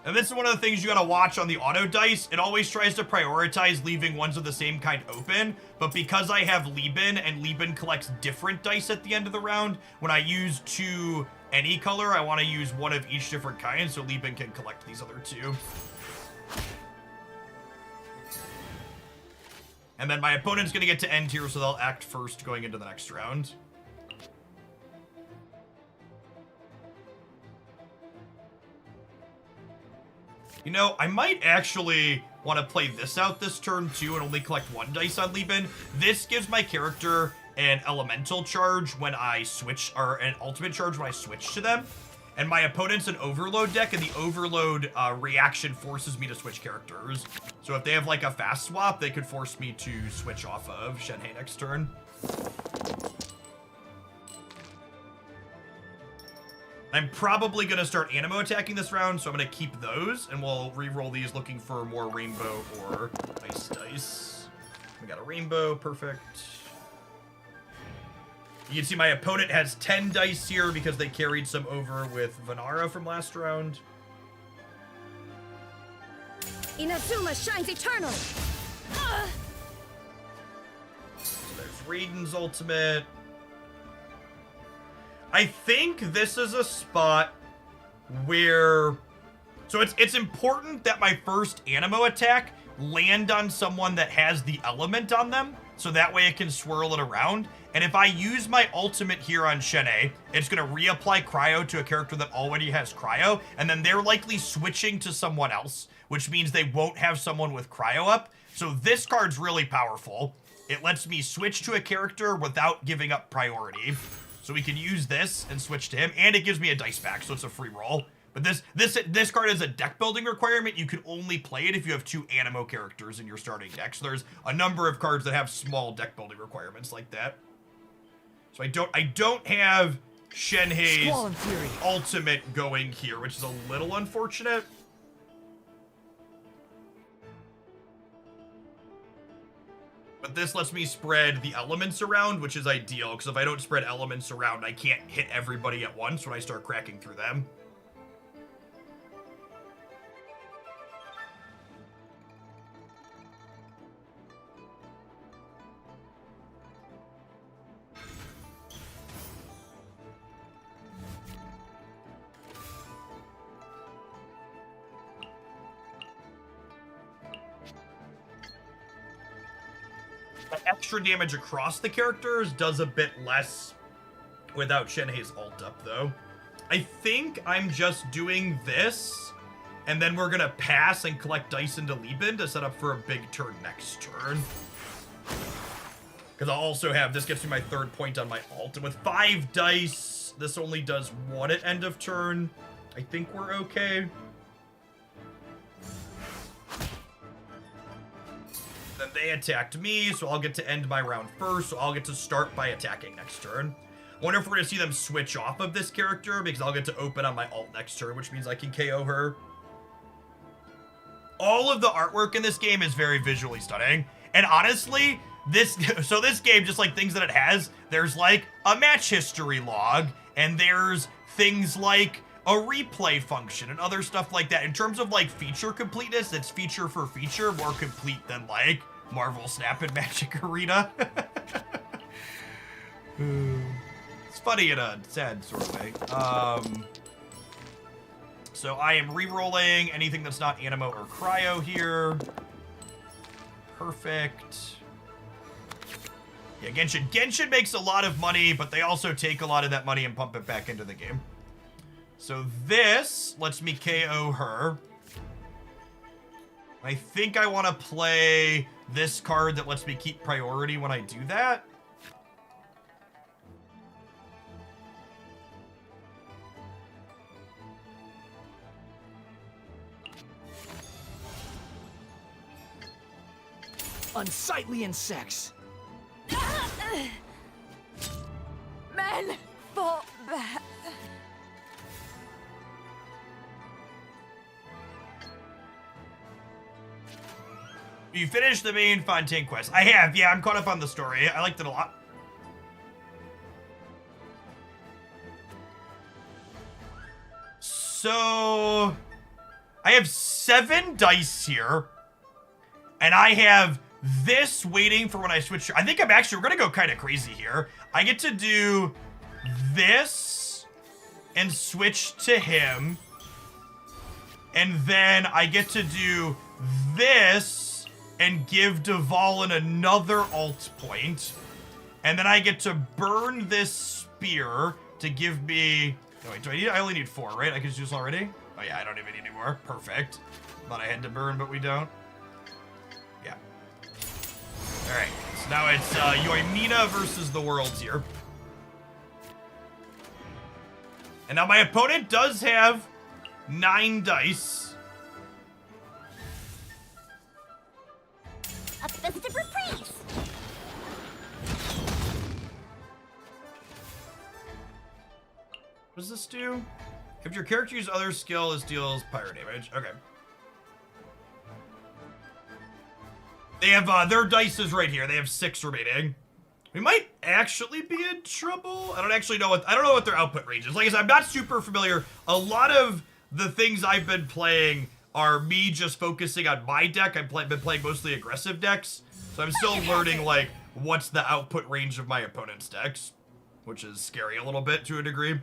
[SPEAKER 1] And this is one of the things you gotta watch on the auto dice. It always tries to prioritize leaving ones of the same kind open, but because I have Lieben and Lieben collects different dice at the end of the round, when I use 2 any color, I want to use 1 of each different kind, so Lieben can collect these other 2. And then my opponent's gonna get to end here, so they'll act first going into the next round. You know, I might actually want to play this out this turn too and only collect 1 dice on Lieben. This gives my character an elemental charge when I switch, or an ultimate charge when I switch to them. And my opponent's an overload deck, and the overload reaction forces me to switch characters. So if they have like a fast swap, they could force me to switch off of Shenhei next turn. I'm probably going to start Animo attacking this round, so I'm going to keep those, and we'll re-roll these looking for more rainbow or ice dice. We got a rainbow, perfect. You can see my opponent has 10 dice here because they carried some over with Vanara from last round.
[SPEAKER 9] Inazuma shines eternally.
[SPEAKER 1] So there's Raiden's ultimate. I think this is a spot where... So it's important that my first Animo attack land on someone that has the element on them, so that way it can swirl it around. And if I use my ultimate here on Shene, it's going to reapply cryo to a character that already has cryo, and then they're likely switching to someone else, which means they won't have someone with cryo up. So this card's really powerful. It lets me switch to a character without giving up priority. So we can use this and switch to him, and it gives me a dice back, so it's a free roll. But this card is a deck building requirement. You can only play it if you have 2 Animo characters in your starting deck. So there's a number of cards that have small deck building requirements like that. So I don't have Shenhei's ultimate going here, which is a little unfortunate. But this lets me spread the elements around, which is ideal, because if I don't spread elements around, I can't hit everybody at once when I start cracking through them. Extra damage across the characters does a bit less without Shenhei's ult up, though. I think I'm just doing this, and then we're gonna pass and collect dice into Lieben to set up for a big turn next turn. Because I'll also have, this gets me my 3rd point on my ult, and with 5 dice, this only does 1 at end of turn. I think we're okay. Then they attacked me, so I'll get to end my round first, so I'll get to start by attacking next turn. I wonder if we're going to see them switch off of this character, because I'll get to open on my ult next turn, which means I can KO her. All of the artwork in this game is very visually stunning. And honestly, this game, just like things that it has, there's like a match history log, and there's things like a replay function and other stuff like that. In terms of like feature completeness, it's feature for feature more complete than like Marvel Snap and Magic Arena. It's funny in a sad sort of way. So I am re-rolling anything that's not Animo or Cryo here. Perfect. Yeah, Genshin. Genshin makes a lot of money, but they also take a lot of that money and pump it back into the game. So this lets me KO her. I think I want to play this card that lets me keep priority when I do that.
[SPEAKER 4] Unsightly insects.
[SPEAKER 9] Men fought back.
[SPEAKER 1] You finished the main Fontaine quest. I have, yeah, I'm caught up on the story. I liked it a lot. So, I have 7 dice here. And I have this waiting for when I switch. I think we're gonna go kind of crazy here. I get to do this and switch to him. And then I get to do this and give Dvalin another ult point. And then I get to burn this spear to give me... Oh, wait, I only need 4, right? I can just use already? Oh yeah, I don't even need any more. Perfect. Thought I had to burn, but we don't. Yeah. Alright, so now it's Yoimina versus the Worlds here. And now my opponent does have 9 dice.
[SPEAKER 5] A festive reprise!
[SPEAKER 1] What does this do? If your character uses other skill, this deals pyro damage. Okay. They have, their dice is right here. They have 6 remaining. We might actually be in trouble. I don't know what their output range is. Like I said, I'm not super familiar. A lot of the things I've been playing are me just focusing on my deck. I've been playing mostly aggressive decks. So I'm still learning, like, what's the output range of my opponent's decks. Which is scary a little bit to a degree.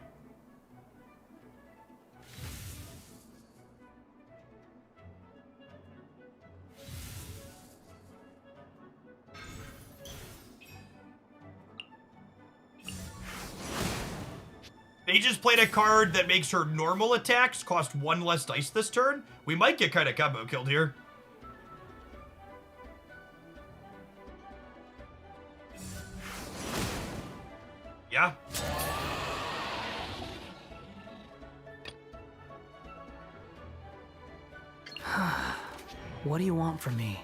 [SPEAKER 1] They just played a card that makes her normal attacks cost 1 less dice this turn. We might get kind of combo killed here. Yeah.
[SPEAKER 4] What do you want from me?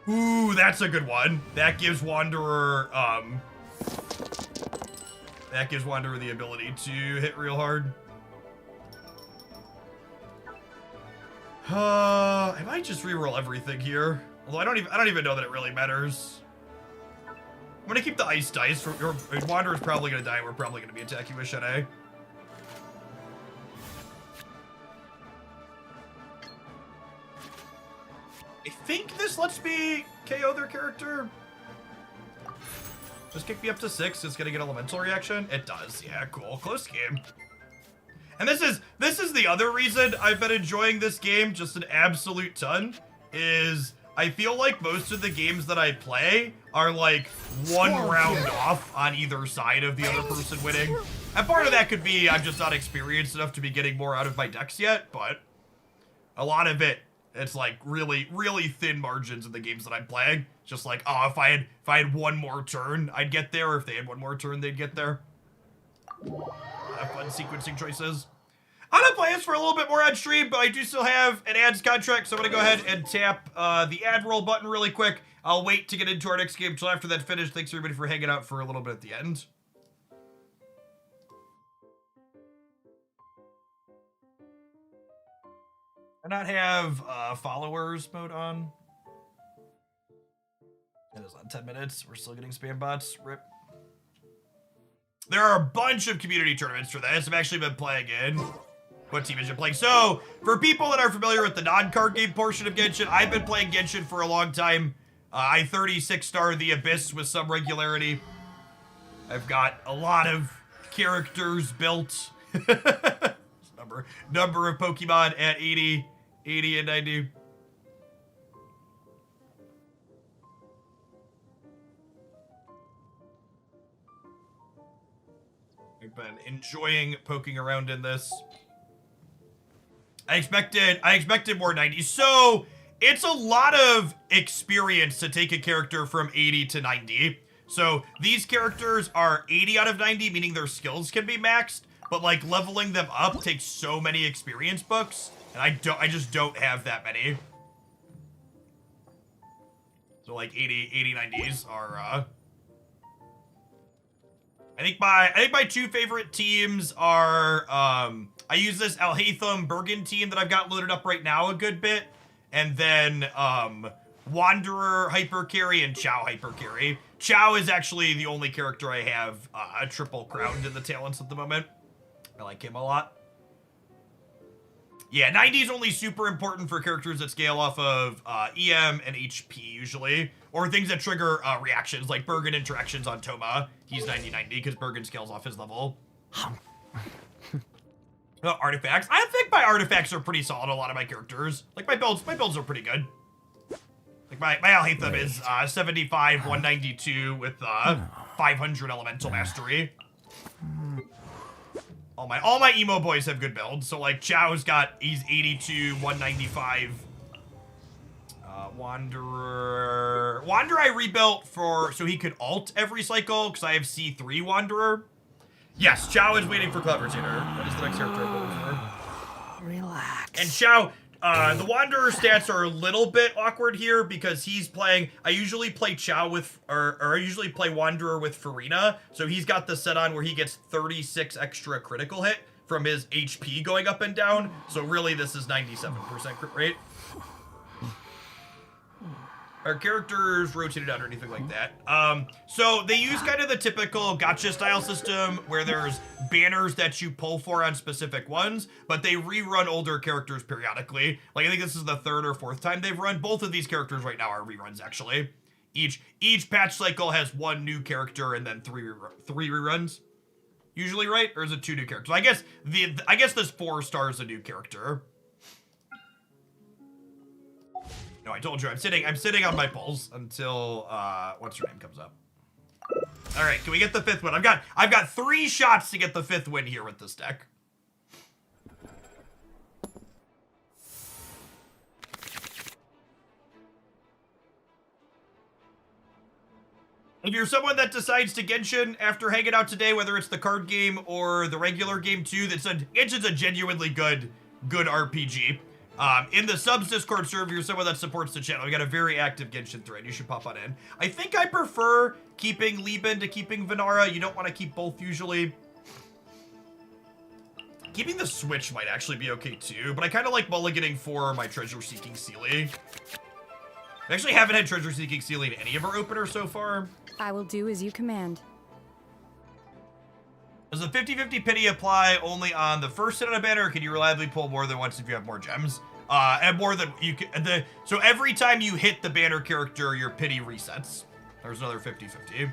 [SPEAKER 1] Ooh, that's a good one. That gives Wanderer, the ability to hit real hard. I might just reroll everything here. Although I don't even know that it really matters. I'm gonna keep the ice dice. Wanderer's probably gonna die. We're probably gonna be attacking with Shanae. I think this lets me KO their character. Just kick me up to 6. It's gonna get elemental reaction. It does. Yeah, cool. Close game. And this is the other reason I've been enjoying this game just an absolute ton. Is I feel like most of the games that I play are like 1 round off on either side of the other person winning. And part of that could be I'm just not experienced enough to be getting more out of my decks yet, but a lot of it, it's like really, really thin margins in the games that I'm playing. Just like, oh, if I had 1 more turn, I'd get there. Or if they had 1 more turn, they'd get there. Fun sequencing choices. I'm gonna play this for a little bit more on stream, but I do still have an ads contract, so I'm gonna go ahead and tap the ad roll button really quick. I'll wait to get into our next game until after that finished. Thanks everybody for hanging out for a little bit at the end. I not have followers mode on. It is on 10 minutes. We're still getting spam bots. Rip. There are a bunch of community tournaments for this. I've actually been playing in. What team has been playing? So, for people that are familiar with the non-card game portion of Genshin, I've been playing Genshin for a long time. I 36-star the Abyss with some regularity. I've got a lot of characters built. number of Pokemon at 80 and 90. I've been enjoying poking around in this. I expected more 90s. So it's a lot of experience to take a character from 80 to 90. So these characters are 80 out of 90, meaning their skills can be maxed, but like leveling them up takes so many experience books, and I just don't have that many. So like 80 90s are I think my 2 favorite teams are I use this Alhaitham Bergen team that I've got loaded up right now a good bit, and then Wanderer Hyper Carry and Chow Hyper Carry. Chow is actually the only character I have a triple crowned in the talents at the moment. I like him a lot. Yeah, 90 is only super important for characters that scale off of EM and HP usually, or things that trigger reactions, like Bergen interactions on Toma. He's 90-90 because Bergen scales off his level. Artifacts. I think my artifacts are pretty solid on a lot of my characters. Like my builds are pretty good. Like my Alhaitham is 75, 192 with 500 elemental mastery. All my emo boys have good builds. So like he's 82, 195. Wanderer I rebuilt so he could ult every cycle because I have C3 Wanderer. Yes, Chow is waiting for Clever Tuner. That is the next character I'm waiting for.
[SPEAKER 4] Relax.
[SPEAKER 1] And Chow, the Wanderer stats are a little bit awkward here because he's playing. I usually play Chow with, or I usually play Wanderer with Farina. So he's got the set on where he gets 36 extra critical hit from his HP going up and down. So really, this is 97% crit rate. Our characters rotated out or anything like that. So they use kind of the typical gacha style system where there's banners that you pull for on specific ones, but they rerun older characters periodically. Like I think this is the 3rd or 4th time they've run. Both of these characters right now are reruns actually. Each patch cycle has 1 new character and then 3 reruns. Usually, right? Or is it 2 new characters? I guess this 4 stars a new character. No, I told you I'm sitting on my pulls until what's her name comes up. All right, can we get the 5th win? I've got 3 shots to get the 5th win here with this deck. If you're someone that decides to Genshin after hanging out today, whether it's the card game or the regular game too, Genshin's a genuinely good RPG. In the subs Discord server, you're someone that supports the channel. We got a very active Genshin thread. You should pop on in. I think I prefer keeping Lieben to keeping Venara. You don't want to keep both usually. Keeping the Switch might actually be okay too, but I kind of like mulliganing for my Treasure Seeking Sealy. I actually haven't had Treasure Seeking Sealy in any of our openers so far.
[SPEAKER 9] I will do as you command.
[SPEAKER 1] Does the 50-50 pity apply only on the first hit on a banner, or can you reliably pull more than once if you have more gems? And more than you can. So every time you hit the banner character, your pity resets. There's another 50-50.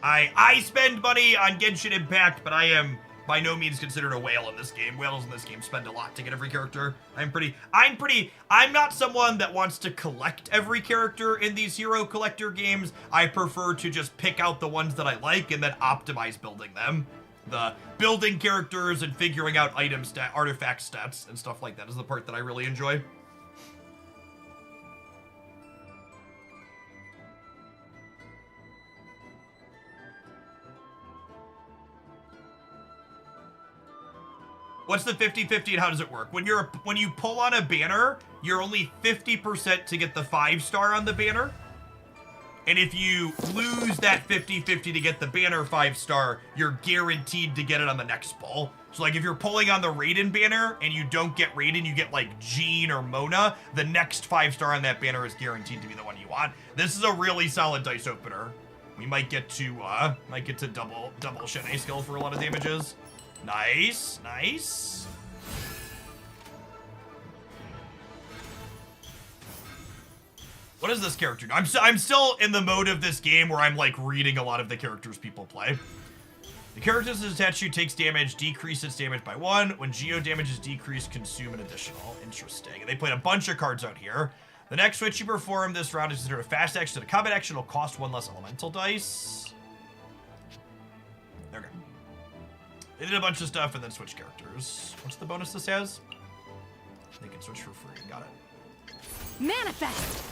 [SPEAKER 1] I spend money on Genshin Impact, but I am by no means considered a whale in this game. Whales in this game spend a lot to get every character. I'm not someone that wants to collect every character in these hero collector games. I prefer to just pick out the ones that I like and then optimize building them. The building characters and figuring out artifact stats and stuff like that is the part that I really enjoy. What's the 50-50 and how does it work? When you pull on a banner, you're only 50% to get the 5-star on the banner. And if you lose that 50-50 to get the banner 5-star, you're guaranteed to get it on the next pull. So like if you're pulling on the Raiden banner and you don't get Raiden, you get like Jean or Mona, the next 5-star on that banner is guaranteed to be the one you want. This is a really solid dice opener. We might get to double Shene skill for a lot of damages. Nice, nice. What is this character? I'm still in the mode of this game where I'm like reading a lot of the characters people play. The character's statue takes damage, decrease its damage by 1. When geo damage is decreased, consume an additional. Interesting. And they played a bunch of cards out here. The next switch you perform this round is considered a fast action. A combat action will cost 1 less elemental dice. Okay. They did a bunch of stuff and then switch characters. What's the bonus this has? They can switch for free. Got it.
[SPEAKER 9] Manifest!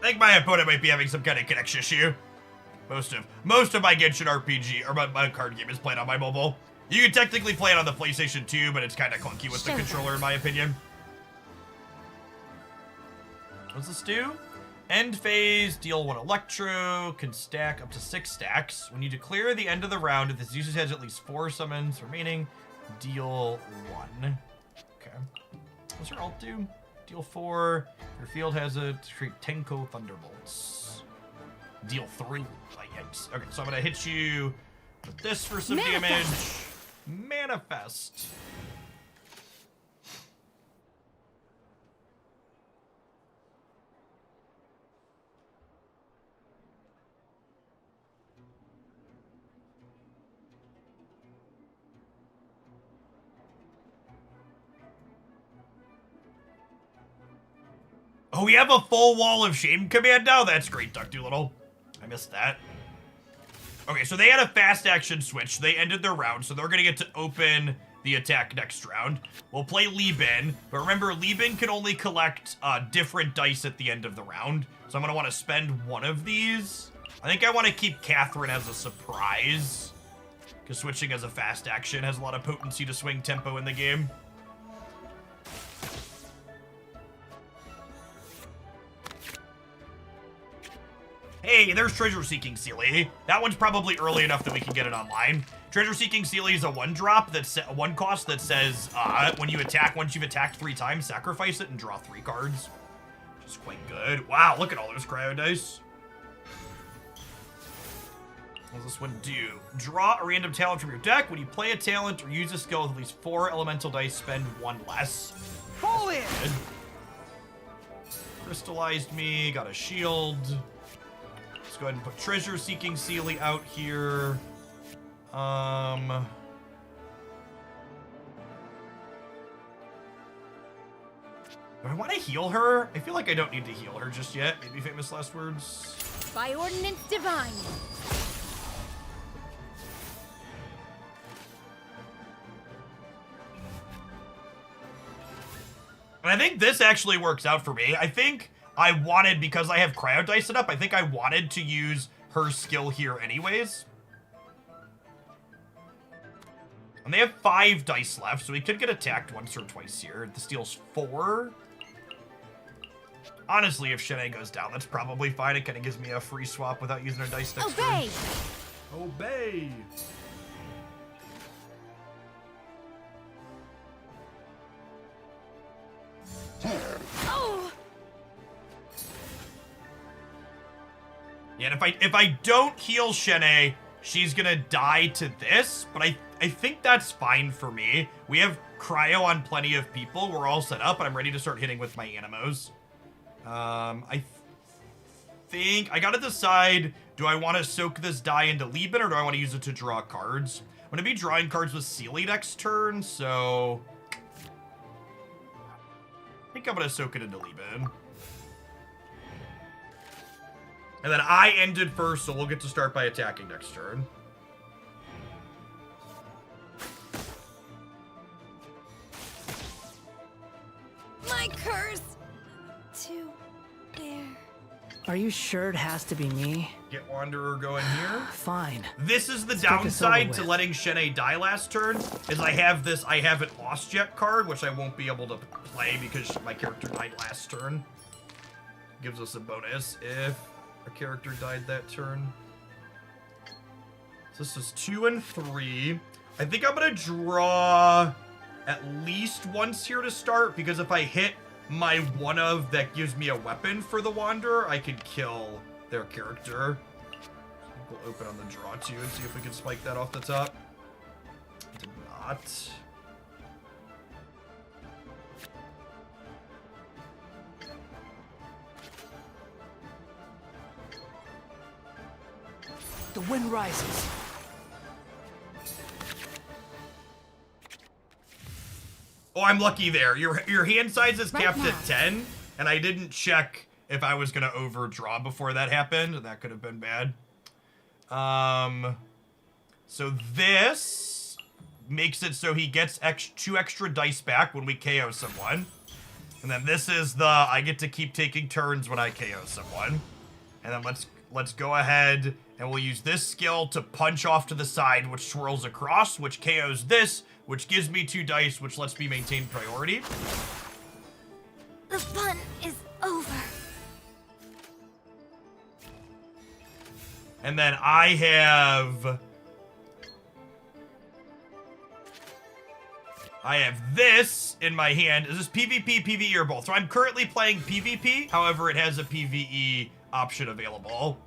[SPEAKER 1] I think my opponent might be having some kind of connection issue. Most of my Genshin RPG or my card game is played on my mobile. You can technically play it on the PlayStation 2, but it's kind of clunky with the controller in my opinion. What's this do? End phase, deal 1 electro, can stack up to 6 stacks. When you declare the end of the round, if this user has at least 4 summons remaining, deal 1. Okay. What's your alt do? Deal 4. Your field has a treat Tenko Thunderbolts. Deal 3. Yikes. Okay, so I'm gonna hit you with this for some damage. Manifest. Oh, we have a full wall of shame command now? That's great, Duck Doolittle. missed that. Okay, so they had a fast action switch. They ended their round, so they're going to get to open the attack next round. We'll play Lieben, but remember, Lieben can only collect different dice at the end of the round. So I'm going to want to spend one of these. I think I want to keep Catherine as a surprise, because switching as a fast action has a lot of potency to swing tempo in the game. Hey, there's Treasure Seeking Sealy. That one's probably early enough that we can get it online. Treasure Seeking Sealy is a one-drop that's a one cost that says when you attack, once you've attacked 3 times, sacrifice it and draw 3 cards. Which is quite good. Wow, look at all those cryo dice. What does this one do? Draw a random talent from your deck. When you play a talent or use a skill with at least 4 elemental dice, spend 1 less.
[SPEAKER 4] Pull in!
[SPEAKER 1] Good. Crystallized me, got a shield. Let's go ahead and put Treasure Seeking Sealy out here. Do I want to heal her? I feel like I don't need to heal her just yet. Maybe famous last words.
[SPEAKER 9] By ordinance divine.
[SPEAKER 1] And I think this actually works out for me. I think I wanted, because I have cryo dice set up, I think I wanted to use her skill here anyways. And they have 5 dice left, so we could get attacked once or twice here. This deals 4. Honestly, if Shanae goes down, that's probably fine. It kind of gives me a free swap without using her dice next turn.
[SPEAKER 9] Obey!
[SPEAKER 1] Obey!
[SPEAKER 9] Oh!
[SPEAKER 1] Yeah, and if I don't heal Shanae, she's gonna die to this, but I think that's fine for me. We have cryo on plenty of people. We're all set up, and I'm ready to start hitting with my Animos. I think I gotta decide, do I want to soak this die into Lieben, or do I want to use it to draw cards? I'm gonna be drawing cards with Sealy next turn, so I think I'm gonna soak it into Lieben. And then I ended first, so we'll get to start by attacking next turn.
[SPEAKER 9] My curse! To bear.
[SPEAKER 4] Are you sure it has to be me?
[SPEAKER 1] Get Wanderer going here.
[SPEAKER 4] Fine.
[SPEAKER 1] This is the
[SPEAKER 4] Let's get this over
[SPEAKER 1] downside to
[SPEAKER 4] with.
[SPEAKER 1] letting Shanae die last turn, is I haven't lost yet card, which I won't be able to play because my character died last turn. Gives us a bonus if a character died that turn. So this is 2 and 3. I think I'm gonna draw at least once here to start, because if I hit my one of that gives me a weapon for the Wanderer, I could kill their character. I think we'll open on the draw too and see if we can spike that off the top. Did not.
[SPEAKER 4] The wind rises.
[SPEAKER 1] Oh, I'm lucky there. Your hand size is
[SPEAKER 9] Right
[SPEAKER 1] capped
[SPEAKER 9] now.
[SPEAKER 1] at 10, and I didn't check if I was gonna overdraw before that happened, and that could have been bad. So this makes it so he gets 2 extra dice back when we KO someone. And then this is the, I get to keep taking turns when I KO someone. And then let's go ahead and we'll use this skill to punch off to the side, which swirls across, which KOs this, which gives me 2 dice, which lets me maintain priority.
[SPEAKER 5] The fun is over.
[SPEAKER 1] And then I have this in my hand. Is this PvP, PvE, or both? So I'm currently playing PvP. However, it has a PvE option available.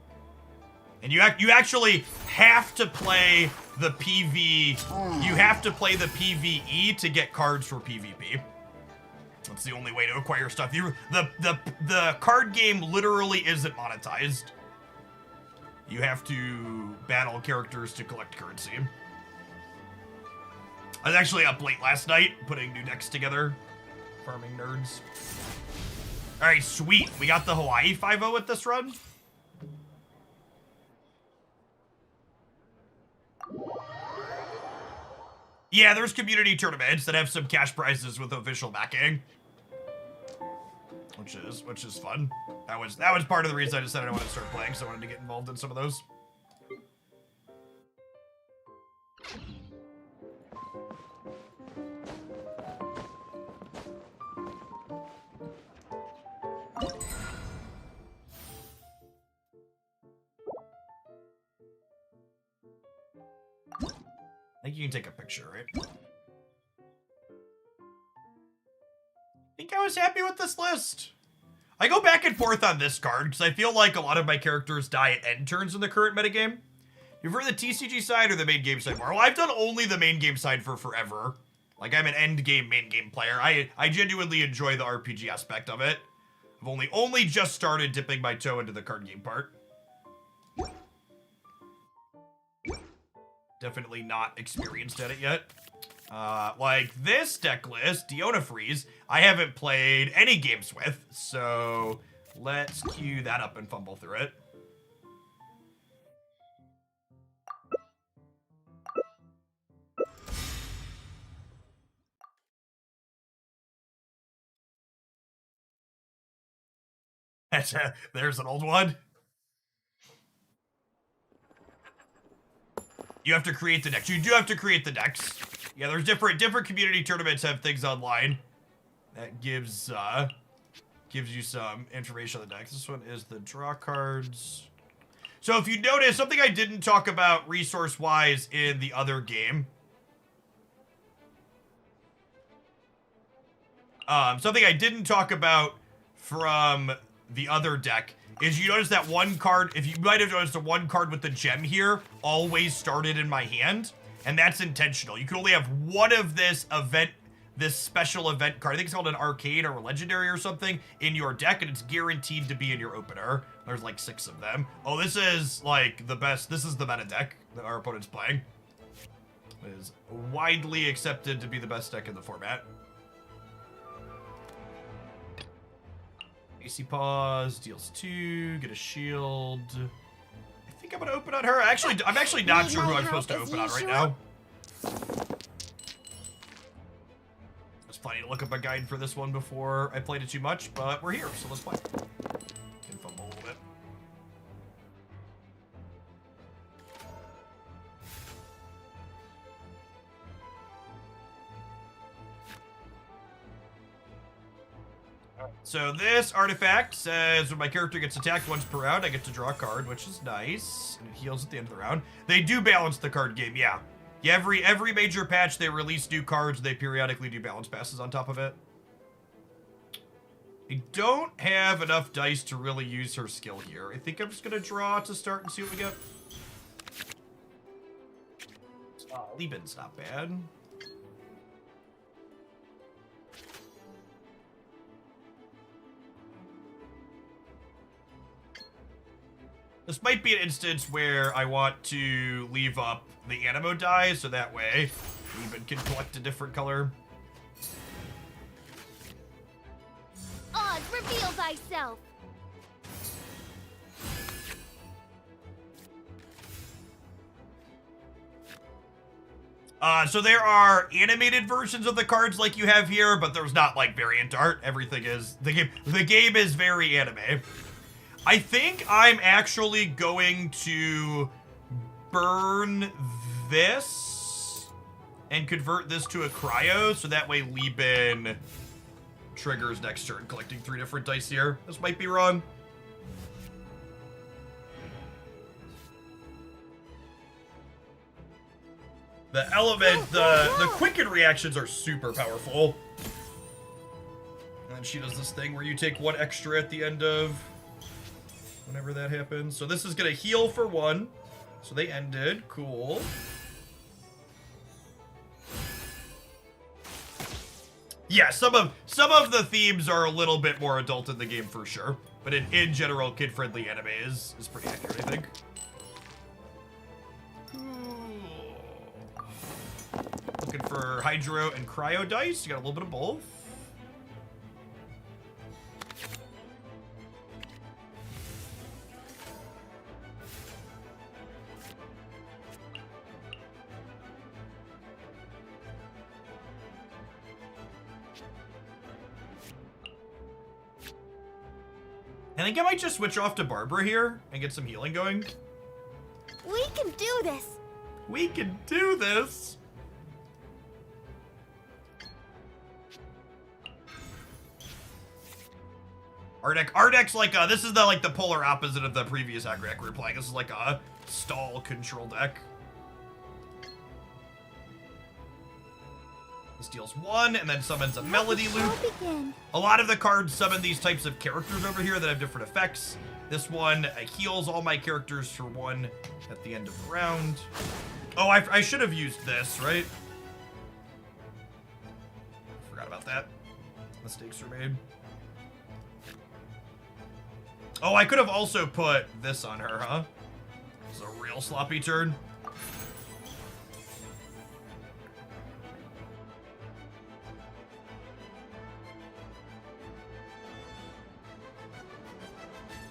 [SPEAKER 1] And you actually have to play the PV. You have to play the PvE to get cards for PvP. That's the only way to acquire stuff. The card game literally isn't monetized. You have to battle characters to collect currency. I was actually up late last night putting new decks together. Farming nerds. Alright, sweet. We got the Hawaii 5-0 with this run. Yeah, there's community tournaments that have some cash prizes with official backing, which is fun. That was part of the reason I decided I wanted to start playing, so I wanted to get involved in some of those. I think you can take a picture, right? I think I was happy with this list. I go back and forth on this card because I feel like a lot of my characters die at end turns in the current metagame. You prefer the TCG side or the main game side more? Well, I've done only the main game side for forever. Like, I'm an end game, main game player. I genuinely enjoy the RPG aspect of it. I've only just started dipping my toe into the card game part. Definitely not experienced at it yet. Like this deck list, Diona Freeze, I haven't played any games with, so let's queue that up and fumble through it. There's an old one. You have to create the decks. You do have to create the decks. Yeah, there's different community tournaments have things online that gives you some information on the decks. This one is the draw cards. So if you notice, something I didn't talk about resource-wise in the other game. Something I didn't talk about from the other deck is you notice that one card, if you might have noticed the one card with the gem here, always started in my hand, and that's intentional. You can only have one of this special event card, I think it's called an arcade or a legendary or something, in your deck, and it's guaranteed to be in your opener. There's like 6 of them. Oh, this is like the best, this is the meta deck that our opponent's playing. It is widely accepted to be the best deck in the format. AC pause, deals 2, get a shield. I think I'm gonna open on her. I'm actually not sure who I'm supposed to open on right now. There's plenty to look up a guide for this one before I played it too much, but we're here, so let's play. Can fumble a little bit. So this artifact says when my character gets attacked once per round, I get to draw a card, which is nice. And it heals at the end of the round. They do balance the card game, yeah. Yeah, every major patch, they release new cards. They periodically do balance passes on top of it. I don't have enough dice to really use her skill here. I think I'm just going to draw to start and see what we get. Liebin's not bad. This might be an instance where I want to leave up the Animo die, so that way Liebin can collect a different color.
[SPEAKER 9] Oz, reveal thyself!
[SPEAKER 1] So there are animated versions of the cards like you have here, but there's not like variant art. Everything is the game is very anime. I think I'm actually going to burn this and convert this to a cryo, so that way Liebin triggers next turn, collecting 3 different dice here. This might be wrong. The element, the quicken reactions are super powerful. And then she does this thing where you take 1 extra at the end of whenever that happens. So this is gonna heal for 1. So they ended. Cool. Yeah, some of the themes are a little bit more adult in the game for sure. But in general, kid-friendly anime is pretty accurate, I think. Looking for Hydro and Cryo dice. You got a little bit of both. I think I might just switch off to Barbara here and get some healing going.
[SPEAKER 9] We can do this.
[SPEAKER 1] We can do this. Ardek's like this is the polar opposite of the previous aggro deck we were playing. This is like a stall control deck. This deals 1 and then summons a melody loop. A lot of the cards summon these types of characters over here that have different effects. This one heals all my characters for 1 at the end of the round. Oh, I should have used this, right? Forgot about that. Mistakes were made. Oh, I could have also put this on her, huh? It's a real sloppy turn.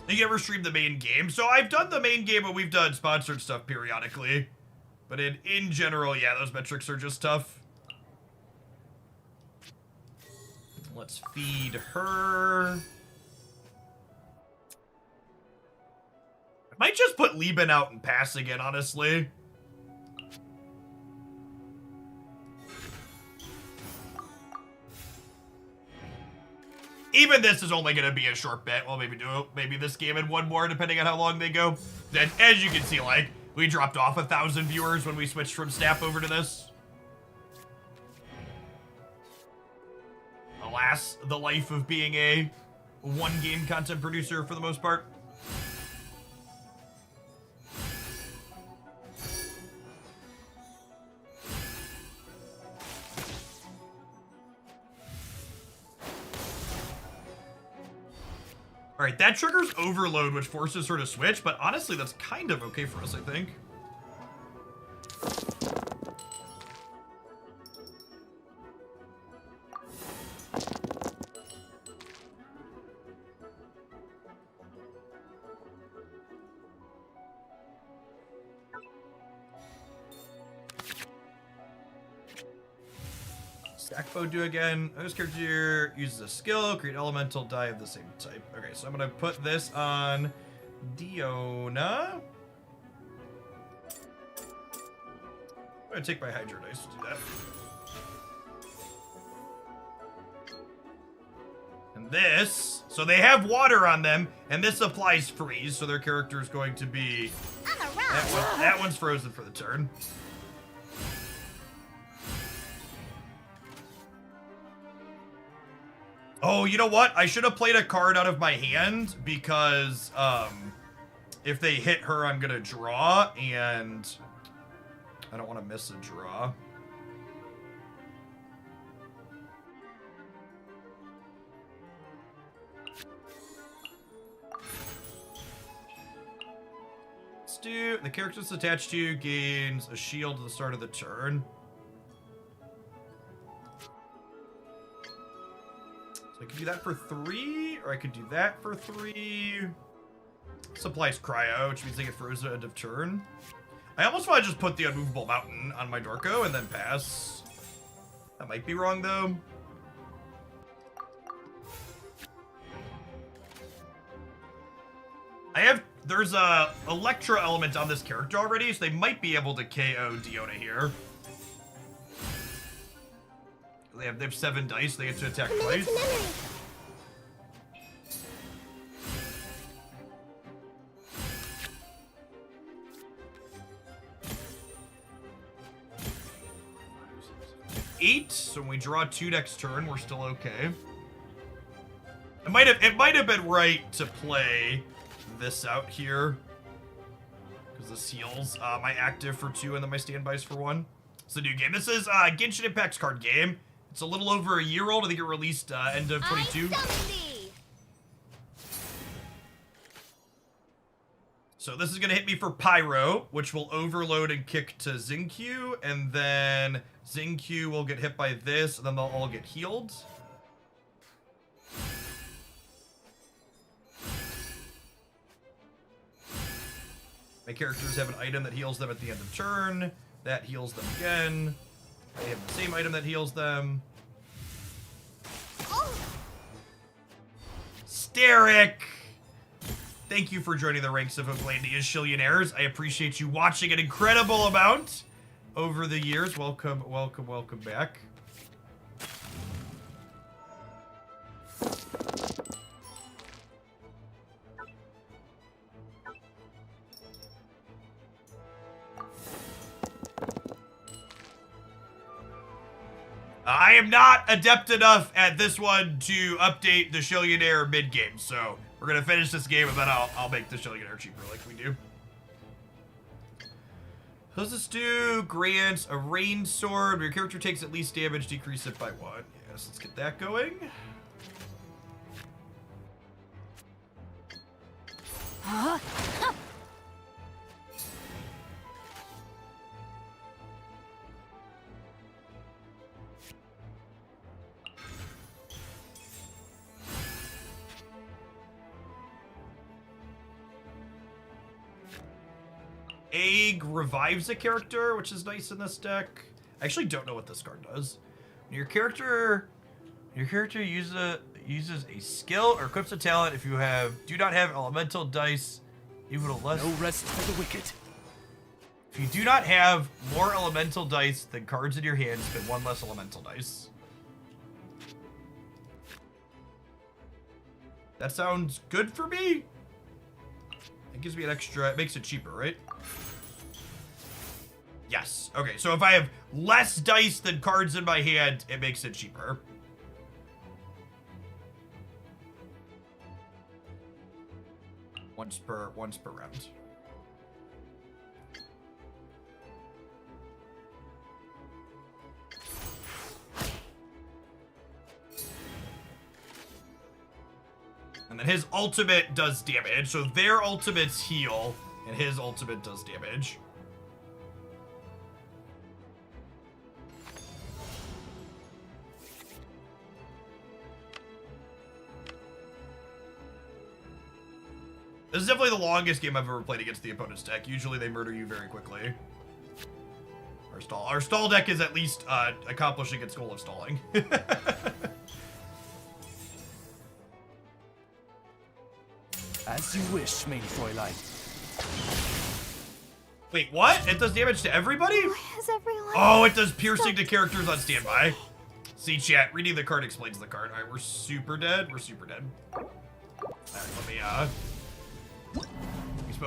[SPEAKER 1] You ever stream the main game? So I've done the main game, but we've done sponsored stuff periodically. But in general, yeah, those metrics are just tough. Let's feed her. I might just put Lieben out and pass again, honestly. Even this is only going to be a short bet. Well, maybe this game and 1 more, depending on how long they go. And as you can see, like, we dropped off 1,000 viewers when we switched from Snap over to this. Alas, the life of being a one-game content producer for the most part. All right, that triggers Overload, which forces her to switch, but honestly, that's kind of okay for us, I think. Stackbow do again. This character uses a skill, create elemental die of the same type. Okay, so I'm gonna put this on Diona. I'm gonna take my Hydro Dice to do that. And this, so they have water on them, and this applies freeze, so their character is going to be that one's frozen for the turn. Oh, you know what? I should have played a card out of my hand because if they hit her, I'm gonna draw, and I don't want to miss a draw. Let's do the character that's attached to you gains a shield at the start of the turn. I could do that for 3, or I could do that for 3. Supplies cryo, which means they get frozen at end of turn. I almost want to just put the unmovable mountain on my Darko and then pass. That might be wrong, though. There's a Electro element on this character already, so they might be able to KO Diona here. They have 7 dice, they get to attack twice. Eight, so when we draw 2 next turn, we're still okay. It might have been right to play this out here, because this heals my active for 2 and then my standbys for 1. It's a new game. This is Genshin Impact's card game. It's a little over a year old. I think it released end of 22. So this is going to hit me for Pyro, which will overload and kick to Xingqiu, and then Xingqiu will get hit by this, and then they'll all get healed. My characters have an item that heals them at the end of turn. That heals them again. They have the same item that heals them. Oh. Steric! thank you for joining the ranks of Oaklandia's Shillionaires. I appreciate you watching an incredible amount over the years. Welcome, welcome, welcome back. I am not adept enough at this one to update the Shillionaire mid-game, so we're gonna finish this game and then I'll make the Shillionaire cheaper like we do. What does this do? Grants a rain sword. When your character takes at least damage, decrease it by 1. Yes, let's get that going.
[SPEAKER 9] Huh?
[SPEAKER 1] Egg revives a character, which is nice in this deck. I actually don't know what this card does. When your character uses a skill or equips a talent, if you do not have elemental dice, equal to less.
[SPEAKER 6] No rest for the wicked.
[SPEAKER 1] If you do not have more elemental dice than cards in your hand, spend 1 less elemental dice. That sounds good for me. It gives me an extra. It makes it cheaper, right? Yes. Okay, so if I have less dice than cards in my hand, it makes it cheaper. Once per round. And then his ultimate does damage. So their ultimates heal, and his ultimate does damage. This is definitely the longest game I've ever played against the opponent's deck. Usually they murder you very quickly. Our stall deck is at least accomplishing its goal of stalling.
[SPEAKER 6] As you wish, main Fräulein.
[SPEAKER 1] Wait, what? It does damage to everybody?
[SPEAKER 9] Why has everyone...
[SPEAKER 1] Oh, it does piercing to characters on standby. See, chat, reading the card explains the card. All right, we're super dead. We're super dead. All right, let me,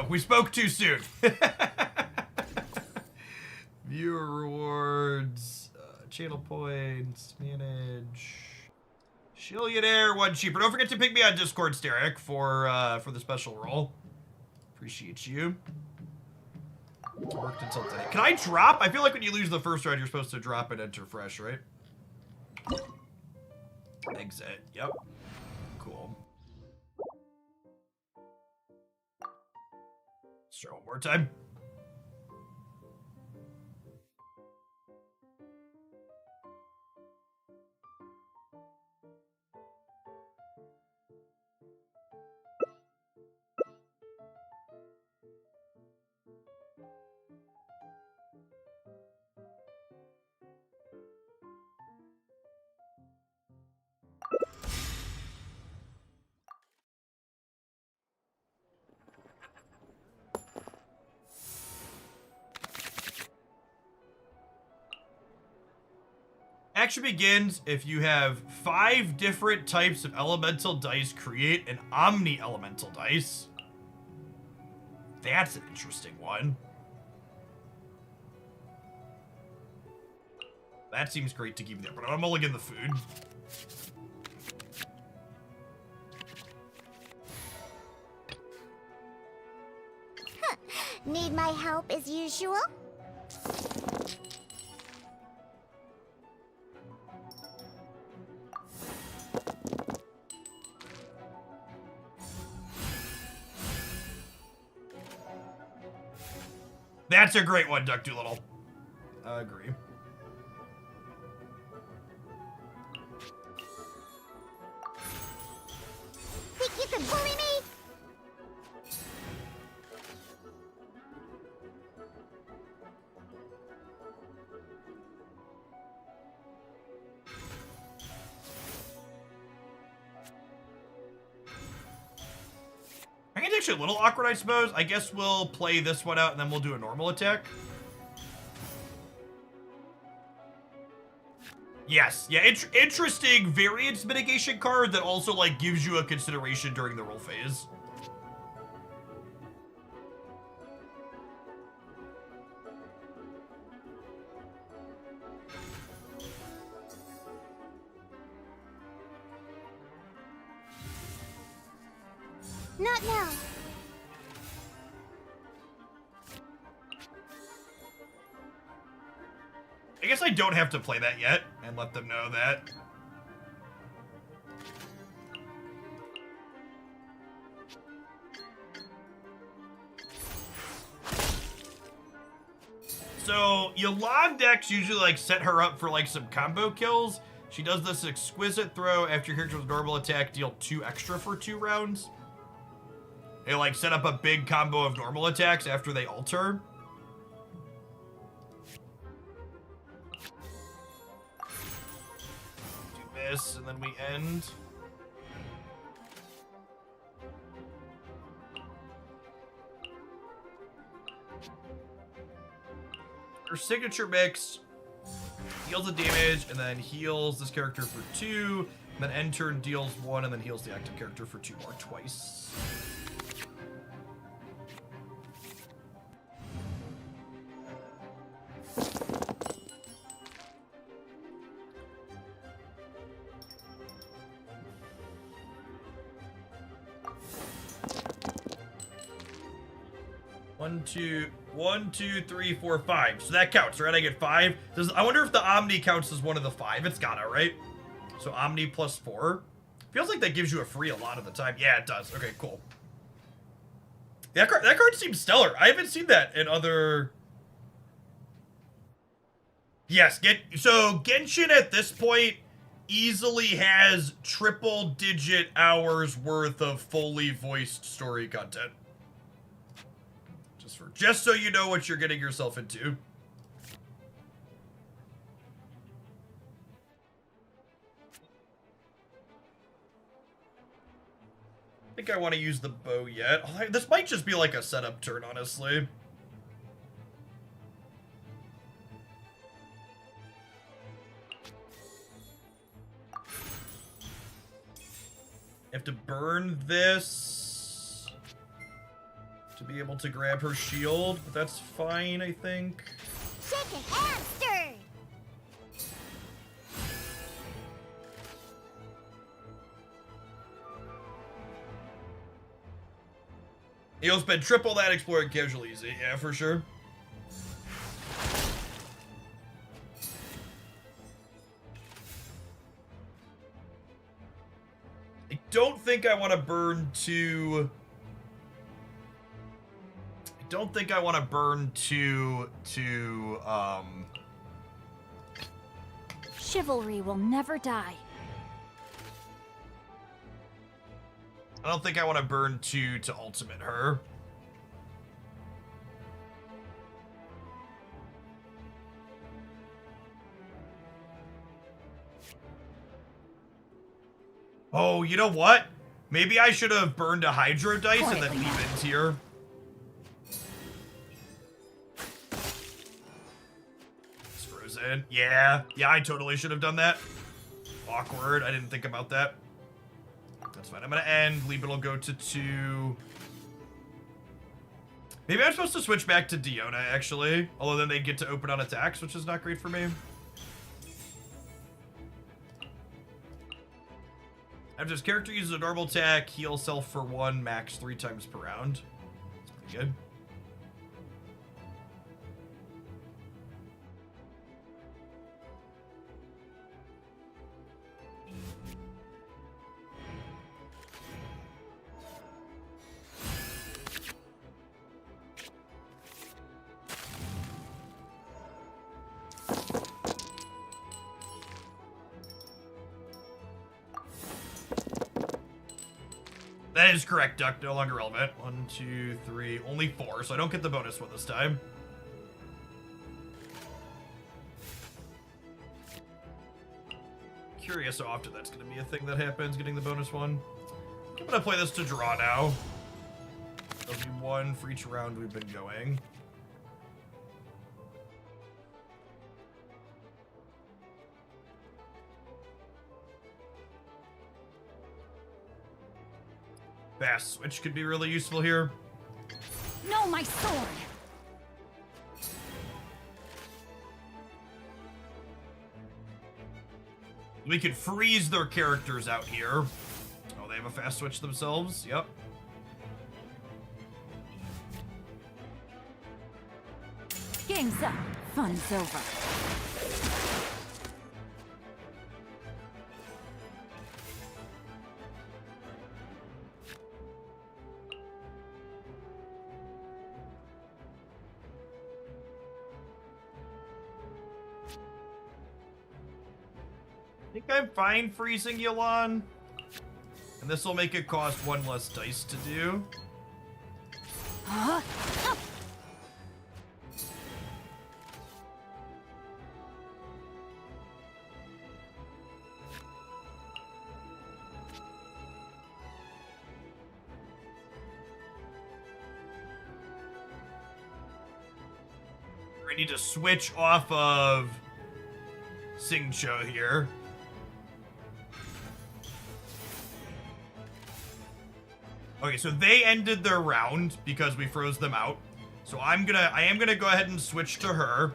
[SPEAKER 1] we spoke too soon. Viewer rewards, channel points, manage. Shillionaire, 1 cheaper. Don't forget to pick me on Discord, Steric, for the special roll. Appreciate you. Worked until today. Can I drop? I feel like when you lose the first round, you're supposed to drop and enter fresh, right? Exit. Yep. Cool. Let's try one more time. Action begins if you have 5 different types of elemental dice. Create an omni-elemental dice. That's an interesting one. That seems great to keep there, but I'm mulligan the food.
[SPEAKER 9] Need my help as usual?
[SPEAKER 1] That's a great one, Duck Doolittle. I agree.
[SPEAKER 9] Think you can bully me?
[SPEAKER 1] actually a little awkward, I suppose. I guess we'll play this one out and then we'll do a normal attack. Yes, yeah, interesting variance mitigation card that also, like, gives you a consideration during the roll phase.
[SPEAKER 9] Not now.
[SPEAKER 1] I guess I don't have to play that yet and let them know that. So, Yolande decks usually, like, set her up for, like, some combo kills. She does this exquisite throw after your character with normal attack, deal 2 extra for 2 rounds. They, like, set up a big combo of normal attacks after they alter. Do this, and then we end. Her signature mix deals the damage, and then heals this character for 2, and then end turn deals 1, and then heals the active character for 2 more twice. One, two, 3, 4, 5. So that counts, right? I get 5. I wonder if the Omni counts as one of the 5. It's gotta, right? So Omni plus 4. Feels like that gives you a free a lot of the time. Yeah, it does. Okay, cool. That card seems stellar. I haven't seen that in other... Yes, so Genshin at this point easily has triple-digit hours worth of fully voiced story content. Just so you know what you're getting yourself into. I think I want to use the bow yet. Oh, this might just be like a setup turn, honestly. I have to burn this to be able to grab her shield, but that's fine, I think.
[SPEAKER 9] Shake a hamster!
[SPEAKER 1] You'll spend triple that exploring casual easy. Yeah, for sure. I don't think I want to burn to... don't think I want to burn to
[SPEAKER 5] Chivalry will never die.
[SPEAKER 1] I don't think I want to burn to ultimate her. Oh, you know what? Maybe I should have burned a Hydro Dice and then leave it here. Yeah, I totally should have done that. Awkward. I didn't think about that. That's fine. I'm gonna end. Liebel will go to 2. Maybe I'm supposed to switch back to Diona, actually. Although then they'd get to open on attacks, which is not great for me. After this character uses a normal attack, heal self for 1, max 3 times per round. That's pretty good. That is correct, Duck. No longer relevant. 1, 2, 3, only 4, so I don't get the bonus one this time. Curious how often that's going to be a thing that happens, getting the bonus one. I'm going to play this to draw now. There'll be one for each round we've been going. Fast switch could be really useful here.
[SPEAKER 5] No, my sword!
[SPEAKER 1] We could freeze their characters out here. Oh, they have a fast switch themselves? Yep.
[SPEAKER 5] Game's up. Fun's over.
[SPEAKER 1] I think I'm fine freezing Yolan. And this will make it cost one less dice to do.
[SPEAKER 5] Huh?
[SPEAKER 1] I need to switch off of Singcho here. Okay, so they ended their round because we froze them out. So I am gonna go ahead and switch to her.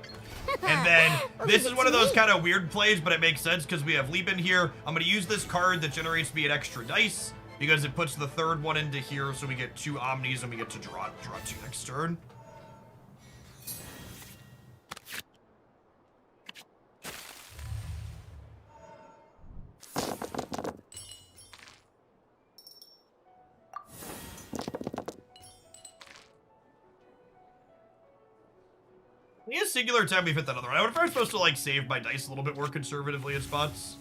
[SPEAKER 1] And then this is one of those kind of weird plays, but it makes sense because we have Lieben here. I'm gonna use this card that generates me an extra dice because it puts the third one into here, so we get 2 Omnis and we get to draw 2 next turn. I think a singular time we fit that other one. I wonder if I'm supposed to like save my dice a little bit more conservatively in spots.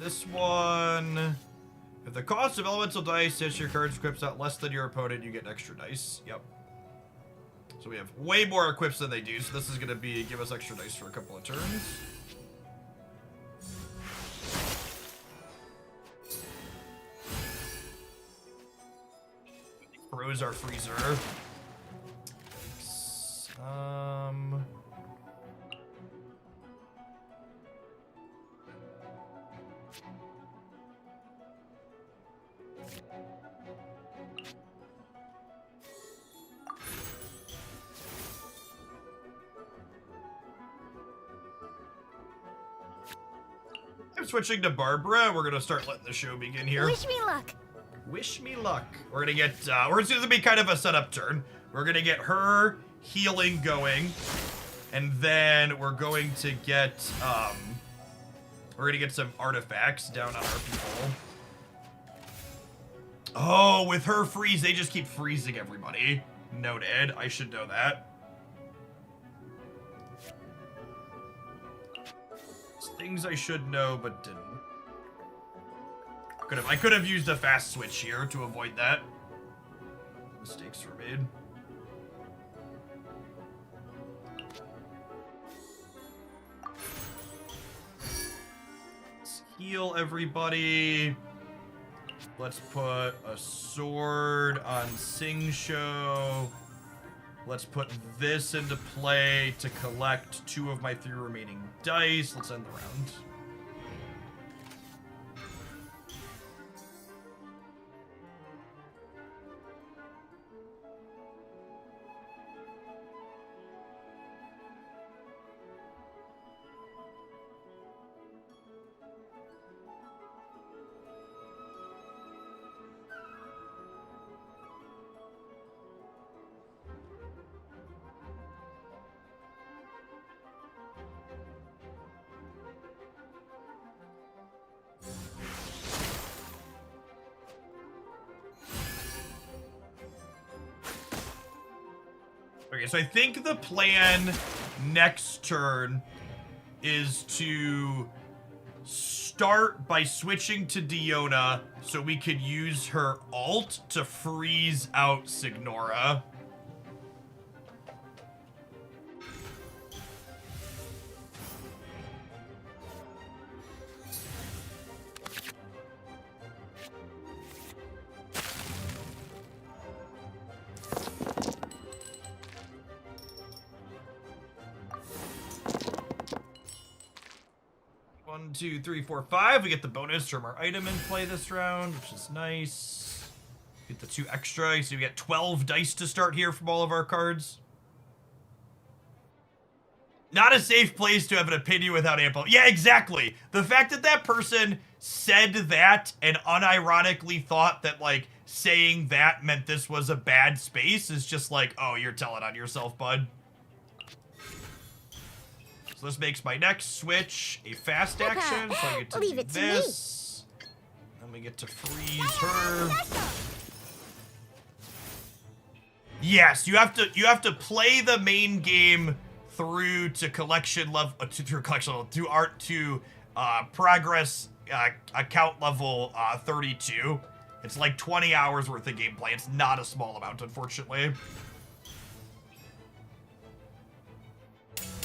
[SPEAKER 1] This one, if the cost of elemental dice hits your card's equips out less than your opponent, you get extra dice. Yep. So we have way more equips than they do, so this is gonna be give us extra dice for a couple of turns. Froze our freezer. I'm switching to Barbara. We're gonna start letting the show begin here.
[SPEAKER 9] Wish me luck.
[SPEAKER 1] Wish me luck. We're gonna get, it's gonna be kind of a setup turn. We're gonna get her healing going, and then we're going to get, some artifacts down on our people. Oh, with her freeze, they just keep freezing everybody. Noted. I should know that. Things I should know, but didn't. I could have used a fast switch here to avoid that. Mistakes were made. Let's heal everybody. Let's put a sword on Singcho. Let's put this into play to collect 2 of my 3 remaining dice. Let's end the round. Okay, so I think the plan next turn is to start by switching to Diona so we could use her ult to freeze out Signora. 2, 3, 4, 5. We get the bonus from our item in play this round, which is nice. Get the 2 extra, so we get 12 dice to start here from all of our cards. Not a safe place to have an opinion without ample. Yeah, exactly. The fact that that person said that and unironically thought that, like, saying that meant this was a bad space is just like, oh, you're telling on yourself, bud. So this makes my next switch a fast action, so I get to
[SPEAKER 9] Leave
[SPEAKER 1] do
[SPEAKER 9] it to
[SPEAKER 1] this. Then we get to freeze her. Yes, you have to play the main game through to collection level to progress account level 32. It's like 20 hours worth of gameplay. It's not a small amount, unfortunately.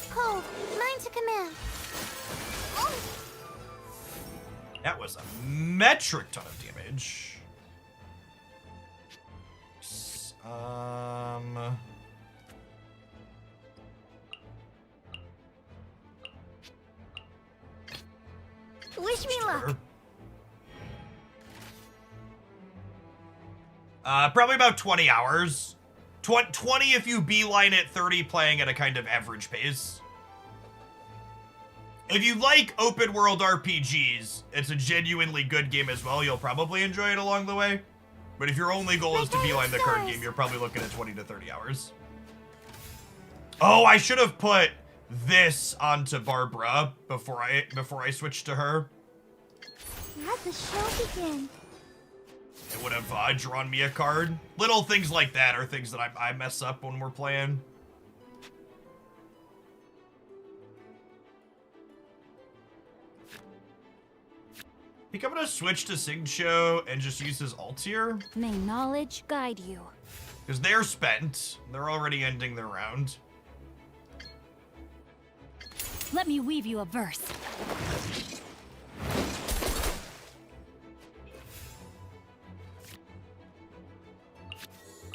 [SPEAKER 9] Cold, mine to command. Oh.
[SPEAKER 1] That was a metric ton of damage.
[SPEAKER 9] Wish me luck.
[SPEAKER 1] Probably about 20 hours. 20 if you beeline it, 30 playing at a kind of average pace. If you like open world RPGs, it's a genuinely good game as well. You'll probably enjoy it along the way. But if your only goal is to beeline the card game, you're probably looking at 20 to 30 hours. Oh, I should have put this onto Barbara before I switched to her.
[SPEAKER 9] Let the show begin.
[SPEAKER 1] It would have drawn me a card. Little things like that are things that I mess up when we're playing. I think I'm gonna switch to Sigcho and just use his ult here.
[SPEAKER 9] May knowledge guide you.
[SPEAKER 1] Because they're spent. They're already ending their round.
[SPEAKER 9] Let me weave you a verse.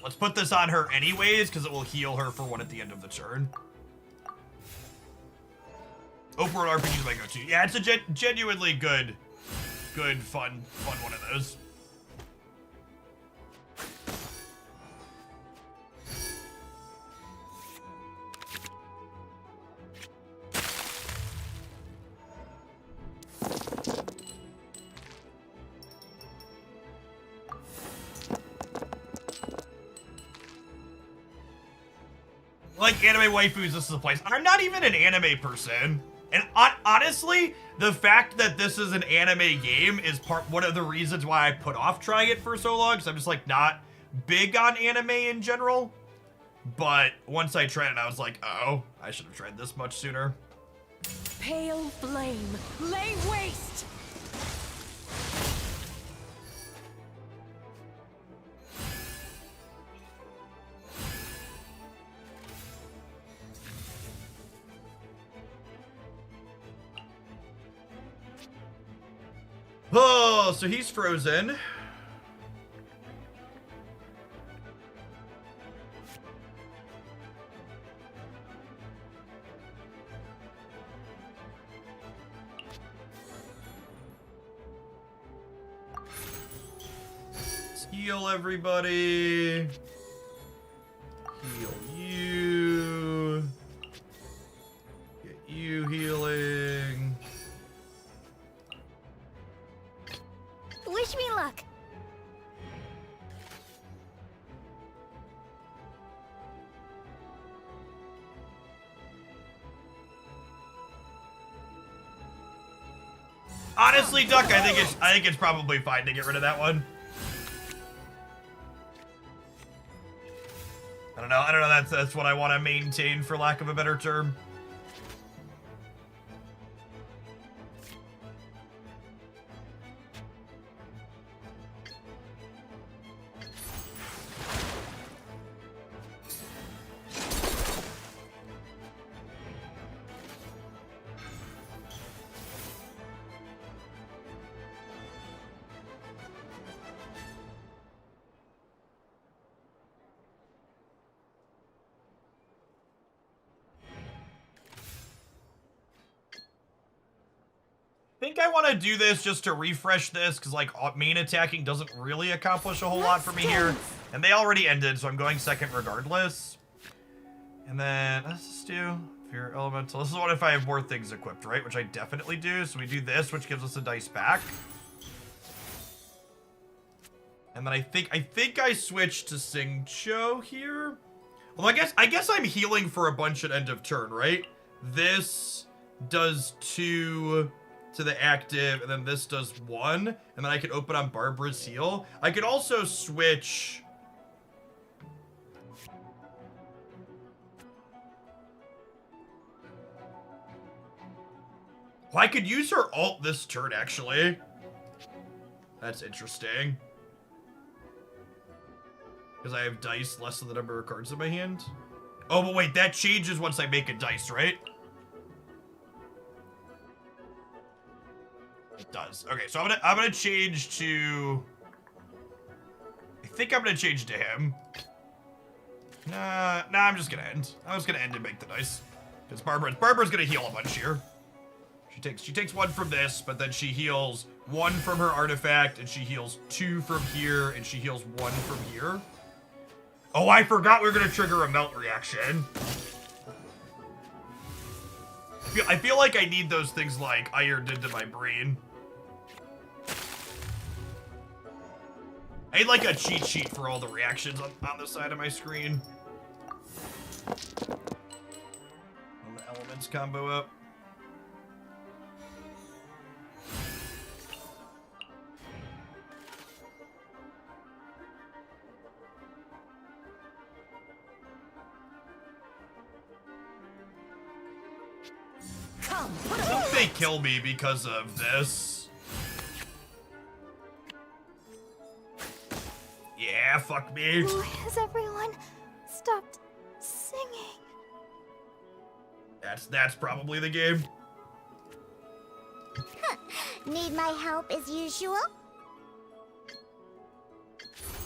[SPEAKER 1] Let's put this on her anyways, because it will heal her for one at the end of the turn. Open world RPG is my go-to. Yeah, it's a genuinely good, fun one of those. Like anime waifus, this is the place. I'm not even an anime person. And honestly, the fact that this is an anime game is one of the reasons why I put off trying it for so long, because I'm just like not big on anime in general. But once I tried it, I was like, oh, I should have tried this much sooner.
[SPEAKER 7] Pale flame, lay waste!
[SPEAKER 1] Oh, so he's frozen. Let's heal everybody. Heal you. Get you healing.
[SPEAKER 9] Wish me luck.
[SPEAKER 1] Honestly, Duck, I think it's probably fine to get rid of that one. I don't know. That's what I want to maintain, for lack of a better term. think I want to do this just to refresh this, because like main attacking doesn't really accomplish a whole lot for me here. And they already ended, so I'm going second regardless. And then let's just do Fear Elemental. This is what if I have more things equipped, right? Which I definitely do. So we do this, which gives us a dice back. And then I think I switched to Sing Cho here. Well, I guess I'm healing for a bunch at end of turn, right? This does 2 to the active, and then this does 1, and then I can open on Barbara's heal. I could also switch. Well, I could use her ult this turn, actually. That's interesting. Because I have dice less than the number of cards in my hand. Oh, but wait, that changes once I make a dice, right? It does. Okay, so I'm gonna change to. I think I'm gonna change to him. Nah, I'm just gonna end. I'm just gonna end and make the dice. Because Barbara's gonna heal a bunch here. She takes 1 from this, but then she heals 1 from her artifact, and she heals 2 from here, and she heals 1 from here. Oh, I forgot we were gonna trigger a melt reaction. I feel like I need those things like ironed into my brain. I need like a cheat sheet for all the reactions on the side of my screen. And the elements combo up. Hope they kill me because of this. Yeah, fuck me.
[SPEAKER 9] Why has everyone stopped singing?
[SPEAKER 1] That's probably the game.
[SPEAKER 9] Need my help as usual?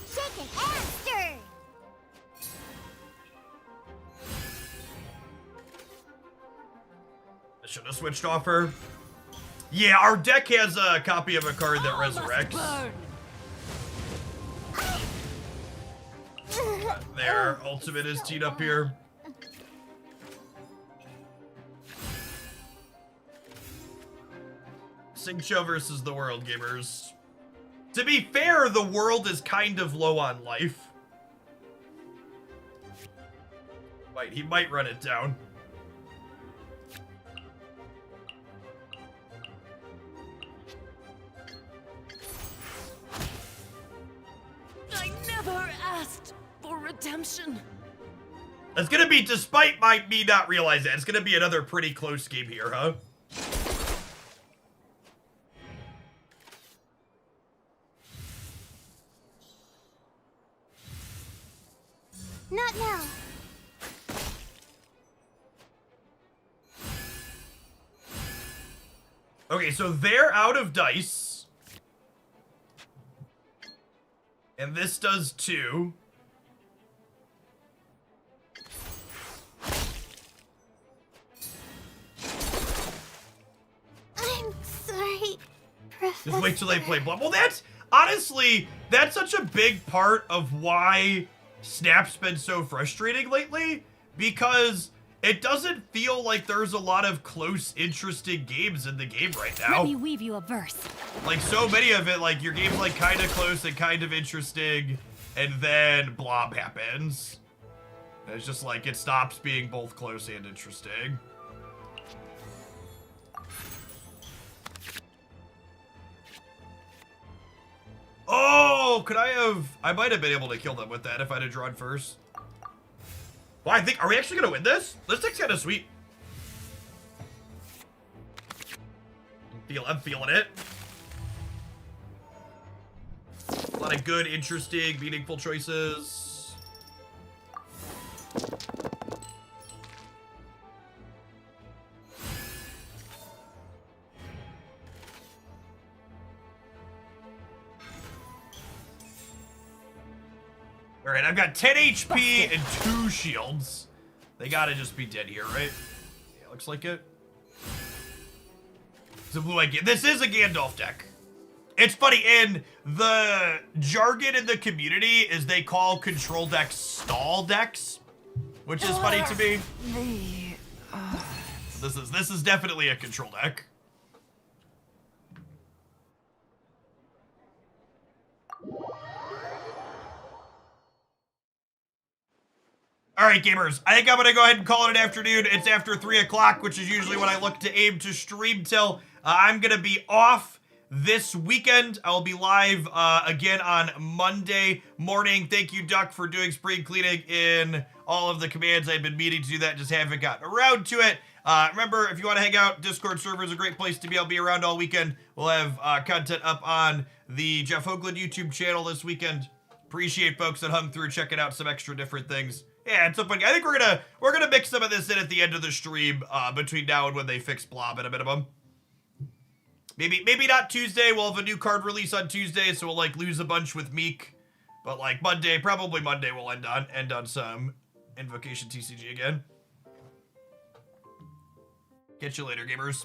[SPEAKER 9] Shaken and stirred!
[SPEAKER 1] I should have switched off her. Yeah, our deck has a copy of a card that resurrects. Their ultimate is teed up here. Sing Cho versus the world, gamers. To be fair, the world is kind of low on life. Wait, he might run it down.
[SPEAKER 7] I never asked for redemption.
[SPEAKER 1] It's gonna be, despite me not realizing it, it's gonna be another pretty close game here, huh?
[SPEAKER 9] Not now.
[SPEAKER 1] Okay, so they're out of dice. And this does 2.
[SPEAKER 9] I'm sorry, Professor.
[SPEAKER 1] Just wait till they play Blood. Well, that's, honestly, that's such a big part of why Snap's been so frustrating lately, because it doesn't feel like there's a lot of close, interesting games in the game right now.
[SPEAKER 9] Let me weave you a verse.
[SPEAKER 1] Like, so many of it, like, your game's, like, kind of close and kind of interesting, and then Blob happens. And it's just, like, it stops being both close and interesting. Oh, could I have... I might have been able to kill them with that if I'd have drawn first. Well, I think... Are we actually going to win this? This thing's kind of sweet. I'm feeling it. A lot of good, interesting, meaningful choices. All right, I've got 10 HP and 2 shields. They gotta just be dead here, right? Yeah, looks like it. It's a blue-white Gandalf. This is a Gandalf deck. It's funny, in the jargon in the community is they call control decks stall decks, which is funny to me. This is definitely a control deck. All right, gamers, I think I'm gonna go ahead and call it an afternoon. It's after 3 o'clock, which is usually when I look to aim to stream till. I'm gonna be off this weekend. I will be live again on Monday morning. Thank you, Duck, for doing spring cleaning in all of the commands. I've been meaning to do that, just haven't gotten around to it. Remember, if you want to hang out, Discord server is a great place to be. I'll be around all weekend. We'll have content up on the Jeff Hoagland YouTube channel this weekend. Appreciate folks that hung through, checking out some extra different things. Yeah, it's so funny. I think we're gonna mix some of this in at the end of the stream between now and when they fix Blob at a minimum. Maybe not Tuesday. We'll have a new card release on Tuesday, so we'll like lose a bunch with Meek. But like Monday, probably Monday, we'll end on some Invocation TCG again. Catch you later, gamers.